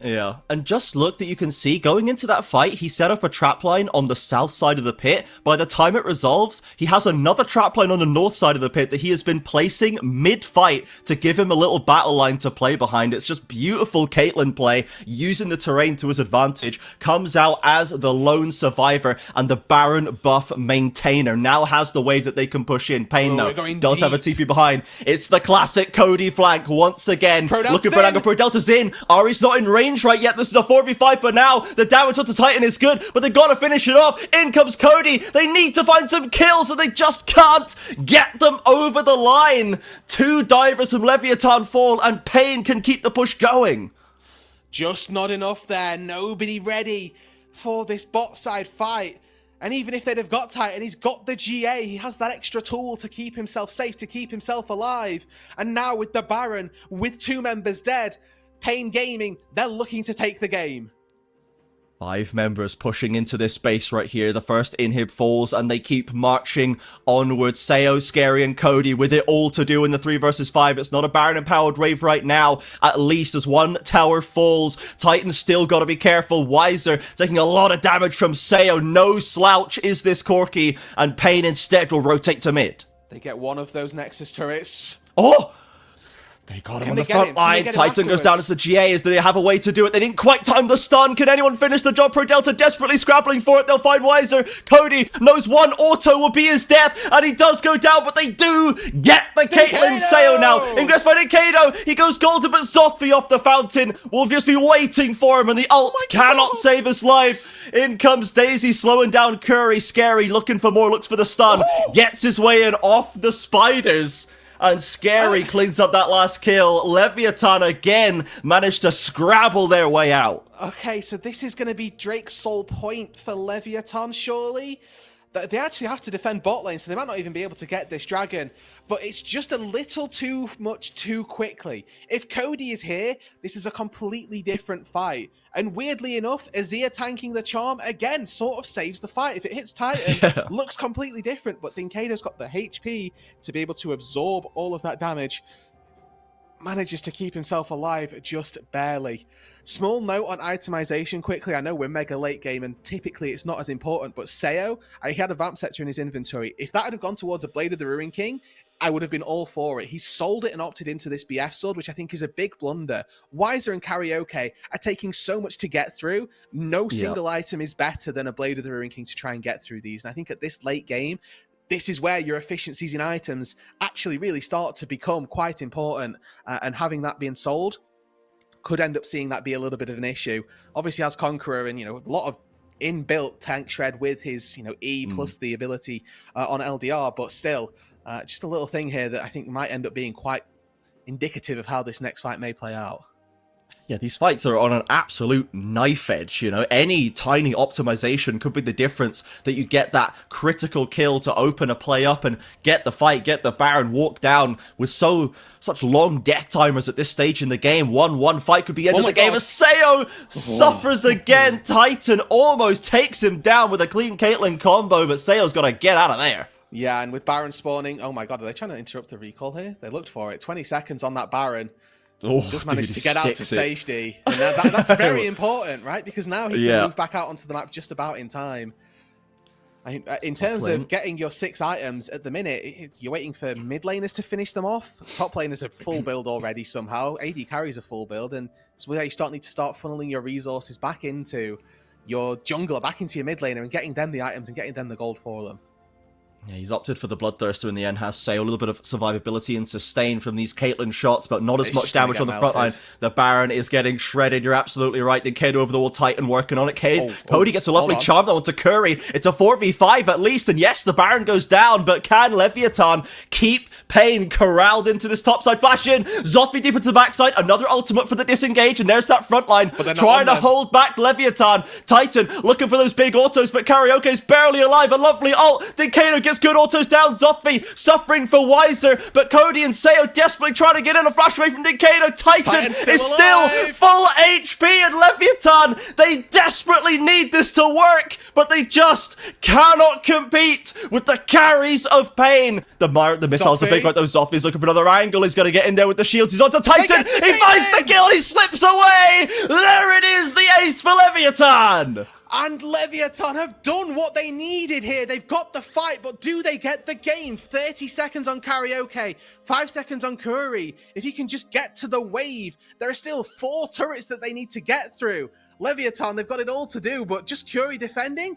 Yeah, and just look that you can see, going into that fight, he set up a trapline on the south side of the pit. By the time it resolves, he has another trapline on the north side of the pit that he has been placing mid-fight to give him a little battle line to play behind. It's just beautiful Caitlyn play, using the terrain to his advantage. Comes out as the lone survivor, and the Baron buff maintainer now has the wave that they can push in. Pain, though, does have a TP behind. It's the classic Cody flank once again. Looking for an angle. Pro Delta's in. Ari's not in range right yet. This is a 4v5, but now the damage onto Titan is good, but they gotta finish it off. In comes Cody. They need to find some kills, and they just can't get them over the line. 2 divers from Leviathan fall, and Pain can keep the push going. Just not enough there. Nobody ready for this bot side fight. And even if they'd have got Titan, he's got the GA. He has that extra tool to keep himself safe, to keep himself alive. And now with the Baron, with 2 members dead, Pain Gaming, they're looking to take the game. 5 members pushing into this space right here. The first inhib falls, and they keep marching onwards. Seo, Scary, and Cody with it all to do in the 3 versus 5. It's not a Baron-empowered wave right now, at least, as 1 tower falls. Titan's still got to be careful. Wiser taking a lot of damage from Seo. No slouch is this Corki, and Pain instead will rotate to mid. They get one of those Nexus turrets. Oh! They got him on the front line. Titan goes down as the GA. Do they have a way to do it? They didn't quite time the stun. Can anyone finish the job? Pro Delta desperately scrabbling for it. They'll find Wiser. Cody knows 1 auto will be his death, and he does go down, but they do get the Caitlyn Seo now. Ingress by Nikado. He goes golden, but Zothvi off the fountain will just be waiting for him, and the ult cannot save his life. In comes Daisy, slowing down Curry. Scary, looking for more, looks for the stun. Gets his way in off the spiders. And Scary cleans up that last kill. Leviathan again managed to scrabble their way out. Okay, so this is going to be Drake's sole point for Leviathan, surely? They actually have to defend bot lane, so they might not even be able to get this dragon. But it's just a little too much too quickly. If Cody is here, this is a completely different fight. And weirdly enough, Azir tanking the charm, again, sort of saves the fight. If it hits Titan, looks completely different. But Dinkado's got the HP to be able to absorb all of that damage. Manages to keep himself alive just barely. Small note on itemization quickly. I know we're mega late game and typically it's not as important, but Seo, he had a Vamp Scepter in his inventory. If that had gone towards a Blade of the Ruin King, I would have been all for it. He sold it and opted into this BF sword, which I think is a big blunder. Weiser and Karaoke are taking so much to get through. No single item is better than a Blade of the Ruin King to try and get through these. And I think at this late game, this is where your efficiencies in items actually really start to become quite important. And having that being sold could end up seeing that be a little bit of an issue. Obviously, as Conqueror and, a lot of inbuilt tank shred with his, E plus the ability on LDR, but still, just a little thing here that I think might end up being quite indicative of how this next fight may play out. Yeah, these fights are on an absolute knife edge, Any tiny optimization could be the difference that you get that critical kill to open a play up and get the fight, get the Baron, walk down with such long death timers at this stage in the game. 1-1 fight could be end of the game as Seo suffers again. Titan almost takes him down with a clean Caitlyn combo, but Seo's got to get out of there. Yeah, and with Baron spawning, oh my god, are they trying to interrupt the recall here? They looked for it. 20 seconds on that Baron. Just managed to get out to safety. And that's very important, right? Because now he can move back out onto the map just about in time. In terms of getting your 6 items at the minute, you're waiting for mid laners to finish them off. Top laners are full build already somehow. AD carries a full build, and it's where you need to start funneling your resources back into your jungler, back into your mid laner, and getting them the items and getting them the gold for them. Yeah, he's opted for the Bloodthirster in the end, has Seo a little bit of survivability and sustain from these Caitlyn shots, but not as much damage on the front line. The Baron is getting shredded, you're absolutely right. Decado over the wall, Titan working on it. Cody gets a lovely charm though onto Curry. It's a 4v5 at least, and yes, the Baron goes down, but can Leviathan keep Pain corralled into this topside flash in? Zoffy deep into the backside, another ultimate for the disengage, and there's that front line trying to hold back Leviathan. Titan looking for those big autos, but Karaoke's barely alive. A lovely ult. Decado gets good autos down. Zoffy suffering for Weiser, but Cody and Seo desperately trying to get in a flash away from Decado. Titan is still full HP, and Leviathan, they desperately need this to work, but they just cannot compete with the carries of Pain. The missiles are big right though. Zoffy's looking for another angle. He's going to get in there with the shields. He's onto Titan. He finds the kill. He slips away. There it is, the ace for Leviathan. And Leviathan have done what they needed here. They've got the fight, but do they get the game? 30 seconds on Karaoke, 5 seconds on Curry. If he can just get to the wave, there are still 4 turrets that they need to get through. Leviathan, they've got it all to do, but just Curry defending?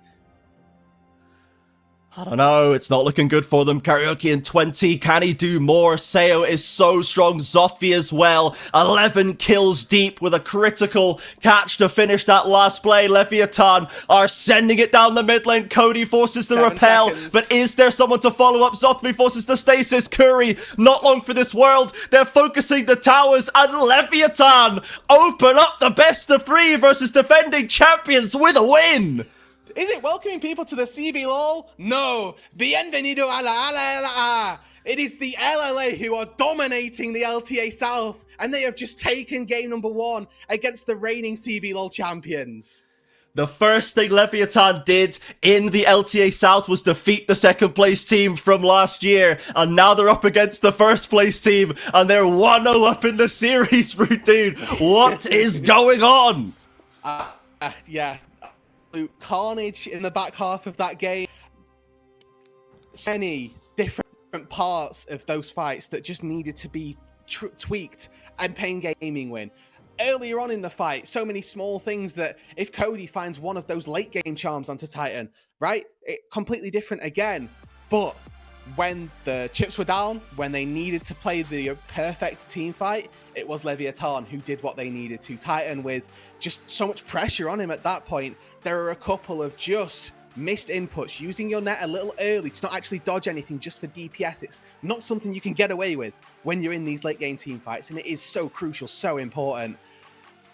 I don't know, it's not looking good for them. Karaoke in 20, can he do more? Seo is so strong, Zoffy as well. 11 kills deep with a critical catch to finish that last play. Leviathan are sending it down the mid lane. Cody forces the repel, but is there someone to follow up? Zoffy forces the stasis. Curry, not long for this world. They're focusing the towers, and Leviathan open up the best of 3 versus defending champions with a win. Is it welcoming people to the CB LOL? No. Bienvenido a la LLA. It is the LLA who are dominating the LTA South, and they have just taken game number 1 against the reigning CB LOL champions. The first thing Leviathan did in the LTA South was defeat the second place team from last year, and now they're up against the first place team, and they're 1-0 up in the series, Roodood. What is going on? Yeah. Carnage in the back half of that game. So many different parts of those fights that just needed to be tweaked, and Pain Gaming win. Earlier on in the fight, so many small things that if Cody finds one of those late game charms onto Titan, right? Completely different again. But when the chips were down, when they needed to play the perfect team fight, it was Leviathan who did what they needed to. Titan, with just so much pressure on him at that point, there are a couple of just missed inputs, using your net a little early to not actually dodge anything just for DPS. It's not something you can get away with when you're in these late game team fights, and it is so crucial, so important.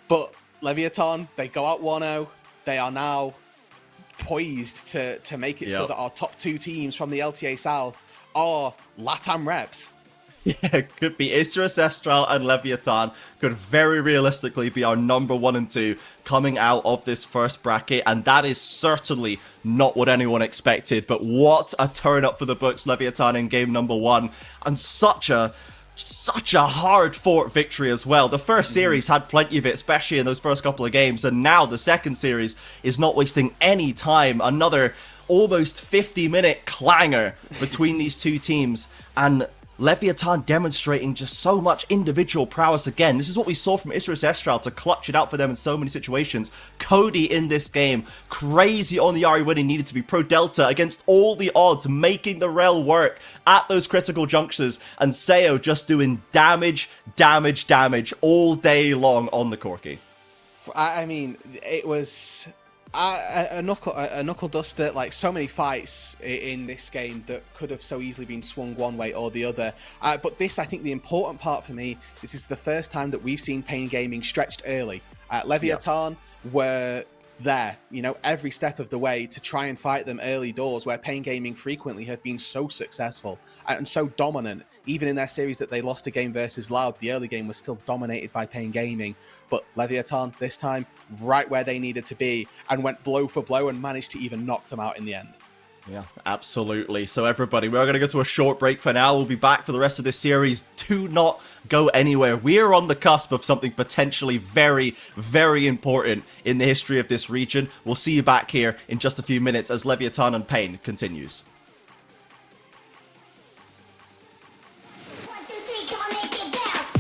But Leviathan, they go out 1-0. They are now poised to make it so that our top 2 teams from the LTA South are LATAM reps. Yeah, it could be Isra Astral and Leviathan could very realistically be our number 1 and 2 coming out of this first bracket, and that is certainly not what anyone expected. But what a turn up for the books, Leviathan in game number 1, and such a hard-fought victory as well. The first series had plenty of it, especially in those first couple of games, and now the second series is not wasting any time. Another almost 50-minute clanger between these two teams, and Leviathan demonstrating just so much individual prowess again. This is what we saw from Isris Estral to clutch it out for them in so many situations. Cody in this game, crazy on the Ari when he needed to be. Pro Delta against all the odds, making the rel work at those critical junctures. And Seo just doing damage all day long on the Corki. I mean, it was a knuckle duster. Like, so many fights in this game that could have so easily been swung one way or the other. But this, I think the important part for me, this is the first time that we've seen Pain Gaming stretched early. Leviathan were there, you know, every step of the way to try and fight them early doors, where Pain Gaming frequently have been so successful and so dominant. Even in their series that they lost a game versus Loud, the early game was still dominated by Pain Gaming. But Leviathan, this time, right where they needed to be, and went blow for blow and managed to even knock them out in the end. Yeah, absolutely. So everybody, we're going to go to a short break for now. We'll be back for the rest of this series. Do not go anywhere. We're on the cusp of something potentially very, very important in the history of this region. We'll see you back here in just a few minutes as Leviathan and Pain continues. 1, 2, 3, come on, make it bounce.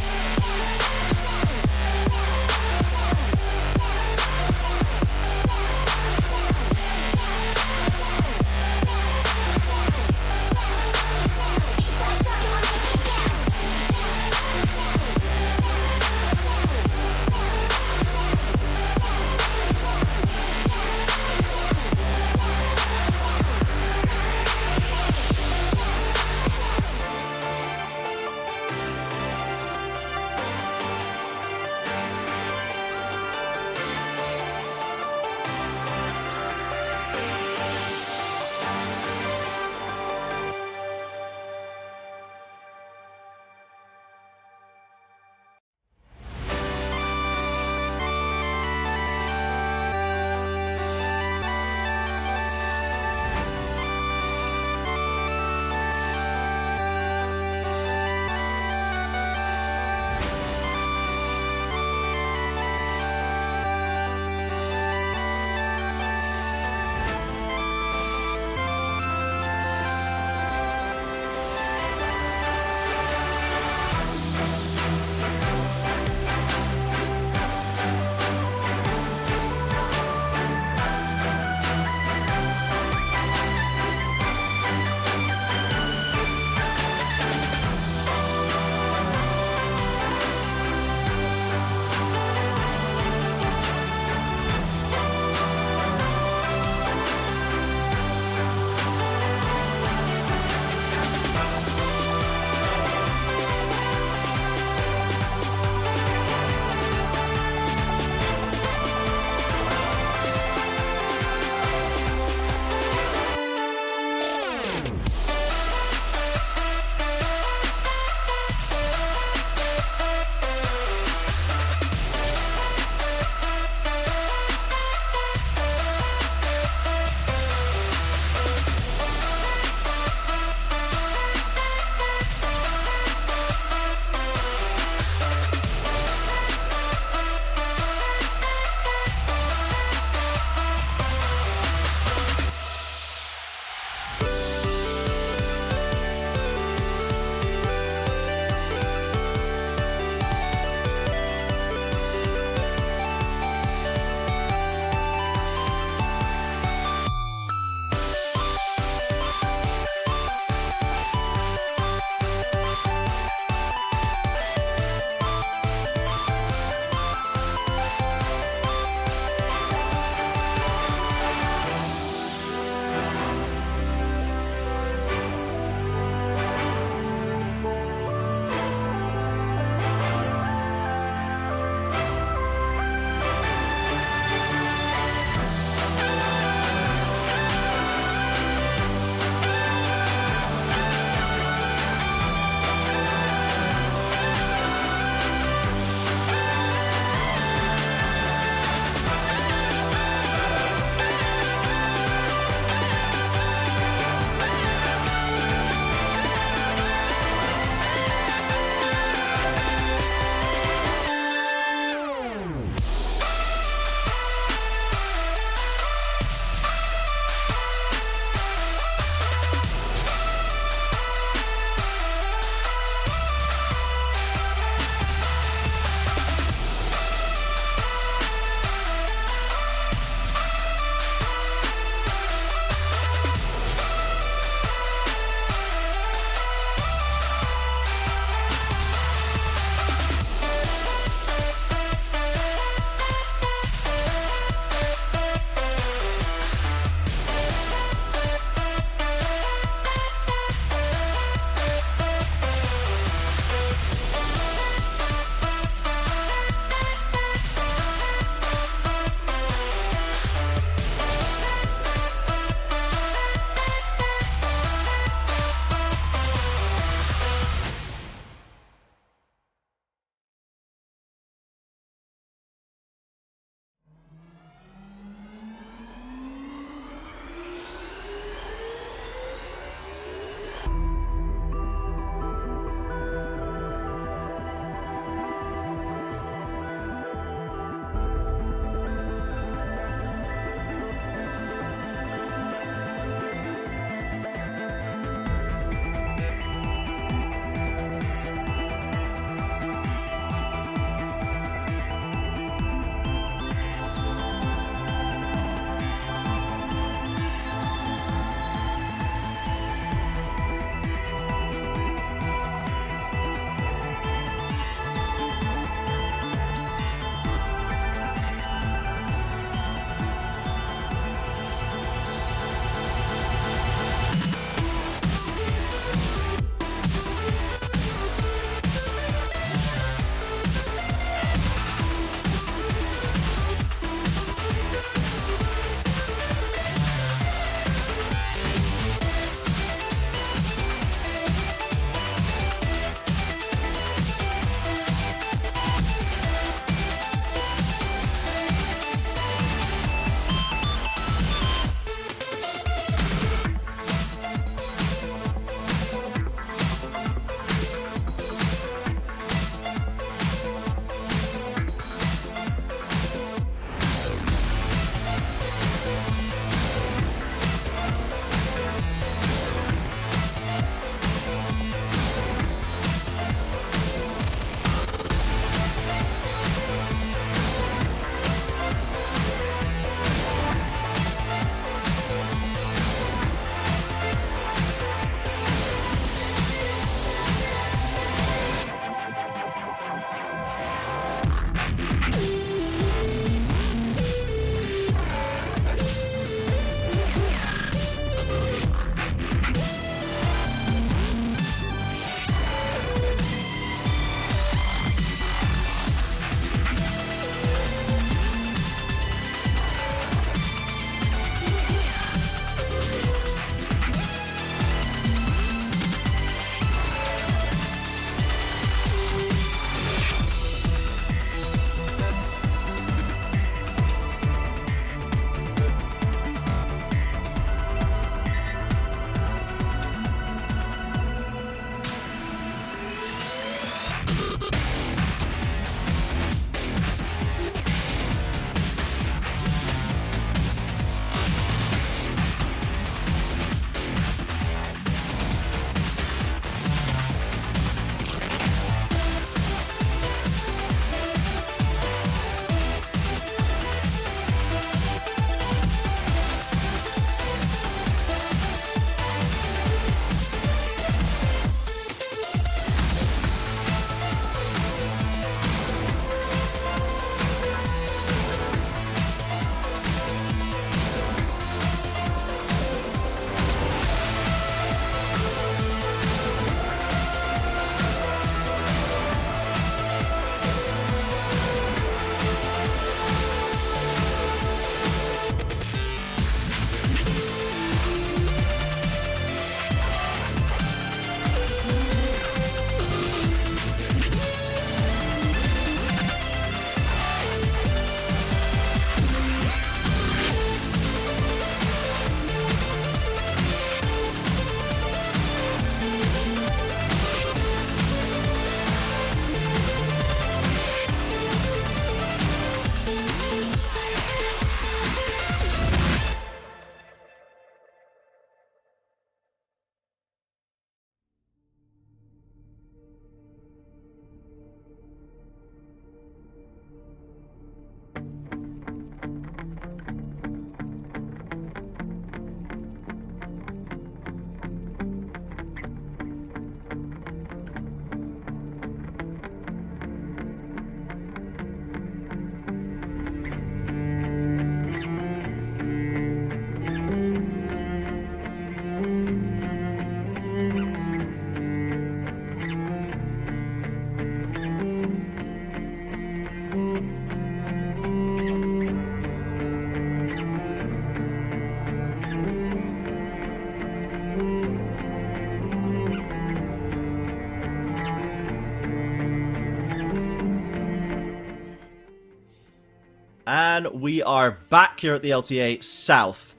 And we are back here at the LTA South.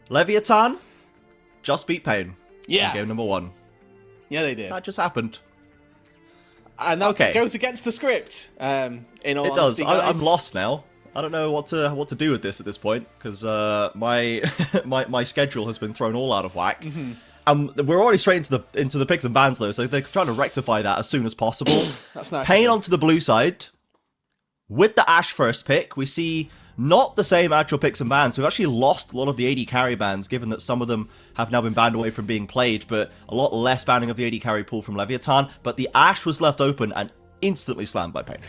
Leviathan just beat Pain. Yeah. In game number 1. Yeah, they did. That just happened. And that goes against the script. In all honesty, I'm lost now. I don't know what to do with this at this point because my my schedule has been thrown all out of whack. We're already straight into the picks and bans though, so they're trying to rectify that as soon as possible. That's nice. Pain onto the blue side with the Ashe first pick. We see not the same actual picks and bans. We've actually lost a lot of the AD carry bans, given that some of them have now been banned away from being played, but a lot less banning of the AD carry pool from Leviathan. But the Ashe was left open and instantly slammed by Pain.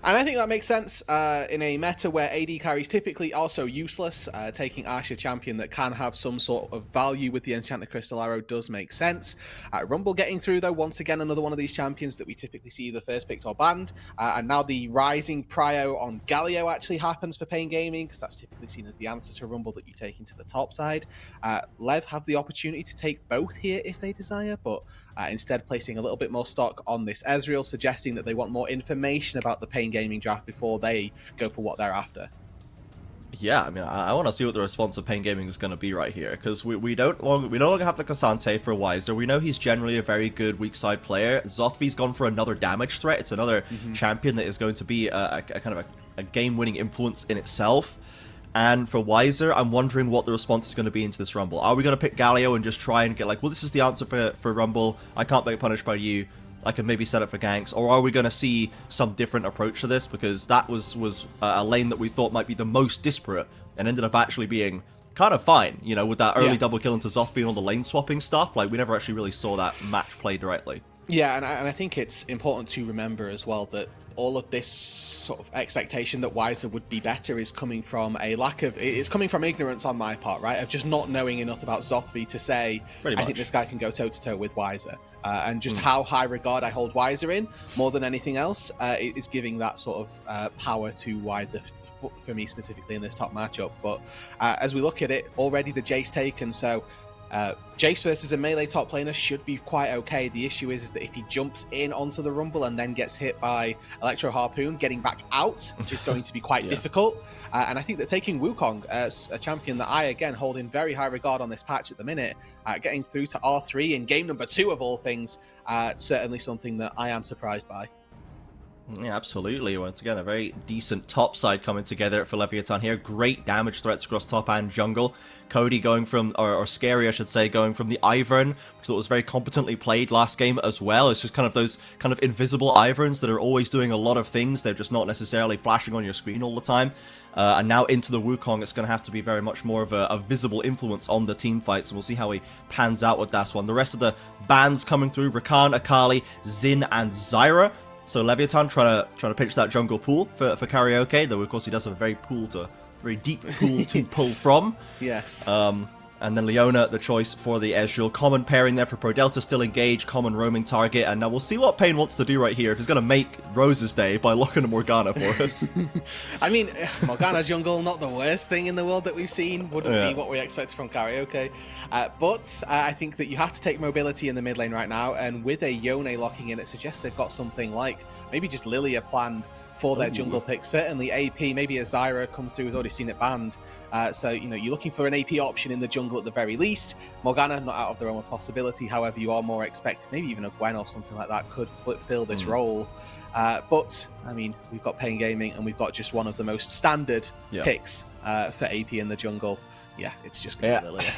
And I think that makes sense in a meta where AD carry is typically also useless. Taking Ashe, a champion that can have some sort of value with the Enchanted Crystal Arrow, does make sense. Rumble getting through, though, once again, another one of these champions that we typically see either first picked or banned. And now the Rising Prio on Galio actually happens for Pain Gaming, because that's typically seen as the answer to Rumble that you take into the top side. Lev have the opportunity to take both here if they desire, but instead placing a little bit more stock on this Ezreal, suggesting that they want more information about the Pain Gaming draft before they go for what they're after. Yeah, I mean, I want to see what the response of Pain Gaming is going to be right here, because we no longer have the Cassante for Wiser. We know he's generally a very good weak side player. Zothvi's gone for another damage threat. It's another champion that is going to be a kind of a game-winning influence in itself. And for Wiser, I'm wondering what the response is going to be into this Rumble. Are we going to pick Galio and just try and get like, well, this is the answer for Rumble. I can't get punished by you. I can maybe set up for ganks, or are we going to see some different approach to this? Because that was a lane that we thought might be the most disparate, and ended up actually being kind of fine, you know, with that early double kill into Zothvi and all the lane swapping stuff. Like, we never actually really saw that match play directly. Yeah, and I think it's important to remember as well that all of this sort of expectation that Wiser would be better is coming from a lack of... It's coming from ignorance on my part, right? Of just not knowing enough about Zothvi to say, I think this guy can go toe-to-toe with Wiser. And just how high regard I hold Wiser in, more than anything else, it's giving that sort of power to Wiser for me specifically in this top matchup. But as we look at it, already the Jace taken, so... Jace versus a melee top laner should be quite okay. The issue is that if he jumps in onto the Rumble and then gets hit by Electro Harpoon, getting back out is going to be quite difficult. And I think that taking Wukong as a champion that I, again, hold in very high regard on this patch at the minute, getting through to R3 in game number 2 of all things, certainly something that I am surprised by. Yeah, absolutely. Once again, a very decent top side coming together for Leviathan here. Great damage threats across top and jungle. Cody going from, or Scary I should say, going from the Ivern, which I thought was very competently played last game as well. It's just kind of those kind of invisible Iverns that are always doing a lot of things. They're just not necessarily flashing on your screen all the time. And now into the Wukong, it's going to have to be very much more of a visible influence on the team fights, and we'll see how he pans out with that one. The rest of the bans coming through, Rakan, Akali, Xin, and Zyra. So Leviathan trying to pitch that jungle pool for Karaoke, though of course he does have a very deep pool to pull from. Yes. And then Leona, the choice for the Ezreal. Common pairing there for Pro Delta, still engaged, common roaming target, and now we'll see what Pain wants to do right here, if he's going to make Rose's day by locking a Morgana for us. I mean, Morgana jungle, not the worst thing in the world that we've seen, wouldn't be what we expected from Karaoke. But I think that you have to take mobility in the mid lane right now, and with a Yone locking in, it suggests they've got something like maybe just Lilia planned for their jungle pick. Certainly AP, maybe a Zyra comes through, we've already seen it banned. So, you know, you're looking for an AP option in the jungle at the very least. Morgana, not out of the realm of possibility. However, you are more expected, maybe even a Gwen or something like that could fill this role. But, I mean, we've got Pain Gaming and we've got just one of the most standard picks for AP in the jungle. Yeah, it's just going to be Lilia.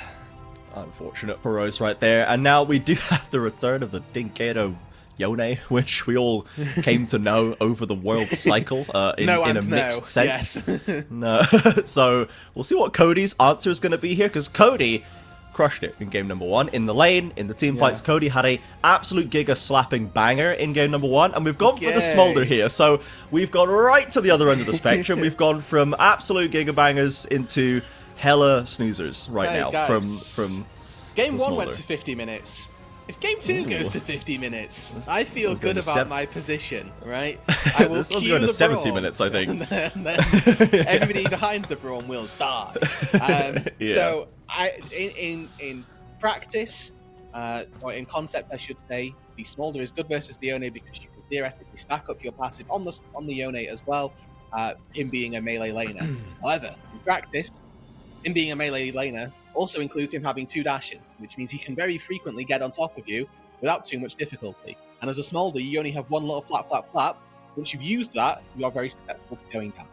Unfortunate for Rose right there. And now we do have the return of the Dinkato Yone, which we all came to know over the world cycle in a mixed sense. Yes. No. So we'll see what Cody's answer is going to be here, because Cody crushed it in game number 1. In the lane, in the team fights, Cody had a absolute giga slapping banger in game number 1, and we've gone for the smolder here. So we've gone right to the other end of the spectrum. We've gone from absolute giga bangers into hella snoozers right now. Guys, from game 1 went to 50 minutes. If game 2 goes to 50 minutes, I feel good about my position, right? I will this one's going to 70 minutes, I think. and then everybody behind the Braum will die. So, in practice, or in concept, I should say, the Smolder is good versus the Yone because you can theoretically stack up your passive on the Yone as well. him being a melee laner. However, in practice, him being a melee laner also includes him having 2 dashes, which means he can very frequently get on top of you without too much difficulty. And as a smolder, you only have one little flap, flap, flap. Once you've used that, you are very susceptible to going down.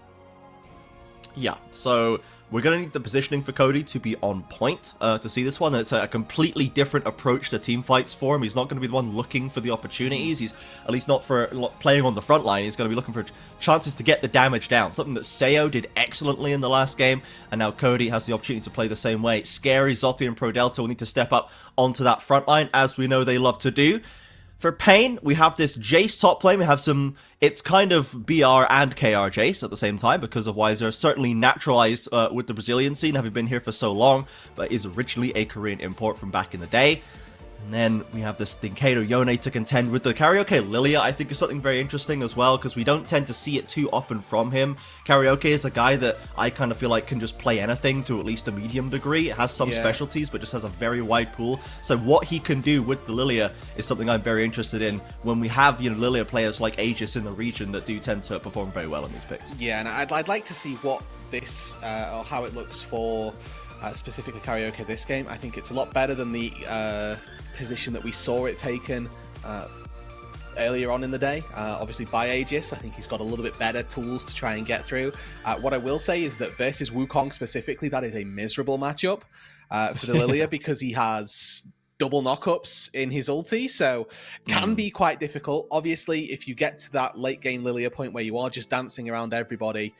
Yeah, so we're going to need the positioning for Cody to be on point to see this one. And it's a completely different approach to team fights for him. He's not going to be the one looking for the opportunities. He's at least not for playing on the front line. He's going to be looking for chances to get the damage down. Something that Seo did excellently in the last game. And now Cody has the opportunity to play the same way. Scary, Zothi, and Pro Delta will need to step up onto that front line, as we know they love to do. For Pain, we have this Jace top lane. We have some, it's kind of BR and KR Jace at the same time because of Weiser. Certainly naturalized with the Brazilian scene, having been here for so long, but is originally a Korean import from back in the day. And then we have this Dinkato Yone to contend with. The Karaoke Lilia, I think, is something very interesting as well, because we don't tend to see it too often from him. Karaoke is a guy that I kind of feel like can just play anything to at least a medium degree. It has some specialties, but just has a very wide pool. So what he can do with the Lilia is something I'm very interested in when we have, you know, Lilia players like Aegis in the region that do tend to perform very well in these picks. Yeah, and I'd like to see what this, or how it looks for specifically Karaoke this game. I think it's a lot better than the position that we saw it taken earlier on in the day, obviously by Aegis. I think he's got a little bit better tools to try and get through. What I will say is that versus Wukong specifically, that is a miserable matchup for the Lilia because he has double knockups in his ulti, so can be quite difficult. Obviously, if you get to that late game Lilia point where you are just dancing around everybody,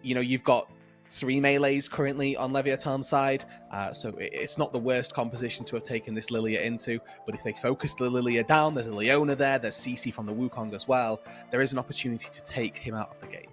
you know, you've got 3 melees currently on Leviathan's side, so it's not the worst composition to have taken this Lilia into, but if they focus the Lilia down, there's a Leona there, there's CC from the Wukong as well, there is an opportunity to take him out of the game.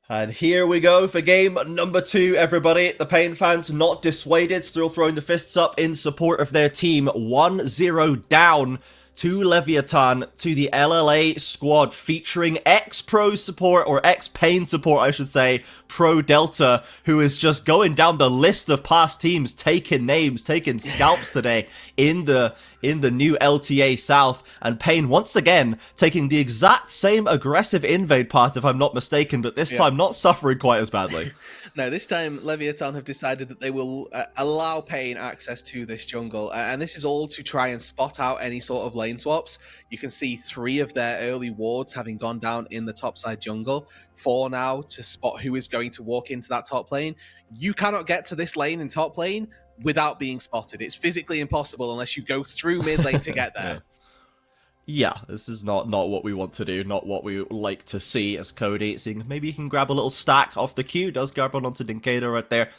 And here we go for game number 2, everybody. The Pain fans not dissuaded, still throwing the fists up in support of their team. 1-0 down to Leviathan, to the LLA squad, featuring ex-Pro support, or ex-Pain support, I should say, Pro Delta, who is just going down the list of past teams, taking names, taking scalps today in the new LTA South, and Pain once again taking the exact same aggressive invade path, if I'm not mistaken, but this time not suffering quite as badly. No, this time Leviathan have decided that they will allow Pain access to this jungle, and this is all to try and spot out any sort of lane swaps. You can see 3 of their early wards having gone down in the topside jungle. 4 now to spot who is going to walk into that top lane. You cannot get to this lane in top lane without being spotted. It's physically impossible unless you go through mid lane to get there. Yeah, this is not what we want to do, not what we like to see as Cody. Seeing maybe he can grab a little stack off the queue, does grab one onto Dinkato right there,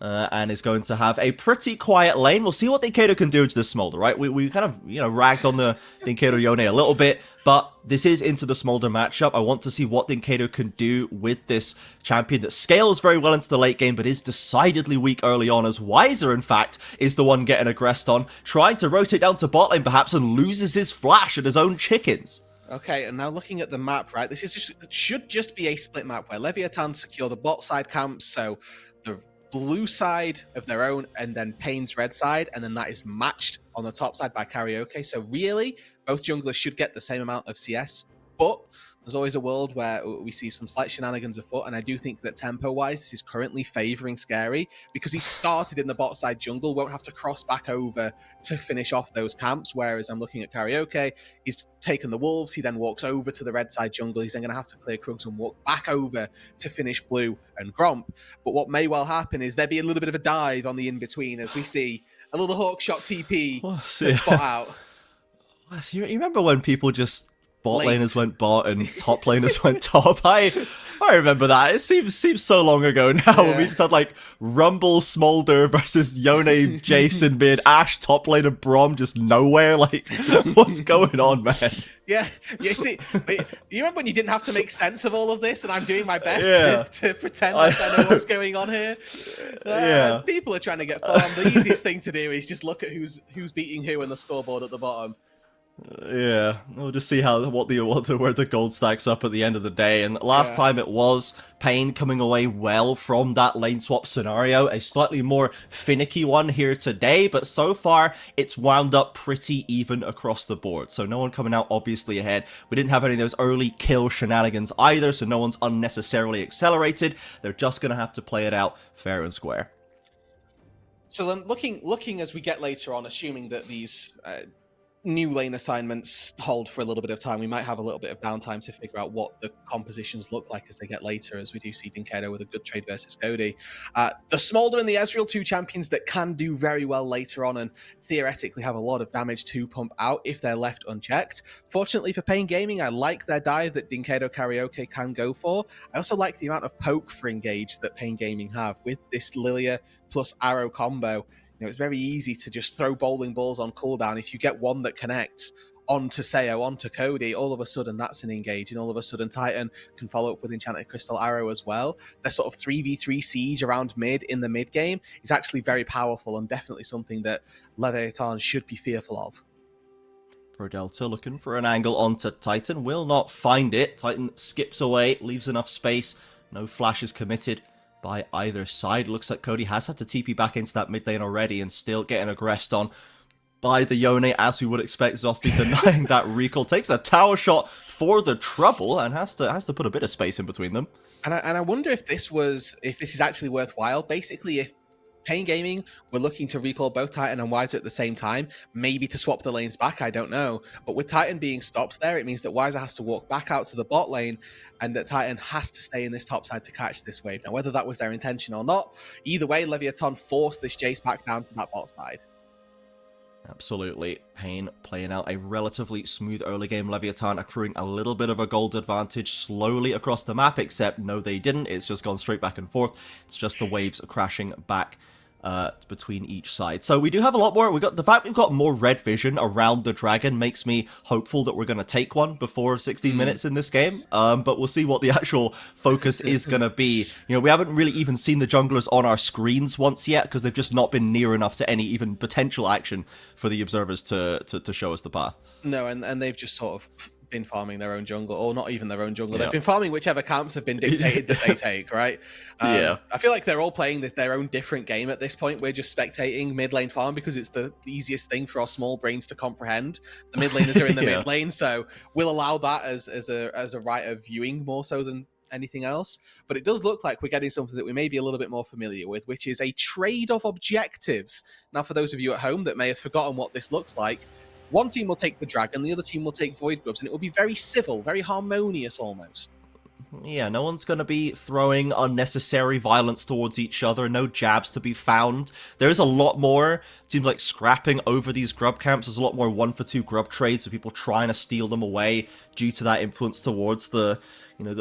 and is going to have a pretty quiet lane. We'll see what Dinkato can do to this Smolder, right? We kind of, you know, ragged on the Dinkato Yone a little bit, but this is into the Smolder matchup. I want to see what Dinkato can do with this champion that scales very well into the late game, but is decidedly weak early on, as Weiser, in fact, is the one getting aggressed on, trying to rotate down to bot lane perhaps, and loses his flash at his own chickens. Okay, and now looking at the map, right, this is should just be a split map where Leviathan secure the bot side camps, so the blue side of their own, and then Pain's red side, and then that is matched on the top side by Karaoke. So really, both junglers should get the same amount of CS, but there's always a world where we see some slight shenanigans afoot, and I do think that tempo-wise, this is currently favouring Scary, because he started in the bot side jungle, won't have to cross back over to finish off those camps, whereas I'm looking at Karaoke, he's taken the Wolves, he then walks over to the red side jungle, he's then going to have to clear Krugs and walk back over to finish Blue and Gromp. But what may well happen is there be a little bit of a dive on the in-between, as we see a little Hawkshot TP to spot out. You remember when people just bot laners went bot and top laners went top? I remember that. It seems so long ago now. Yeah. We just had like Rumble Smolder versus Yone Jason mid, Ashe top lane and Brom just nowhere. Like, what's going on, man? Yeah, you see, you remember when you didn't have to make sense of all of this, and I'm doing my best to pretend like I know what's going on here. People are trying to get farmed. The easiest thing to do is just look at who's beating who on the scoreboard at the bottom. Yeah, we'll just see where the gold stacks up at the end of the day. And last time it was Pain coming away well from that lane swap scenario, a slightly more finicky one here today, but so far it's wound up pretty even across the board. So no one coming out obviously ahead. We didn't have any of those early kill shenanigans either, so no one's unnecessarily accelerated. They're just gonna have to play it out fair and square. So then, looking as we get later on, assuming that these new lane assignments hold for a little bit of time, we might have a little bit of downtime to figure out what the compositions look like as they get later, as we do see Dinkato with a good trade versus Cody. The Smolder and the Ezreal, two champions that can do very well later on and theoretically have a lot of damage to pump out if they're left unchecked. Fortunately for Pain Gaming, I like their dive that Dinkato Karaoke can go for. I also like the amount of poke for engage that Pain Gaming have with this Lilia plus Arrow combo. It's very easy to just throw bowling balls on cooldown. If you get one that connects onto Sayo, onto Cody, all of a sudden that's an engage, and all of a sudden Titan can follow up with Enchanted Crystal Arrow as well. Their sort of 3v3 siege around mid in the mid game is actually very powerful and definitely something that Leviathan should be fearful of. Pro Delta looking for an angle onto Titan, will not find it. Titan skips away, leaves enough space, no flash is committed by either side. Looks like Cody has had to TP back into that mid lane already and still getting aggressed on by the Yone, as we would expect. Zothby denying that recall, takes a tower shot for the trouble and has to put a bit of space in between them. And I wonder if this is actually worthwhile. Basically, if Pain Gaming were looking to recall both Titan and Wiser at the same time, maybe to swap the lanes back, I don't know. But with Titan being stopped there, it means that Wiser has to walk back out to the bot lane and that Titan has to stay in this top side to catch this wave. Now, whether that was their intention or not, either way, Leviathan forced this Jace back down to that bot side. Absolutely. Pain playing out a relatively smooth early game. Leviathan accruing a little bit of a gold advantage slowly across the map, except no, they didn't. It's just gone straight back and forth. It's just the waves crashing back between each side. So we do have a lot more. The fact we've got more red vision around the dragon makes me hopeful that we're going to take one before 16 minutes in this game. But we'll see what the actual focus is going to be. We haven't really even seen the junglers on our screens once yet because they've just not been near enough to any even potential action for the observers to show us the path. No, and they've just sort of been farming their own jungle, or not even their own jungle. They've been farming whichever camps have been dictated that they take, right? I feel like they're all playing their own different game at this point. We're just spectating mid lane farm because it's the easiest thing for our small brains to comprehend. The mid laners are in the mid lane, so we'll allow that as a right of viewing more so than anything else. But it does look like we're getting something that we may be a little bit more familiar with, which is a trade of objectives. Now, for those of you at home that may have forgotten what this looks like, one team will take the dragon, the other team will take void grubs, and it will be very civil, very harmonious almost. Yeah, no one's going to be throwing unnecessary violence towards each other, no jabs to be found. There's a lot more, seems like, scrapping over these grub camps. There's a lot more 1-for-2 grub trades, so people trying to steal them away due to that influence towards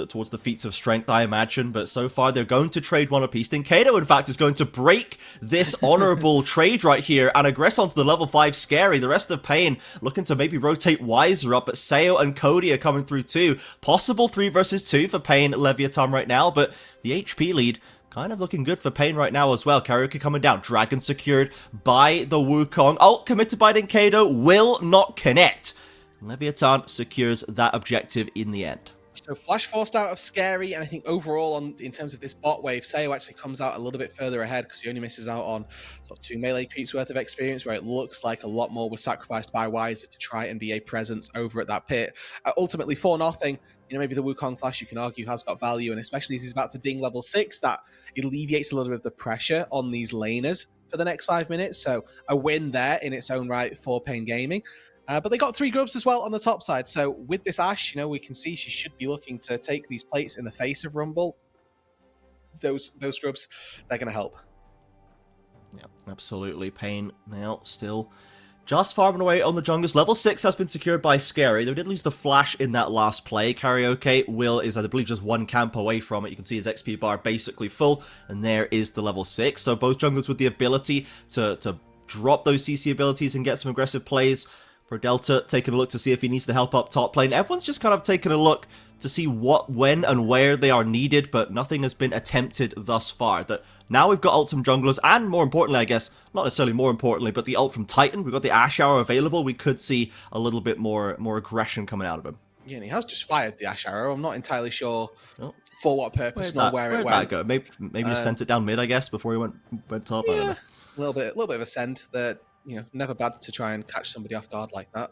towards the feats of strength, I imagine. But so far, they're going to trade one apiece. Dinkato, in fact, is going to break this honorable trade right here and aggress onto the level 5 Scary. The rest of Pain looking to maybe rotate Wiser up, but Sayo and Cody are coming through too. Possible 3 versus 2 for Pain Leviathan right now, but the HP lead kind of looking good for Pain right now as well. Karaoke coming down. Dragon secured by the Wukong. Ult committed by Dinkato. Will not connect. Leviathan secures that objective in the end. So flash forced out of Scary, and I think overall, in terms of this bot wave, Sayo actually comes out a little bit further ahead because he only misses out on sort of 2 melee creeps worth of experience, where it looks like a lot more was sacrificed by Wiser to try and be a presence over at that pit. Ultimately, for nothing, maybe the Wukong flash, you can argue, has got value, and especially as he's about to ding level 6, that alleviates a little bit of the pressure on these laners for the next 5 minutes. So a win there in its own right for Pain Gaming. But they got 3 grubs as well on the top side. So with this Ashe, we can see she should be looking to take these plates in the face of Rumble. Those grubs, they're going to help. Yeah, absolutely. Pain now still just farming away on the junglers. Level 6 has been secured by Scary. They did lose the flash in that last play. Karaoke is, I believe, just 1 camp away from it. You can see his XP bar basically full, and there is the level 6. So both junglers with the ability to drop those CC abilities and get some aggressive plays. Delta taking a look to see if he needs to help up top lane. Everyone's just kind of taking a look to see what, when, and where they are needed, but nothing has been attempted thus far. That now we've got ults from junglers, and more importantly, I guess, not necessarily more importantly, but the ult from Titan. We've got the Ash Arrow available. We could see a little bit more aggression coming out of him. Yeah, and he has just fired the Ash Arrow. I'm not entirely sure Oh. for what purpose nor where it Where'd that went. go? Maybe just sent it down mid, I guess, before he went top. I don't know. A little bit of a send that, never bad to try and catch somebody off guard like that.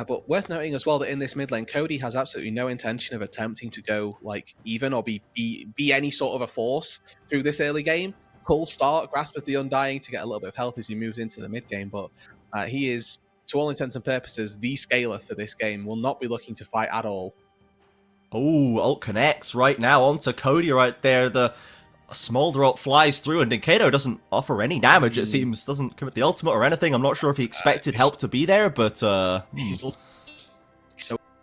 But worth noting as well that in this mid lane, Cody has absolutely no intention of attempting to go like even or be any sort of a force through this early game. Cool start, Grasp of the Undying to get a little bit of health as he moves into the mid game, but he is, to all intents and purposes, the scaler for this game. Will not be looking to fight at all. Oh, ult connects right now onto Cody right there. The Smolder ult flies through, and Nikado doesn't offer any damage, it seems. Doesn't commit the ultimate or anything. I'm not sure if he expected help to be there, but... So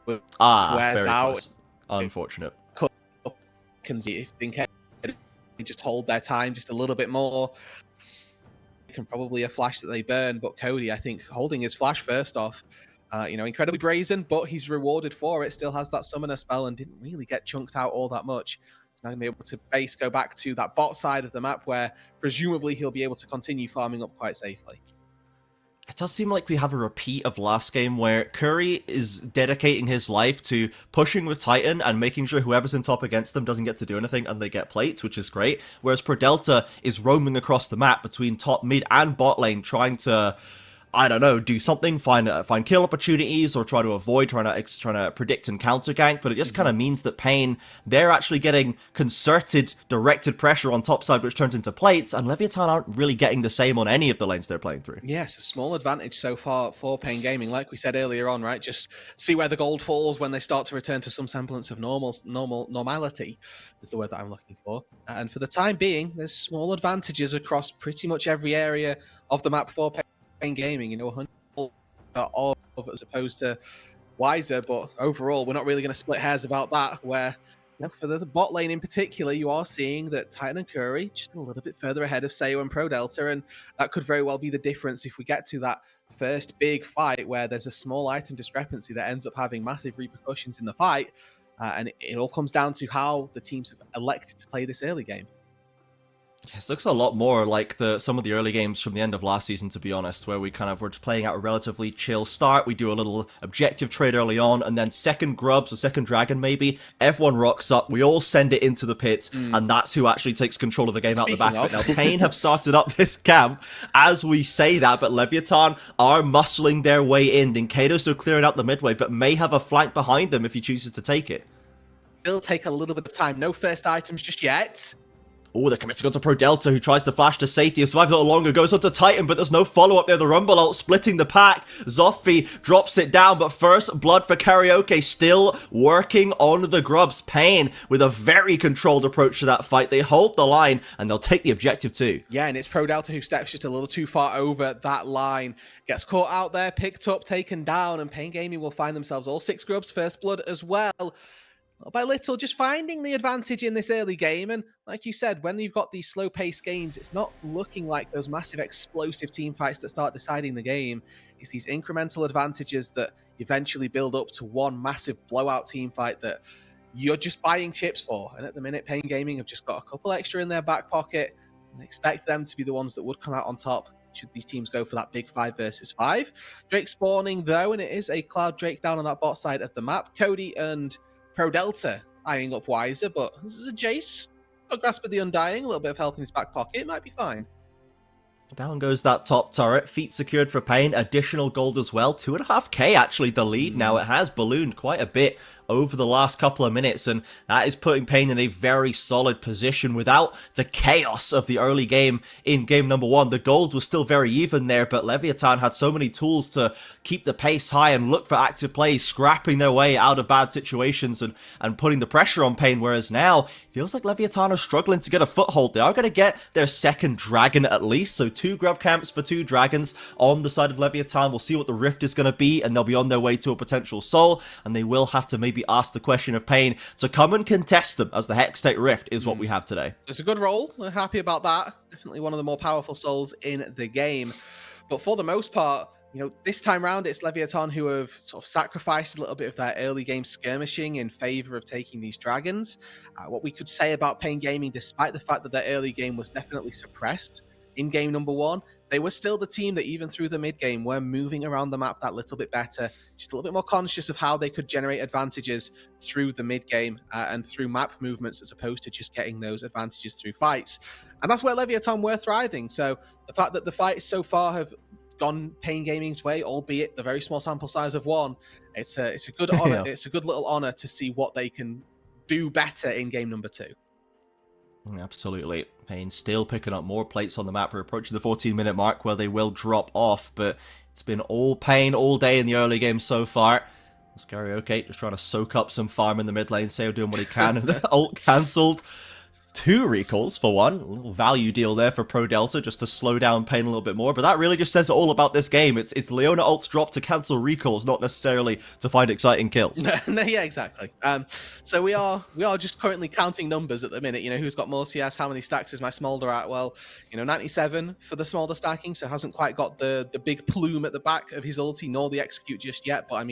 very out. close. Unfortunate. Can see if Nikado just hold their time just a little bit more. Can probably a flash that they burn, but Cody, I think, holding his flash first off, incredibly brazen, but he's rewarded for it. Still has that summoner spell and didn't really get chunked out all that much. He's now going to be able to go back to that bot side of the map where presumably he'll be able to continue farming up quite safely. It does seem like we have a repeat of last game where Curry is dedicating his life to pushing with Titan and making sure whoever's in top against them doesn't get to do anything and they get plates, which is great. Whereas Delta is roaming across the map between top, mid, and bot lane trying to, I don't know, do something, find kill opportunities, or try to avoid trying to predict and counter gank. But it just kind of means that Pain, they're actually getting concerted, directed pressure on top side, which turns into plates, and Leviathan aren't really getting the same on any of the lanes they're playing through. Yes, a small advantage so far for Pain Gaming, like we said earlier on, right? Just see where the gold falls when they start to return to some semblance of normality, is the word that I'm looking for. And for the time being, there's small advantages across pretty much every area of the map for Pain Gaming, 100 of as opposed to Wiser, but overall we're not really going to split hairs about that, where for the bot lane in particular, you are seeing that Titan and Curry just a little bit further ahead of Sayo and Pro Delta, and that could very well be the difference if we get to that first big fight where there's a small item discrepancy that ends up having massive repercussions in the fight, and it all comes down to how the teams have elected to play this early game. This looks a lot more like some of the early games from the end of last season, to be honest, where we were just playing out a relatively chill start. We do a little objective trade early on, and then second grubs or second dragon maybe, everyone rocks up, we all send it into the pits, and that's who actually takes control of the game out the back of it. Now, Pain have started up this camp as we say that, but Leviathan are muscling their way in. Ninkado's still clearing out the midway, but may have a flank behind them if he chooses to take it. It'll take a little bit of time. No first items just yet. Oh, they're committing onto Pro Delta, who tries to flash to safety. Survives a little longer, goes onto Titan, but there's no follow-up there. The Rumble ult splitting the pack. Zothfi drops it down, but first blood for Karaoke, still working on the grubs. Pain with a very controlled approach to that fight. They hold the line, and they'll take the objective too. Yeah, and it's Pro Delta who steps just a little too far over that line. Gets caught out there, picked up, taken down, and Pain Gaming will find themselves all 6 grubs, first blood as well. Little by little, just finding the advantage in this early game. And like you said, when you've got these slow-paced games, it's not looking like those massive explosive team fights that start deciding the game. It's these incremental advantages that eventually build up to one massive blowout team fight that you're just buying chips for. And at the minute, Pain Gaming have just got a couple extra in their back pocket and expect them to be the ones that would come out on top should these teams go for that big 5 versus 5. Drake spawning, though, and it is a Cloud Drake down on that bot side of the map. Cody and Pro Delta eyeing up Wiser, but this is a Jace. A Grasp of the Undying, a little bit of health in his back pocket, it might be fine. Down goes that top turret. Feet secured for Pain. Additional gold as well. 2.5k actually the lead now. It has ballooned quite a bit over the last couple of minutes, and that is putting Pain in a very solid position without the chaos of the early game in game number 1. The gold was still very even there, but Leviathan had so many tools to keep the pace high and look for active plays, scrapping their way out of bad situations and putting the pressure on Pain, whereas now feels like Leviathan are struggling to get a foothold. They are going to get their second dragon at least, so 2 grub camps for 2 dragons on the side of Leviathan. We'll see what the rift is going to be, and they'll be on their way to a potential soul, and they will have to maybe ask the question of Pain to come and contest them, as the Hextech Rift is what we have today. It's a good roll. We're happy about that. Definitely one of the more powerful souls in the game. But for the most part, This time round, it's Leviathan who have sort of sacrificed a little bit of their early game skirmishing in favor of taking these dragons. What we could say about Pain Gaming, despite the fact that their early game was definitely suppressed in game number 1, they were still the team that even through the mid game were moving around the map that little bit better, just a little bit more conscious of how they could generate advantages through the mid game and through map movements, as opposed to just getting those advantages through fights. And that's where Leviathan were thriving. So the fact that the fights so far have gone Pain Gaming's way, albeit the very small sample size of 1, it's a good honor. Yeah. It's a good little honor to see what they can do better in game number 2. Absolutely. Pain still picking up more plates on the map. We're approaching the 14-minute mark where they will drop off, but it's been all Pain all day in the early game so far. Karaoke just trying to soak up some farm in the mid lane. Sayo doing what he can, and the ult cancelled. 2 recalls for 1. A little value deal there for Pro Delta just to slow down Pain a little bit more. But that really just says it all about this game. It's Leona ults drop to cancel recalls, not necessarily to find exciting kills. Yeah, exactly. So we are just currently counting numbers at the minute. Who's got more CS? How many stacks is my Smolder at? Well, 97 for the Smolder stacking, so hasn't quite got the big plume at the back of his ulti nor the execute just yet. But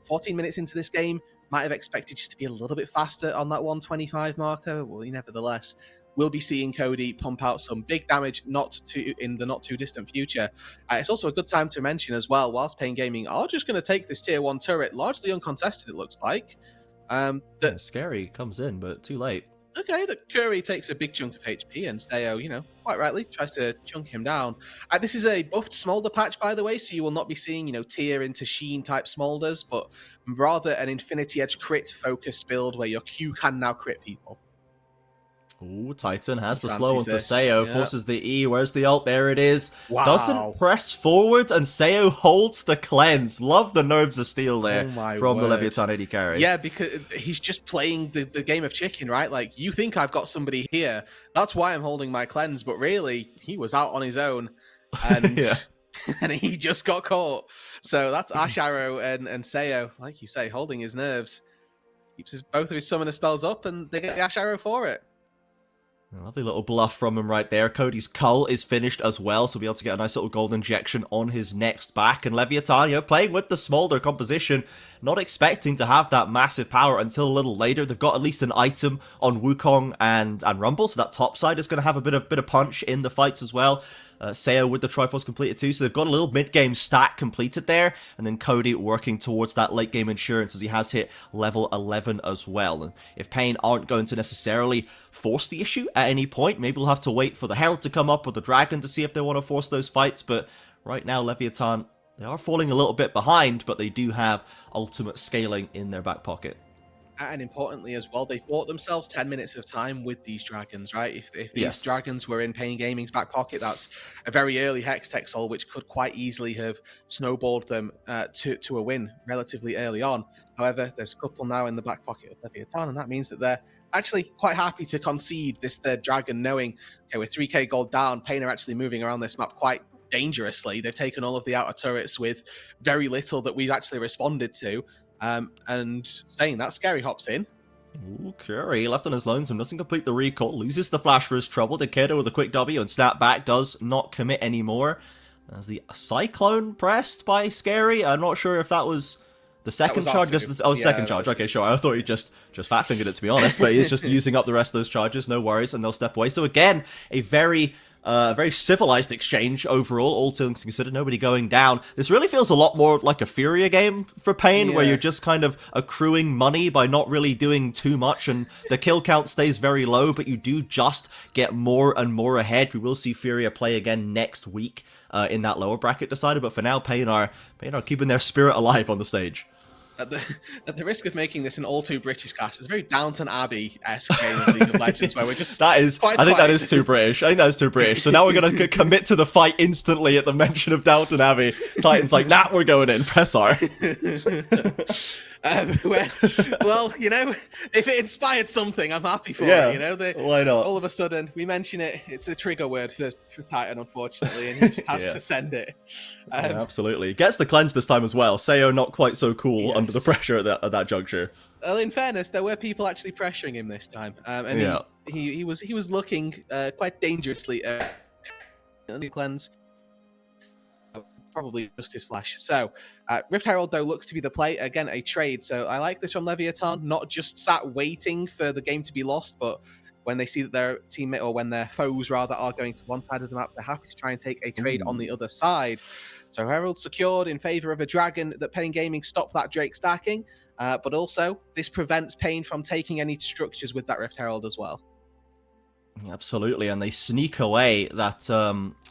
14 minutes into this game, might have expected just to be a little bit faster on that 125 marker. Well, nevertheless, we'll be seeing Cody pump out some big damage in the not too distant future. It's also a good time to mention as well, whilst Pain Gaming are just going to take this tier 1 turret, largely uncontested it looks like. That Scary comes in, but too late. Okay, that Curry takes a big chunk of HP, and Sayo, quite rightly, tries to chunk him down. This is a buffed Smolder patch, by the way, so you will not be seeing, tier into Sheen type Smolders, but rather an Infinity Edge crit focused build where your Q can now crit people. Ooh, Titan has the slow onto Sayo, forces the E. Where's the ult? There it is. Wow. Doesn't press forward, and Sayo holds the cleanse. Love the nerves of steel there from the Leviathan AD carry. Yeah, because he's just playing the game of chicken, right? Like, you think I've got somebody here. That's why I'm holding my cleanse, but really, he was out on his own, and and he just got caught. So that's Ash Arrow and Sayo, like you say, holding his nerves. Keeps both of his summoner spells up, and they get the Ash Arrow for it. A lovely little bluff from him right there. Cody's cull is finished as well, so we'll be able to get a nice little gold injection on his next back. And Leviathan, playing with the Smolder composition, not expecting to have that massive power until a little later. They've got at least an item on Wukong and Rumble, so that top side is going to have a bit of punch in the fights as well. Sayo with the Triforce completed too, so they've got a little mid-game stack completed there, and then Cody working towards that late-game insurance as he has hit level 11 as well. And if Pain aren't going to necessarily force the issue at any point, maybe we'll have to wait for the Herald to come up with the Dragon to see if they want to force those fights, but right now Leviathan, they are falling a little bit behind, but they do have ultimate scaling in their back pocket. And importantly as well, they've bought themselves 10 minutes of time with these dragons, right? If these dragons were in Pain Gaming's back pocket, that's a very early Hex Tech Soul, which could quite easily have snowballed them to a win relatively early on. However, there's a couple now in the back pocket of Leviathan, and that means that they're actually quite happy to concede this third dragon, knowing, okay, with 3k gold down, Pain are actually moving around this map quite dangerously. They've taken all of the outer turrets with very little that we've actually responded to. And saying that, Scary hops in. Ooh, Curry left on his lonesome, doesn't complete the recall, loses the flash for his trouble. Takeda with a quick W and snap back, does not commit anymore. As the Cyclone pressed by Scary, I'm not sure if that was the second charge. Second charge. Okay, sure. I thought he just fat fingered it, to be honest, but he's just using up the rest of those charges. No worries, and they'll step away. So again, a very civilized exchange overall, all things considered, nobody going down. This really feels a lot more like a Furia game for Pain, where you're just kind of accruing money by not really doing too much, and the kill count stays very low, but you do just get more and more ahead. We will see Furia play again next week in that lower bracket decider, but for now, Pain are keeping their spirit alive on the stage. At the risk of making this an all-too British cast, it's a very Downton Abbey-esque game of League of Legends, where we're just I think that is too British. So now we're going to commit to the fight instantly at the mention of Downton Abbey. Titan's like, nah, we're going in. Press R. Well, if it inspired something, I'm happy for it. Why not? All of a sudden, we mention it, it's a trigger word for Titan, unfortunately, and he just has to send it. Absolutely. Gets the cleanse this time as well. Sayo not quite so cool under the pressure at that juncture. Well, in fairness, there were people actually pressuring him this time, and he was looking quite dangerously at the cleanse. probably just his flash. So Rift Herald, though, looks to be the play. Again, a trade. So I like this from Leviathan, not just sat waiting for the game to be lost, but when they see that their teammate, or when their foes rather, are going to one side of the map, they're happy to try and take a trade on the other side. So Herald secured in favor of a Dragon. That Pain Gaming stopped that Drake stacking, but also this prevents Pain from taking any structures with that Rift Herald as well. Absolutely, and they sneak away that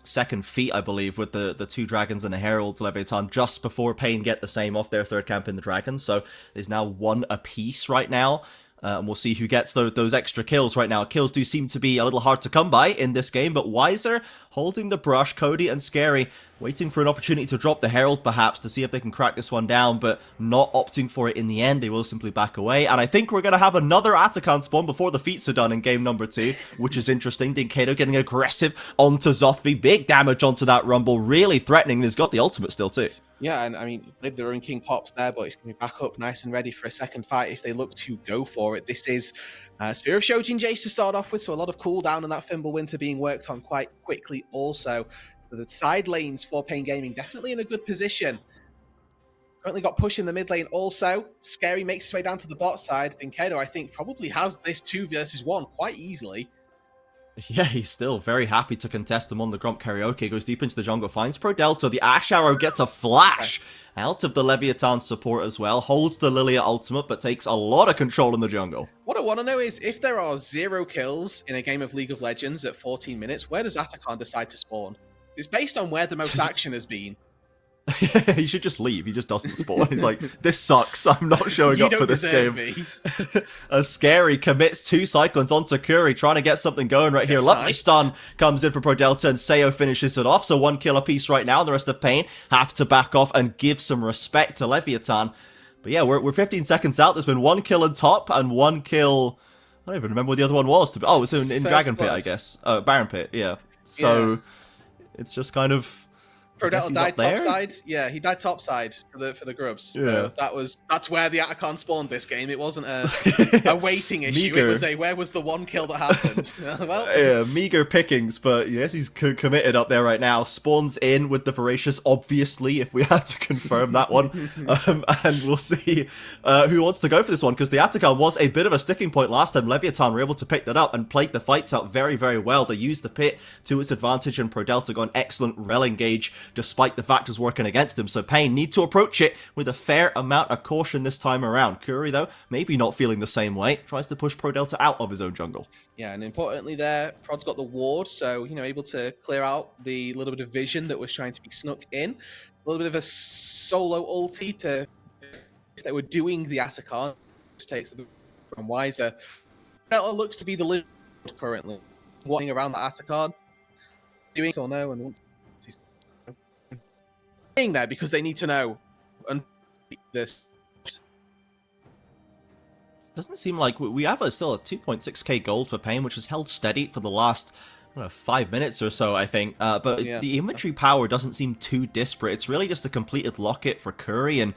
second feat, I believe, with the two Dragons and a Herald Leviathan just before Pain get the same off their third camp in the Dragon. So there's now 1 apiece right now. And we'll see who gets those extra kills right now. Kills do seem to be a little hard to come by in this game, but Wiser holding the brush, Cody and Scary waiting for an opportunity to drop the Herald perhaps to see if they can crack this one down, but not opting for it in the end. They will simply back away, and I think we're going to have another Atakan spawn before the feats are done in game number 2, which is interesting. Dinkato getting aggressive onto Zothvi, big damage onto that Rumble, really threatening. He's got the ultimate still too. Yeah, and I mean, maybe the Rune King pops there, but it's going to be back up nice and ready for a second fight if they look to go for it. This is Spear of Shojin Jace to start off with, so a lot of cooldown and that Fimbulwinter being worked on quite quickly also. So the side lanes for Pain Gaming definitely in a good position. Currently got push in the mid lane also. Scary makes his way down to the bot side. Dinkato, I think, probably has this 2 versus 1 quite easily. Yeah, he's still very happy to contest them on the Grump Karaoke. Goes deep into the jungle, finds Pro Delta. The Ash Arrow gets a flash out of the Leviathan support as well. Holds the Lilia ultimate, but takes a lot of control in the jungle. What I want to know is, if there are 0 kills in a game of League of Legends at 14 minutes, where does Atakan decide to spawn? It's based on where the most action has been. He should just leave. He just doesn't spawn. He's like, this sucks. I'm not showing up for this game. A Scary commits 2 Cyclones onto Curry, trying to get something going right here. Lovely nice. stun comes in for Pro Delta, and Seo finishes it off. So 1 kill apiece right now. The rest of Pain have to back off and give some respect to Leviathan. But yeah, we're 15 seconds out. There's been 1 kill in top and 1 kill. I don't even remember what the other one was. Oh, it was in Dragon Pit, I guess. Baron Pit, yeah. So it's just kind of. Pro Delta died topside. Yeah, he died topside for the grubs. Yeah. So that's where the Atakan spawned this game. It wasn't a waiting issue. Meager. It was where was the 1 kill that happened? Well, yeah, meager pickings, but yes, he's committed up there right now. Spawns in with the Voracious, obviously, if we had to confirm that one. And we'll see who wants to go for this one, because the Atakan was a bit of a sticking point last time. Leviathan were able to pick that up and played the fights out very, very well. They used the pit to its advantage, and Pro Delta got an excellent rel engage despite the factors working against him. So Pain need to approach it with a fair amount of caution this time around. Curry, though, maybe not feeling the same way, tries to push Pro Delta out of his own jungle. yeah, and importantly there, Prod's got the ward, so, able to clear out the little bit of vision that was trying to be snuck in. A little bit of a solo ulti to, if they were doing the Atakan, just takes the from Wiser. Delta looks to be the lead currently, walking around the Atakan, doing so no, and once he's staying there because they need to know and this. Doesn't seem like we have still a 2.6k gold for Pain, which has held steady for the last 5 minutes or so, I think. But the inventory power doesn't seem too disparate. It's really just a completed locket for Curry and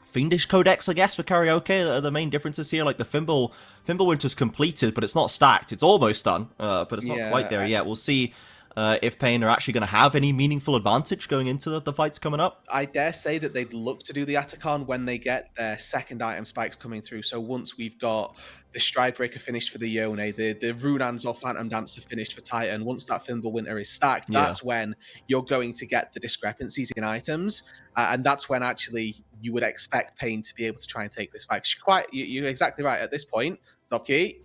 Fiendish Codex, I guess, for Karaoke. Are the main differences here. Like the Fimbulwinter's completed, but it's not stacked. It's almost done, but it's not quite there yet. We'll see if Pain are actually going to have any meaningful advantage going into the fights coming up. I dare say that they'd look to do the Atakan when they get their second item spikes coming through. So once we've got the Stridebreaker finished for the Yone, the Runans or Phantom Dancer finished for Titan, once that Fimbulwinter is stacked, that's when you're going to get the discrepancies in items. And that's when actually you would expect Pain to be able to try and take this fight. You're exactly right at this point. Zofki.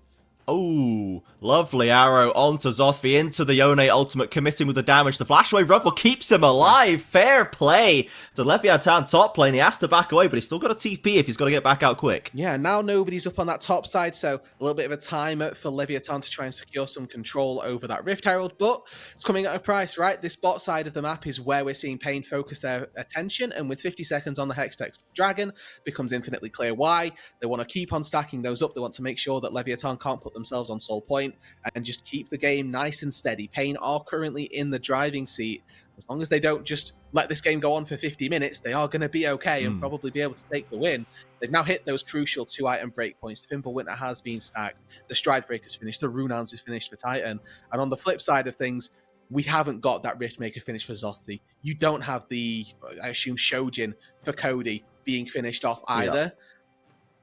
Oh, lovely arrow onto Zothvi into the Yone ultimate, committing with the damage. The flashaway rumble keeps him alive. Fair play to Leviathan top lane. He has to back away, but he's still got a TP if he's got to get back out quick. Yeah, now nobody's up on that top side, so a little bit of a timer for Leviathan to try and secure some control over that Rift Herald, but it's coming at a price, right? This bot side of the map is where we're seeing Pain focus their attention, and with 50 seconds on the Hextech Dragon, becomes infinitely clear why. They want to keep on stacking those up. They want to make sure that Leviathan can't put themselves on Soul Point and just keep the game nice and steady. Pain are currently in the driving seat. As long as they don't just let this game go on for 50 minutes, they are going to be okay and probably be able to take the win. They've now hit those crucial 2-item breakpoints. The Fimbulwinter has been stacked. The Stridebreaker's finished. The Runans is finished for Titan. And on the flip side of things, we haven't got that Riftmaker finish for Zothi. You don't have the, I assume, Shojin for Cody being finished off either.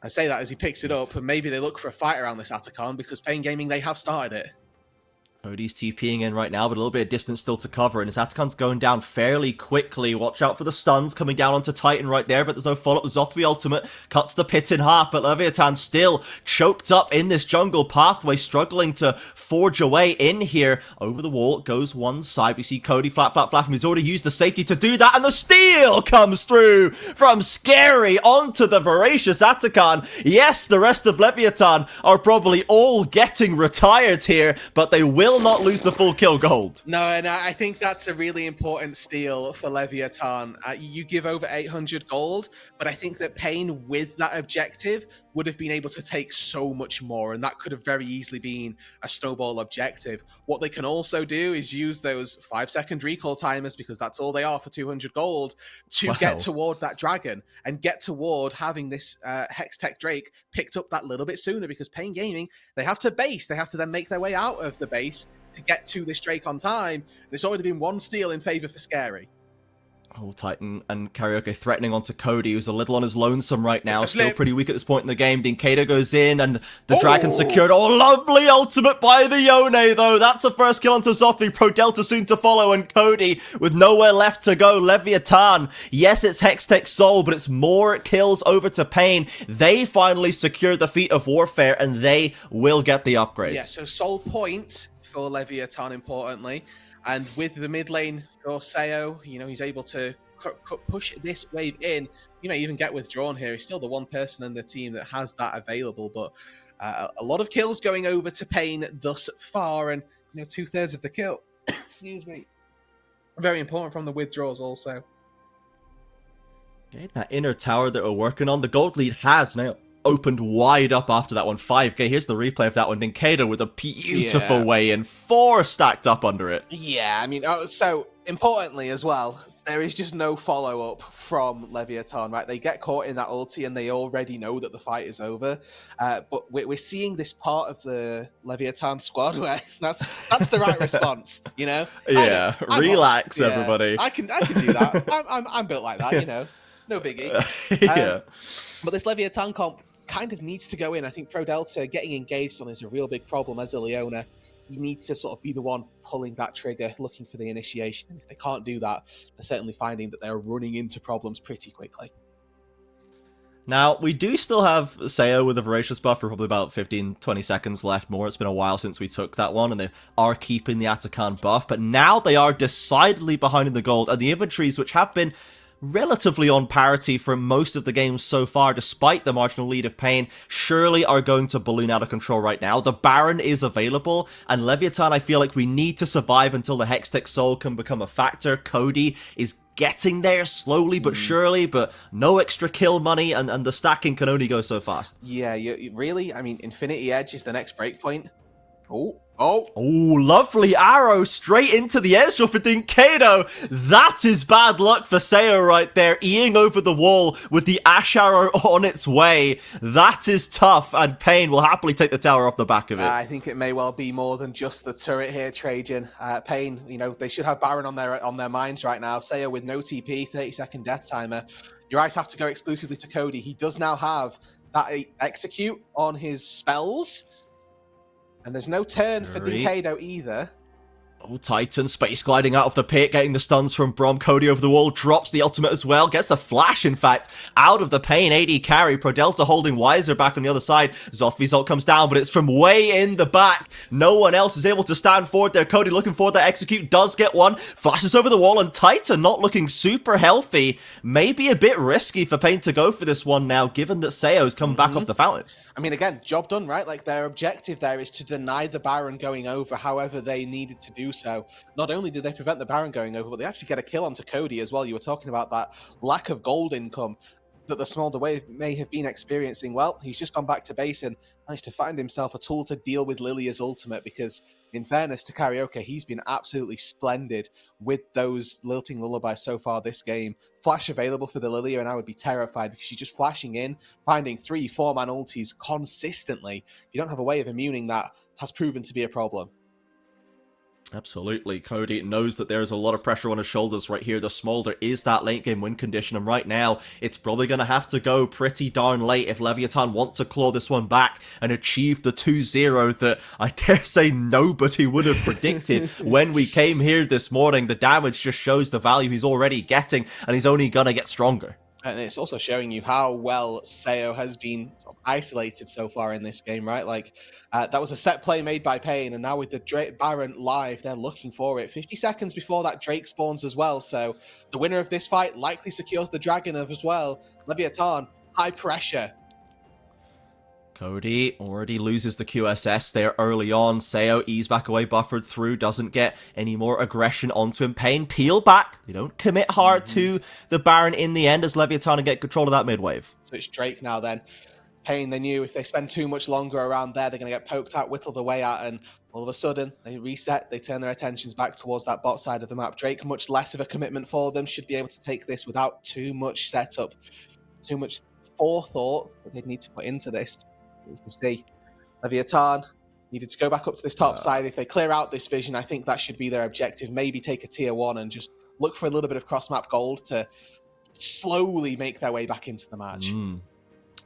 I say that as he picks it up, and maybe they look for a fight around this Atacon, because Pain Gaming, they have started it. Cody's TPing in right now, but a little bit of distance still to cover, and his Atacon's going down fairly quickly. Watch out for the stuns coming down onto Titan right there, but there's no follow-up. The Zothvi ultimate cuts the pit in half, but Leviathan still choked up in this jungle pathway, struggling to forge a way in here. Over the wall goes one side. We see Cody flap, and he's already used the safety to do that, and the steal comes through from Scary onto the Voracious Atacon. Yes, the rest of Leviathan are probably all getting retired here, but they will not lose the full kill gold. No, and I think that's a really important steal for Leviathan. You give over 800 gold, but I think that Pain, with that objective, would have been able to take so much more, and that could have very easily been a snowball objective. What they can also do is use those 5-second recall timers, because that's all they are for 200 gold, to get toward that dragon and get toward having this Hextech Drake picked up that little bit sooner, because Pain Gaming, they have to base. They have to then make their way out of the base to get to this Drake on time. And it's already been one steal in favor for Scary. Oh, Titan and Karaoke threatening onto Cody, who's a little on his lonesome right now. Still pretty weak at this point in the game. Dinkato goes in, and the dragon secured. Oh, lovely ultimate by the Yone, though. That's a first kill onto Zothvi. Pro Delta soon to follow, and Cody with nowhere left to go. Leviathan, yes, it's Hextech Soul, but it's more kills over to Pain. They finally secure the feat of warfare, and they will get the upgrades. Yeah, so Soul Point for Leviathan, importantly. And with the mid lane for Seo, he's able to push this wave in. He may even get withdrawn here. He's still the one person in the team that has that available, but a lot of kills going over to Pain thus far, and 2/3 of the kill. Excuse me. Very important from the withdraws also. Okay, that inner tower that we're working on, the gold lead has now opened wide up after that one. 5k. Here's the replay of that one. Dinkato with a beautiful way in. 4 stacked up under it. Yeah, I mean, so importantly as well, there is just no follow-up from Leviathan, right? They get caught in that ulti and they already know that the fight is over. But we're seeing this part of the Leviathan squad where that's the right response, Yeah, relax, everybody. I can do that. I'm built like that, no biggie. But this Leviathan comp kind of needs to go in. I think Pro Delta getting engaged on is a real big problem as a Leona. You need to sort of be the one pulling that trigger, looking for the initiation. And if they can't do that, they're certainly finding that they're running into problems pretty quickly. Now, we do still have Seo with a Voracious buff for probably about 15-20 seconds left more. It's been a while since we took that one, and they are keeping the Atacon buff. But now they are decidedly behind in the gold, and the inventories, which have been relatively on parity for most of the games so far, despite the marginal lead of Pain, surely are going to balloon out of control right now. The Baron is available, and Leviathan, I feel like we need to survive until the Hextech Soul can become a factor. Cody is getting there slowly but surely, but no extra kill money, and the stacking can only go so fast. Yeah, really? I mean, Infinity Edge is the next breakpoint. Oh, lovely arrow straight into the Ezreal for Dinkato. That is bad luck for Seo right there, eeing over the wall with the Ash arrow on its way. That is tough, and Pain will happily take the tower off the back of it. I think it may well be more than just the turret here, Trajan. Pain, they should have Baron on their minds right now. Seo with no TP, 30-second death timer. Your eyes have to go exclusively to Cody. He does now have that execute on his spells. And there's no turn for Dinkato either. Oh, Titan space gliding out of the pit, getting the stuns from Brom. Cody over the wall, drops the ultimate as well, gets a flash, in fact, out of the Pain AD carry. Pro Delta holding Wiser back on the other side. Zothvi's ult comes down, but it's from way in the back. No one else is able to stand forward there. Cody looking for that execute, does get one, flashes over the wall, and Titan not looking super healthy. Maybe a bit risky for Pain to go for this one now, given that Seo's come back off the fountain. I mean, again, job done, right? Like, their objective there is to deny the Baron going over however they needed to do so. Not only did they prevent the Baron going over, but they actually get a kill onto Cody as well. You were talking about that lack of gold income that the Smolder Wave may have been experiencing. Well, he's just gone back to base and managed to find himself a tool to deal with Lilia's ultimate, because in fairness to Karaoke, he's been absolutely splendid with those lilting lullabies so far this game. Flash available for the Lilia, and I would be terrified because she's just flashing in, finding 3-4-man ultis consistently. If you don't have a way of immuning that, has proven to be a problem. Absolutely. Cody knows that there's a lot of pressure on his shoulders right here. The Smolder is that late game win condition, and right now it's probably going to have to go pretty darn late if Leviathan wants to claw this one back and achieve the 2-0 that I dare say nobody would have predicted when we came here this morning. The damage just shows the value he's already getting, and he's only going to get stronger. And it's also showing you how well Seo has been isolated so far in this game, right? Like, that was a set play made by Pain, and now with the Drake Baron live, they're looking for it. 50 seconds before that Drake spawns as well, so the winner of this fight likely secures the Dragon as well. Leviathan, high pressure. Cody already loses the QSS there early on. Seo ease back away, buffered through, doesn't get any more aggression onto him. Pain peel back. They don't commit hard to the Baron in the end as Leviathan get control of that mid wave. So it's Drake now then. Pain, they knew if they spend too much longer around there, they're going to get poked at, whittled away at, and all of a sudden, they reset, they turn their attentions back towards that bot side of the map. Drake, much less of a commitment for them, should be able to take this without too much setup, too much forethought that they'd need to put into this. You can see Leviathan needed to go back up to this top side. If they clear out this vision, I think that should be their objective. Maybe take a tier 1 and just look for a little bit of cross-map gold to slowly make their way back into the match.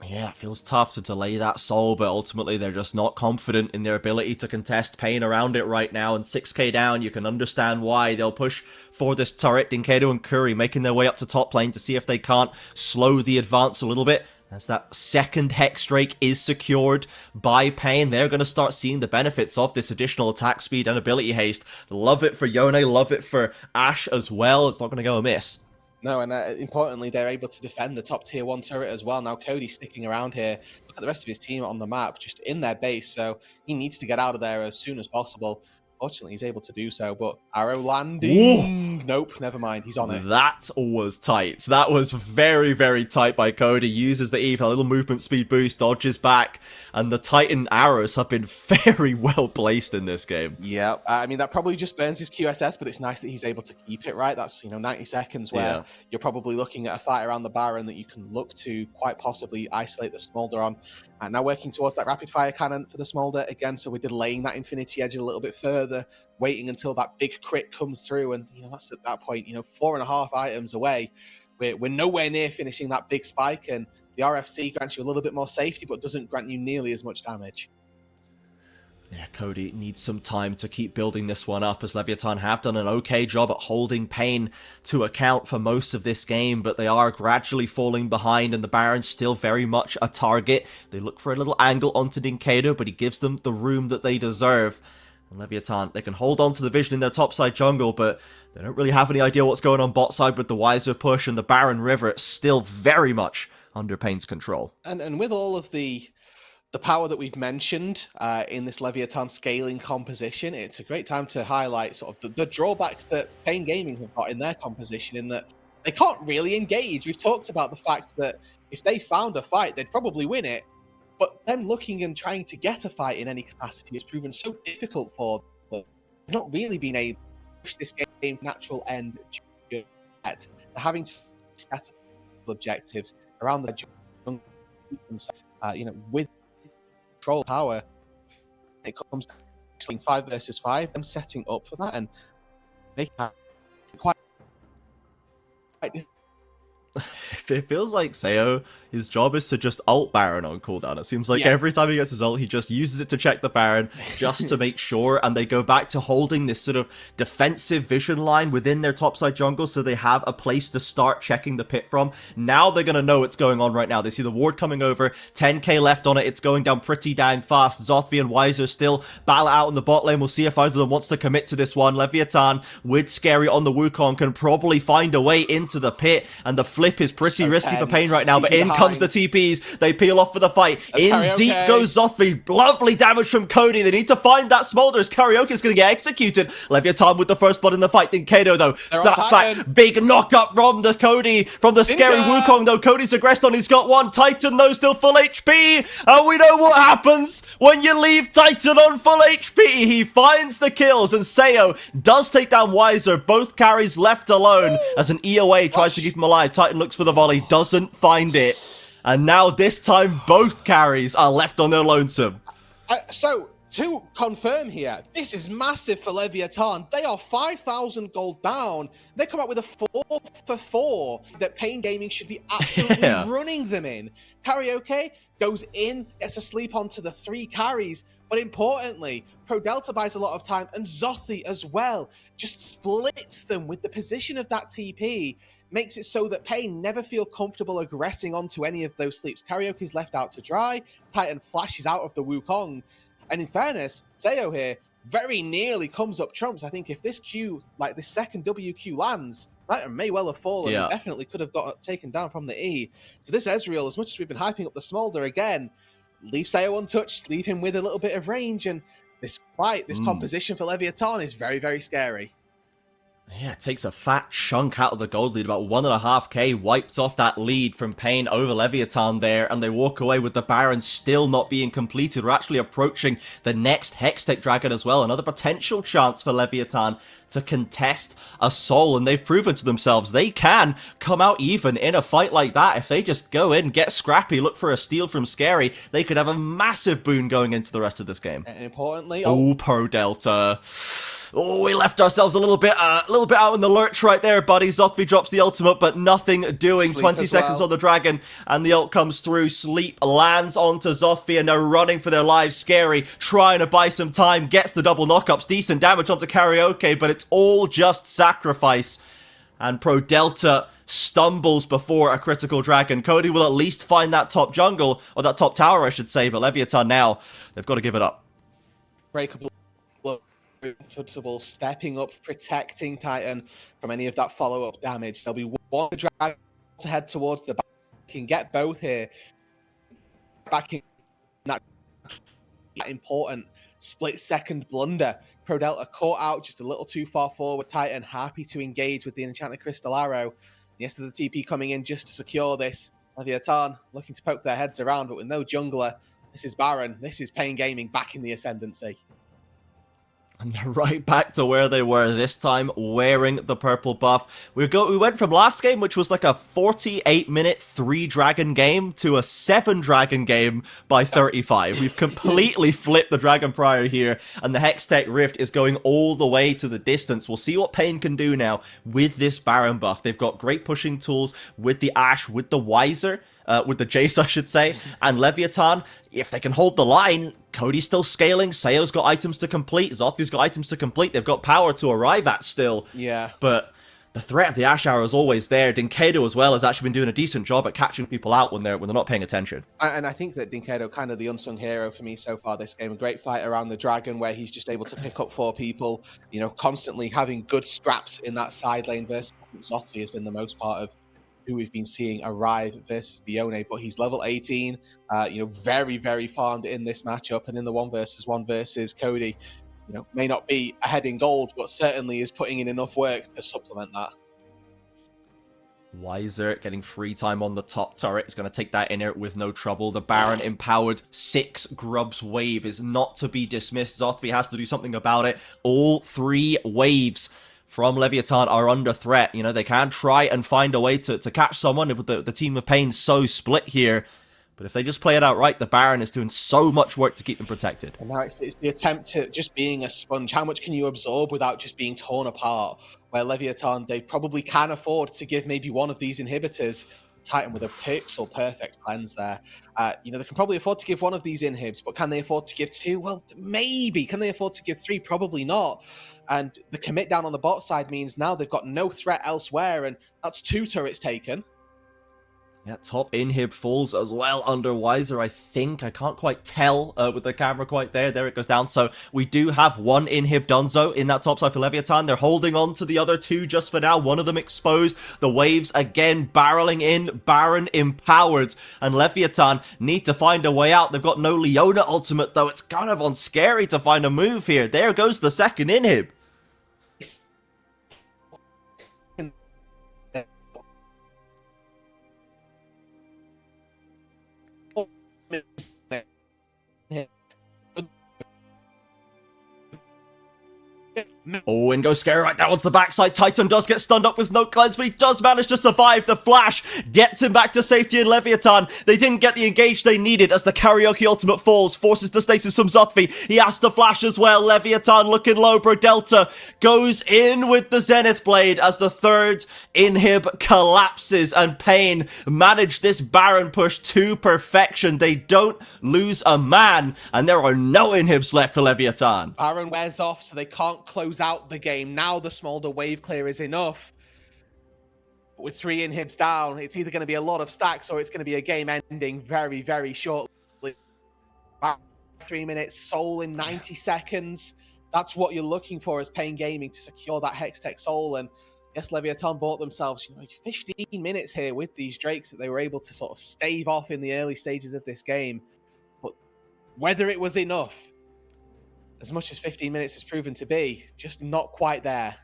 Yeah, it feels tough to delay that soul, but ultimately they're just not confident in their ability to contest Pain around it right now. And 6k down, you can understand why. They'll push for this turret. Dinkato and Curry making their way up to top lane to see if they can't slow the advance a little bit. As that second Hex Drake is secured by Pain, they're going to start seeing the benefits of this additional attack speed and ability haste. Love it for Yone, love it for Ashe as well. It's not going to go amiss. No, and importantly, they're able to defend the top tier 1 turret as well. Now Cody's sticking around here. Look at the rest of his team on the map, just in their base, so he needs to get out of there as soon as possible. Fortunately, he's able to do so, but arrow landing... Ooh. Nope, never mind, he's on it. That was tight. That was very, very tight by Cody. Uses the Eve, a little movement speed boost, dodges back, and the Titan arrows have been very well placed in this game. Yeah, I mean, that probably just burns his QSS, but it's nice that he's able to keep it, right? That's, 90 seconds where you're probably looking at a fight around the Baron that you can look to quite possibly isolate the Smolder on. And now working towards that rapid fire cannon for the Smolder again, so we're delaying that Infinity Edge a little bit further, waiting until that big crit comes through, and that's at that point 4.5 items away. We're nowhere near finishing that big spike, and the RFC grants you a little bit more safety but doesn't grant you nearly as much damage. Yeah, Cody needs some time to keep building this one up, as Leviathan have done an okay job at holding Pain to account for most of this game, but they are gradually falling behind, and the Baron's still very much a target. They look for a little angle onto Dinkato, but he gives them the room that they deserve. And Leviathan, they can hold on to the vision in their topside jungle, but they don't really have any idea what's going on bot side with the Wiser push, and the Baron River still very much under Pain's control. And with all of the power that we've mentioned in this Leviathan scaling composition, it's a great time to highlight sort of the drawbacks that Pain Gaming have got in their composition, in that they can't really engage. We've talked about the fact that if they found a fight, they'd probably win it, but them looking and trying to get a fight in any capacity has proven so difficult for them. They've not really been able to push this game to natural end yet. They're having to set objectives around the jungle, with control power. It comes to 5 versus 5, them setting up for that, and they can quite It feels like Seo, his job is to just ult Baron on cooldown. It seems like every time he gets his ult, he just uses it to check the Baron, just to make sure, and they go back to holding this sort of defensive vision line within their topside jungle, so they have a place to start checking the pit from. Now they're going to know what's going on right now. They see the ward coming over, 10k left on it, it's going down pretty dang fast. Zothvi and Wiser still battle out in the bot lane. We'll see if either of them wants to commit to this one. Leviathan, with Scary on the Wukong, can probably find a way into the pit, and the flip is pretty risky for Pain right now, but in comes the TPs. They peel off for the fight. In deep goes Zothvi. Lovely damage from Cody. They need to find that Smolder, as Karaoke is going to get executed. Leviathan with the first blood in the fight. Then Kato, though, snaps back. Big knock up from the Cody, from the Scary Wukong, though. Cody's aggressed on. He's got one. Titan, though, still full HP. And we know what happens when you leave Titan on full HP. He finds the kills, and Seo does take down Wiser. Both carries left alone as an EOA tries to keep him alive. Titan looks for the volley, doesn't find it. And now this time both carries are left on their lonesome. So To confirm here, this is massive for Leviathan. They are 5,000 gold down. They come out with a 4-for-4 that Pain Gaming should be absolutely running them in. Karaoke goes in, gets a sleep onto the 3 carries, but importantly, Pro Delta buys a lot of time, and Zothi as well just splits them with the position of that TP, makes it so that Pain never feel comfortable aggressing onto any of those sleeps. Karaoke's left out to dry, Titan flashes out of the Wukong, and in fairness, Sayo here very nearly comes up trumps. I think if this Q, like this second WQ lands, Titan may well have fallen. Yeah. Definitely could have got taken down from the E. So this Ezreal, as much as we've been hyping up the Smolder again, leave Sayo untouched, leave him with a little bit of range, and this fight, this composition for Leviathan is very, very scary. Yeah, it takes a fat chunk out of the gold lead, about 1.5k, wiped off that lead from Pain over Leviathan there, and they walk away with the Baron still not being completed. We're actually approaching the next Hextech Dragon as well, another potential chance for Leviathan to contest a soul, and they've proven to themselves they can come out even in a fight like that. If they just go in, get scrappy, look for a steal from Scary, they could have a massive boon going into the rest of this game. And importantly, Pro Delta. Oh, we left ourselves a little bit out in the lurch right there, buddy. Zothvi drops the ultimate, but nothing doing. Sleep 20 seconds on the dragon, and the ult comes through. Sleep lands onto Zothvi, and they're running for their lives. Scary, trying to buy some time, gets the double knockups. Decent damage onto Karaoke, but it's all just sacrifice. And Pro Delta stumbles before a critical dragon. Cody will at least find that top jungle, or that top tower, I should say, but Leviathan now, they've got to give it up. Breakable. Comfortable stepping up, protecting Titan from any of that follow-up damage. There'll be one dragon to head towards the back. Can get both here. Back in that important split-second blunder. Pro Delta caught out just a little too far forward. Titan happy to engage with the Enchanted Crystal Arrow. Yes, the TP coming in just to secure this. Leviathan looking to poke their heads around, but with no jungler. This is Baron. This is Pain Gaming back in the ascendancy. And they're right back to where they were, this time wearing the purple buff. We went from last game, which was like a 48-minute 3-dragon game, to a 7-dragon game by 35. We've completely flipped the Dragon Prior here, and the Hextech Rift is going all the way to the distance. We'll see what Pain can do now with this Baron buff. They've got great pushing tools with the Ashe, with the Wiser, with the Jace, I should say, and Leviathan. If they can hold the line, Cody's still scaling, Sayo's got items to complete, Zothi's got items to complete, they've got power to arrive at still. Yeah. But the threat of the Ashe Arrow is always there. Dinkedo as well has actually been doing a decent job at catching people out when they're not paying attention. And I think that Dinkedo, kind of the unsung hero for me so far this game. A great fight around the dragon where he's just able to pick up 4 people, you know, constantly having good scraps in that side lane versus Zothvi has been the most part of who we've been seeing arrive versus the Yone, but he's level 18, you know, very, very farmed in this matchup, and in the 1v1 versus Cody, you know, may not be ahead in gold, but certainly is putting in enough work to supplement that. Wiser getting free time on the top turret is going to take that inner with no trouble. The Baron empowered 6 Grubs wave is not to be dismissed. Zothvi has to do something about it. All 3 waves from Leviathan are under threat. You know, they can try and find a way to catch someone with the team of Pain so split here. But if they just play it out right, the Baron is doing so much work to keep them protected. And now it's the attempt to just being a sponge. How much can you absorb without just being torn apart? Where Leviathan, they probably can afford to give maybe one of these inhibitors. Titan with a pixel perfect cleanse there. You know, they can probably afford to give one of these inhibs, but can they afford to give 2? Well, maybe. Can they afford to give 3? Probably not. And the commit down on the bot side means now they've got no threat elsewhere, and that's 2 turrets taken. Yeah, top inhib falls as well under Wiser, I think. I can't quite tell with the camera quite there. There it goes down. So we do have 1 inhib Dunzo in that top side for Leviathan. They're holding on to the other 2 just for now. One of them exposed. The waves again barreling in. Baron empowered. And Leviathan need to find a way out. They've got no Leona ultimate though. It's kind of on Scary to find a move here. There goes the second inhib. Oh, Oh, in goes Scary right down onto the backside. Titan does get stunned up with no cleanse, but he does manage to survive. The flash gets him back to safety in Leviathan. They didn't get the engage they needed as the Karaoke ultimate falls, forces the stasis from Zotfi. He has to flash as well. Leviathan looking low. Bro Delta goes in with the Zenith Blade as the third inhib collapses, and Pain managed this Baron push to perfection. They don't lose a man, and there are no inhibs left for Leviathan. Baron wears off, so they can't close out the game. Now the Smolder wave clear is enough. But with 3 inhibs down, it's either going to be a lot of stacks or it's going to be a game ending very, very shortly. 3 minutes, Soul in 90 seconds. That's what you're looking for as Pain Gaming to secure that Hextech Soul. And yes, Leviathan bought themselves 15 minutes here with these Drakes that they were able to sort of stave off in the early stages of this game. But whether it was enough, as much as 15 minutes has proven to be, just not quite there.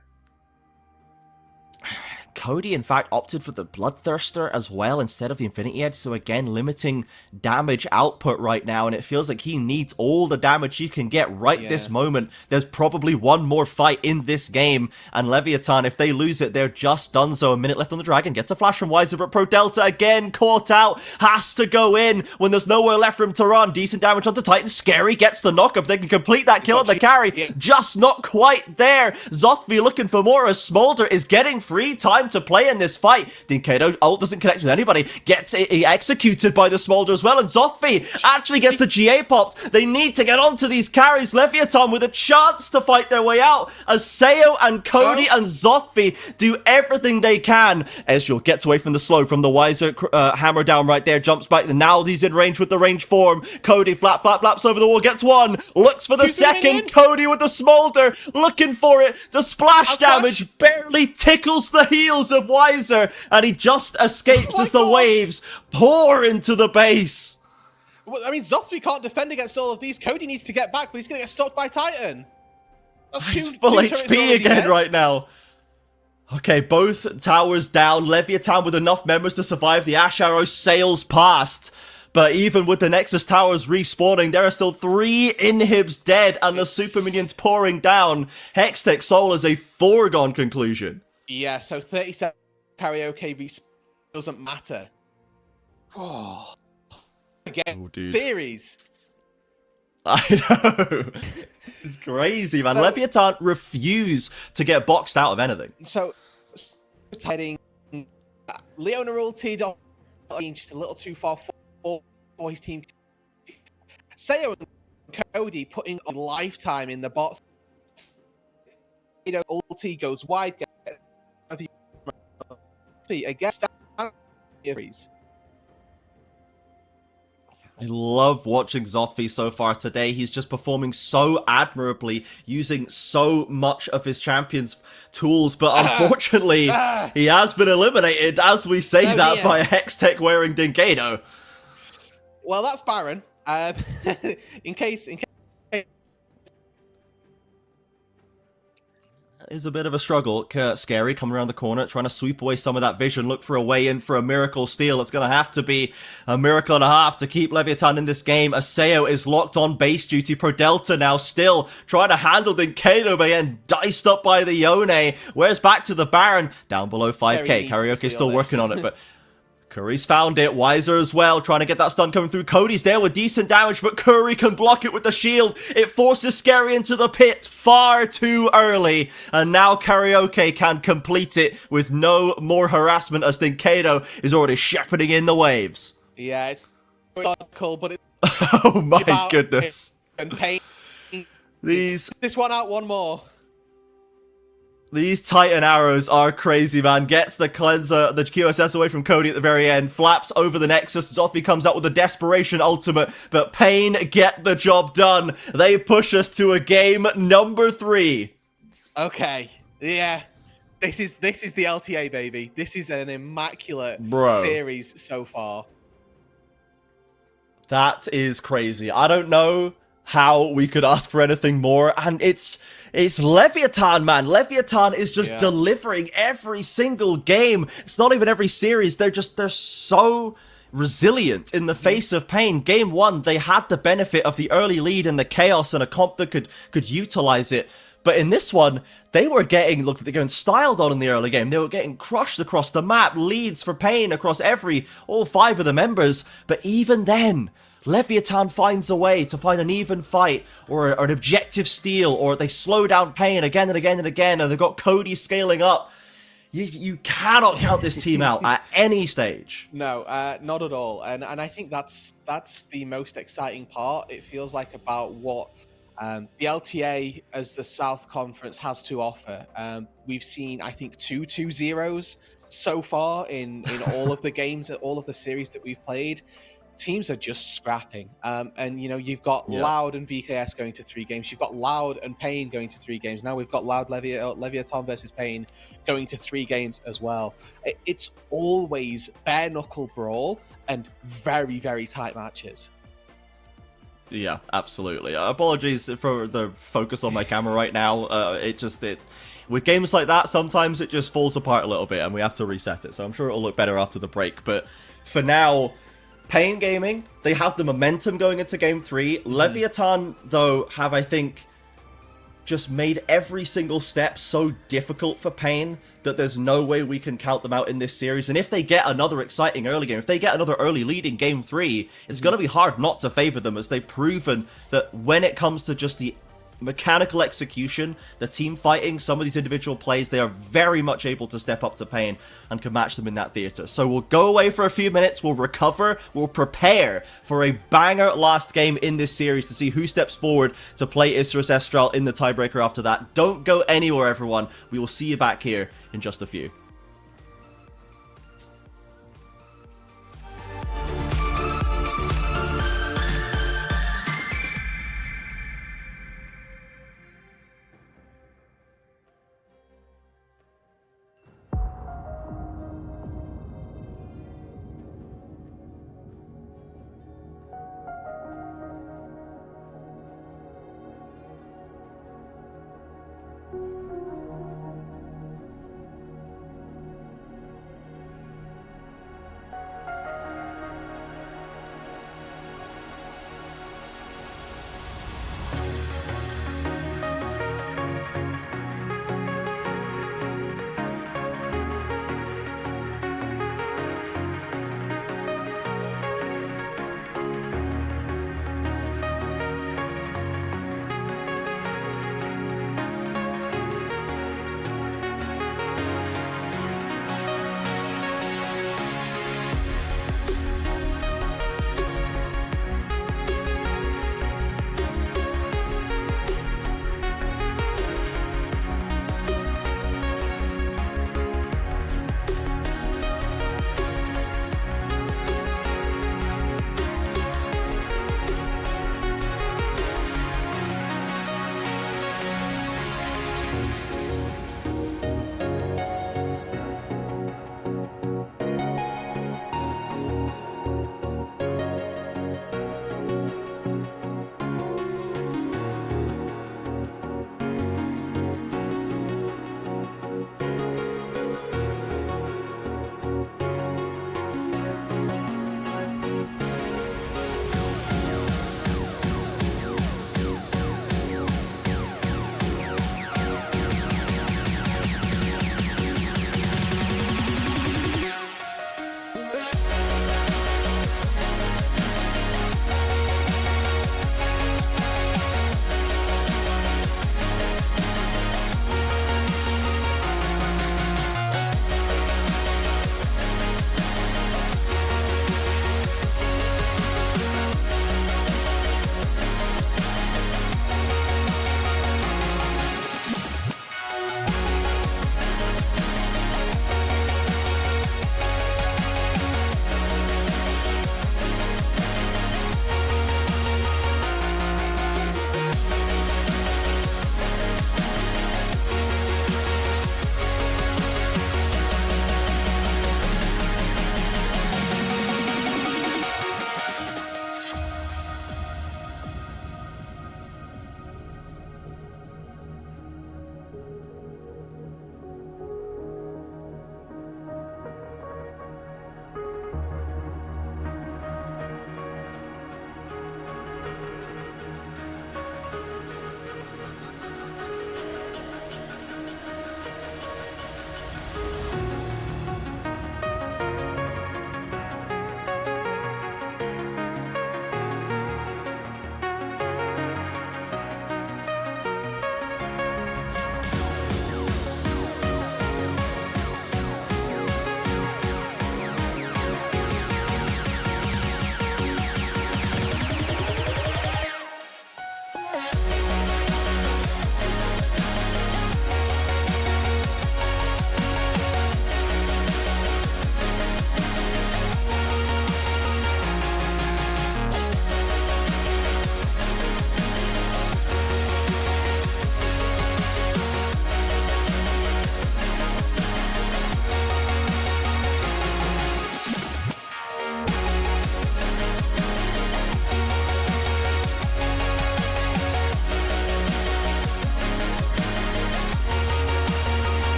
Cody, in fact, opted for the Bloodthirster as well instead of the Infinity Edge, so again, limiting damage output right now, and it feels like he needs all the damage he can get this moment. There's probably one more fight in this game, and Leviathan, if they lose it, they're just done. So a minute left on the Dragon, gets a flash from Weiser, but Pro Delta again caught out, has to go in when there's nowhere left for him to run. Decent damage onto Titan. Scary gets the knock-up. They can complete that kill on the carry. Just not quite there. Zothvi looking for more as Smolder is getting free time to play in this fight. Dinkato ult doesn't connect with anybody, gets executed by the Smolder as well, and Zothvi actually gets the GA popped. They need to get onto these carries. Leviathan with a chance to fight their way out as Sayo and Cody and Zothvi do everything they can. Ezreal gets away from the slow from the Weiser hammer down right there, jumps back, and now he's in range with the range form. Cody flaps over the wall, gets one, looks for the second. Cody with the Smolder, looking for it. The splash damage barely tickles the heels of Weiser, and he just escapes as the waves pour into the base. Well, I mean, Zothvi can't defend against all of these. Cody needs to get back, but he's going to get stopped by Titan. That's He's full HP again right now. Okay, both towers down. Leviathan with enough members to survive. The Ash Arrow sails past. But even with the Nexus Towers respawning, there are still 3 inhibs dead, and the super minions pouring down. Hextech Soul is a foregone conclusion. Yeah, so 37 karaoke doesn't matter. Oh, again, series. I know. It's crazy, man. Leviathan refuse to get boxed out of anything. So, heading Leona ulted on just a little too far for his team. Sayo and Cody putting on lifetime in the box. Ulti goes wide. Against series. I love watching Zothvi so far today. He's just performing so admirably, using so much of his champion's tools, but unfortunately, he has been eliminated, as we say by a Hextech wearing Dinkato. Well, that's Baron. In case is a bit of a struggle. Scary coming around the corner, trying to sweep away some of that vision, look for a way in for a miracle steal. It's going to have to be a miracle and a half to keep Leviathan in this game. Aseo is locked on base duty. Pro Delta now still trying to handle Dinkato, but again, diced up by the Yone. Where's back to the Baron? Down below 5k. Karaoke still working on it, but Curry's found it. Weiser as well, trying to get that stun coming through. Cody's there with decent damage, but Curry can block it with the shield. It forces Scary into the pit far too early. And now Karaoke can complete it with no more harassment as Dinkato is already shepherding in the waves. Yeah, it's cool, but it's oh my goodness. And Pain. This one out one more. These Titan arrows are crazy, man. Gets the cleanser, the QSS away from Cody at the very end. Flaps over the Nexus. Zothvi comes out with a desperation ultimate, but Pain get the job done. They push us to a game number 3. Okay, yeah. This is the LTA, baby. This is an immaculate series so far. That is crazy. I don't know how we could ask for anything more, and it's Leviathan, man. Leviathan is just delivering every single game. It's not even every series. They're so resilient in the face of pain. Game 1, they had the benefit of the early lead and the chaos and a comp that could utilize it. But in this one, they were getting, look, they're getting styled on in the early game. They were getting crushed across the map, leads for Pain across all 5 of the members. But even then, Leviathan finds a way to find an even fight or an objective steal, or they slow down Pain again and again and again, and they've got Cody scaling up. You cannot count this team out at any stage. No, not at all. And I think that's the most exciting part. It feels like about what the LTA as the South Conference has to offer. We've seen, I think, 2-2-0s so far in all of the games, all of the series that we've played. Teams are just scrapping. And, you know, you've got Loud and VKS going to 3 games. You've got Loud and Pain going to 3 games. Now we've got Loud Leviathan versus Pain going to 3 games as well. It's always bare knuckle brawl and very, very tight matches. Yeah, absolutely. Apologies for the focus on my camera right now. With games like that, sometimes it just falls apart a little bit and we have to reset it. So I'm sure it'll look better after the break. But for now, Pain Gaming, they have the momentum going into Game 3. Leviathan, though, have, I think, just made every single step so difficult for Pain that there's no way we can count them out in this series. And if they get another exciting early game, if they get another early lead in Game 3, it's going to be hard not to favor them, as they've proven that when it comes to just the mechanical execution, the team fighting, some of these individual plays, they are very much able to step up to Pain and can match them in that theater. So we'll go away for a few minutes, we'll recover, we'll prepare for a banger last game in this series to see who steps forward to play Isrus Estral in the tiebreaker after that. Don't go anywhere, everyone. We will see you back here in just a few.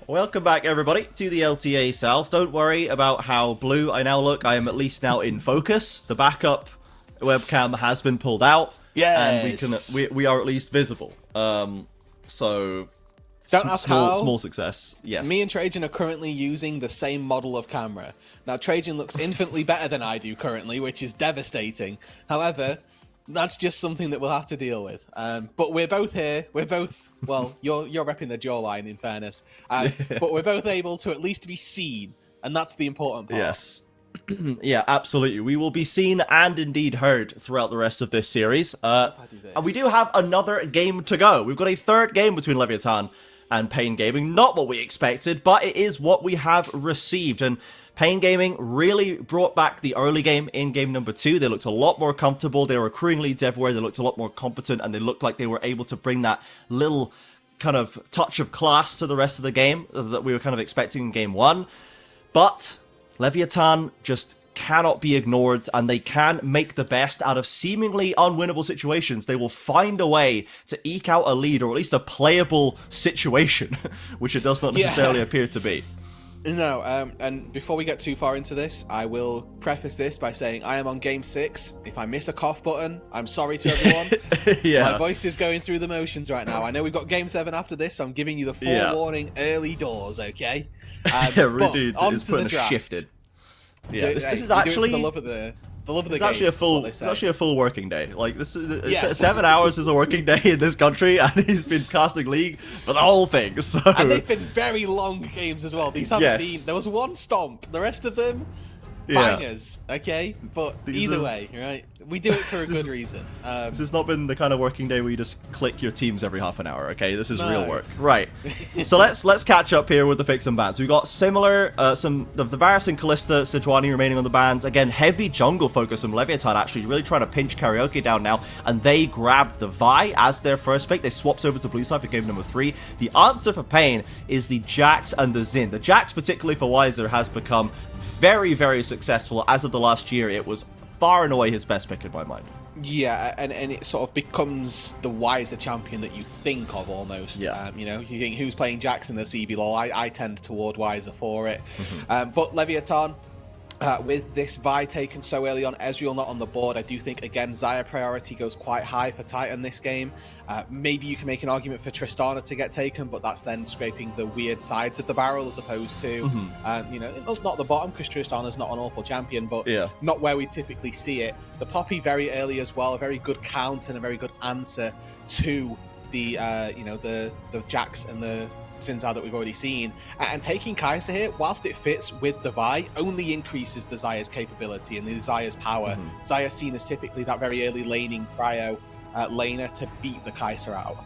Welcome back, everybody, to the LTA South. Don't worry about how blue I now look. I am at least now in focus. The backup webcam has been pulled out, and we are at least visible. So don't ask how. Small success. Yes. Me and Trajan are currently using the same model of camera. Now, Trajan looks infinitely better than I do currently, which is devastating. However, that's just something that we'll have to deal with. But we're both here. We're both, well, you're repping the jawline, in fairness. But we're both able to at least be seen, and that's the important part. Yes. Yeah, absolutely. We will be seen and indeed heard throughout the rest of this series. And we do have another game to go. We've got a third game between Leviathan and Pain Gaming. Not what we expected, but it is what we have received. And Pain Gaming really brought back the early game in game number 2. They looked a lot more comfortable. They were accruing leads everywhere. They looked a lot more competent, and they looked like they were able to bring that little kind of touch of class to the rest of the game that we were kind of expecting in game 1. But Leviathan just cannot be ignored, and they can make the best out of seemingly unwinnable situations. They will find a way to eke out a lead, or at least a playable situation, which it does not necessarily appear to be. No, and before we get too far into this, I will preface this by saying I am on game 6. If I miss a cough button, I'm sorry to everyone. My voice is going through the motions right now. I know we've got game 7 after this, so I'm giving you the forewarning early doors, okay? Roodood is putting a shifted. Yeah, this is actually the love of the it's game. actually a full working day. Like this is 7 hours is a working day in this country, and he's been casting League for the whole thing. So and they've been very long games as well. These haven't been. There was one stomp. The rest of them, bangers. Okay, but either way, right? We do it for a good reason. This has not been the kind of working day where you just click your teams every half an hour. Okay, this is real work. Right. So let's catch up here with the picks and bans. We've got similar the Varus and Callista Sejuani remaining on the bans. Again, heavy jungle focus from Leviathan, actually really trying to pinch Karaoke down now, and they grabbed the Vi as their first pick. They swapped over to blue side for game number 3. The answer for Pain is the Jax and the Xin. The Jax, particularly for Weiser, has become very, very successful. As of the last year, it was far and away his best pick in my mind. Yeah, and it sort of becomes the wiser champion that you think of almost. Yeah. You know, you think who's playing Jax in the CB lol. I tend toward wiser for it. But Leviathan, with this Vi taken so early on, Ezreal not on the board, I do think, again, Xayah priority goes quite high for Titan this game. Maybe you can make an argument for Tristana to get taken, but that's then scraping the weird sides of the barrel as opposed to, you know, it's not the bottom because Tristana's not an awful champion, but not where we typically see it. The Poppy very early as well, a very good count and a very good answer to the, you know, the Jax and the Sinzar that we've already seen, and taking Kai'Sa here, whilst it fits with the Vi, only increases the Xayah's capability and the Xayah's power. Xayah seen as typically that very early laning prio laner to beat the Kai'Sa out.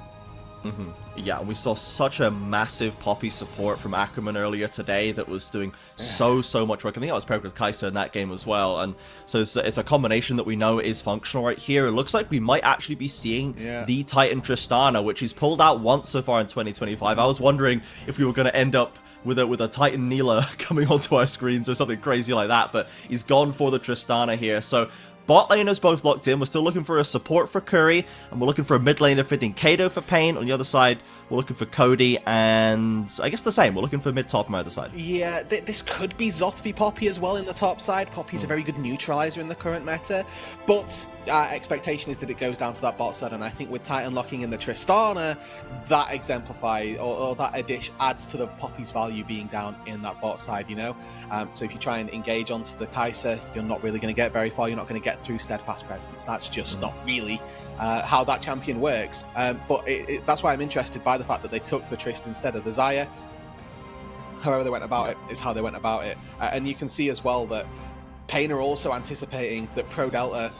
Yeah, we saw such a massive Poppy support from Ackerman earlier today that was doing so much work. I think that was paired with Kai'Sa in that game as well, and so it's a combination that we know is functional right here. It looks like we might actually be seeing the Titan Tristana, which he's pulled out once so far in 2025. I was wondering if we were going to end up with a Titan Neela coming onto our screens or something crazy like that, but he's gone for the Tristana here. So bot laners both locked in. We're still looking for a support for Curry, and we're looking for a mid laner fitting Kato for Pain. On the other side, we're looking for Cody, and I guess the same. We're looking for mid-top on the other side. Yeah, this could be Zotfi Poppy as well in the top side. Poppy's a very good neutralizer in the current meta, but expectation is that it goes down to that bot side, and I think with Titan locking in the Tristana, that exemplifies, or that addition adds to the Poppy's value being down in that bot side, you know? So if you try and engage onto the Kai'Sa, you're not really going to get very far. You're not going to get through Steadfast Presence. That's just not really how that champion works. But that's why I'm interested by the fact that they took the Trist instead of the Xayah. However they went about it is how they went about it. And you can see as well that Pain are also anticipating that Pro Delta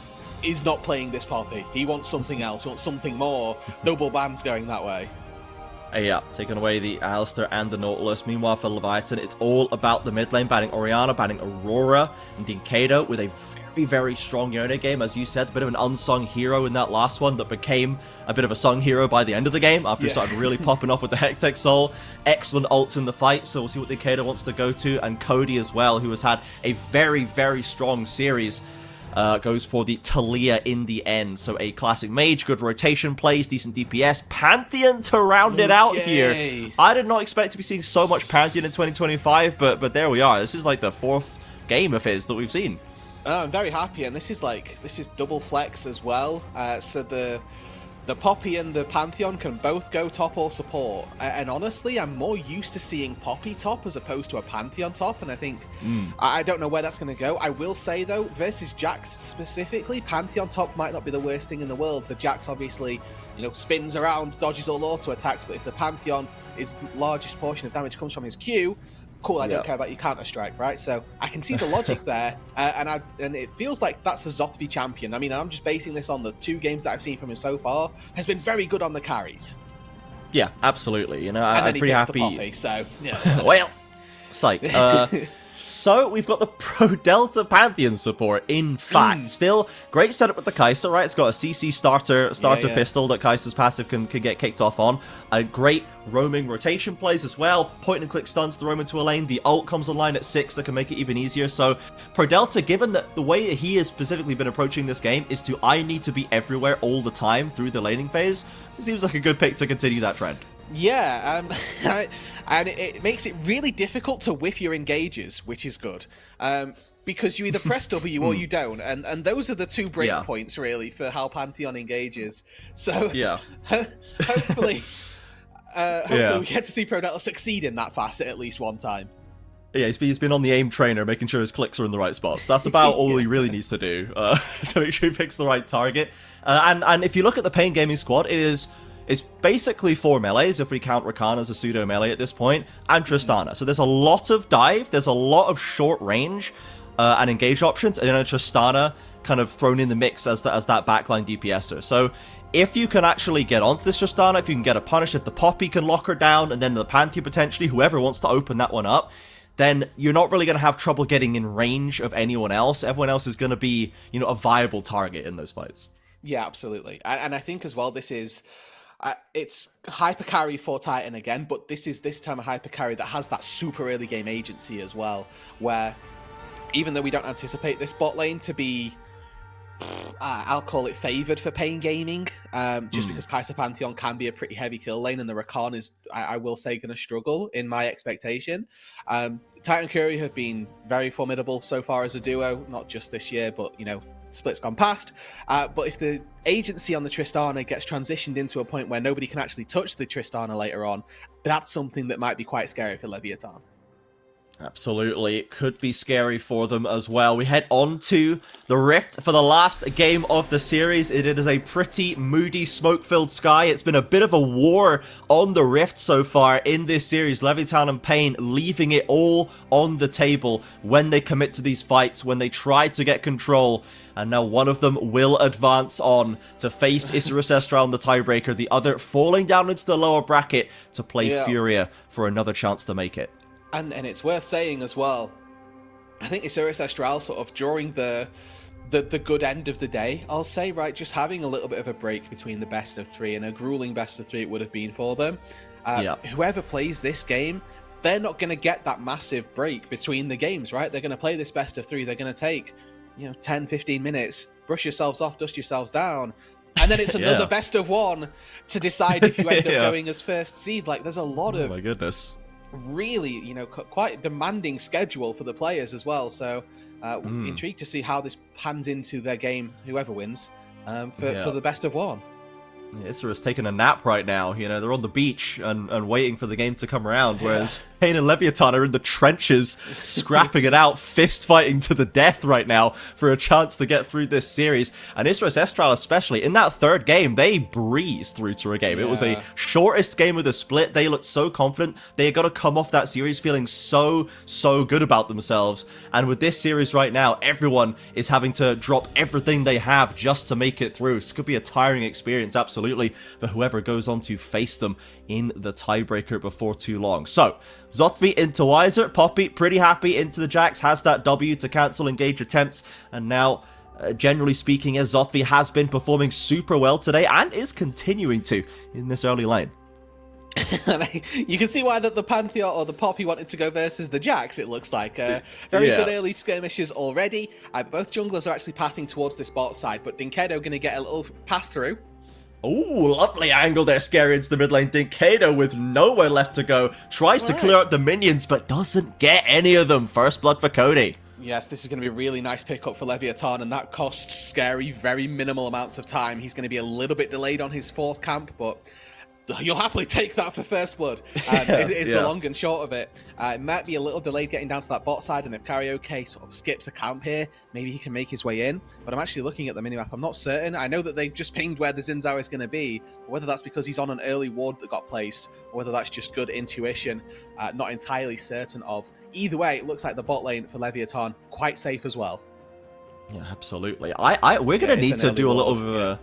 is not playing this Poppy. He wants something else. He wants something more. Double bans going that way. Yeah, taking away the Alistar and the Nautilus. Meanwhile, for Leviathan, it's all about the mid lane, banning Orianna, banning Aurora, and Dinkato with a very, very strong Yone game. As you said, a bit of an unsung hero in that last one that became a bit of a sung hero by the end of the game after he started really popping off with the Hextech Soul. Excellent ults in the fight, so we'll see what Dinkato wants to go to, and Cody as well, who has had a very, very strong series. goes for the Talia in the end. So a classic mage, good rotation plays, decent DPS. Pantheon to round it out here. I did not expect to be seeing so much Pantheon in 2025, but there we are. This is like the 4th game of his that we've seen. I'm very happy, and this is double flex as well. So the Poppy and the Pantheon can both go top or support. And honestly, I'm more used to seeing Poppy top as opposed to a Pantheon top. And I think, I don't know where that's going to go. I will say, though, versus Jax specifically, Pantheon top might not be the worst thing in the world. The Jax obviously, spins around, dodges all auto attacks. But if the Pantheon, his largest portion of damage comes from his Q, cool, I don't care about your Counter-Strike, right? So I can see the logic there, and it feels like that's a Zotvy champion. I mean, I'm just basing this on the 2 games that I've seen from him so far. Has been very good on the carries. Yeah, absolutely. I'm pretty happy. Poppy, so yeah. Well, psych. So we've got the Pro Delta Pantheon support, in fact. Still, great setup with the Kai'Sa, right? It's got a CC starter pistol that Kai'Sa's passive can get kicked off on. A great roaming rotation plays as well. Point and click stuns to roam into a lane. The ult comes online at 6 that can make it even easier. So Pro Delta, given that the way that he has specifically been approaching this game is to I need to be everywhere all the time through the laning phase, it seems like a good pick to continue that trend. Yeah, and it makes it really difficult to whiff your engages, which is good, because you either press W or you don't, and those are the 2 break points really for how Pantheon engages. So yeah, hopefully we get to see Pro Delta succeed in that facet at least one time. Yeah, he's been on the aim trainer, making sure his clicks are in the right spots. That's about all he really needs to do to make sure he picks the right target. And if you look at the Pain Gaming squad, it's basically 4 melees, if we count Rakan as a pseudo melee at this point, and Tristana. So there's a lot of dive, there's a lot of short range and engage options, and then a Tristana kind of thrown in the mix as that backline DPSer. So if you can actually get onto this Tristana, if you can get a punish, if the Poppy can lock her down, and then the Pantheon potentially, whoever wants to open that one up, then you're not really going to have trouble getting in range of anyone else. Everyone else is going to be, a viable target in those fights. Yeah, absolutely. And I think as well, this is... it's hyper carry for Titan again, but this time a hyper carry that has that super early game agency as well, where even though we don't anticipate this bot lane to be, I'll call it favored for Pain Gaming, just because Kai'Sa Pantheon can be a pretty heavy kill lane, and the Rakan is, I will say, going to struggle in my expectation. Titan Curry have been very formidable so far as a duo, not just this year, but split's gone past. But if the agency on the Tristana gets transitioned into a point where nobody can actually touch the Tristana later on, that's something that might be quite scary for Leviathan. Absolutely, it could be scary for them as well. We head on to the Rift for the last game of the series. It is a pretty moody, smoke-filled sky. It's been a bit of a war on the Rift so far in this series. Leviathan and Pain leaving it all on the table when they commit to these fights, when they try to get control. And now one of them will advance on to face Isurus Estral, the tiebreaker. The other falling down into the lower bracket to play Furia for another chance to make it. And it's worth saying as well, I think Isurus Estral sort of during the good end of the day, I'll say, right, just having a little bit of a break between the best of 3, and a grueling best of 3 it would have been for them. Whoever plays this game, they're not going to get that massive break between the games, right? They're going to play this best of 3, they're going to take 10, 15 minutes, brush yourselves off, dust yourselves down, and then it's another best of 1 to decide if you end up going as first seed. Like, there's a lot of... Oh my goodness. Really, quite demanding schedule for the players as well. So intrigued to see how this pans into their game, whoever wins, for the best of 1. Isurus taking a nap right now. They're on the beach and waiting for the game to come around, whereas Pain and Leviathan are in the trenches, scrapping it out, fist fighting to the death right now for a chance to get through this series. And Isurus Estral especially, in that 3rd game, they breezed through to a game. It was a shortest game of the split. They looked so confident. They got to come off that series feeling so good about themselves. And with this series right now, everyone is having to drop everything they have just to make it through. This could be a tiring experience, absolutely, for whoever goes on to face them in the tiebreaker before too long. So, Zotvy into Weiser, Poppy pretty happy into the Jax, has that W to cancel engage attempts, and now, generally speaking, as Zotvy has been performing super well today, and is continuing to in this early lane. You can see why the Pantheon or the Poppy wanted to go versus the Jax, it looks like. Very good early skirmishes already. Both junglers are actually pathing towards this bot side, but Dinkedo going to get a little pass through. Oh, lovely angle there, Scary into the mid lane. Dinkedo with nowhere left to go. Tries to clear out the minions, but doesn't get any of them. First blood for Cody. Yes, this is going to be a really nice pickup for Leviathan, and that costs Scary very minimal amounts of time. He's going to be a little bit delayed on his 4th camp, but you'll happily take that for first blood. Is the long and short of it. It might be a little delayed getting down to that bot side, and if Karaoke sort of skips a camp here, maybe he can make his way in. But I'm actually looking at the minimap. I'm not certain. I know that they've just pinged where the Xin is going to be, whether that's because he's on an early ward that got placed, or whether that's just good intuition. Not entirely certain of. Either way, it looks like the bot lane for Leviathan quite safe as well. Yeah, absolutely. We're going to need to do a little bit of a...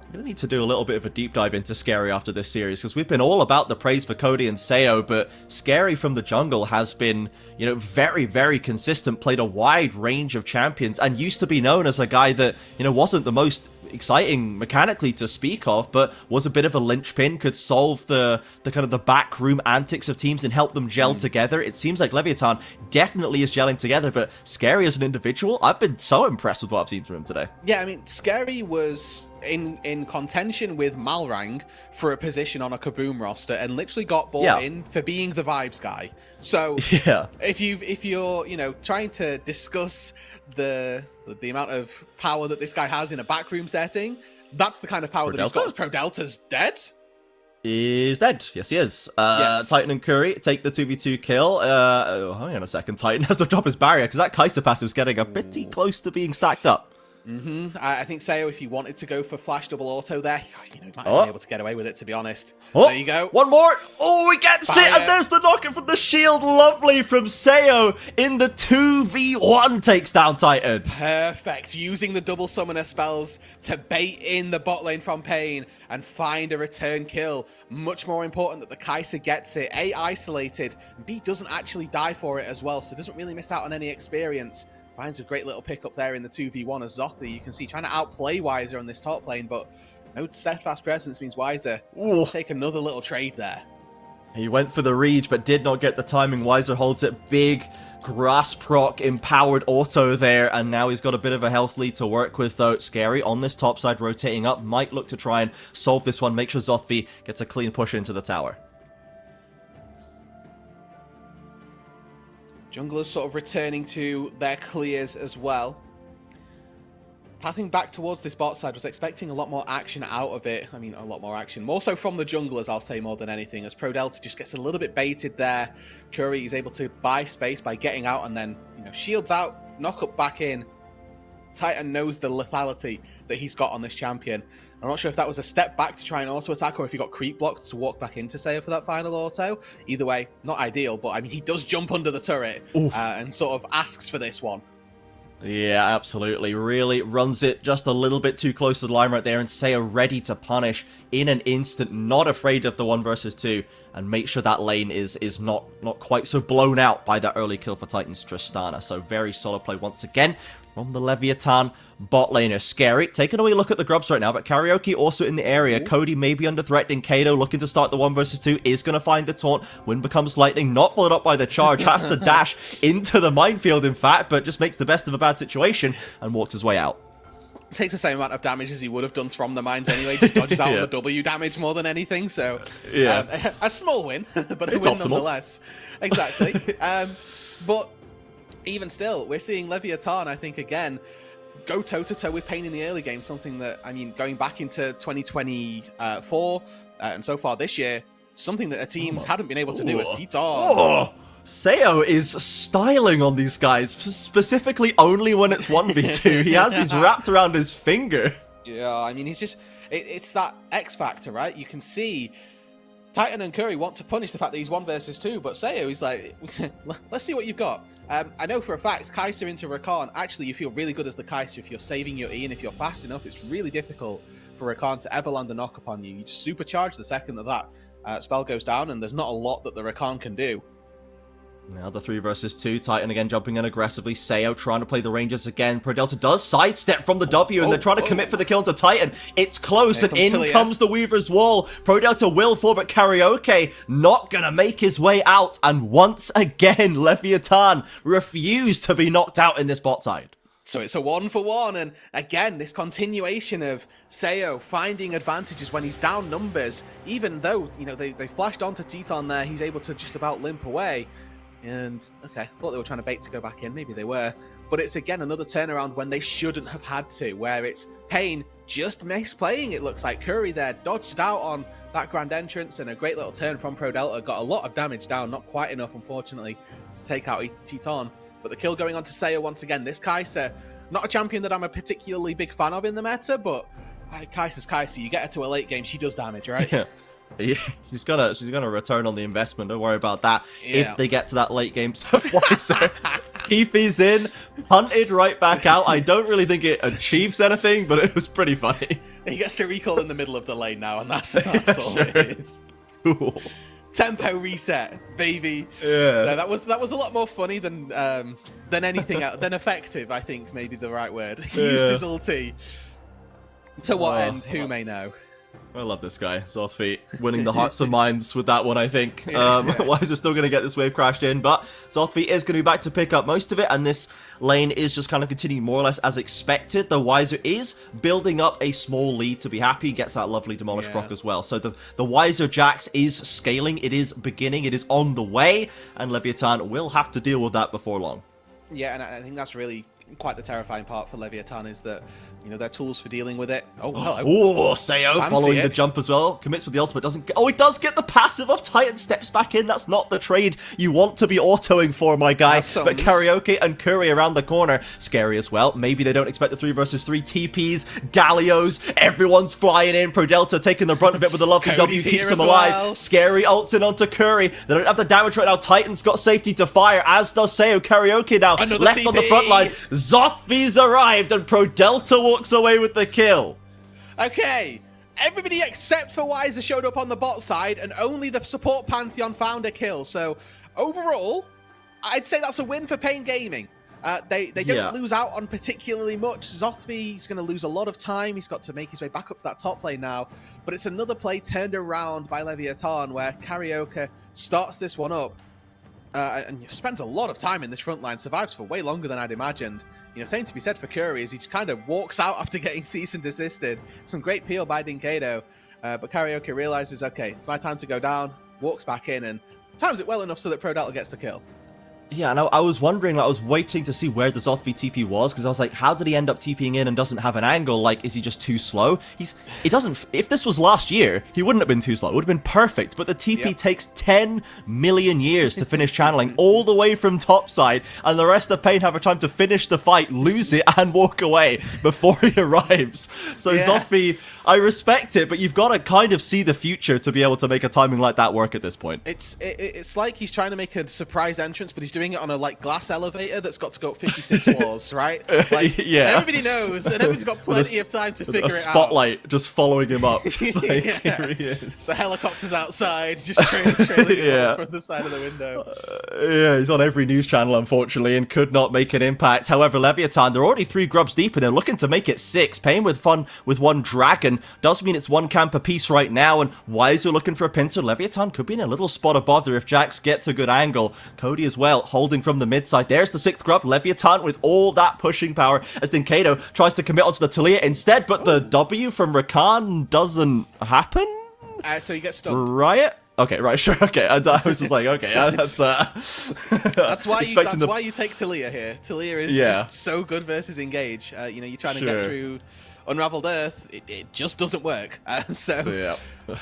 We're going to need to do a little bit of a deep dive into Scary after this series, because we've been all about the praise for Cody and Seo, but Scary from the jungle has been, very, very consistent, played a wide range of champions, and used to be known as a guy that, wasn't the most exciting mechanically to speak of, but was a bit of a linchpin, could solve the kind of the backroom antics of teams and help them gel together. It seems like Leviathan definitely is gelling together, but Scary as an individual, I've been so impressed with what I've seen from him today. Yeah, I mean, Scary was in contention with Malrang for a position on a Kaboom roster and literally got bought in for being the vibes guy. So if you're trying to discuss the amount of power that this guy has in a backroom setting, that's the kind of power that he's got. Pro Delta's dead. Is dead. Yes, he is. Yes. Titan and Curry take the 2v2 kill. Hang on a second. Titan has to drop his barrier because that Kai'Sa passive's getting a pretty close to being stacked up. I think Seo, if he wanted to go for flash double auto there, he might have been able to get away with it, to be honest. There you go. One more. Oh, he gets it, and there's the knock-in from the shield. Lovely from Seo in the 2v1 takes down Titan. Perfect. Using the double summoner spells to bait in the bot lane from Pain and find a return kill. Much more important that the Kai'Sa gets it. A, isolated, and B, doesn't actually die for it as well, so doesn't really miss out on any experience. Finds a great little pickup there in the 2v1 as Zothri. You can see trying to outplay Wiser on this top lane, but no steadfast presence means Wiser take another little trade there. He went for the read, but did not get the timing. Wiser holds it. Big grass proc empowered auto there, and now he's got a bit of a health lead to work with, though. Scary on this top side, rotating up. Might look to try and solve this one, make sure Zothri gets a clean push into the tower. Junglers sort of returning to their clears as well. Pathing back towards this bot side, was expecting a lot more action out of it. I mean, a lot more action. More so from the junglers, I'll say, more than anything, as Pro Delta just gets a little bit baited there. Curry is able to buy space by getting out and then, shields out, knock up back in. Titan knows the lethality that he's got on this champion. I'm not sure if that was a step back to try and auto attack or if he got creep blocked to walk back into Seo for that final auto. Either way, not ideal, but I mean, he does jump under the turret and sort of asks for this one. Yeah, absolutely. Really runs it just a little bit too close to the line right there, and Seo ready to punish in an instant, not afraid of the 1 versus 2, and make sure that lane is not quite so blown out by that early kill for Titan's Tristana. So very solid play once again from the Leviathan bot laner. Scary, taking a wee look at the grubs right now, but Karaoke also in the area. Cody may be under threat. Dinkedo looking to start the 1 versus 2, is going to find the taunt. Wind becomes lightning, not followed up by the charge, has to dash into the minefield in fact, but just makes the best of a bad situation and walks his way out. Takes the same amount of damage as he would have done from the mines anyway, just dodges out on the W damage more than anything, so a small win, but a win optimal nonetheless. Exactly. But even still, we're seeing Leviathan, I think, again, go toe-to-toe with Pain in the early game, something that, I mean, going back into 2024 and so far this year, something that the teams hadn't been able to do as Titan. Seo is styling on these guys, specifically only when it's 1v2. He has these wrapped around his finger. Yeah, I mean, he's just... It's that X factor, right? You can see Titan and Curry want to punish the fact that he's 1 versus 2, but Seo is like, let's see what you've got. I know for a fact, Kai'Sa into Rakan, actually you feel really good as the Kai'Sa if you're saving your E, and if you're fast enough, it's really difficult for Rakan to ever land a knock upon you. You just supercharge the second that spell goes down, and there's not a lot that the Rakan can do. Now the 3 versus 2. Titan again jumping in aggressively. Sayo trying to play the Rangers again. ProDelta does sidestep from the W, and they're trying to commit for the kill to Titan. It's close, and in comes the Weaver's Wall. ProDelta will fall, but Karaoke not gonna make his way out. And once again, Leviathan refused to be knocked out in this bot side. So it's a 1-for-1, and again, this continuation of Sayo finding advantages when he's down numbers, even though, you know, they flashed onto Teton there, he's able to just about limp away. And, okay, I thought they were trying to bait to go back in, maybe they were. But it's, again, another turnaround when they shouldn't have had to, where it's Pain just misplaying, it looks like. Curry there dodged out on that grand entrance, and a great little turn from ProDelta. Got a lot of damage down, not quite enough, unfortunately, to take out Teton. But the kill going on to Sayo once again. This Kai'Sa, not a champion that I'm a particularly big fan of in the meta, but Kai'Sa's Kai'Sa. You get her to a late game, she does damage, right? Yeah, she's gonna return on the investment. Don't worry about that. Yeah. If they get to that late game, so Wiser TP's in, punted right back out. I don't really think it achieves anything, but it was pretty funny. He gets to recall in the middle of the lane now, and that's all Sure. it is. Cool. Tempo reset, baby. Yeah. No, that was a lot more funny than anything else, than effective. I think maybe the right word. He used his ulti. To what end? Who may know. I love this guy, Zothfi, winning the hearts and minds with that one, I think. Wiser still going to get this wave crashed in, but Zothfi is going to be back to pick up most of it, and this lane is just kind of continuing more or less as expected. The Wiser is building up a small lead to be happy, gets that lovely Demolish proc as well. So the Wiser Jax is scaling, it is beginning, it is on the way, and Leviathan will have to deal with that before long. Yeah, and I think that's really quite the terrifying part for Leviathan, is that, you know, their tools for dealing with it. Oh, hello. Oh, Sayo following the jump as well. Commits with the ultimate, doesn't get... Oh, he does get the passive of Titan, steps back in. That's not the trade you want to be autoing for, my guy. But Karaoke and Curry around the corner. Scary as well. Maybe they don't expect the 3 versus 3 TPs, Gallios, everyone's flying in. ProDelta taking the brunt of it with the lovely W, keeps them alive. Well. Scary ults in onto Curry. They don't have the damage right now. Titan's got safety to fire, as does Sayo. Karaoke now Another left TP. On the front line. Zothfi's arrived, and ProDelta walks away with the kill. Okay, everybody except for Wiser showed up on the bot side, and only the support Pantheon found a kill. So overall, I'd say that's a win for Pain Gaming. They don't lose out on particularly much. Zothfi's going to lose a lot of time. He's got to make his way back up to that top lane now. But it's another play turned around by Leviathan, where Karaoke starts this one up. And spends a lot of time in this front line, survives for way longer than I'd imagined. You know, same to be said for Curry, as he just kind of walks out after getting cease and desisted. Some great peel by Dinkado, but Karaoke realizes, okay, it's my time to go down, walks back in, and times it well enough so that ProDelta gets the kill. Yeah, and I was wondering, like, I was waiting to see where the Zothfi TP was, because I was like, how did he end up TPing in and doesn't have an angle? Like, is he just too slow? It doesn't, if this was last year, he wouldn't have been too slow. It would have been perfect, but the TP takes 10 million years to finish channeling all the way from topside, and the rest of Pain have a time to finish the fight, lose it, and walk away before he arrives. So Zothfi, I respect it, but you've got to kind of see the future to be able to make a timing like that work at this point. It's like he's trying to make a surprise entrance, but he's doing it on a glass elevator that's got to go up 56 floors, right? Like, everybody knows, and everybody's got plenty of time to figure it out. A spotlight just following him up. Just like, here he is. The helicopter's outside, just trailing him from the side of the window. Yeah, he's on every news channel, unfortunately, and could not make an impact. However, Leviathan, they're already 3 grubs deep, and they're looking to make it 6. Pain with fun with 1 dragon does mean it's 1 camp apiece right now, and Wiser looking for a pincer. Leviathan could be in a little spot of bother if Jax gets a good angle. Cody as well, holding from the mid side. There's the 6th grub. Leviathan with all that pushing power as Dinkado tries to commit onto the Talia instead, but the W from Rakan doesn't happen? So he gets stunned. Riot? Okay, right, sure, okay. I was just like, okay, that's why you take Talia here. Talia is just so good versus engage. You know, you're trying to get through Unraveled Earth, it just doesn't work.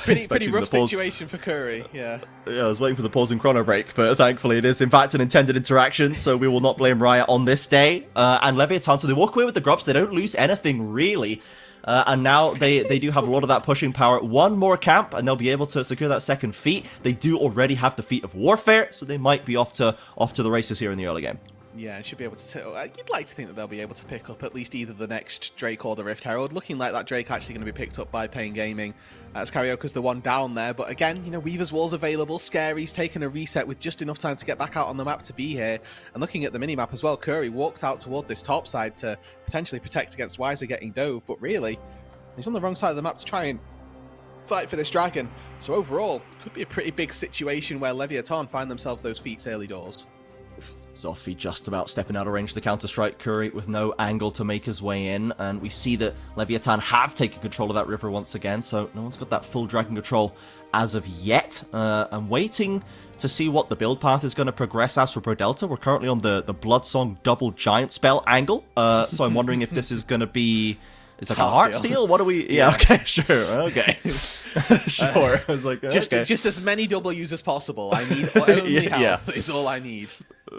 Pretty rough situation for Curry. Yeah, I was waiting for the pause and chrono break, but thankfully it is in fact an intended interaction, so we will not blame Riot on this day. And Leviathan, so they walk away with the grubs, they don't lose anything really. And now they do have a lot of that pushing power. 1 more camp, and they'll be able to secure that 2nd feat. They do already have the feat of warfare, so they might be off to the races here in the early game. Yeah, should be able to. You'd like to think that they'll be able to pick up at least either the next Drake or the Rift Herald. Looking like that Drake actually going to be picked up by Pain Gaming. As Karioka's the one down there, but again, you know, Weaver's Wall's available. Scary's taken a reset with just enough time to get back out on the map to be here. And looking at the minimap as well, Curry walked out toward this top side to potentially protect against Wiser getting dove, but really, he's on the wrong side of the map to try and fight for this dragon. So overall, could be a pretty big situation where Leviathan find themselves those feats early doors. Zothvi just about stepping out of range of the counter-strike. Curry with no angle to make his way in, and we see that Leviathan have taken control of that river once again, so no one's got that full dragon control as of yet. I'm waiting to see what the build path is going to progress as for ProDelta. We're currently on the Bloodsong double giant spell angle, so I'm wondering if this is going to be... It's like a Heartsteel? What do we... Yeah, okay, sure, okay. Sure. I was like, okay. Just as many W's as possible. I need only health is all I need.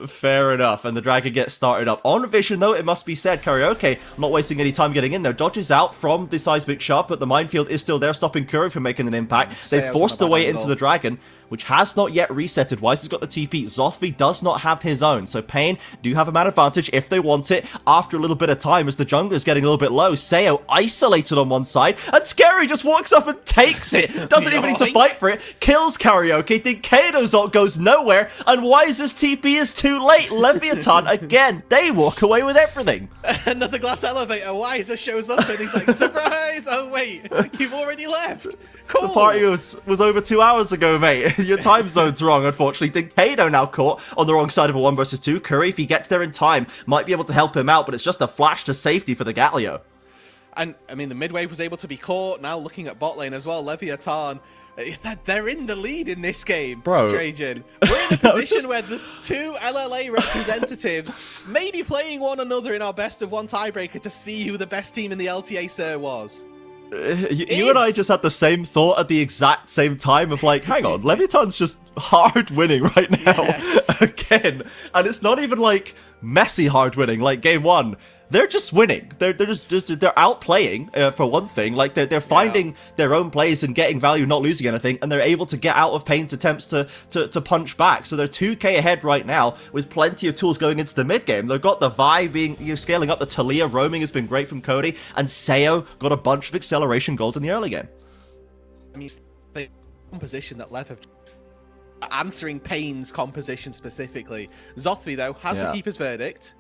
Fair enough, and the dragon gets started up. On Vision, though, it must be said, Karaoke, not wasting any time getting in there, dodges out from the seismic shot, but the minefield is still there, stopping Curry from making an impact. They forced their way into the dragon, which has not yet resetted. Weiss has got the TP. Zothvi does not have his own, so Pain do have a man advantage if they want it. After a little bit of time, as the jungler's getting a little bit low, Seo isolated on one side, and Scary just walks up and takes it. Doesn't even need to fight for it. Kills Karaoke. Dinkado's ult goes nowhere, and Wise's TP is too late. Leviathan, again, they walk away with everything. Another glass elevator. Wiser shows up, and he's like, surprise! Oh, wait, you've already left. Cool. The party was over 2 hours ago, mate. Your time zone's wrong, unfortunately. Dinkado now caught on the wrong side of a 1 versus 2. Curry, if he gets there in time, might be able to help him out, but it's just a flash to safety for the Galio. And, I mean, the mid-wave was able to be caught. Now looking at bot lane as well, Leviathan, they're in the lead in this game, bro. Trajan. We're in a position where the two LLA representatives may be playing one another in our best-of-1 tiebreaker to see who the best team in the LTA Sir was. You and I just had the same thought at the exact same time of like, hang on, Leviathan's just hard winning right now. Yes. Again. And it's not even like messy hard winning like game one. They're just winning. They're just they're outplaying for one thing. Like they're finding their own plays and getting value, not losing anything, and they're able to get out of Pain's attempts to punch back. So they're 2k ahead right now with plenty of tools going into the mid game. They've got the Vi being scaling up. The Talia roaming has been great from Cody, and Seo got a bunch of acceleration gold in the early game. I mean, the composition that Lev have answering Pain's composition specifically. Zothvi though has the keeper's verdict.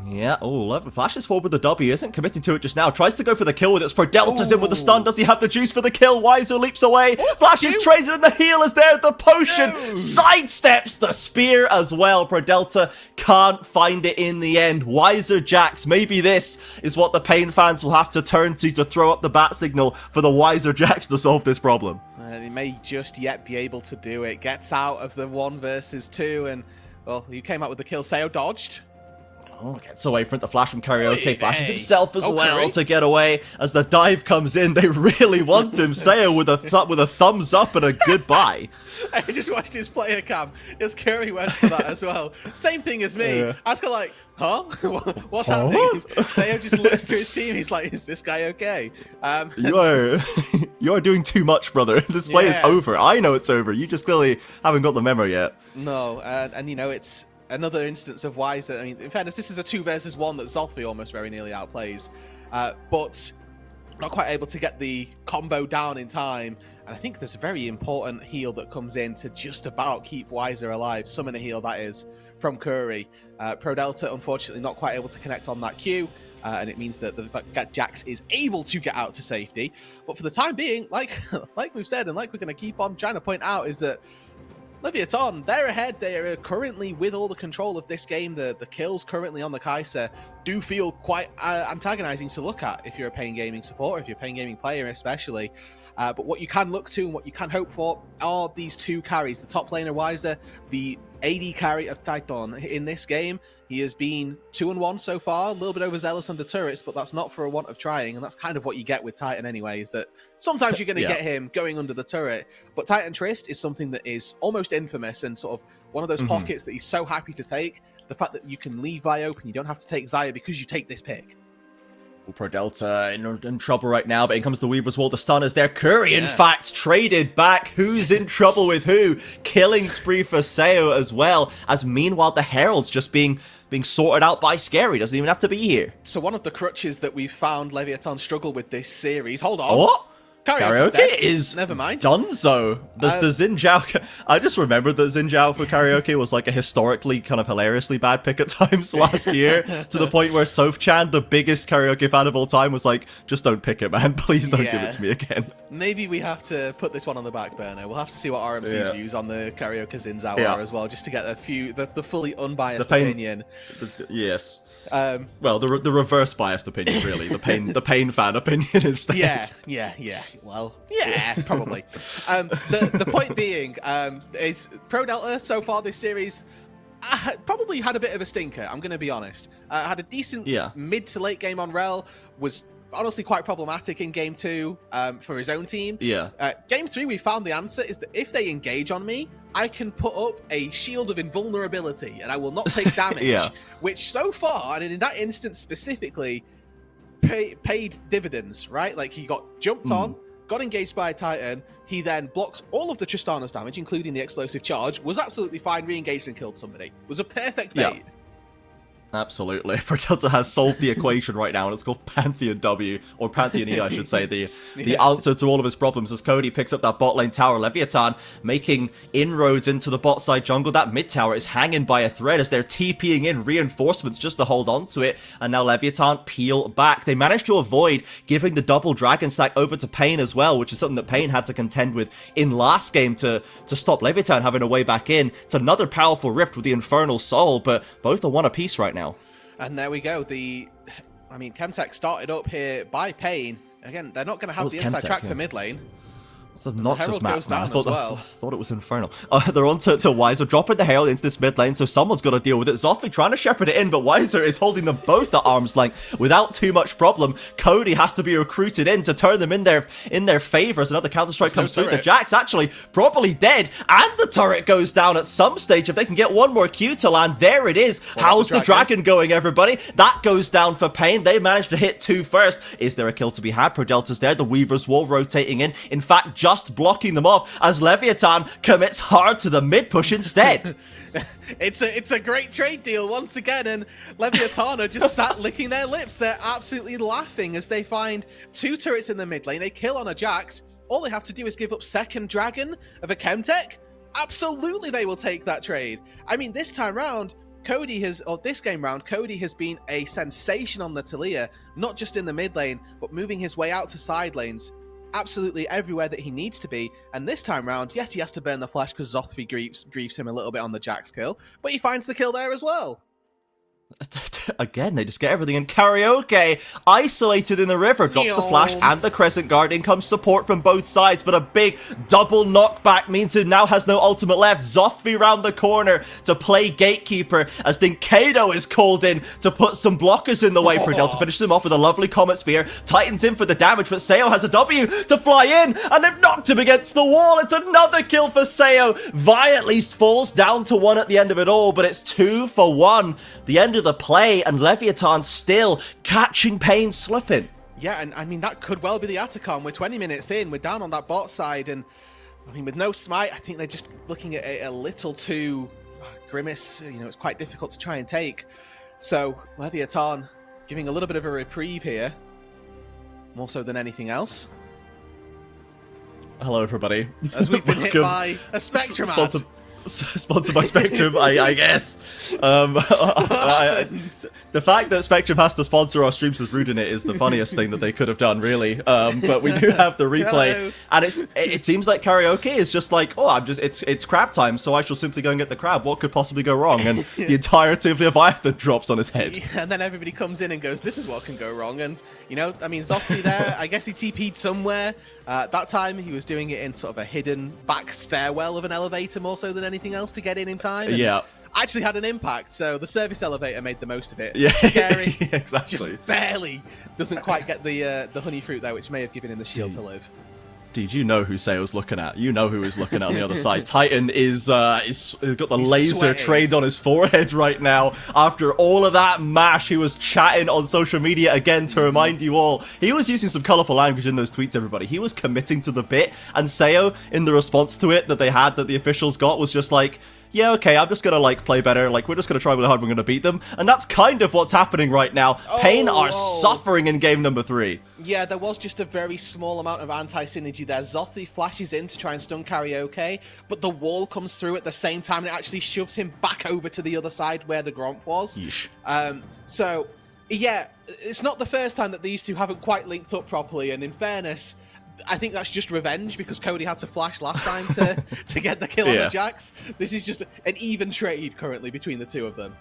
Yeah, oh, 11 flashes forward with the W, isn't committing to it just now. Tries to go for the kill with it. ProDelta's in with the stun. Does he have the juice for the kill? Wiser leaps away. Flashes trades it, and the heal is there. The potion sidesteps the spear as well. ProDelta can't find it in the end. Wiser Jax. Maybe this is what the Pain fans will have to turn to throw up the bat signal for the Wiser Jax to solve this problem. And he may just yet be able to do it. Gets out of the 1 versus 2, and, well, you came out with the kill. Seo dodged. Oh, gets away from the flash from Karaoke. Flashes himself as well to get away. As the dive comes in, they really want him. Seo with a thumbs up and a goodbye. I just watched his player cam. His Curry went for that as well. Same thing as me. I was kind of like, huh? What's happening? Seo just looks to his team. He's like, is this guy okay? You are doing too much, brother. This play is over. I know it's over. You just clearly haven't got the memo yet. No, and you know, it's another instance of Wiser. I mean, in fairness, this is a 2 versus 1 that Zothvi almost very nearly outplays, but not quite able to get the combo down in time. And I think there's a very important heal that comes in to just about keep Wiser alive. Summon a heal, that is, from Curry. ProDelta, unfortunately, not quite able to connect on that Q. And it means that Jax is able to get out to safety. But for the time being, like we've said, and like we're going to keep on trying to point out, is that Leviathan, they're ahead. They are currently with all the control of this game. The kills currently on the Kai'Sa do feel quite antagonizing to look at if you're a Pain Gaming supporter, if you're a Pain Gaming player especially. But what you can look to and what you can hope for are these 2 carries. The top laner Wiser, the AD carry of Titan in this game. He has been 2-1 so far, a little bit overzealous under turrets, but that's not for a want of trying, and that's kind of what you get with Titan anyway, is that sometimes you're going to get him going under the turret, but Titan Trist is something that is almost infamous and sort of one of those pockets that he's so happy to take. The fact that you can leave Vi open, you don't have to take Xayah because you take this pick. Pro Delta in trouble right now, but in comes the Weaver's Wall. The stunners there. Curry, in fact, traded back. Who's in trouble with who? Killing spree for Seo as well, as meanwhile the Herald's just being sorted out by Scary. Doesn't even have to be here. So one of the crutches that we've found Leviathan struggle with this series. Hold on. What? Karaoke is never mind. Dunzo. The Xin Zhao. I just remembered that Xin Zhao for karaoke was like a historically kind of hilariously bad pick at times last year, to the point where Soph-chan, the biggest karaoke fan of all time, was like, just don't pick it, man. Please don't give it to me again. Maybe we have to put this one on the back burner. We'll have to see what RMC's views on the karaoke Xin Zhao are as well, just to get the fully unbiased opinion. Yes. Well, the reverse biased opinion, really. The pain fan opinion instead. Yeah. Well, yeah, probably. The point being is Pro Delta so far this series probably had a bit of a stinker. I'm going to be honest. Had a decent mid to late game on Rel. Was honestly quite problematic in game 2 for his own team. Game 3, we found the answer is that if they engage on me, I can put up a shield of invulnerability and I will not take damage. Which so far, and in that instance specifically, paid dividends, right? Like he got jumped on, got engaged by a Titan, he then blocks all of the Tristana's damage, including the explosive charge, was absolutely fine, re-engaged and killed somebody. Was a perfect bait. Absolutely. Pro Delta has solved the equation right now, and it's called Pantheon W, or Pantheon E, I should say, the answer to all of his problems, as Cody picks up that bot lane tower. Leviathan making inroads into the bot side jungle. That mid tower is hanging by a thread as they're TPing in reinforcements just to hold on to it, and now Leviathan peel back. They managed to avoid giving the double dragon stack over to Pain as well, which is something that Pain had to contend with in last game to stop Leviathan having a way back in. It's another powerful rift with the Infernal Soul, but both are one apiece right now. And there we go. Chemtech started up here by Pain. Again, they're not going to have the inside track for mid lane. It's a Noxus map, man. I thought it was Infernal. They're on to Weiser, dropping the Herald into this mid lane, so someone's got to deal with it. Zothvi trying to shepherd it in, but Weiser is holding them both at arm's length without too much problem. Cody has to be recruited in to turn them in their favor as another Counter-Strike comes through. The Jack's actually probably dead, and the turret goes down at some stage. If they can get one more Q to land, there it is. How's the dragon going, everybody? That goes down for Pain. They managed to hit 2 first. Is there a kill to be had? Pro Delta's there. The Weaver's Wall rotating in. In fact, just blocking them off as Leviathan commits hard to the mid push instead. It's a great trade deal once again, and Leviathan are just sat licking their lips. They're absolutely laughing as they find 2 turrets in the mid lane, a kill on a Jax. All they have to do is give up second dragon of a Chemtech. Absolutely, they will take that trade. I mean, this time round, Cody has been a sensation on the Taliyah, not just in the mid lane, but moving his way out to side lanes. Absolutely everywhere that he needs to be, and this time round, yes, he has to burn the flash because Zothvi griefs him a little bit on the Jax kill, but he finds the kill there as well. Again, they just get everything in. Karaoke, isolated in the river, drops the flash and the Crescent Guard. In comes support from both sides, but a big double knockback means he now has no ultimate left. Zothvi round the corner to play Gatekeeper as Dinkado is called in to put some blockers in the way. Pro Delta finishes him off with a lovely Comet Spear. Titans in for the damage, but Seo has a W to fly in, and they've knocked him against the wall. It's another kill for Seo. Vi at least falls down to 1 at the end of it all, but it's 2 for 1. The end of the play, and Leviathan still catching Pain slipping. Yeah, and I mean, that could well be the Atacon. We're 20 minutes in, we're down on that bot side, and I mean, with no smite, I think they're just looking at a little too Grimace. You know, it's quite difficult to try and take. So, Leviathan giving a little bit of a reprieve here, more so than anything else. Hello, everybody. As we've been hit by a Spectrum ad. Sponsored by Spectrum, I guess. The fact that Spectrum has to sponsor our streams with Roodood in it is the funniest thing that they could have done, really. But we do have the replay, Hello. and it seems like Karaoke is just like, it's crab time, so I shall simply go and get the crab. What could possibly go wrong? And the entirety of Leviathan drops on his head. Yeah, and then everybody comes in and goes, this is what can go wrong. And, you know, I mean, Zothvi there, I guess he TP'd somewhere. That time, he was doing it in sort of a hidden back stairwell of an elevator more so than anything else to get in time. And yeah. Actually had an impact, so the service elevator made the most of it. Yeah, Scary. Exactly. Just barely doesn't quite get the honey fruit there, which may have given him the shield to live. Dude, you know who Sayo's looking at. You know who he's looking at on the other side. Titan is got the laser sweating. trained on his forehead right now. After all of that mash, he was chatting on social media again to remind you all. He was using some colorful language in those tweets, everybody. He was committing to the bit. And Sayo, in the response to it that they had, that the officials got, was just like, yeah, okay, I'm just gonna, like, play better. Like, we're just gonna try really hard, we're gonna beat them. And that's kind of what's happening right now. Pain are suffering in game number 3. Yeah, there was just a very small amount of anti-synergy there. Zothi flashes in to try and stun Karaoke, but the wall comes through at the same time and it actually shoves him back over to the other side where the Gromp was. Yeesh. So, yeah, it's not the first time that these two haven't quite linked up properly, and in fairness, I think that's just revenge because Cody had to flash last time to get the kill on the Jax. This is just an even trade currently between the two of them.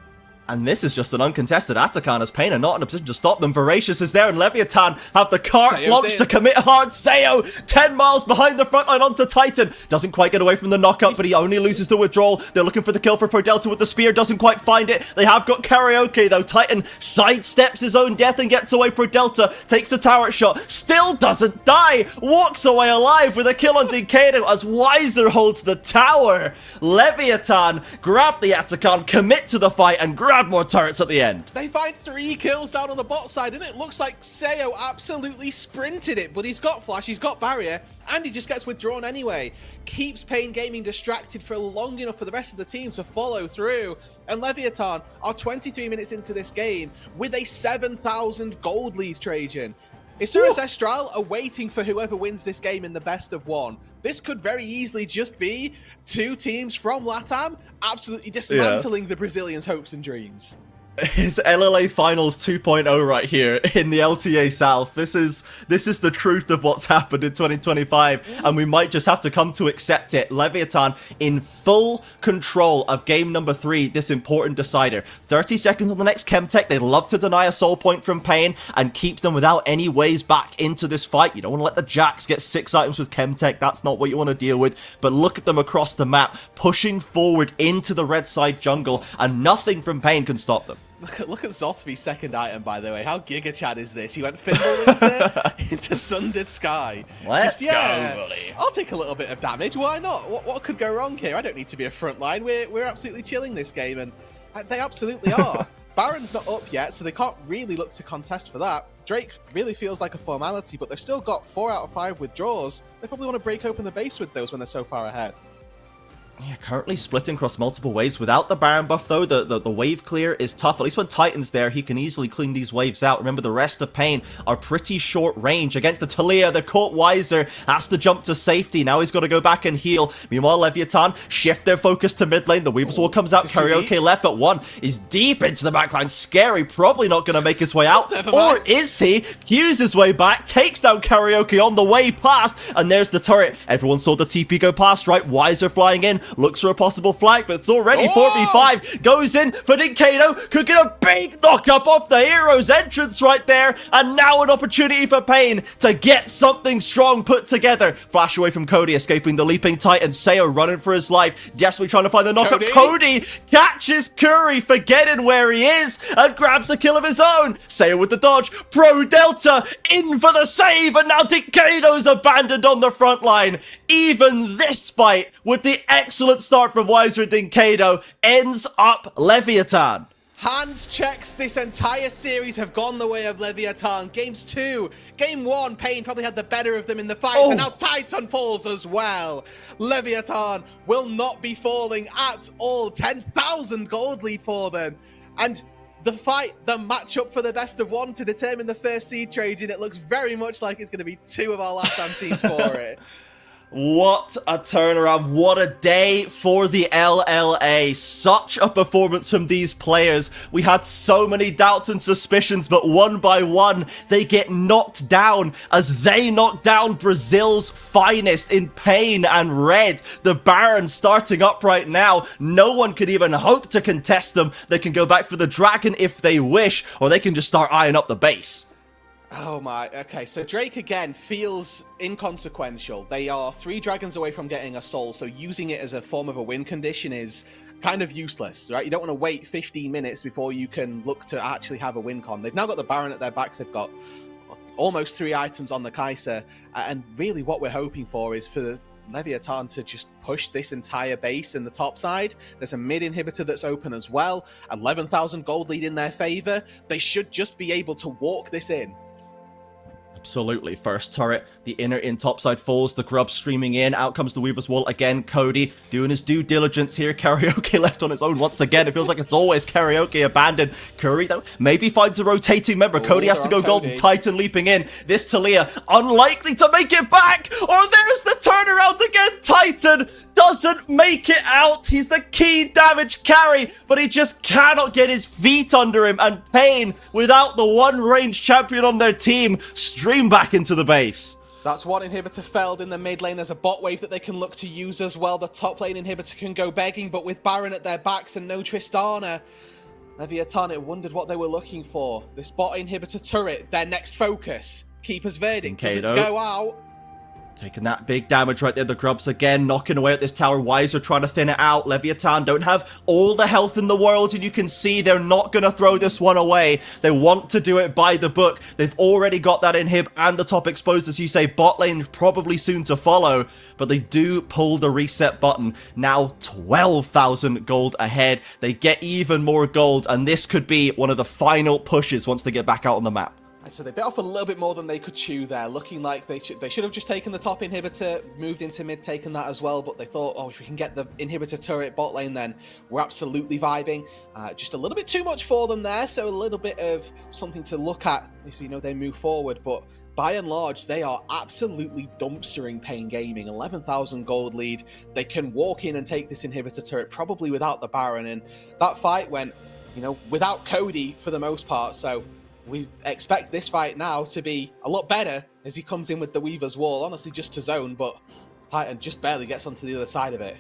And this is just an uncontested Atakan as Pain are not in a position to stop them. Voracious is there, and Leviathan have the cart Sayo's launched to commit hard. Sayo, 10 miles behind the front line onto Titan. Doesn't quite get away from the knockup, but he only loses the withdrawal. They're looking for the kill for Prodelta with the spear. Doesn't quite find it. They have got Karaoke, though. Titan sidesteps his own death and gets away. Prodelta takes a tower shot. Still doesn't die. Walks away alive with a kill on Dinkato as Weiser holds the tower. Leviathan grab the Atakan, commit to the fight, and grab more turrets at the end. They find 3 kills down on the bot side, and it looks like Sayo absolutely sprinted it, but he's got flash, he's got barrier, and he just gets withdrawn anyway. Keeps Pain Gaming distracted for long enough for the rest of the team to follow through. And Leviathan are 23 minutes into this game with a 7,000 gold lead, Trajan. Isura's Estral are waiting for whoever wins this game in the best of 1. This could very easily just be 2 teams from LATAM absolutely dismantling the Brazilians' hopes and dreams. It's LLA Finals 2.0 right here in the LTA South. This is the truth of what's happened in 2025, and we might just have to come to accept it. Leviathan in full control of game number 3, this important decider. 30 seconds on the next Chemtech. They love to deny a soul point from Pain and keep them without any ways back into this fight. You don't want to let the Jax get 6 items with Chemtech. That's not what you want to deal with. But look at them across the map, pushing forward into the red side jungle, and nothing from Pain can stop them. Look at Zothby's second item, by the way. How Giga Chad is this? He went Fimble into Sundered Sky. Let's go, buddy. I'll take a little bit of damage. Why not? What could go wrong here? I don't need to be a front line. We're absolutely chilling this game, and they absolutely are. Baron's not up yet, so they can't really look to contest for that. Drake really feels like a formality, but they've still got 4 out of 5 withdraws. They probably want to break open the base with those when they're so far ahead. Yeah, currently splitting across multiple waves. Without the Baron buff, though, the wave clear is tough. At least when Titan's there, he can easily clean these waves out. Remember, the rest of Pain are pretty short range. Against the Talia, they're caught Weiser. Has to jump to safety. Now he's got to go back and heal. Meanwhile, Leviathan shift their focus to mid lane. The Weaver's Wall comes out. Karaoke left, but one is deep into the backline. Scary, probably not going to make his way out. Or is he? Q's his way back, takes down Karaoke on the way past, and there's the turret. Everyone saw the TP go past, right? Weiser flying in. Looks for a possible flank, but it's already 4v5. Goes in for Dinkato. Could get a big knock-up off the hero's entrance right there. And now an opportunity for Pain to get something strong put together. Flash away from Cody, escaping the leaping Titan. Sayo running for his life. Desperately trying to find the knock-up. Cody catches Curry, forgetting where he is, and grabs a kill of his own. Sayo with the dodge. Prodelta in for the save, and now Dinkato's abandoned on the front line. Even this fight, with the excellent start from Weiser and Dinkato, ends up Leviathan. Hands checks this entire series have gone the way of Leviathan. Games 2, Game 1, Pain probably had the better of them in the fight, and now Titan falls as well. Leviathan will not be falling at all. 10,000 gold lead for them. And the fight, the matchup for the best of 1 to determine the first seed, Trajan, it looks very much like it's going to be 2 of our LATAM teams for it. What a turnaround. What a day for the LLA. Such a performance from these players. We had so many doubts and suspicions, but one by one, they get knocked down as they knock down Brazil's finest in Pain and Red. The Baron starting up right now. No one could even hope to contest them. They can go back for the Dragon if they wish, or they can just start eyeing up the base. Oh my, okay, so Drake again feels inconsequential. They are 3 dragons away from getting a soul, so using it as a form of a win condition is kind of useless, right? You don't want to wait 15 minutes before you can look to actually have a win con. They've now got the Baron at their backs. They've got almost 3 items on the Kai'Sa, and really what we're hoping for is for the Leviathan to just push this entire base in the top side. There's a mid inhibitor that's open as well. 11,000 gold lead in their favor. They should just be able to walk this in. Absolutely. First turret, the inner in topside falls, the grub streaming in, out comes the Weaver's Wall again. Cody doing his due diligence here. Karaoke left on his own once again. It feels like it's always Karaoke abandoned. Curry, though, maybe finds a rotating member. Cody has to go golden. Titan leaping in. This Talia, unlikely to make it back. Or there's the turnaround again. Titan doesn't make it out. He's the key damage carry, but he just cannot get his feet under him. And Pain, without the one range champion on their team, stream back into the base. That's one inhibitor felled in the mid lane. There's a bot wave that they can look to use as well. The top lane inhibitor can go begging, but with Baron at their backs and no Tristana, Leviathan wondered what they were looking for. This bot inhibitor turret, their next focus. Keeper's verdict doesn't go out. Taking that big damage right there. The grubs again knocking away at this tower. Weiser trying to thin it out. Leviathan don't have all the health in the world, and you can see they're not going to throw this one away. They want to do it by the book. They've already got that inhib and the top exposed, as you say. Bot lane probably soon to follow, but they do pull the reset button. Now 12,000 gold ahead. They get even more gold, and this could be one of the final pushes once they get back out on the map. So they bit off a little bit more than they could chew there, looking like they should have just taken the top inhibitor, moved into mid, taken that as well, but they thought, oh, if we can get the inhibitor turret bot lane, then we're absolutely vibing. Just a little bit too much for them there, so a little bit of something to look at as, you know, they move forward, but by and large, they are absolutely dumpstering Pain Gaming. 11,000 gold lead. They can walk in and take this inhibitor turret, probably without the Baron, and that fight went, you know, without Cody for the most part, so we expect this fight now to be a lot better as he comes in with the Weaver's Wall. Honestly, just to zone, but Titan just barely gets onto the other side of it.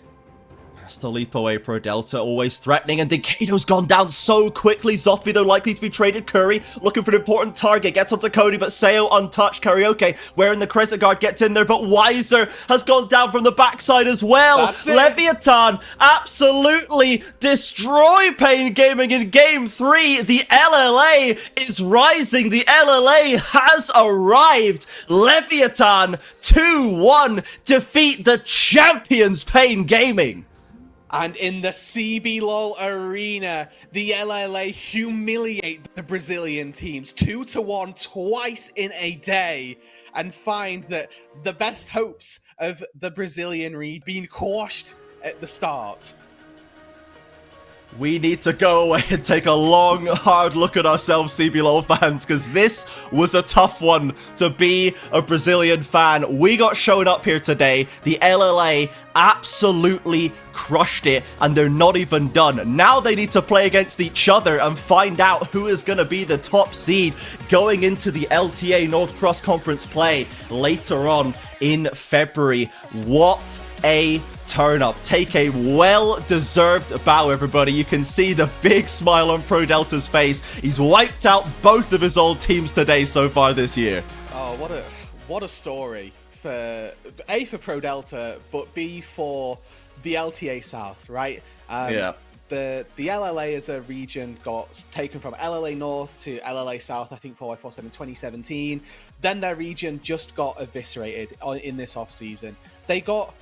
That's the leap away. Pro Delta always threatening, and Decado's gone down so quickly. Zothby, though, likely to be traded. Curry looking for an important target. Gets onto Cody, but Seo untouched. Karaoke wearing the Crescent Guard gets in there, but Weiser has gone down from the backside as well. Leviathan absolutely destroy Pain Gaming in Game 3. The LLA is rising. The LLA has arrived. Leviathan 2-1 defeat the champions Pain Gaming. And in the CBLOL arena, the LLA humiliate the Brazilian teams 2-1 twice in a day, and find that the best hopes of the Brazilian region being quashed at the start. We need to go away and take a long, hard look at ourselves, CBLOL fans, because this was a tough one to be a Brazilian fan. We got shown up here today. The LLA absolutely crushed it, and they're not even done. Now they need to play against each other and find out who is going to be the top seed going into the LTA North Cross Conference play later on in February. What a turn up. Take a well-deserved bow, everybody. You can see the big smile on Pro Delta's face. He's wiped out both of his old teams today so far this year. Oh, what a story for A, for Pro Delta, but B, for the LTA South, right? Yeah. The LLA as a region got taken from LLA North to LLA South, I think FourY4 said in 2017. Then their region just got eviscerated in this off-season. They got,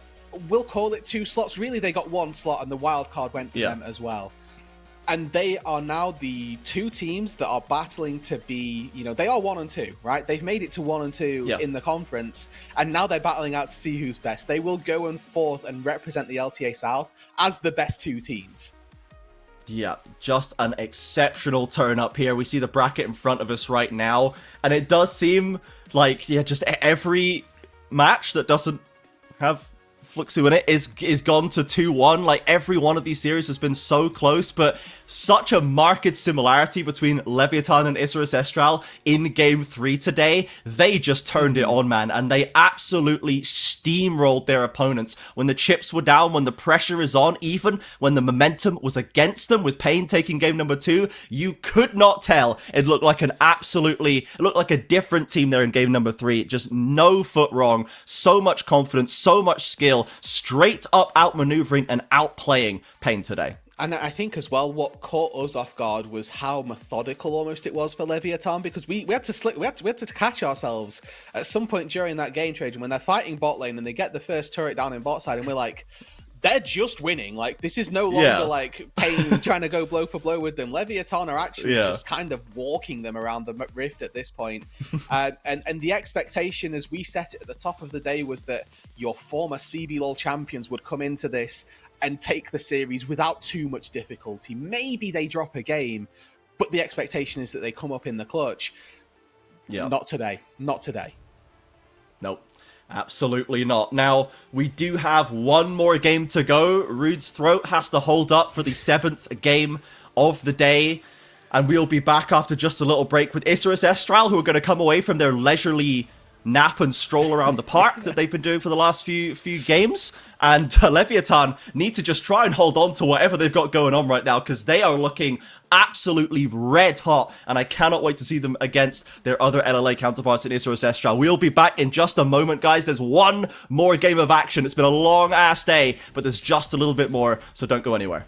we'll call it 2 slots. Really, they got 1 slot, and the wild card went to them as well. And they are now the 2 teams that are battling to be, you know, they are 1 and 2, right? They've made it to 1 and 2 in the conference, and now they're battling out to see who's best. They will go and forth and represent the LTA South as the best 2 teams. Yeah, just an exceptional turn up here. We see the bracket in front of us right now, and it does seem like, yeah, just every match that doesn't have Fluxu in it is gone to 2-1. Like, every one of these series has been so close, but such a marked similarity between Leviathan and Isurus Estral in Game 3 today. They just turned it on, man, and they absolutely steamrolled their opponents. When the chips were down, when the pressure is on, even when the momentum was against them, with Pain taking game number 2, you could not tell. It looked like a different team there in game number 3. Just no foot wrong. So much confidence, so much skill, straight up outmaneuvering and outplaying Pain today. And I think as well, what caught us off guard was how methodical almost it was for Leviathan, because we had to catch ourselves at some point during that game, Trajan, when they're fighting bot lane and they get the first turret down in bot side, and we're like, they're just winning. Like, this is no longer like Pain trying to go blow for blow with them. Leviathan are actually just kind of walking them around the rift at this point. And the expectation as we set it at the top of the day was that your former CBLOL champions would come into this and take the series without too much difficulty. Maybe they drop a game, but the expectation is that they come up in the clutch. Yeah. Not today. Not today. Nope. Absolutely not. Now, we do have one more game to go. Rude's throat has to hold up for the 7th game of the day. And we'll be back after just a little break with Isurus Estral, who are going to come away from their leisurely nap and stroll around the park that they've been doing for the last few games. And Leviathan need to just try and hold on to whatever they've got going on right now, because they are looking absolutely red hot, and I cannot wait to see them against their other LLA counterparts in Isurus Estral. We'll be back in just a moment, guys. There's one more game of action. It's been a long-ass day, but there's just a little bit more, so don't go anywhere.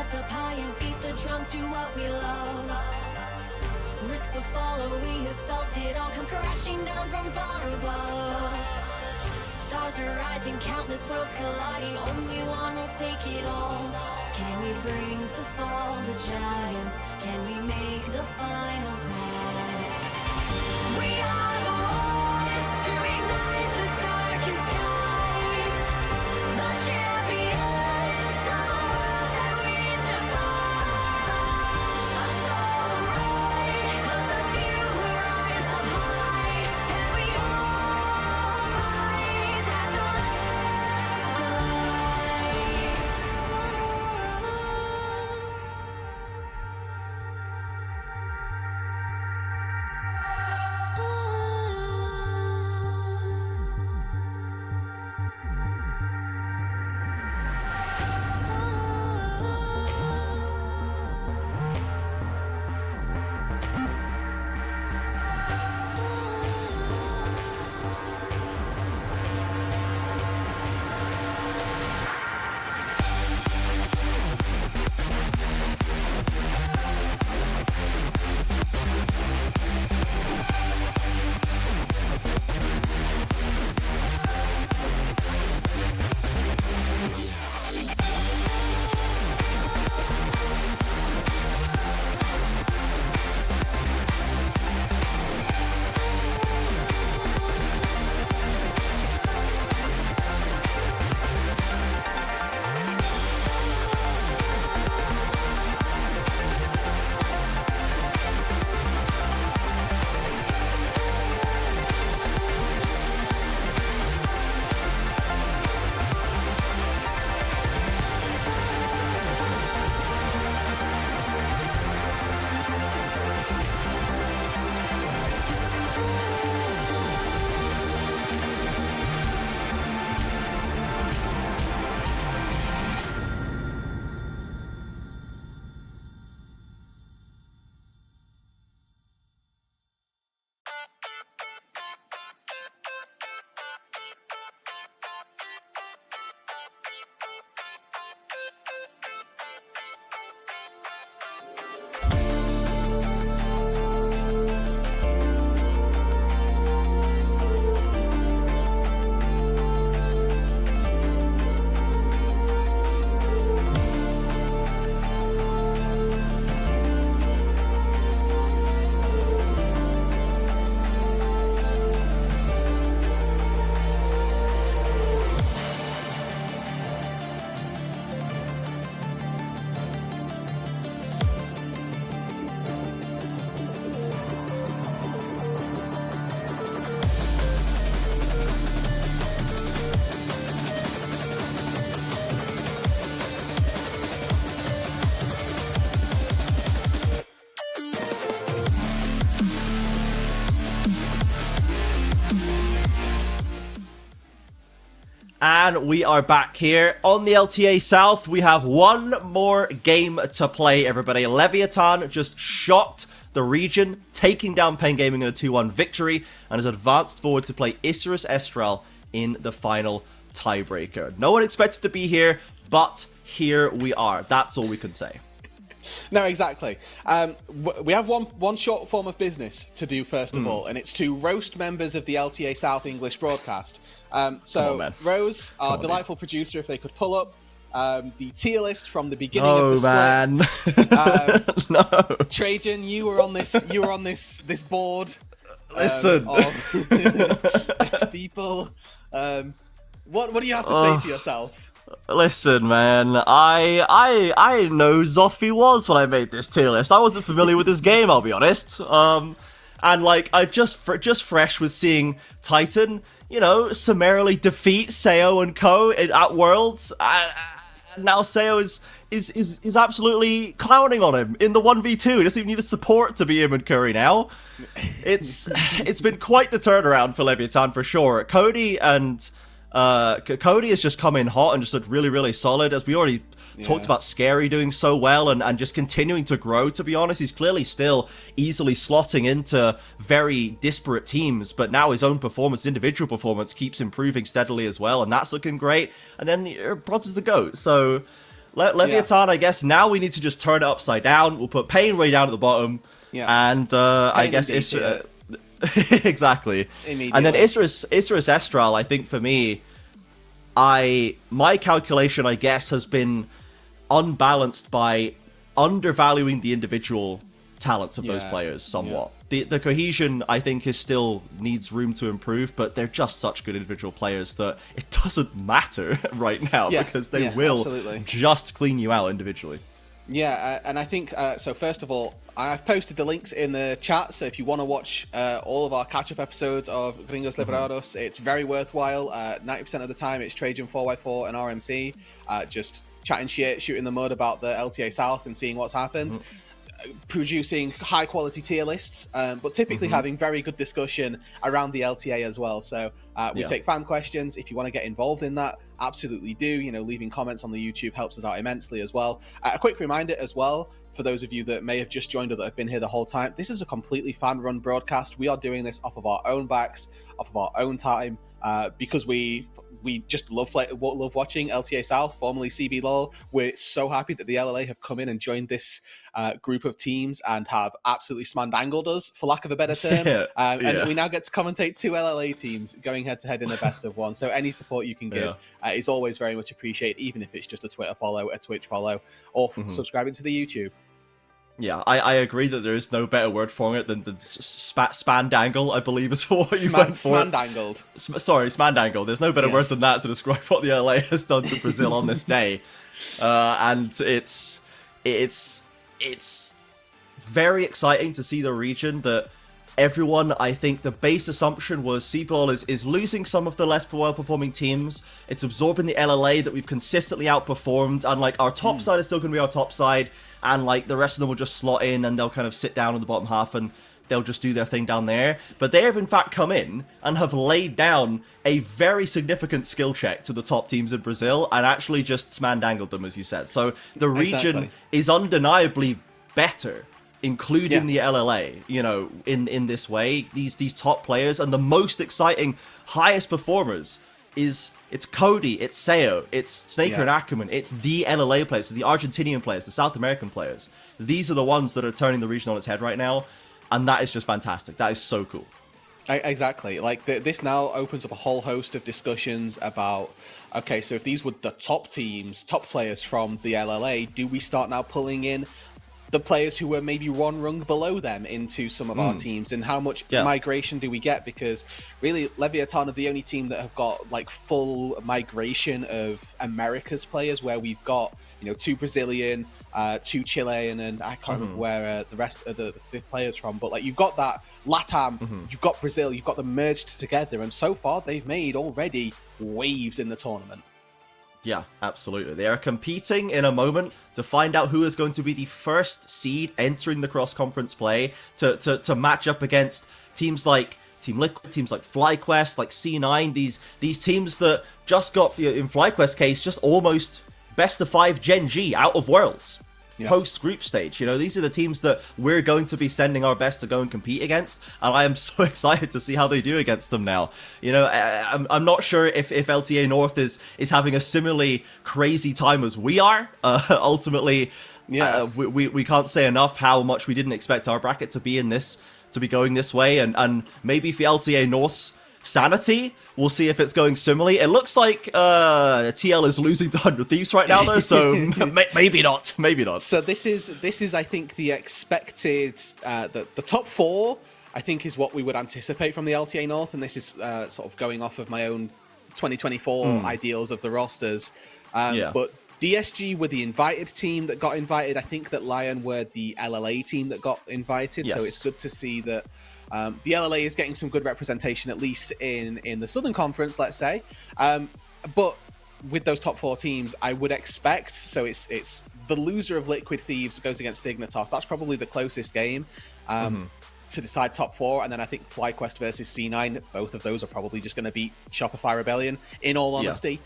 heads up high and beat the drum to what we love. Risk the follow, we have felt it all come crashing down from far above. Stars are rising, countless worlds colliding, only one will take it all. Can we bring to fall the giants? Can we make the final call? We are the ones to ignite the darkened skies, the champions of the world that we defy. A soul right of the few who rise up high, and we all fight at the last And we are back here on the LTA South. We have one more game to play, everybody. Leviathan just shocked the region, taking down Pain Gaming in a 2-1 victory, and has advanced forward to play Isurus Estral in the final tiebreaker. No one expected to be here, but here we are. That's all we can say. No, exactly. We have one short form of business to do first of all, and it's to roast members of the LTA South English broadcast. So, Rose, our delightful producer, if they could pull up the tier list from the beginning of the split. No. Trajan, you were on this. You were on this board. Listen, of people. What do you have to say for yourself? Listen, man, I know Zoffy was when I made this tier list. I wasn't familiar with this game, I'll be honest. And like, I just fresh with seeing Titan, you know, summarily defeat Seo and Co at Worlds. Now Seo is absolutely clowning on him in the 1v2. He doesn't even need a support to be him and Curry now. It's been quite the turnaround for Leviathan for sure. Cody has just come in hot and just looked really, really solid. As we already talked about, Scary doing so well and just continuing to grow, to be honest. He's clearly still easily slotting into very disparate teams, but now his own performance, individual performance, keeps improving steadily as well, and that's looking great. And then Bronze is the GOAT, so Leviathan, I guess now we need to just turn it upside down. We'll put Pain way down at the bottom, and I guess Isra. Exactly. And then Isrus Estral, I think for me, my calculation, I guess, has been unbalanced by undervaluing the individual talents of those players somewhat. The cohesion, I think, still needs room to improve, but they're just such good individual players that it doesn't matter right now because they will just clean you out individually. Yeah, and I think, so first of all, I've posted the links in the chat, so if you want to watch all of our catch-up episodes of Gringos Liberados, it's very worthwhile. 90% of the time, it's Trajan, FourY4, and RMC, just chatting shit, shooting the mud about the LTA South and seeing what's happened. Producing high quality tier lists, but typically having very good discussion around the LTA as well. So we take fan questions. If you want to get involved in that, absolutely do. You know, leaving comments on the YouTube helps us out immensely as well. A quick reminder as well, for those of you that may have just joined or that have been here the whole time, this is a completely fan-run broadcast. We are doing this off of our own backs, off of our own time, because we just love watching LTA South, formerly CB LOL. We're so happy that the LLA have come in and joined this group of teams and have absolutely smandangled us, for lack of a better term. And we now get to commentate 2 LLA teams going head-to-head in a best of 1. So any support you can give is always very much appreciated, even if it's just a Twitter follow, a Twitch follow, or subscribing to the YouTube. Yeah, I agree that there is no better word for it than spandangle, I believe is what you went for. Smandangled. Sorry, smandangle. There's no better word than that to describe what the LA has done to Brazil on this day. And it's very exciting to see the region that everyone, I think the base assumption was CBLOL is losing some of the less well-performing teams. It's absorbing the LLA that we've consistently outperformed, and like our top side is still going to be our top side, and like the rest of them will just slot in and they'll kind of sit down in the bottom half and they'll just do their thing down there. But they have in fact come in and have laid down a very significant skill check to the top teams in Brazil and actually just smandangled them, as you said. So the region is undeniably better, including the LLA, you know, in this way. These top players and the most exciting, highest performers it's Cody, it's Seo, it's Snaker and Ackerman, it's the LLA players, the Argentinian players, the South American players. These are the ones that are turning the region on its head right now, and that is just fantastic. That is so cool. Exactly. Like this now opens up a whole host of discussions about, okay, so if these were the top teams, top players from the LLA, do we start now pulling in the players who were maybe one rung below them into some of our teams, and how much migration do we get? Because really, Leviathan are the only team that have got like full migration of America's players, where we've got, you know, 2 Brazilian, 2 Chilean, and I can't remember where the rest of the 5th players from, but like you've got that LATAM, you've got Brazil, you've got them merged together, and so far they've made already waves in the tournament. Yeah, absolutely. They are competing in a moment to find out who is going to be the first seed entering the cross-conference play to match up against teams like Team Liquid, teams like FlyQuest, like C9, these teams that just got, in FlyQuest's case, just almost best of 5 Gen G out of Worlds. Post-group stage. You know, these are the teams that we're going to be sending our best to go and compete against, and I am so excited to see how they do against them now. You know, I'm not sure if LTA North is having a similarly crazy time as we are. Ultimately, we can't say enough how much we didn't expect our bracket to be going this way, and maybe for LTA North's sanity, we'll see if it's going similarly. It looks like TL is losing to 100 Thieves right now, though, so maybe not. So this is I think the expected, the top 4, I think, is what we would anticipate from the LTA North, and this is sort of going off of my own 2024 ideals of the rosters. But DSG were the invited team that got invited. I think that Lion were the LLA team that got invited, so it's good to see that the LLA is getting some good representation, at least in the Southern Conference, let's say. But with those top 4 teams, I would expect, so it's the loser of Liquid Thieves goes against Dignitas. That's probably the closest game to decide top 4. And then I think FlyQuest versus C9, both of those are probably just going to beat Shopify Rebellion, in all honesty.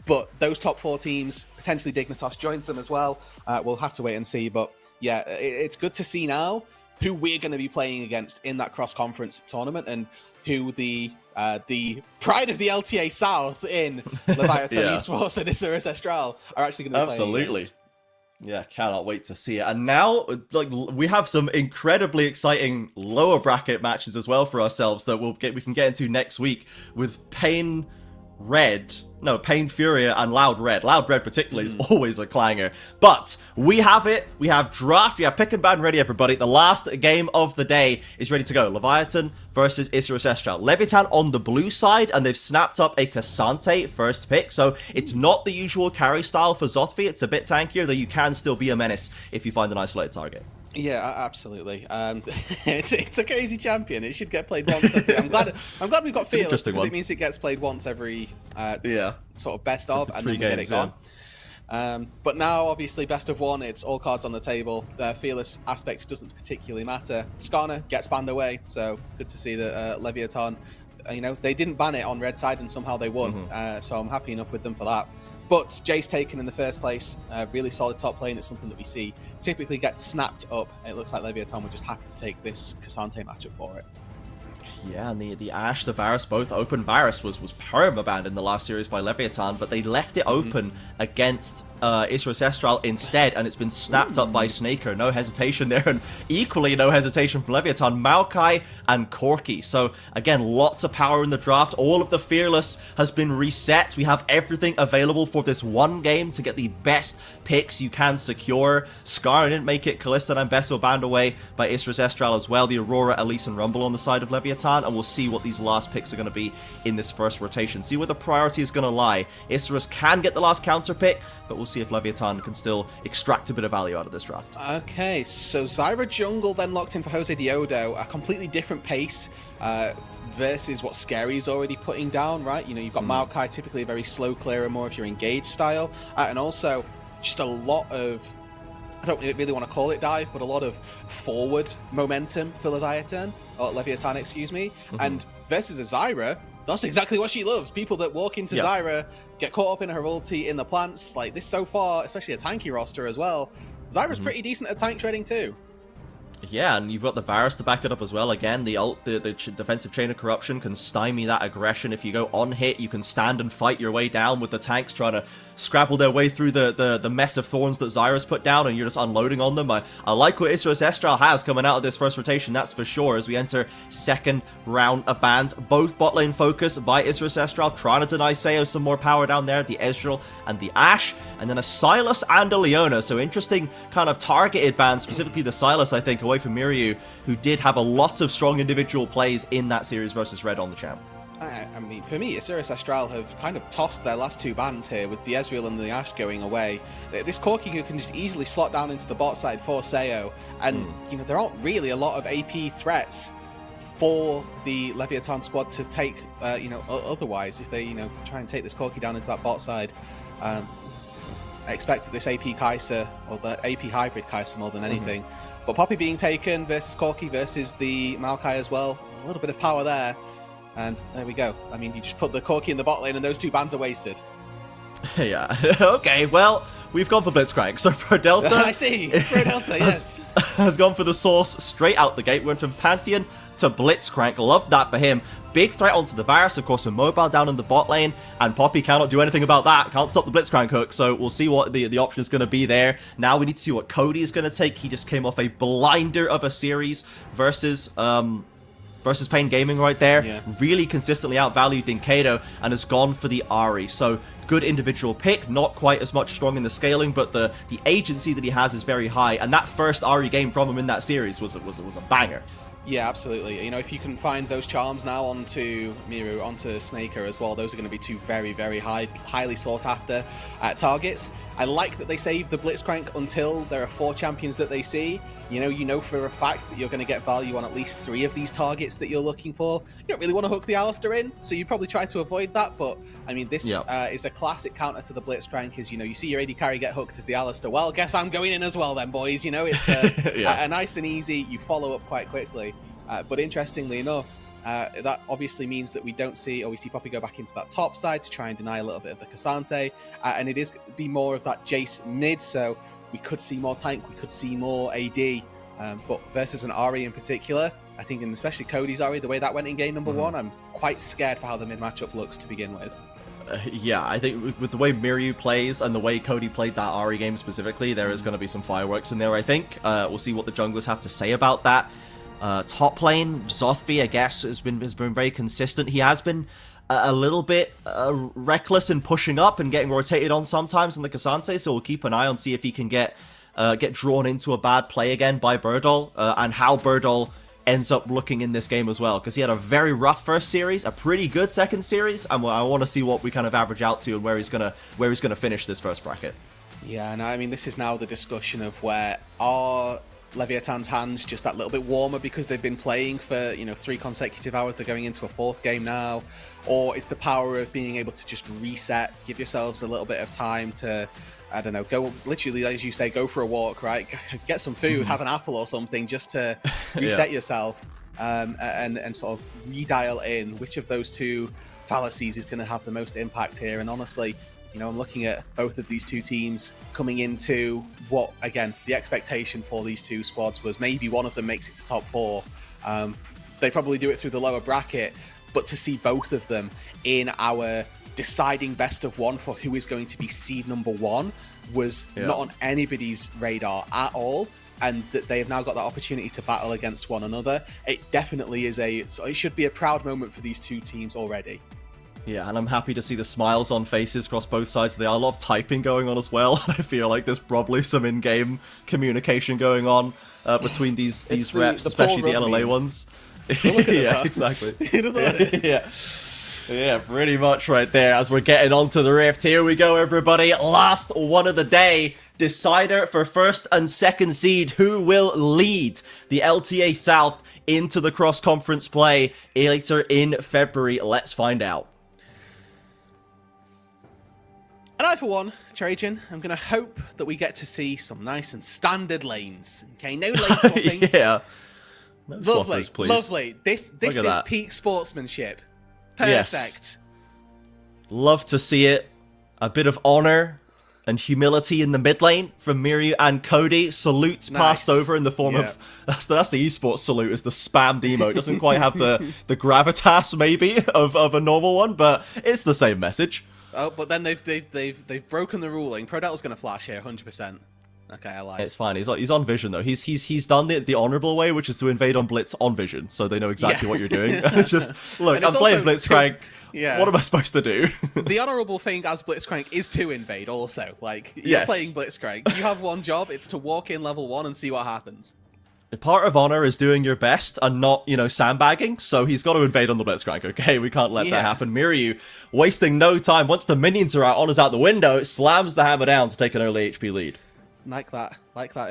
But those top 4 teams, potentially Dignitas joins them as well. We'll have to wait and see. But yeah, it's good to see now who we're going to be playing against in that cross-conference tournament, and who the pride of the LTA South in Leviathan Esports and Isurus Estral are actually going to be playing against. Yeah, cannot wait to see it. And now, like, we have some incredibly exciting lower bracket matches as well for ourselves that we can get into next week with Pain Furia and Loud Red. Loud Red particularly is always a clanger. But we have it. We have draft. We have pick and ban ready, everybody. The last game of the day is ready to go. Leviathan versus Isurus Estral. Leviathan on the blue side, and they've snapped up a Cassante first pick. So it's not the usual carry style for Zothvi. It's a bit tankier, though you can still be a menace if you find an isolated target. Yeah, absolutely. It's a crazy champion. It should get played once. I'm glad we've got Fearless, because it means it gets played once every sort of best of, and then we get it gone. But now, obviously, best of one, it's all cards on the table. The Fearless aspect doesn't particularly matter. Skarner gets banned away, so good to see that Leviathan, they didn't ban it on red side, and somehow they won. So I'm happy enough with them for that. But Jace taken in the first place, really solid top lane. It's something that we see typically get snapped up. It looks like Leviathan were just happy to take this Cassante matchup for it. Yeah, and the Ashe, the Varus, both open. Varus was perma-banned in the last series by Leviathan, but they left it open against Isurus Estral instead, and it's been snapped up by Snaker. No hesitation there, and equally no hesitation from Leviathan, Maokai and Corki. So again, lots of power in the draft. All of the Fearless has been reset. We have everything available for this one game to get the best picks you can secure. Scar didn't make it. Kalista and Besso banned away by Isurus Estral as well. The Aurora, Elise, and Rumble on the side of Leviathan, and we'll see what these last picks are going to be in this first rotation. See where the priority is going to lie. Isurus can get the last counter pick, but we'll see if Leviathan can still extract a bit of value out of this draft. Okay, so Zyra Jungle then locked in for Jose Diodo, a completely different pace versus what Scary's already putting down, right? You've got Maokai, typically a very slow clearer, more of your engaged style, and also just a lot of, I don't really want to call it dive, but a lot of forward momentum for Leviathan, excuse me, and versus a Zyra, that's exactly what she loves. People that walk into Zyra get caught up in her ulti in the plants. Like this so far, especially a tanky roster as well. Zyra's pretty decent at tank trading too. Yeah, and you've got the Varus to back it up as well. Again, the defensive chain of corruption can stymie that aggression. If you go on hit, you can stand and fight your way down with the tanks trying to scrabble their way through the mess of thorns that Zyra's put down, and you're just unloading on them. I like what Isurus Estral has coming out of this first rotation, that's for sure, as we enter second round of bans. Both bot lane focus by Isurus Estral, trying to deny Sayo some more power down there, the Ezreal and the Ashe, and then a Sylas and a Leona. So interesting kind of targeted bans, specifically the Sylas, I think, away from Miryu, who did have a lot of strong individual plays in that series versus Red on the champ. I mean, for me, Isurus Estral have kind of tossed their last two bans here, with the Ezreal and the Ashe going away. This Corki can just easily slot down into the bot side for Sayo, and there aren't really a lot of AP threats for the Leviathan squad to take, otherwise, if they, try and take this Corki down into that bot side. I expect that this AP Kai'Sa, or the AP hybrid Kai'Sa more than anything, but Poppy being taken versus Corki versus the Maokai as well, a little bit of power there. And there we go. I mean, you just put the Corki in the bot lane and those two bans are wasted. Yeah. Okay, well, we've gone for Blitzcrank. So for Delta... I see. For Delta, yes. Has gone for the source straight out the gate. Went from Pantheon to Blitzcrank. Love that for him. Big threat onto the Varus, of course, immobile down in the bot lane, and Poppy cannot do anything about that. Can't stop the Blitzcrank hook, so we'll see what the option is going to be there. Now we need to see what Cody is going to take. He just came off a blinder of a series versus Pain Gaming right there. Yeah. Really consistently outvalued Dinkato and has gone for the Ahri. So good individual pick, not quite as much strong in the scaling, but the agency that he has is very high. And that first Ahri game from him in that series was a banger. Yeah, absolutely. If you can find those charms now onto Miru, onto Snaker as well, those are going to be two very, very highly sought after targets. I like that they save the Blitzcrank until there are 4 champions that they see. You know for a fact that you're going to get value on at least 3 of these targets that you're looking for. You don't really want to hook the Alistar in, so you probably try to avoid that. But I mean, this is a classic counter to the Blitzcrank. Is you see your AD carry get hooked as the Alistar. Well, guess I'm going in as well then, boys. It's a nice and easy. You follow up quite quickly. But interestingly enough, that obviously means that we see Poppy go back into that top side to try and deny a little bit of the Cassante, and it is be more of that Jace mid, so we could see more tank, we could see more AD But versus an Ahri in particular, I think, and especially Cody's Ahri, the way that went in game number one, I'm quite scared for how the mid matchup looks to begin with. Yeah, I think with the way Miryu plays and the way Cody played that Ahri game specifically, there is going to be some fireworks in there, I think. We'll see what the junglers have to say about that. Top lane, Zothvi, I guess, has been very consistent. He has been a little bit reckless in pushing up and getting rotated on sometimes in the Cassante, so we'll keep an eye on, see if he can get drawn into a bad play again by Birdal, and how Birdal ends up looking in this game as well, because he had a very rough first series, a pretty good second series, and I want to see what we kind of average out to and where he's gonna finish this first bracket. Yeah, and I mean, this is now the discussion of where are Leviathan's hands just that little bit warmer because they've been playing for 3 consecutive hours, they're going into a 4th game now, or it's the power of being able to just reset, give yourselves a little bit of time to, I don't know, go literally, as you say, go for a walk, right? Get some food, have an apple or something, just to reset yourself, and sort of redial in which of those two fallacies is going to have the most impact here. And honestly, I'm looking at both of these two teams coming into what, again, the expectation for these two squads was maybe one of them makes it to top 4. They probably do it through the lower bracket, but to see both of them in our deciding best of one for who is going to be seed number 1 was not on anybody's radar at all, and that they have now got that opportunity to battle against one another. It definitely is it should be a proud moment for these two teams already. Yeah, and I'm happy to see the smiles on faces across both sides. There are a lot of typing going on as well. I feel like there's probably some in-game communication going on between these reps, especially the LLA ones. Yeah, exactly. Yeah, pretty much right there. As we're getting onto the Rift, here we go, everybody. Last one of the day. Decider for first and second seed. Who will lead the LTA South into the cross-conference play later in February? Let's find out. And I, for one, Trajan, I'm going to hope that we get to see some nice and standard lanes. Okay, no lane swapping. Yeah. No lovely, swappers, please. lovely. This is that. peak sportsmanship. Perfect. Yes. Love to see it. A bit of honor and humility in the mid lane from Miryu and Cody. Salutes passed over in the form of... That's the esports salute, is the spammed emote. Doesn't quite have the gravitas, maybe, of a normal one, but it's the same message. Oh, but then they've broken the ruling. Prodelta's going to flash here, 100%. Okay, I like it. It's fine. He's on Vision though. He's done the honorable way, which is to invade on Blitz on Vision, so they know exactly what you're doing. It's just look, I'm playing Blitzcrank. What am I supposed to do? The honorable thing as Blitzcrank is to invade. Also, like you're playing Blitzcrank, you have one job. It's to walk in level 1 and see what happens. Part of honor is doing your best and not, sandbagging, so he's got to invade on the Blitzcrank, okay? We can't let that happen. Miryu, wasting no time. Once the minions are out, honor's out the window, slams the hammer down to take an early HP lead. Like that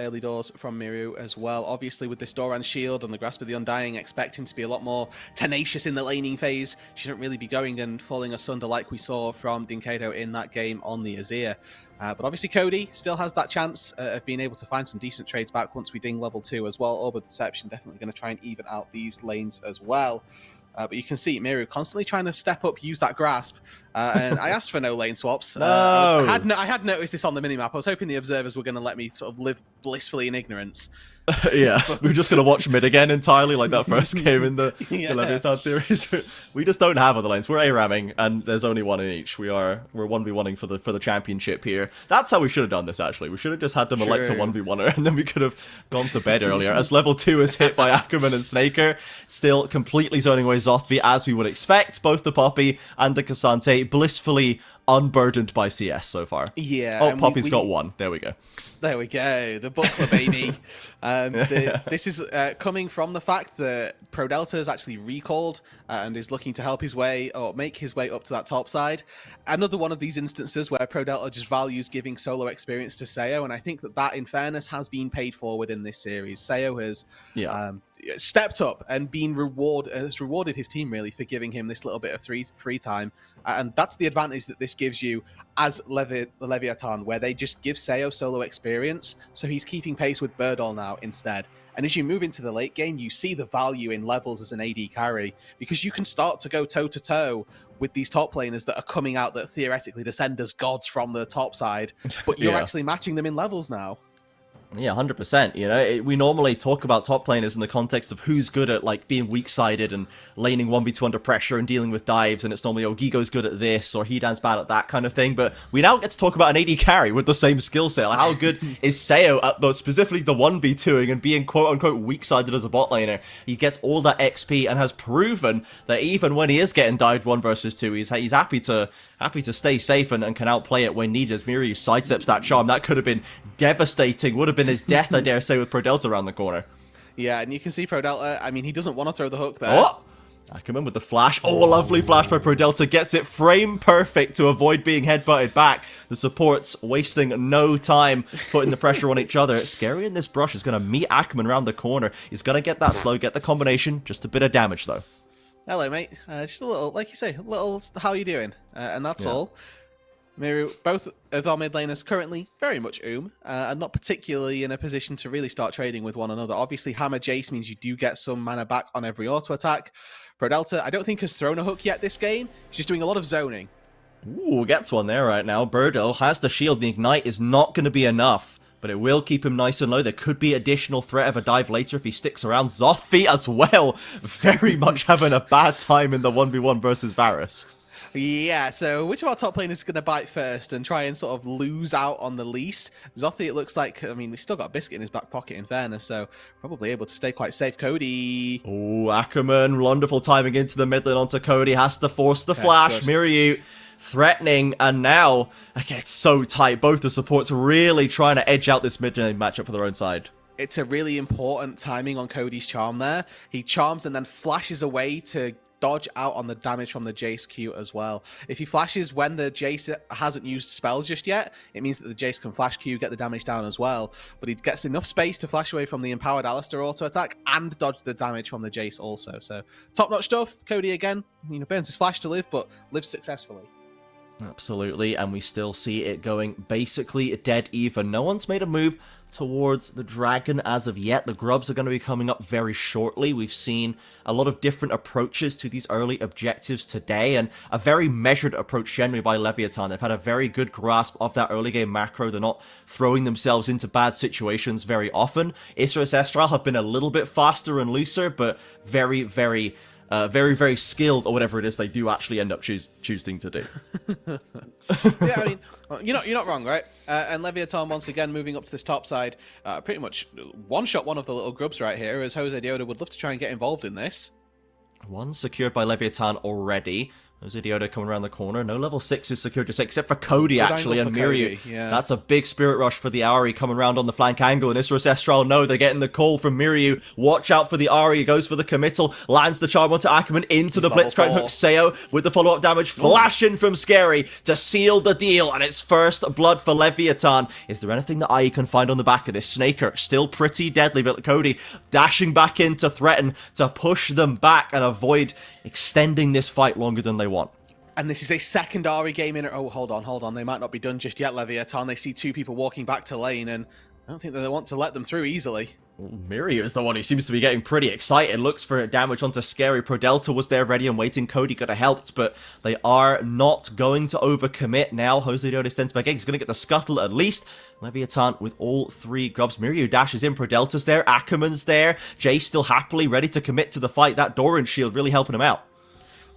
early doors from Miryu as well. Obviously, with this Doran shield and the Grasp of the Undying, expect him to be a lot more tenacious in the laning phase. Shouldn't really be going and falling asunder like we saw from Dinkato in that game on the Azir. But obviously, Cody still has that chance of being able to find some decent trades back once we ding level 2 as well. Orb of Deception definitely going to try and even out these lanes as well. But you can see Miryu constantly trying to step up, use that grasp. And I asked for no lane swaps. No. I had noticed this on the minimap. I was hoping the observers were going to let me sort of live blissfully in ignorance. Yeah, we're just going to watch mid again entirely, like that first game in the Leviathan series. We just don't have other lanes. We're A-ramming, and there's only one in each. We're 1v1ing for the championship here. That's how we should have done this, actually. We should have just had them elect a 1v1er, and then we could have gone to bed earlier. As level 2 is hit by Ackerman and Snaker, still completely zoning away Zothvi, as we would expect. Both the Poppy and the Cassante blissfully unburdened by CS so far. Yeah. Oh, Poppy's got one. There we go. There we go. The buckler, baby. This is coming from the fact that Prodelta is actually recalled and is looking to help his way or make his way up to that top side. Another one of these instances where Prodelta just values giving solo experience to Sayo, and I think that in fairness has been paid for within this series. Sayo has stepped up and has rewarded his team really for giving him this little bit of free time, and that's the advantage that this gives you as Leviathan, where they just give Sayo solo experience, so he's keeping pace with Birdal now instead. And as you move into the late game, you see the value in levels as an AD carry, because you can start to go toe-to-toe with these top laners that are coming out that theoretically descend as gods from the top side, but you're actually matching them in levels now. Yeah, 100%. You know, we normally talk about top laners in the context of who's good at, like, being weak-sided and laning 1v2 under pressure and dealing with dives, and it's normally, oh, Gigo's good at this, or Hidan's bad at that kind of thing, but we now get to talk about an AD carry with the same skill set. Like, how good is Seo at specifically the 1v2ing and being quote-unquote weak-sided as a bot laner? He gets all that XP and has proven that even when he is getting dived 1 versus 2, he's happy to stay safe and can outplay it when needed. As Miryu sidesteps that charm, that could have been devastating, would have been his death, I dare say, with ProDelta around the corner. Yeah, and you can see ProDelta, I mean, he doesn't want to throw the hook there. Oh! Ackerman with the flash. Oh, lovely flash by ProDelta. Gets it frame perfect to avoid being headbutted back. The supports wasting no time putting the pressure on each other. Scary in this brush is going to meet Ackerman around the corner. He's going to get that slow, get the combination. Just a bit of damage, though. Hello, mate. Just a little, like you say, a little, how you doing? And that's all. Miru, both of our mid laners currently very much and not particularly in a position to really start trading with one another. Obviously, Hammer Jace means you do get some mana back on every auto attack. ProDelta, I don't think has thrown a hook yet this game. He's just doing a lot of zoning. Ooh, gets one there right now. Birdo has the shield. The Ignite is not going to be enough, but it will keep him nice and low. There could be additional threat of a dive later if he sticks around. Zothfi as well, very much having a bad time in the 1v1 versus Varus. Yeah, so which of our top laners is going to bite first and try and sort of lose out on the least? Zothfi, it looks like, I mean, he's still got a biscuit in his back pocket in fairness, so probably able to stay quite safe. Cody. Oh, Ackerman, wonderful timing into the mid lane onto Cody. Has to force the flash. Miryu threatening, and now, okay, it's so tight. Both the supports really trying to edge out this mid lane matchup for their own side. It's a really important timing on Cody's charm there. He charms and then flashes away to dodge out on the damage from the Jace Q as well. If he flashes when the Jace hasn't used spells just yet, it means that the Jace can flash Q, get the damage down as well. But he gets enough space to flash away from the empowered Alistar auto attack and dodge the damage from the Jace also. So top-notch stuff. Cody again, you know, burns his flash to live, but lives successfully. Absolutely, and we still see it going basically dead even. No one's made a move towards the dragon as of yet. The grubs are going to be coming up very shortly. We've seen a lot of different approaches to these early objectives today, and a very measured approach generally by Leviathan. They've had a very good grasp of that early game macro. They're not throwing themselves into bad situations very often. Isra Estral have been a little bit faster and looser, but very, very skilled, or whatever it is they do actually end up choosing to do. Yeah, I mean, you're not wrong, right? And Leviathan once again moving up to this top side, pretty much one-shot one of the little grubs right here, as Jose Dioda would love to try and get involved in this. One secured by Leviathan already. Jose Dioda coming around the corner. No level 6 is secured just except for Cody, actually, and Miryu. Yeah. That's a big spirit rush for the Ahri coming around on the flank angle. And Isra Estral, no, they're getting the call from Miryu. Watch out for the Ahri. He goes for the committal. Lands the charm onto Ackerman into the Blitzcrank hook. Seo with the follow-up damage. Flashing from Scary to seal the deal. And it's first blood for Leviathan. Is there anything that IE can find on the back of this? Snaker, still pretty deadly, but Cody dashing back in to threaten to push them back and avoid extending this fight longer than they want. And this is a secondary game in. Oh, hold on. They might not be done just yet, Leviathan. They see two people walking back to lane, and I don't think that they want to let them through easily. Miryu is the one who seems to be getting pretty excited. Looks for damage onto Scary. ProDelta was there ready and waiting. Cody could have helped, but they are not going to overcommit now. Jose Dioda stands back in. He's going to get the scuttle at least. Leviathan with all three grubs. Miryu dashes in. ProDelta's there. Ackerman's there. Jay still happily ready to commit to the fight. That Doran shield really helping him out.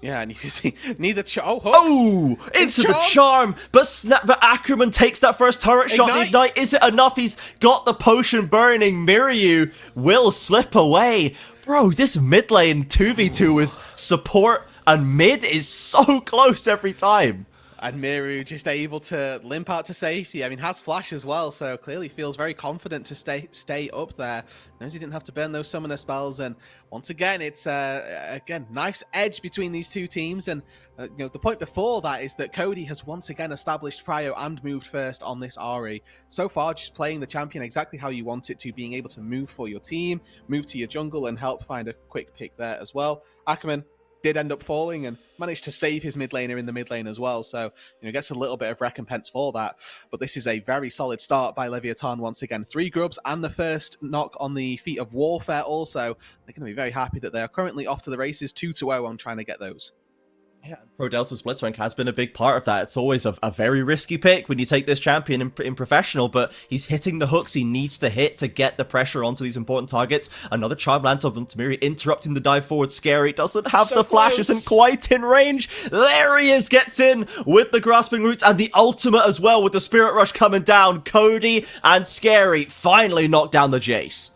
Yeah, and you can see neither into the charm, but Ackerman takes that first turret shot. The Ignite, is it enough? He's got the potion burning. Miryu will slip away. Bro, this mid lane 2v2 with support and mid is so close every time. And Miryu just able to limp out to safety. I mean, has flash as well, so clearly feels very confident to stay up there. Knows he didn't have to burn those summoner spells. And once again, it's again nice edge between these two teams. And you know, the point before that is that Cody has once again established prio and moved first on this Ahri. So far, just playing the champion exactly how you want it to, being able to move for your team, move to your jungle, and help find a quick pick there as well. Ackerman did end up falling and managed to save his mid laner in the mid lane as well. So, you know, gets a little bit of recompense for that. But this is a very solid start by Leviathan once again. 3 grubs and the first knock on the feat of warfare also. They're going to be very happy that they are currently off to the races 2-0 on trying to get those. Yeah, Pro Delta's Blitzcrank has been a big part of that. It's always a very risky pick when you take this champion in professional, but he's hitting the hooks he needs to hit to get the pressure onto these important targets. Another charm lands on Tamiri, interrupting the dive forward. Scary doesn't have the flash, isn't quite in range. There he is, gets in with the grasping roots and the ultimate as well with the Spirit Rush coming down. Cody and Scary finally knock down the Jace.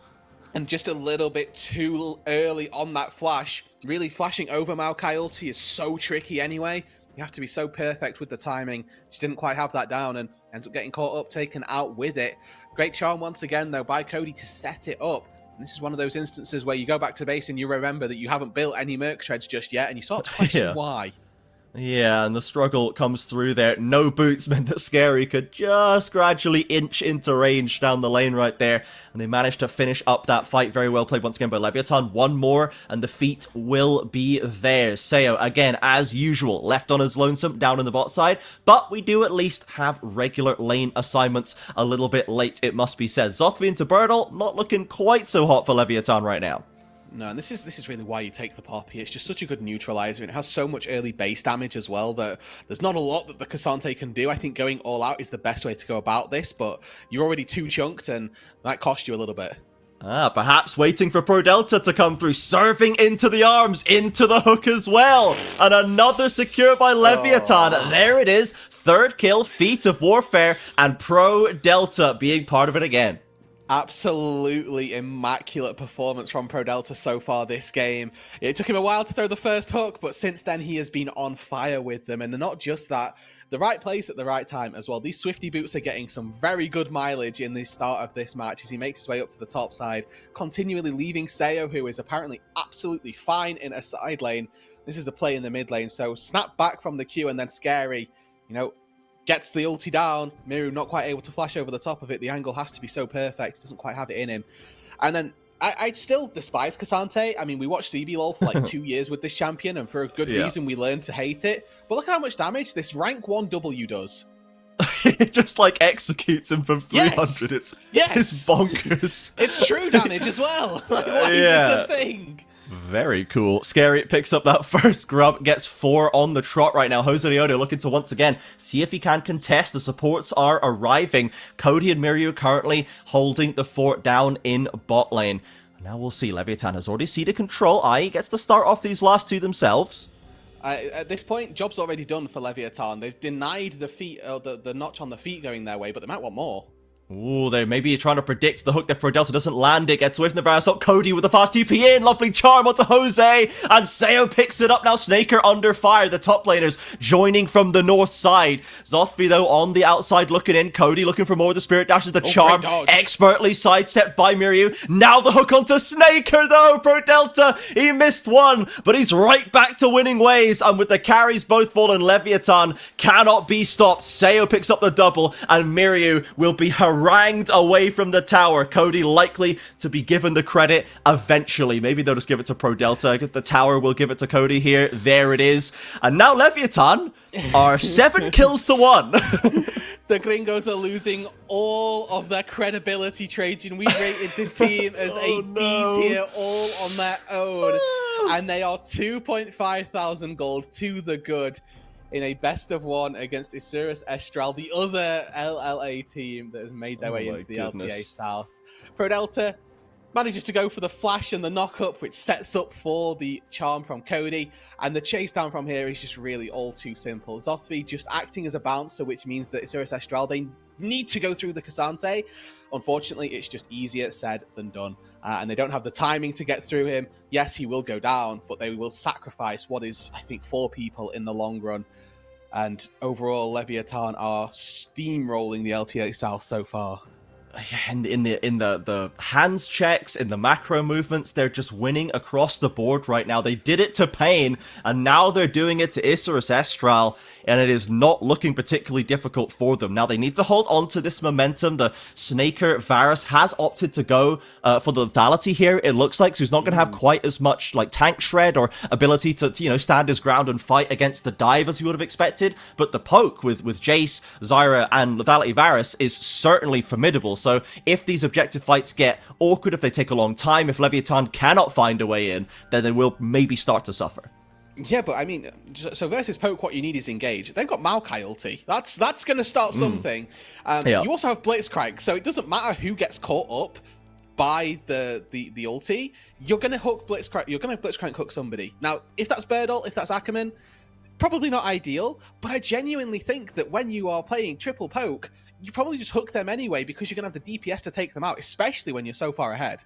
And just a little bit too early on that flash. Really flashing over Maokai ulti is so tricky anyway. You have to be so perfect with the timing. Just didn't quite have that down and ends up getting caught up, taken out with it. Great charm once again, though, by Cody to set it up. And this is one of those instances where you go back to base and you remember that you haven't built any Merc Treads just yet, and you start to question why. Yeah, and the struggle comes through there. No boots meant that Scary could just gradually inch into range down the lane right there. And they managed to finish up that fight. Very well played once again by Leviathan. One more, and the feat will be theirs. Seo, again, as usual, left on his lonesome down in the bot side. But we do at least have regular lane assignments a little bit late, it must be said. Zothvi into Birdle, not looking quite so hot for Leviathan right now. No, and this is really why you take the Poppy. It's just such a good neutralizer, and it has so much early base damage as well that there's not a lot that the Cassante can do. I think going all out is the best way to go about this, but you're already too chunked, and that cost you a little bit. Perhaps waiting for Pro Delta to come through, serving into the arms, into the hook as well. And another secure by Leviathan. There it is, third kill, feat of warfare, and Pro Delta being part of it again. Absolutely immaculate performance from Pro Delta so far this game. It took him a while to throw the first hook, but since then he has been on fire with them. And not just that, the right place at the right time as well. These Swifty boots are getting some very good mileage in the start of this match as he makes his way up to the top side, continually leaving Seo, who is apparently absolutely fine in a side lane. This is a play in the mid lane, so snap back from the queue, and then Scary, gets the ulti down. Miru not quite able to flash over the top of it. The angle has to be so perfect. Doesn't quite have it in him. And then I still despise Cassante. I mean, we watched CBLOL for like 2 years with this champion, and for a good reason we learned to hate it. But look how much damage this rank 1 W does. It just like executes him from 300. Yes. It's bonkers. It's true damage as well. Like, why is this a thing? Very cool. Scary picks up that first grub, gets 4 on the trot right now. Jose Leono looking to once again see if he can contest. The supports are arriving. Cody and Miru currently holding the fort down in bot lane. Now we'll see. Leviathan has already ceded control. He gets to start off these last two themselves. At this point, job's already done for Leviathan. They've denied the feet, or the notch on the feet going their way, but they might want more. Ooh, they maybe trying to predict the hook that Pro Delta doesn't land it. Gets away from the Varus. Cody with the fast TP in. Lovely charm onto Jose. And Seo picks it up now. Snaker under fire. The top laners joining from the north side. Zothvi, though, on the outside looking in. Cody looking for more of the spirit dashes. The charm expertly sidestepped by Miryu. Now the hook onto Snaker, though. Pro Delta, he missed one, but he's right back to winning ways. And with the carries both fallen, Leviathan cannot be stopped. Seo picks up the double, and Miryu will be harangued away from the tower. Cody likely to be given the credit eventually. Maybe they'll just give it to Pro Delta. The tower will give it to Cody here. There it is. And now Leviathan are 7 kills to 1. The Gringos are losing all of their credibility, Trajan. We rated this team as a D tier all on their own. And they are 2.5 thousand gold to the good in a best of 1 against Isurus Estral, the other LLA team that has made their way into the LTA South. Pro Delta manages to go for the flash and the knock-up, which sets up for the charm from Cody. And the chase down from here is just really all too simple. Zothvi just acting as a bouncer, which means that Isurus Estral, they need to go through the Cassante. Unfortunately, it's just easier said than done. And they don't have the timing to get through him. Yes, he will go down, but they will sacrifice what is, I think, 4 people in the long run. And overall, Leviathan are steamrolling the LTA South so far. In the hands checks, in the macro movements, they're just winning across the board right now. They did it to Pain, and now they're doing it to Isurus Estral, and it is not looking particularly difficult for them. Now they need to hold on to this momentum. The Snaker Varus has opted to go for the lethality here, it looks like, so he's not going to have quite as much like tank shred or ability to stand his ground and fight against the dive as you would have expected. But the poke with Jace, Zyra, and lethality Varus is certainly formidable. So if these objective fights get awkward, if they take a long time, if Leviathan cannot find a way in, then they will maybe start to suffer. Yeah, but I mean, so versus Poke, what you need is engage. They've got Maokai ulti. That's going to start something. Yeah. You also have Blitzcrank, so it doesn't matter who gets caught up by the ulti. You're going to hook Blitzcrank. You're going to Blitzcrank hook somebody. Now, if that's Birdle, if that's Ackerman, probably not ideal. But I genuinely think that when you are playing triple Poke, you probably just hook them anyway because you're going to have the DPS to take them out, especially when you're so far ahead.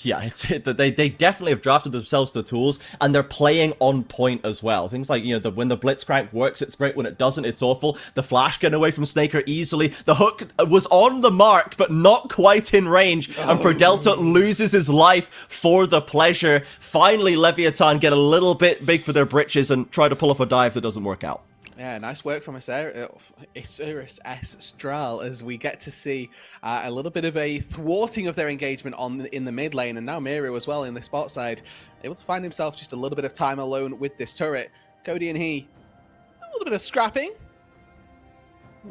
Yeah, they definitely have drafted themselves the tools, and they're playing on point as well. Things like, you know, when the Blitzcrank works, it's great. When it doesn't, it's awful. The flash getting away from Snaker easily. The hook was on the mark, but not quite in range, and Prodelta loses his life for the pleasure. Finally, Leviathan get a little bit big for their britches and try to pull off a dive that doesn't work out. Yeah, nice work from Isurus Estral as we get to see a little bit of a thwarting of their engagement in the mid lane, and now Miru as well in the spot side, able to find himself just a little bit of time alone with this turret. Cody and he, a little bit of scrapping.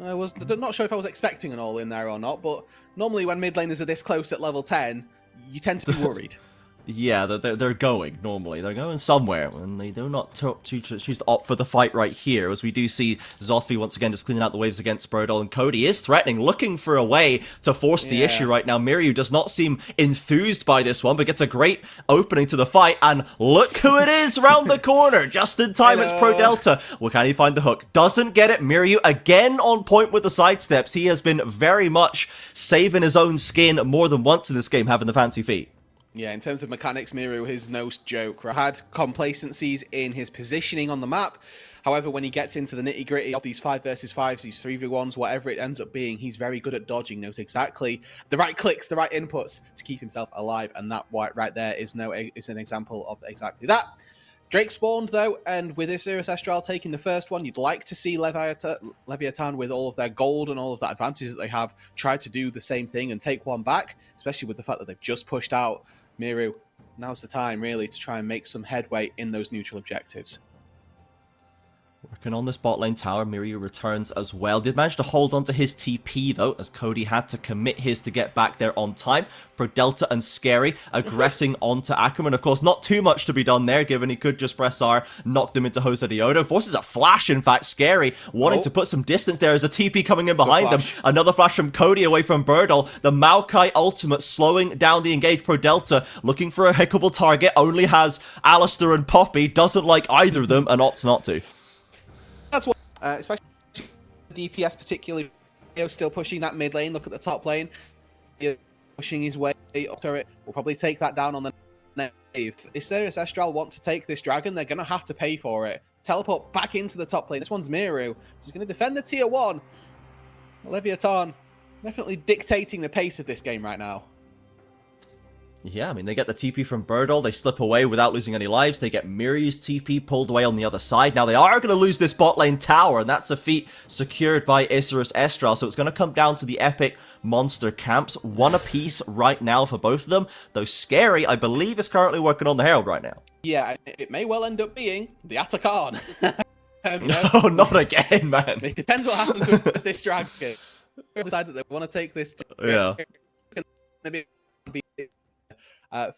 I was not sure if I was expecting an all in there or not, but normally when mid laners are this close at level 10, you tend to be worried. Yeah, they're going, normally. They're going somewhere, and they do not choose to opt for the fight right here, as we do see Zothvi once again just cleaning out the waves against Birdle, and Cody is threatening, looking for a way to force the issue right now. Miryu does not seem enthused by this one, but gets a great opening to the fight, and look who it is around the corner! Just in time, It's Prodelta. Well, can he find the hook? Doesn't get it. Miryu again on point with the sidesteps. He has been very much saving his own skin more than once in this game, having the fancy feet. Yeah, in terms of mechanics, Miru is no joke. Had complacencies in his positioning on the map. However, when he gets into the nitty-gritty of these 5 versus 5s, these 3v1s, whatever it ends up being, he's very good at dodging, knows exactly the right clicks, the right inputs to keep himself alive, and that right there is an example of exactly that. Drake spawned, though, and with Isurus Estral taking the first one, you'd like to see Leviathan, with all of their gold and all of that advantage that they have, try to do the same thing and take one back, especially with the fact that they've just pushed out Miru. Now's the time, really, to try and make some headway in those neutral objectives. Working on this bot lane tower, Miryu returns as well. Did manage to hold on to his TP, though, as Cody had to commit his to get back there on time. Prodelta and Scary aggressing onto Ackerman. Of course, not too much to be done there, given he could just press R, knock them into Hosadiodo. Forces a flash, in fact. Scary wanting to put some distance there as a TP coming in behind them. Another flash from Cody away from Birdle. The Maokai ultimate slowing down the engaged Prodelta, looking for a hickable target. Only has Alistair and Poppy. Doesn't like either of them and opts not to. That's what, especially DPS particularly, still pushing that mid lane. Look at the top lane, pushing his way up to it. We'll probably take that down on the next wave. If Isurus Estral want to take this dragon, they're going to have to pay for it. Teleport back into the top lane. This one's Miru. He's going to defend the tier 1. Leviathan definitely dictating the pace of this game right now. Yeah, I mean, they get the TP from Birdle, they slip away without losing any lives, they get Miryu's TP pulled away on the other side. Now, they are going to lose this bot lane tower, and that's a feat secured by Isurus Estral, so it's going to come down to the epic monster camps. One apiece right now for both of them, though Scary, I believe, is currently working on the Herald right now. Yeah, it may well end up being the Atakan. No, not again, man. It depends what happens with this dragon. They decide that they want to take this. Yeah. Maybe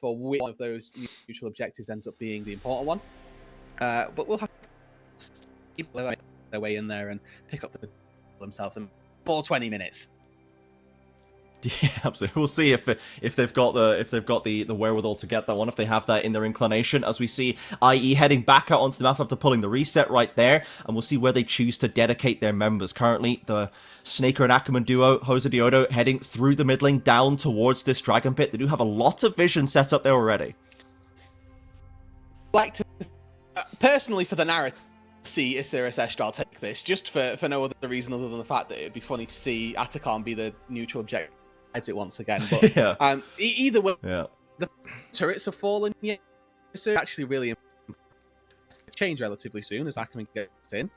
for which one of those neutral objectives ends up being the important one. But we'll have to keep their way in there and pick up themselves in 20 minutes. Yeah, absolutely. We'll see if they've got the wherewithal to get that one, if they have that in their inclination, as we see IE heading back out onto the map after pulling the reset right there, and we'll see where they choose to dedicate their members. Currently, the Snaker and Ackerman duo, Hosadiodo, heading through the mid lane down towards this dragon pit. They do have a lot of vision set up there already. Like to personally, for the narrative, see Isurus Estral take this, just for no other reason other than the fact that it'd be funny to see Atakan be the neutral objective it once again. But yeah. Either way, yeah, the turrets have fallen. Yeah, it's actually really change relatively soon as Ackerman gets in.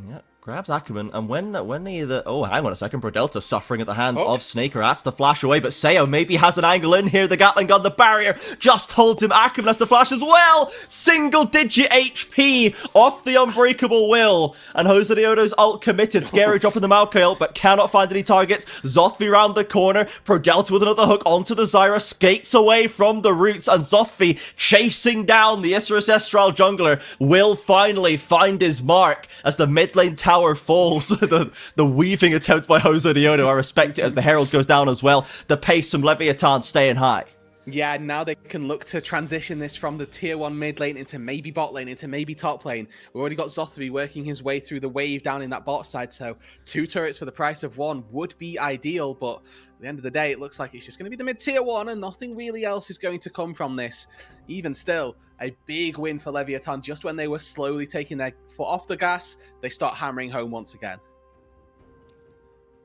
Yeah, grabs Ackerman, and when oh, hang on a second, Brodelta suffering at the hands of Snaker. That's the flash away, but Seo maybe has an angle in here. The Gatling gun, the barrier just holds him. Ackerman has to flash as well. Single-digit HP off the Unbreakable Will, and Jose Diodo's ult committed. Scary dropping the Maokai ult, but cannot find any targets. Zothvi round the corner. Brodelta with another hook onto the Zyra, skates away from the roots, and Zothvi chasing down the Isserus Estral jungler will finally find his mark as the mid lane tower falls. the weaving attempt by Jose Diodo, I respect it, as the Herald goes down as well. The pace from Leviathan staying high. Yeah, now they can look to transition this from the tier 1 mid lane into maybe bot lane, into maybe top lane. We've already got Zothvi working his way through the wave down in that bot side, so 2 turrets for the price of 1 would be ideal, but at the end of the day, it looks like it's just going to be the mid tier 1 and nothing really else is going to come from this. Even still, a big win for Leviathan. Just when they were slowly taking their foot off the gas, they start hammering home once again.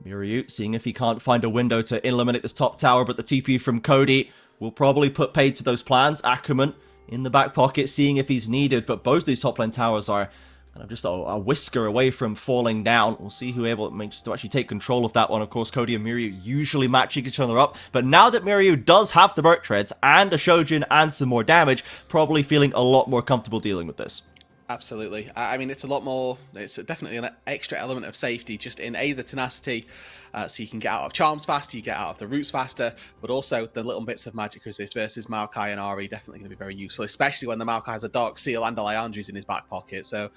Miryu seeing if he can't find a window to eliminate this top tower, but the TP from Cody will probably put paid to those plans. Ackerman in the back pocket, seeing if he's needed, but both these top lane towers are kind of just a whisker away from falling down. We'll see who able to actually take control of that one. Of course, Cody and Miryu usually matching each other up, but now that Miryu does have the Merc Treads and a Shojin and some more damage, probably feeling a lot more comfortable dealing with this. Absolutely. I mean, it's a lot more, it's definitely an extra element of safety just in the tenacity, so you can get out of charms faster, you get out of the roots faster, but also the little bits of magic resist versus Maokai and Ahri definitely going to be very useful, especially when the Maokai has a Dark Seal and a Liandry's in his back pocket. So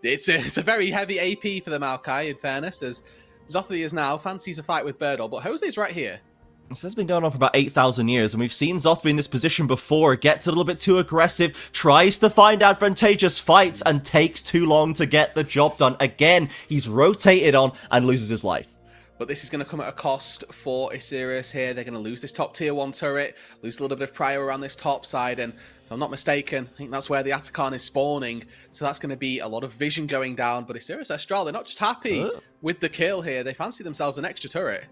it's a very heavy AP for the Maokai, in fairness, as Zothvi is now, fancies a fight with Birdle, but Jose's right here. This has been going on for about 8,000 years, and we've seen Zothvi in this position before. Gets a little bit too aggressive, tries to find advantageous fights, and takes too long to get the job done. Again, he's rotated on and loses his life. But this is going to come at a cost for Isserus here. They're going to lose this top tier 1 turret, lose a little bit of prio around this top side, and if I'm not mistaken, I think that's where the Atakan is spawning. So that's going to be a lot of vision going down. But Isserus Estral, they're not just happy with the kill here. They fancy themselves an extra turret.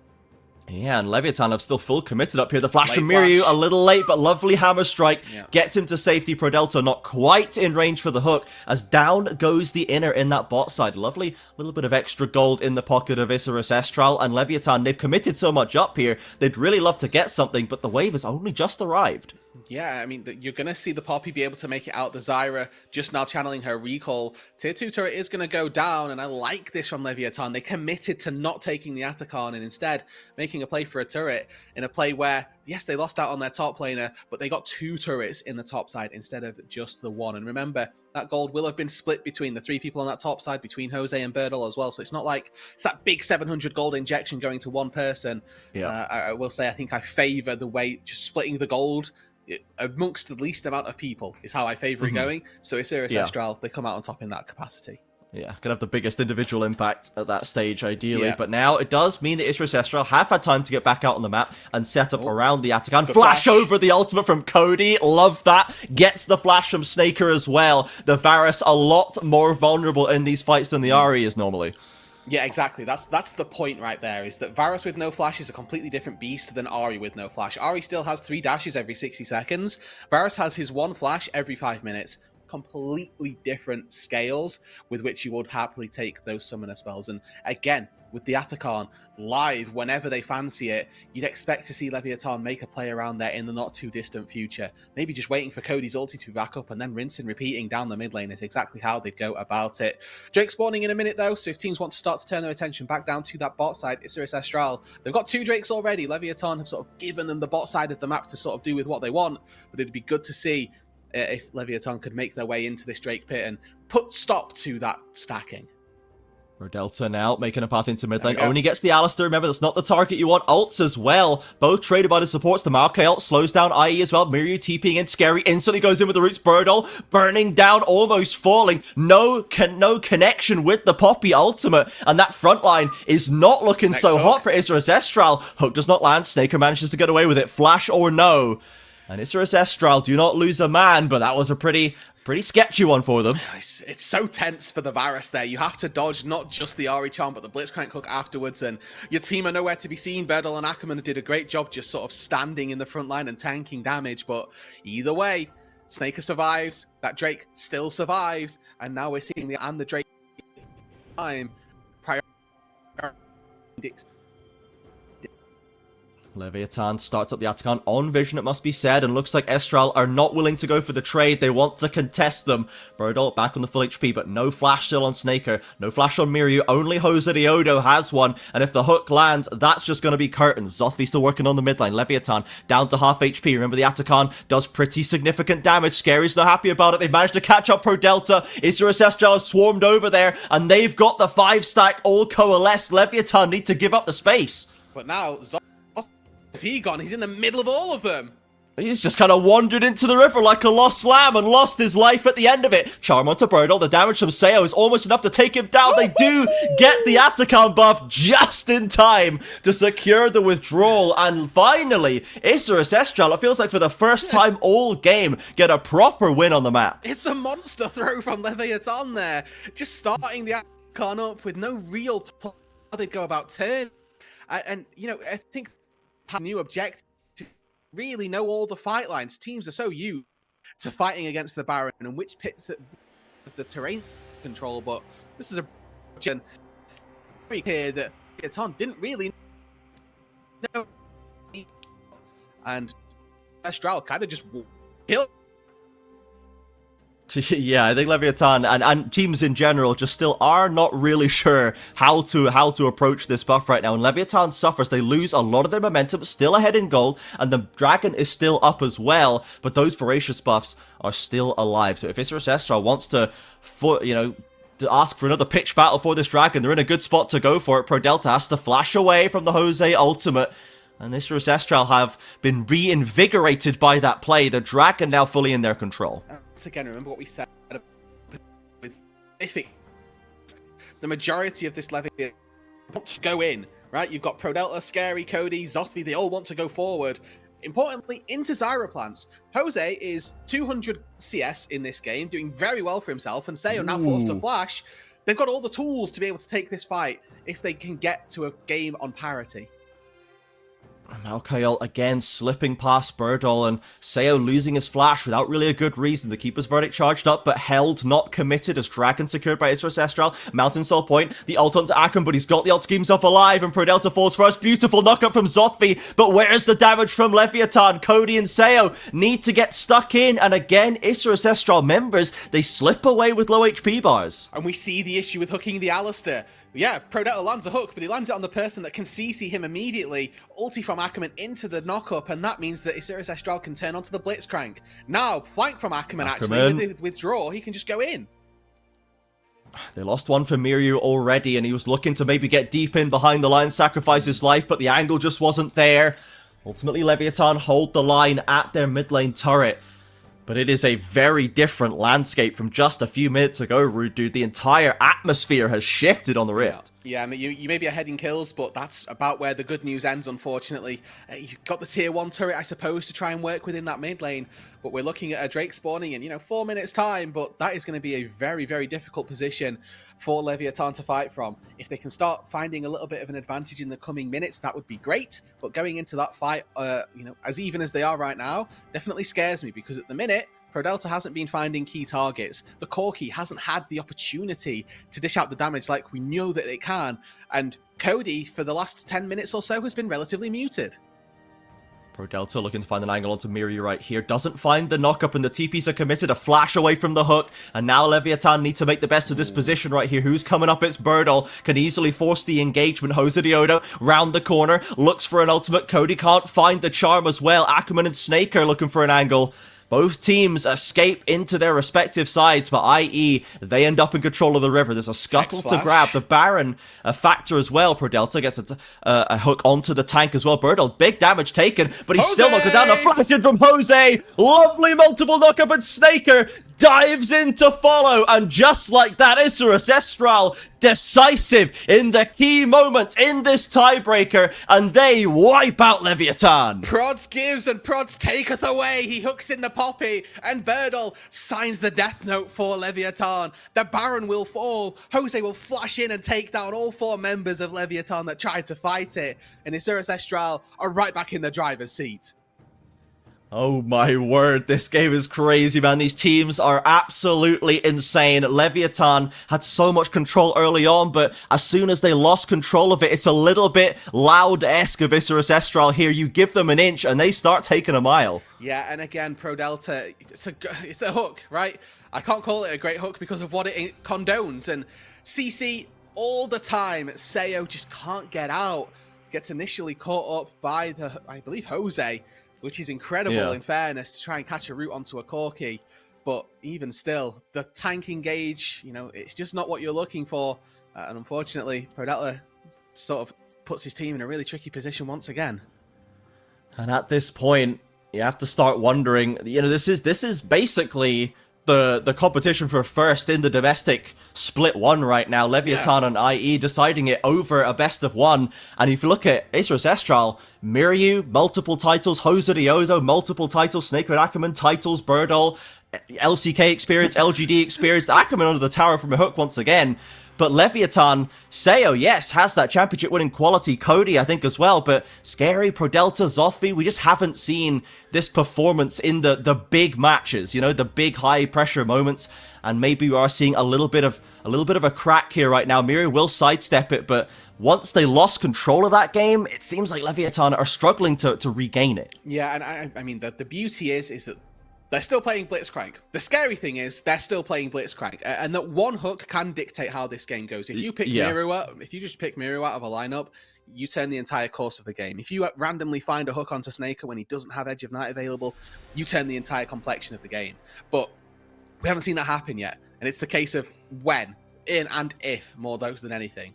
Yeah, and Leviathan have still full committed up here. The flash from Miryu, a little late, but lovely hammer strike. Gets him to safety. Brodelta not quite in range for the hook, as down goes the inner in that bot side. Lovely little bit of extra gold in the pocket of Isserus Estral, and Leviathan, they've committed so much up here. They'd really love to get something, but the wave has only just arrived. Yeah, I mean, you're going to see the Poppy be able to make it out. The Zyra just now channeling her recall. Tier 2 turret is going to go down, and I like this from Leviathan. They committed to not taking the Atakan and instead making a play for a turret in a play where, yes, they lost out on their top laner, but they got 2 turrets in the top side instead of just the 1. And remember, that gold will have been split between the 3 people on that top side, between Jose and Birdle as well. So it's not like it's that big 700 gold injection going to one person. Yeah. I will say I think I favor the way just splitting the gold amongst the least amount of people is how I favor it going. So Isserus Estral, they come out on top in that capacity. Yeah, could have the biggest individual impact at that stage, ideally. But now it does mean that Isserus Estral have had time to get back out on the map and set up around the Atakan. Flash over the ultimate from Cody. Love that. Gets the flash from Snaker as well. The Varus a lot more vulnerable in these fights than the Ahri is normally. Yeah, exactly. That's the point right there, is that Varus with no flash is a completely different beast than Ahri with no flash. Ahri still has 3 dashes every 60 seconds. Varus has his 1 flash every 5 minutes. Completely different scales with which you would happily take those summoner spells. And again, with the Atakan live whenever they fancy it, you'd expect to see Leviathan make a play around there in the not too distant future. Maybe just waiting for Cody's ulti to be back up and then rinse and repeating down the mid lane is exactly how they'd go about it. Drake spawning in a minute though, so if teams want to start to turn their attention back down to that bot side, Isserus Estral, they've got 2 Drakes already. Leviathan have sort of given them the bot side of the map to sort of do with what they want, but it'd be good to see if Leviathan could make their way into this Drake pit and put stop to that stacking. Brodelta now making a path into mid lane. Only gets the Alistair. Remember, that's not the target you want. Ults as well. Both traded by the supports. The Maokai ult slows down IE as well. Miryu TPing in. Scary instantly goes in with the roots. Birdle burning down, almost falling. No connection with the Poppy ultimate. And that front line is not looking so hot for Isserus Estral. Hook does not land. Snaker manages to get away with it. Flash or no. And Isserus Estral do not lose a man, but that was a pretty sketchy one for them. It's so tense for the Varus there. You have to dodge not just the Ahri charm, but the Blitzcrank hook afterwards, and your team are nowhere to be seen. Birdle and Ackerman did a great job just sort of standing in the front line and tanking damage, but either way, Snaker survives, that Drake still survives, and now we're seeing the Drake time. Leviathan starts up the Atacon on vision, it must be said, and looks like Estral are not willing to go for the trade. They want to contest them. Birdol back on the full HP, but no flash still on Snaker. No flash on Miryu. Only Jose Diodo has one, and if the hook lands, that's just going to be curtains. Zothvi still working on the mid lane. Leviathan down to half HP. Remember, the Atacon does pretty significant damage. Scary's not happy about it. They've managed to catch up Pro Delta. Isurus Estral has swarmed over there, and they've got the 5-stack all coalesced. Leviathan need to give up the space. But now, is he gone? He's in the middle of all of them. He's just kind of wandered into the river like a lost lamb and lost his life at the end of it. Charm onto Birdle. The damage from Seo is almost enough to take him down. They do get the Atacon buff just in time to secure the withdrawal. And finally, Isurus Estral, it feels like for the first time all game, get a proper win on the map. It's a monster throw from Leviathan there. Just starting the Atacon up with no real plan how they'd go about turn. And, you know, I think a new objective to really know all the fight lines. Teams are so used to fighting against the Baron and which pits of the terrain control, but this is a very clear that Gaetan didn't really know, and Estral kind of just killed. Yeah, I think Leviathan and teams in general just still are not really sure how to approach this buff right now. And Leviathan suffers. They lose a lot of their momentum, still ahead in gold, and the Dragon is still up as well. But those voracious buffs are still alive. So if Isurus Estral wants to ask for another pitch battle for this Dragon, they're in a good spot to go for it. Pro Delta has to flash away from the Jose ultimate. And Isurus Estral have been reinvigorated by that play. The Dragon now fully in their control. Once again, remember what we said with Iffy. The majority of this Leviathan want to go in, right? You've got Pro Delta, Scary, Cody, Zothvi, they all want to go forward. Importantly, into Zyroplants. Jose is 200 CS in this game, doing very well for himself, and Seo now forced to flash. They've got all the tools to be able to take this fight if they can get to a game on parity. Malkael again slipping past Birdol, and Seo losing his flash without really a good reason. The Keeper's Verdict charged up, but held, not committed, as Dragon secured by Isurus Estral. Mountain Soul Point, the ult onto Akram, but he's got the ult to keep himself alive, and Pro Delta falls first. Beautiful knockup from Zothvi, but where's the damage from Leviathan? Cody and Seo need to get stuck in, and again, Isurus Estral members, they slip away with low HP bars. And we see the issue with hooking the Alistair. Yeah, Pro Delta lands a hook, but he lands it on the person that can CC him immediately. Ulti from Ackerman into the knockup, and that means that Isurus Estral can turn onto the Blitzcrank. Now, flank from Ackerman. Actually, with the withdraw, he can just go in. They lost one for Miryu already, and he was looking to maybe get deep in behind the line, sacrifice his life, but the angle just wasn't there. Ultimately, Leviathan hold the line at their mid lane turret. But it is a very different landscape from just a few minutes ago, Roodood. The entire atmosphere has shifted on the Rift. Yeah, I mean, you may be ahead in kills, but that's about where the good news ends, unfortunately. You've got the tier 1 turret, I suppose, to try and work within that mid lane, but we're looking at a Drake spawning in, 4 minutes' time, but that is going to be a very, very difficult position for Leviathan to fight from. If they can start finding a little bit of an advantage in the coming minutes, that would be great, but going into that fight, as even as they are right now, definitely scares me, because at the minute, Pro Delta hasn't been finding key targets. The Corki hasn't had the opportunity to dish out the damage like we know that it can. And Cody, for the last 10 minutes or so, has been relatively muted. Pro Delta looking to find an angle onto Miryu right here. Doesn't find the knockup, and the TPs are committed. A flash away from the hook. And now Leviathan need to make the best of this position right here. Who's coming up? It's Birdol. Can easily force the engagement. Jose Diodo round the corner. Looks for an ultimate. Cody can't find the charm as well. Ackerman and Snake are looking for an angle. Both teams escape into their respective sides, but i.e. they end up in control of the river. There's a scuttle to grab. The Baron, a factor as well. Pro Delta gets a hook onto the tank as well. Birdle, big damage taken, but he's still not going down. A flash in from Jose. Lovely multiple knockup, and Snaker dives in to follow. And just like that, Isurus Estral decisive in the key moments in this tiebreaker, and they wipe out Leviathan. Prods gives and Prods taketh away. He hooks in the Poppy, and Birdle signs the death note for Leviathan. The Baron will fall. Jose will flash in and take down all 4 members of Leviathan that tried to fight it, and Isurus Estral are right back in the driver's seat. Oh my word, this game is crazy, man. These teams are absolutely insane. Leviathan had so much control early on, but as soon as they lost control of it, it's a little bit Loud-esque of Isurus Estral here. You give them an inch and they start taking a mile. Yeah, and again, Pro Delta, it's a hook, right? I can't call it a great hook because of what it condones. And CC all the time, Sayo just can't get out. Gets initially caught up by I believe, Jose, which is incredible in fairness to try and catch a route onto a Corki. But even still, the tank engage, it's just not what you're looking for. And unfortunately, Pro Delta sort of puts his team in a really tricky position once again. And at this point, you have to start wondering, this is basically the competition for first in the domestic split one right now. Leviathan and IE deciding it over a best of one. And if you look at Isurus Estral, Miryu, multiple titles, Jose Diodo, multiple titles, Snake Red Ackerman, titles, Birdall, LCK experience, LGD experience, Ackerman under the tower from a hook once again. But Leviathan, Sayo, yes, has that championship winning quality. Cody, I think, as well. But Scary, Pro Delta, Zoffy, we just haven't seen this performance in the big matches, the big high pressure moments. And maybe we are seeing a little bit of a crack here right now. Miryu will sidestep it, but once they lost control of that game, it seems like Leviathan are struggling to regain it. Yeah, and I mean, the beauty is that they're still playing Blitzcrank. The scary thing is they're still playing Blitzcrank, and that one hook can dictate how this game goes. If you pick Miryu up, if you just pick Miryu out of a lineup, you turn the entire course of the game. If you randomly find a hook onto Snaker when he doesn't have Edge of Night available, you turn the entire complexion of the game. But we haven't seen that happen yet, and it's the case of when, in, and if more those than anything.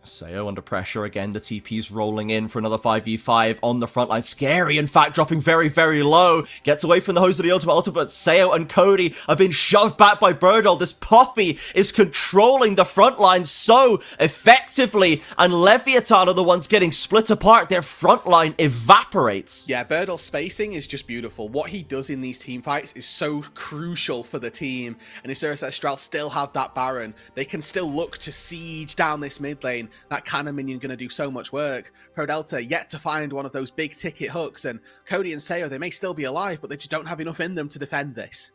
Sayo under pressure again. The TP's rolling in for another 5v5 on the front line. Scary, in fact, dropping very, very low. Gets away from the Jose of the ultimate, but Sayo and Cody are being shoved back by Birdall. This Poppy is controlling the front line so effectively, and Leviathan are the ones getting split apart. Their front line evaporates. Yeah, Birdall's spacing is just beautiful. What he does in these team fights is so crucial for the team, and Isurus Estral still have that Baron. They can still look to siege down this mid lane. That cannon minion going to do so much work. Pro Delta yet to find one of those big ticket hooks, and Cody and Sayo, they may still be alive, but they just don't have enough in them to defend this.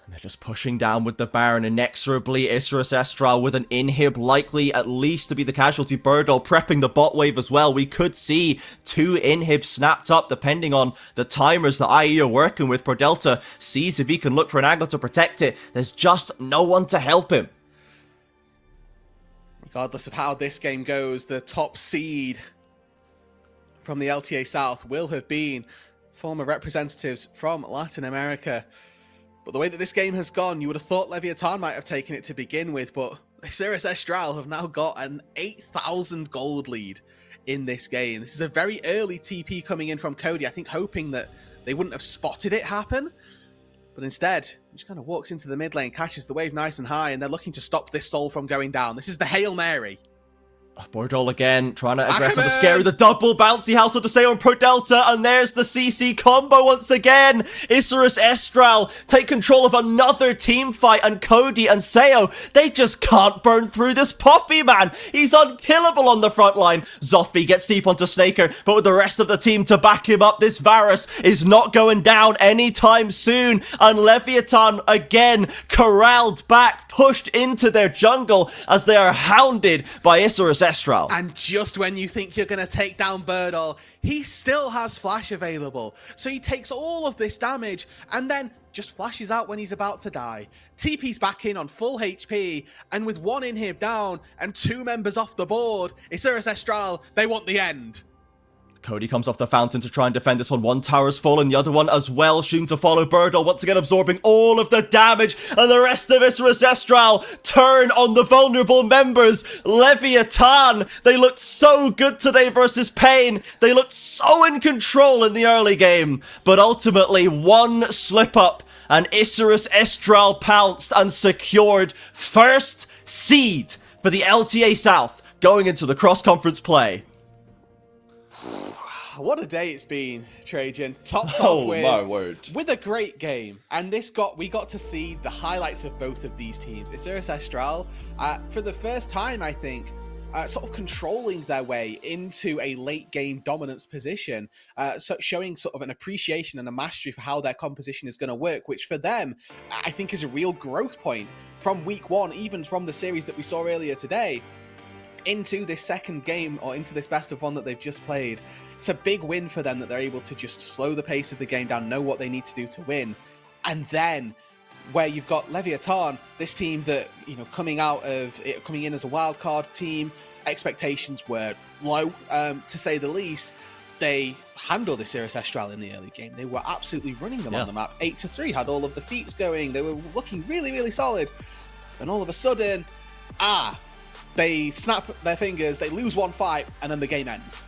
And they're just pushing down with the Baron inexorably. Isurus Estral with an inhib, likely at least to be the casualty. Birdall prepping the bot wave as well. We could see 2 inhibs snapped up depending on the timers that IE are working with. Pro Delta sees if he can look for an angle to protect it. There's just no one to help him. Regardless of how this game goes, the top seed from the LTA South will have been former representatives from Latin America. But the way that this game has gone, you would have thought Leviathan might have taken it to begin with, but Isurus Estral have now got an 8,000 gold lead in this game. This is a very early TP coming in from Cody, I think hoping that they wouldn't have spotted it happen. But instead, he just kind of walks into the mid lane, catches the wave nice and high, and they're looking to stop this soul from going down. This is the Hail Mary. Birdall again, trying to aggress on the Scary. The double bouncy house of the Sayo on Pro Delta, and there's the CC combo once again. Isurus Estral take control of another team fight, and Cody and Sayo, they just can't burn through this Poppy, man. He's unkillable on the front line. Zoffy gets deep onto Snaker, but with the rest of the team to back him up, this Varus is not going down anytime soon, and Leviathan again corralled back, pushed into their jungle as they are hounded by Isurus Estral. And just when you think you're going to take down Birdall, he still has Flash available. So he takes all of this damage and then just flashes out when he's about to die. TP's back in on full HP, and with 1 inhib down and 2 members off the board, Isurus Estral, they want the end. Cody comes off the fountain to try and defend this one. One tower's fallen, the other one as well, soon to follow. Birdall once again absorbing all of the damage, and the rest of Isurus Estral turn on the vulnerable members. Leviathan, they looked so good today versus Pain. They looked so in control in the early game, but ultimately one slip up and Isurus Estral pounced and secured first seed for the LTA South going into the cross-conference play. What a day it's been, Trajan. Topped Oh off my word. with a great game. And we got to see the highlights of both of these teams. Isurus Estral, for the first time, I think, sort of controlling their way into a late game dominance position, so showing sort of an appreciation and a mastery for how their composition is going to work, which for them, I think is a real growth point from week one, even from the series that we saw earlier today, into this second game or into this best of one that they've just played. It's a big win for them that they're able to just slow the pace of the game down, know what they need to do to win. And then where you've got Leviathan, this team that, you know, coming in as a wild card team, expectations were low, to say the least. They handled the Cirrus Estral in the early game. They were absolutely running them on the map. 8-3, had all of the feats going. They were looking really, really solid. And all of a sudden, they snap their fingers, they lose one fight, and then the game ends.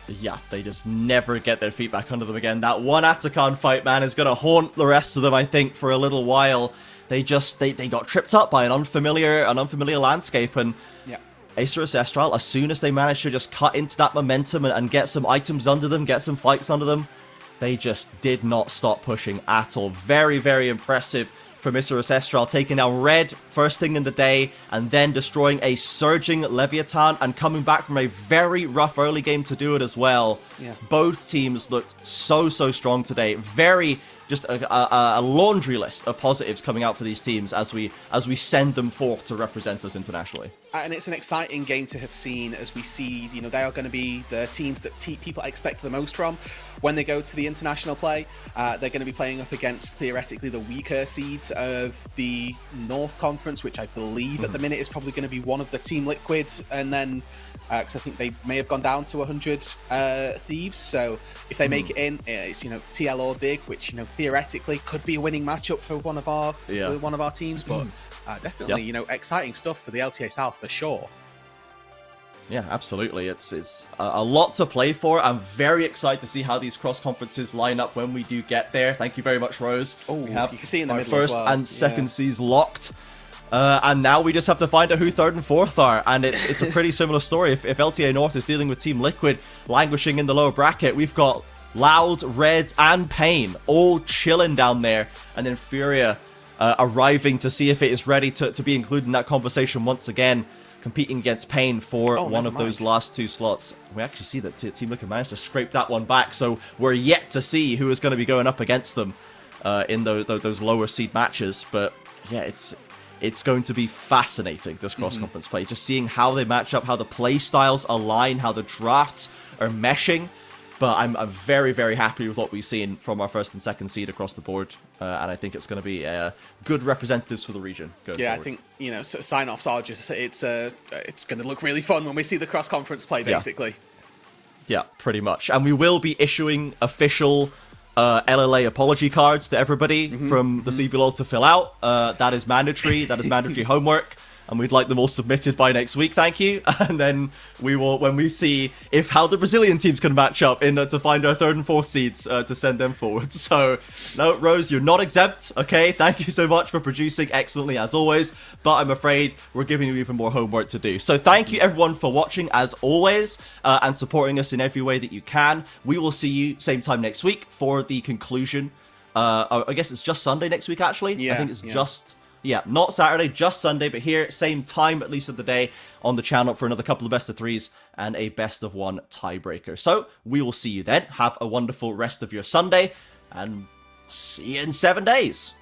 Yeah, they just never get their feet back under them again. That one Atacon fight, man, is going to haunt the rest of them, I think, for a little while. They got tripped up by an unfamiliar landscape, and Cirrus Estral, as soon as they managed to just cut into that momentum and get some items under them, get some fights under them, they just did not stop pushing at all. Very, very impressive from Cirrus Estral, taking out red first thing in the day and then destroying a surging Leviathan and coming back from a very rough early game to do it as well. Yeah. Both teams looked so strong today. Very just a laundry list of positives coming out for these teams as we send them forth to represent us internationally. And it's an exciting game to have seen, as we see, you know, they are going to be the teams that people expect the most from when they go to the international play. They're going to be playing up against, theoretically, the weaker seeds of the North Conference, which I believe at the minute is probably going to be one of the Team Liquid, and then because I think they may have gone down to 100 Thieves. So if they make it in, it's, you know, TL or Dig, which, you know, theoretically could be a winning matchup for one of our teams. But definitely, you know, exciting stuff for the LTA South for sure. Yeah, absolutely. It's a lot to play for. I'm very excited to see how these cross conferences line up when we do get there. Thank you very much, Rose. Oh, you can see in the middle first as well. And second seeds locked. And now we just have to find out who third and fourth are. And it's a pretty similar story. If LTA North is dealing with Team Liquid languishing in the lower bracket, we've got Loud, Red, and Pain all chilling down there. And then Furia arriving to see if it is ready to be included in that conversation once again, competing against Pain for one of those last two slots. We actually see that Team Liquid managed to scrape that one back. So we're yet to see who is going to be going up against them in those lower seed matches. But yeah, it's going to be fascinating, this cross-conference play. Just seeing how they match up, how the play styles align, how the drafts are meshing. But I'm very, very happy with what we've seen from our first and second seed across the board. And I think it's going to be good representatives for the region going forward. I think, you know, sign-offs are just, it's going to look really fun when we see the cross-conference play, basically. Yeah, pretty much. And we will be issuing official LLA apology cards to everybody from the CBLOL to fill out. That is mandatory. That is mandatory homework. And we'd like them all submitted by next week, thank you. And then we will, when we see how the Brazilian teams can match up to find our third and fourth seeds to send them forward. So, no, Rose, you're not exempt, okay? Thank you so much for producing excellently as always. But I'm afraid we're giving you even more homework to do. So thank you everyone for watching as always and supporting us in every way that you can. We will see you same time next week for the conclusion. I guess it's just Sunday next week, actually. Yeah, I think it's just... Yeah, not Saturday, just Sunday, but here, same time at least of the day on the channel for another couple of best of threes and a best of one tiebreaker. So we will see you then. Have a wonderful rest of your Sunday and see you in 7 days.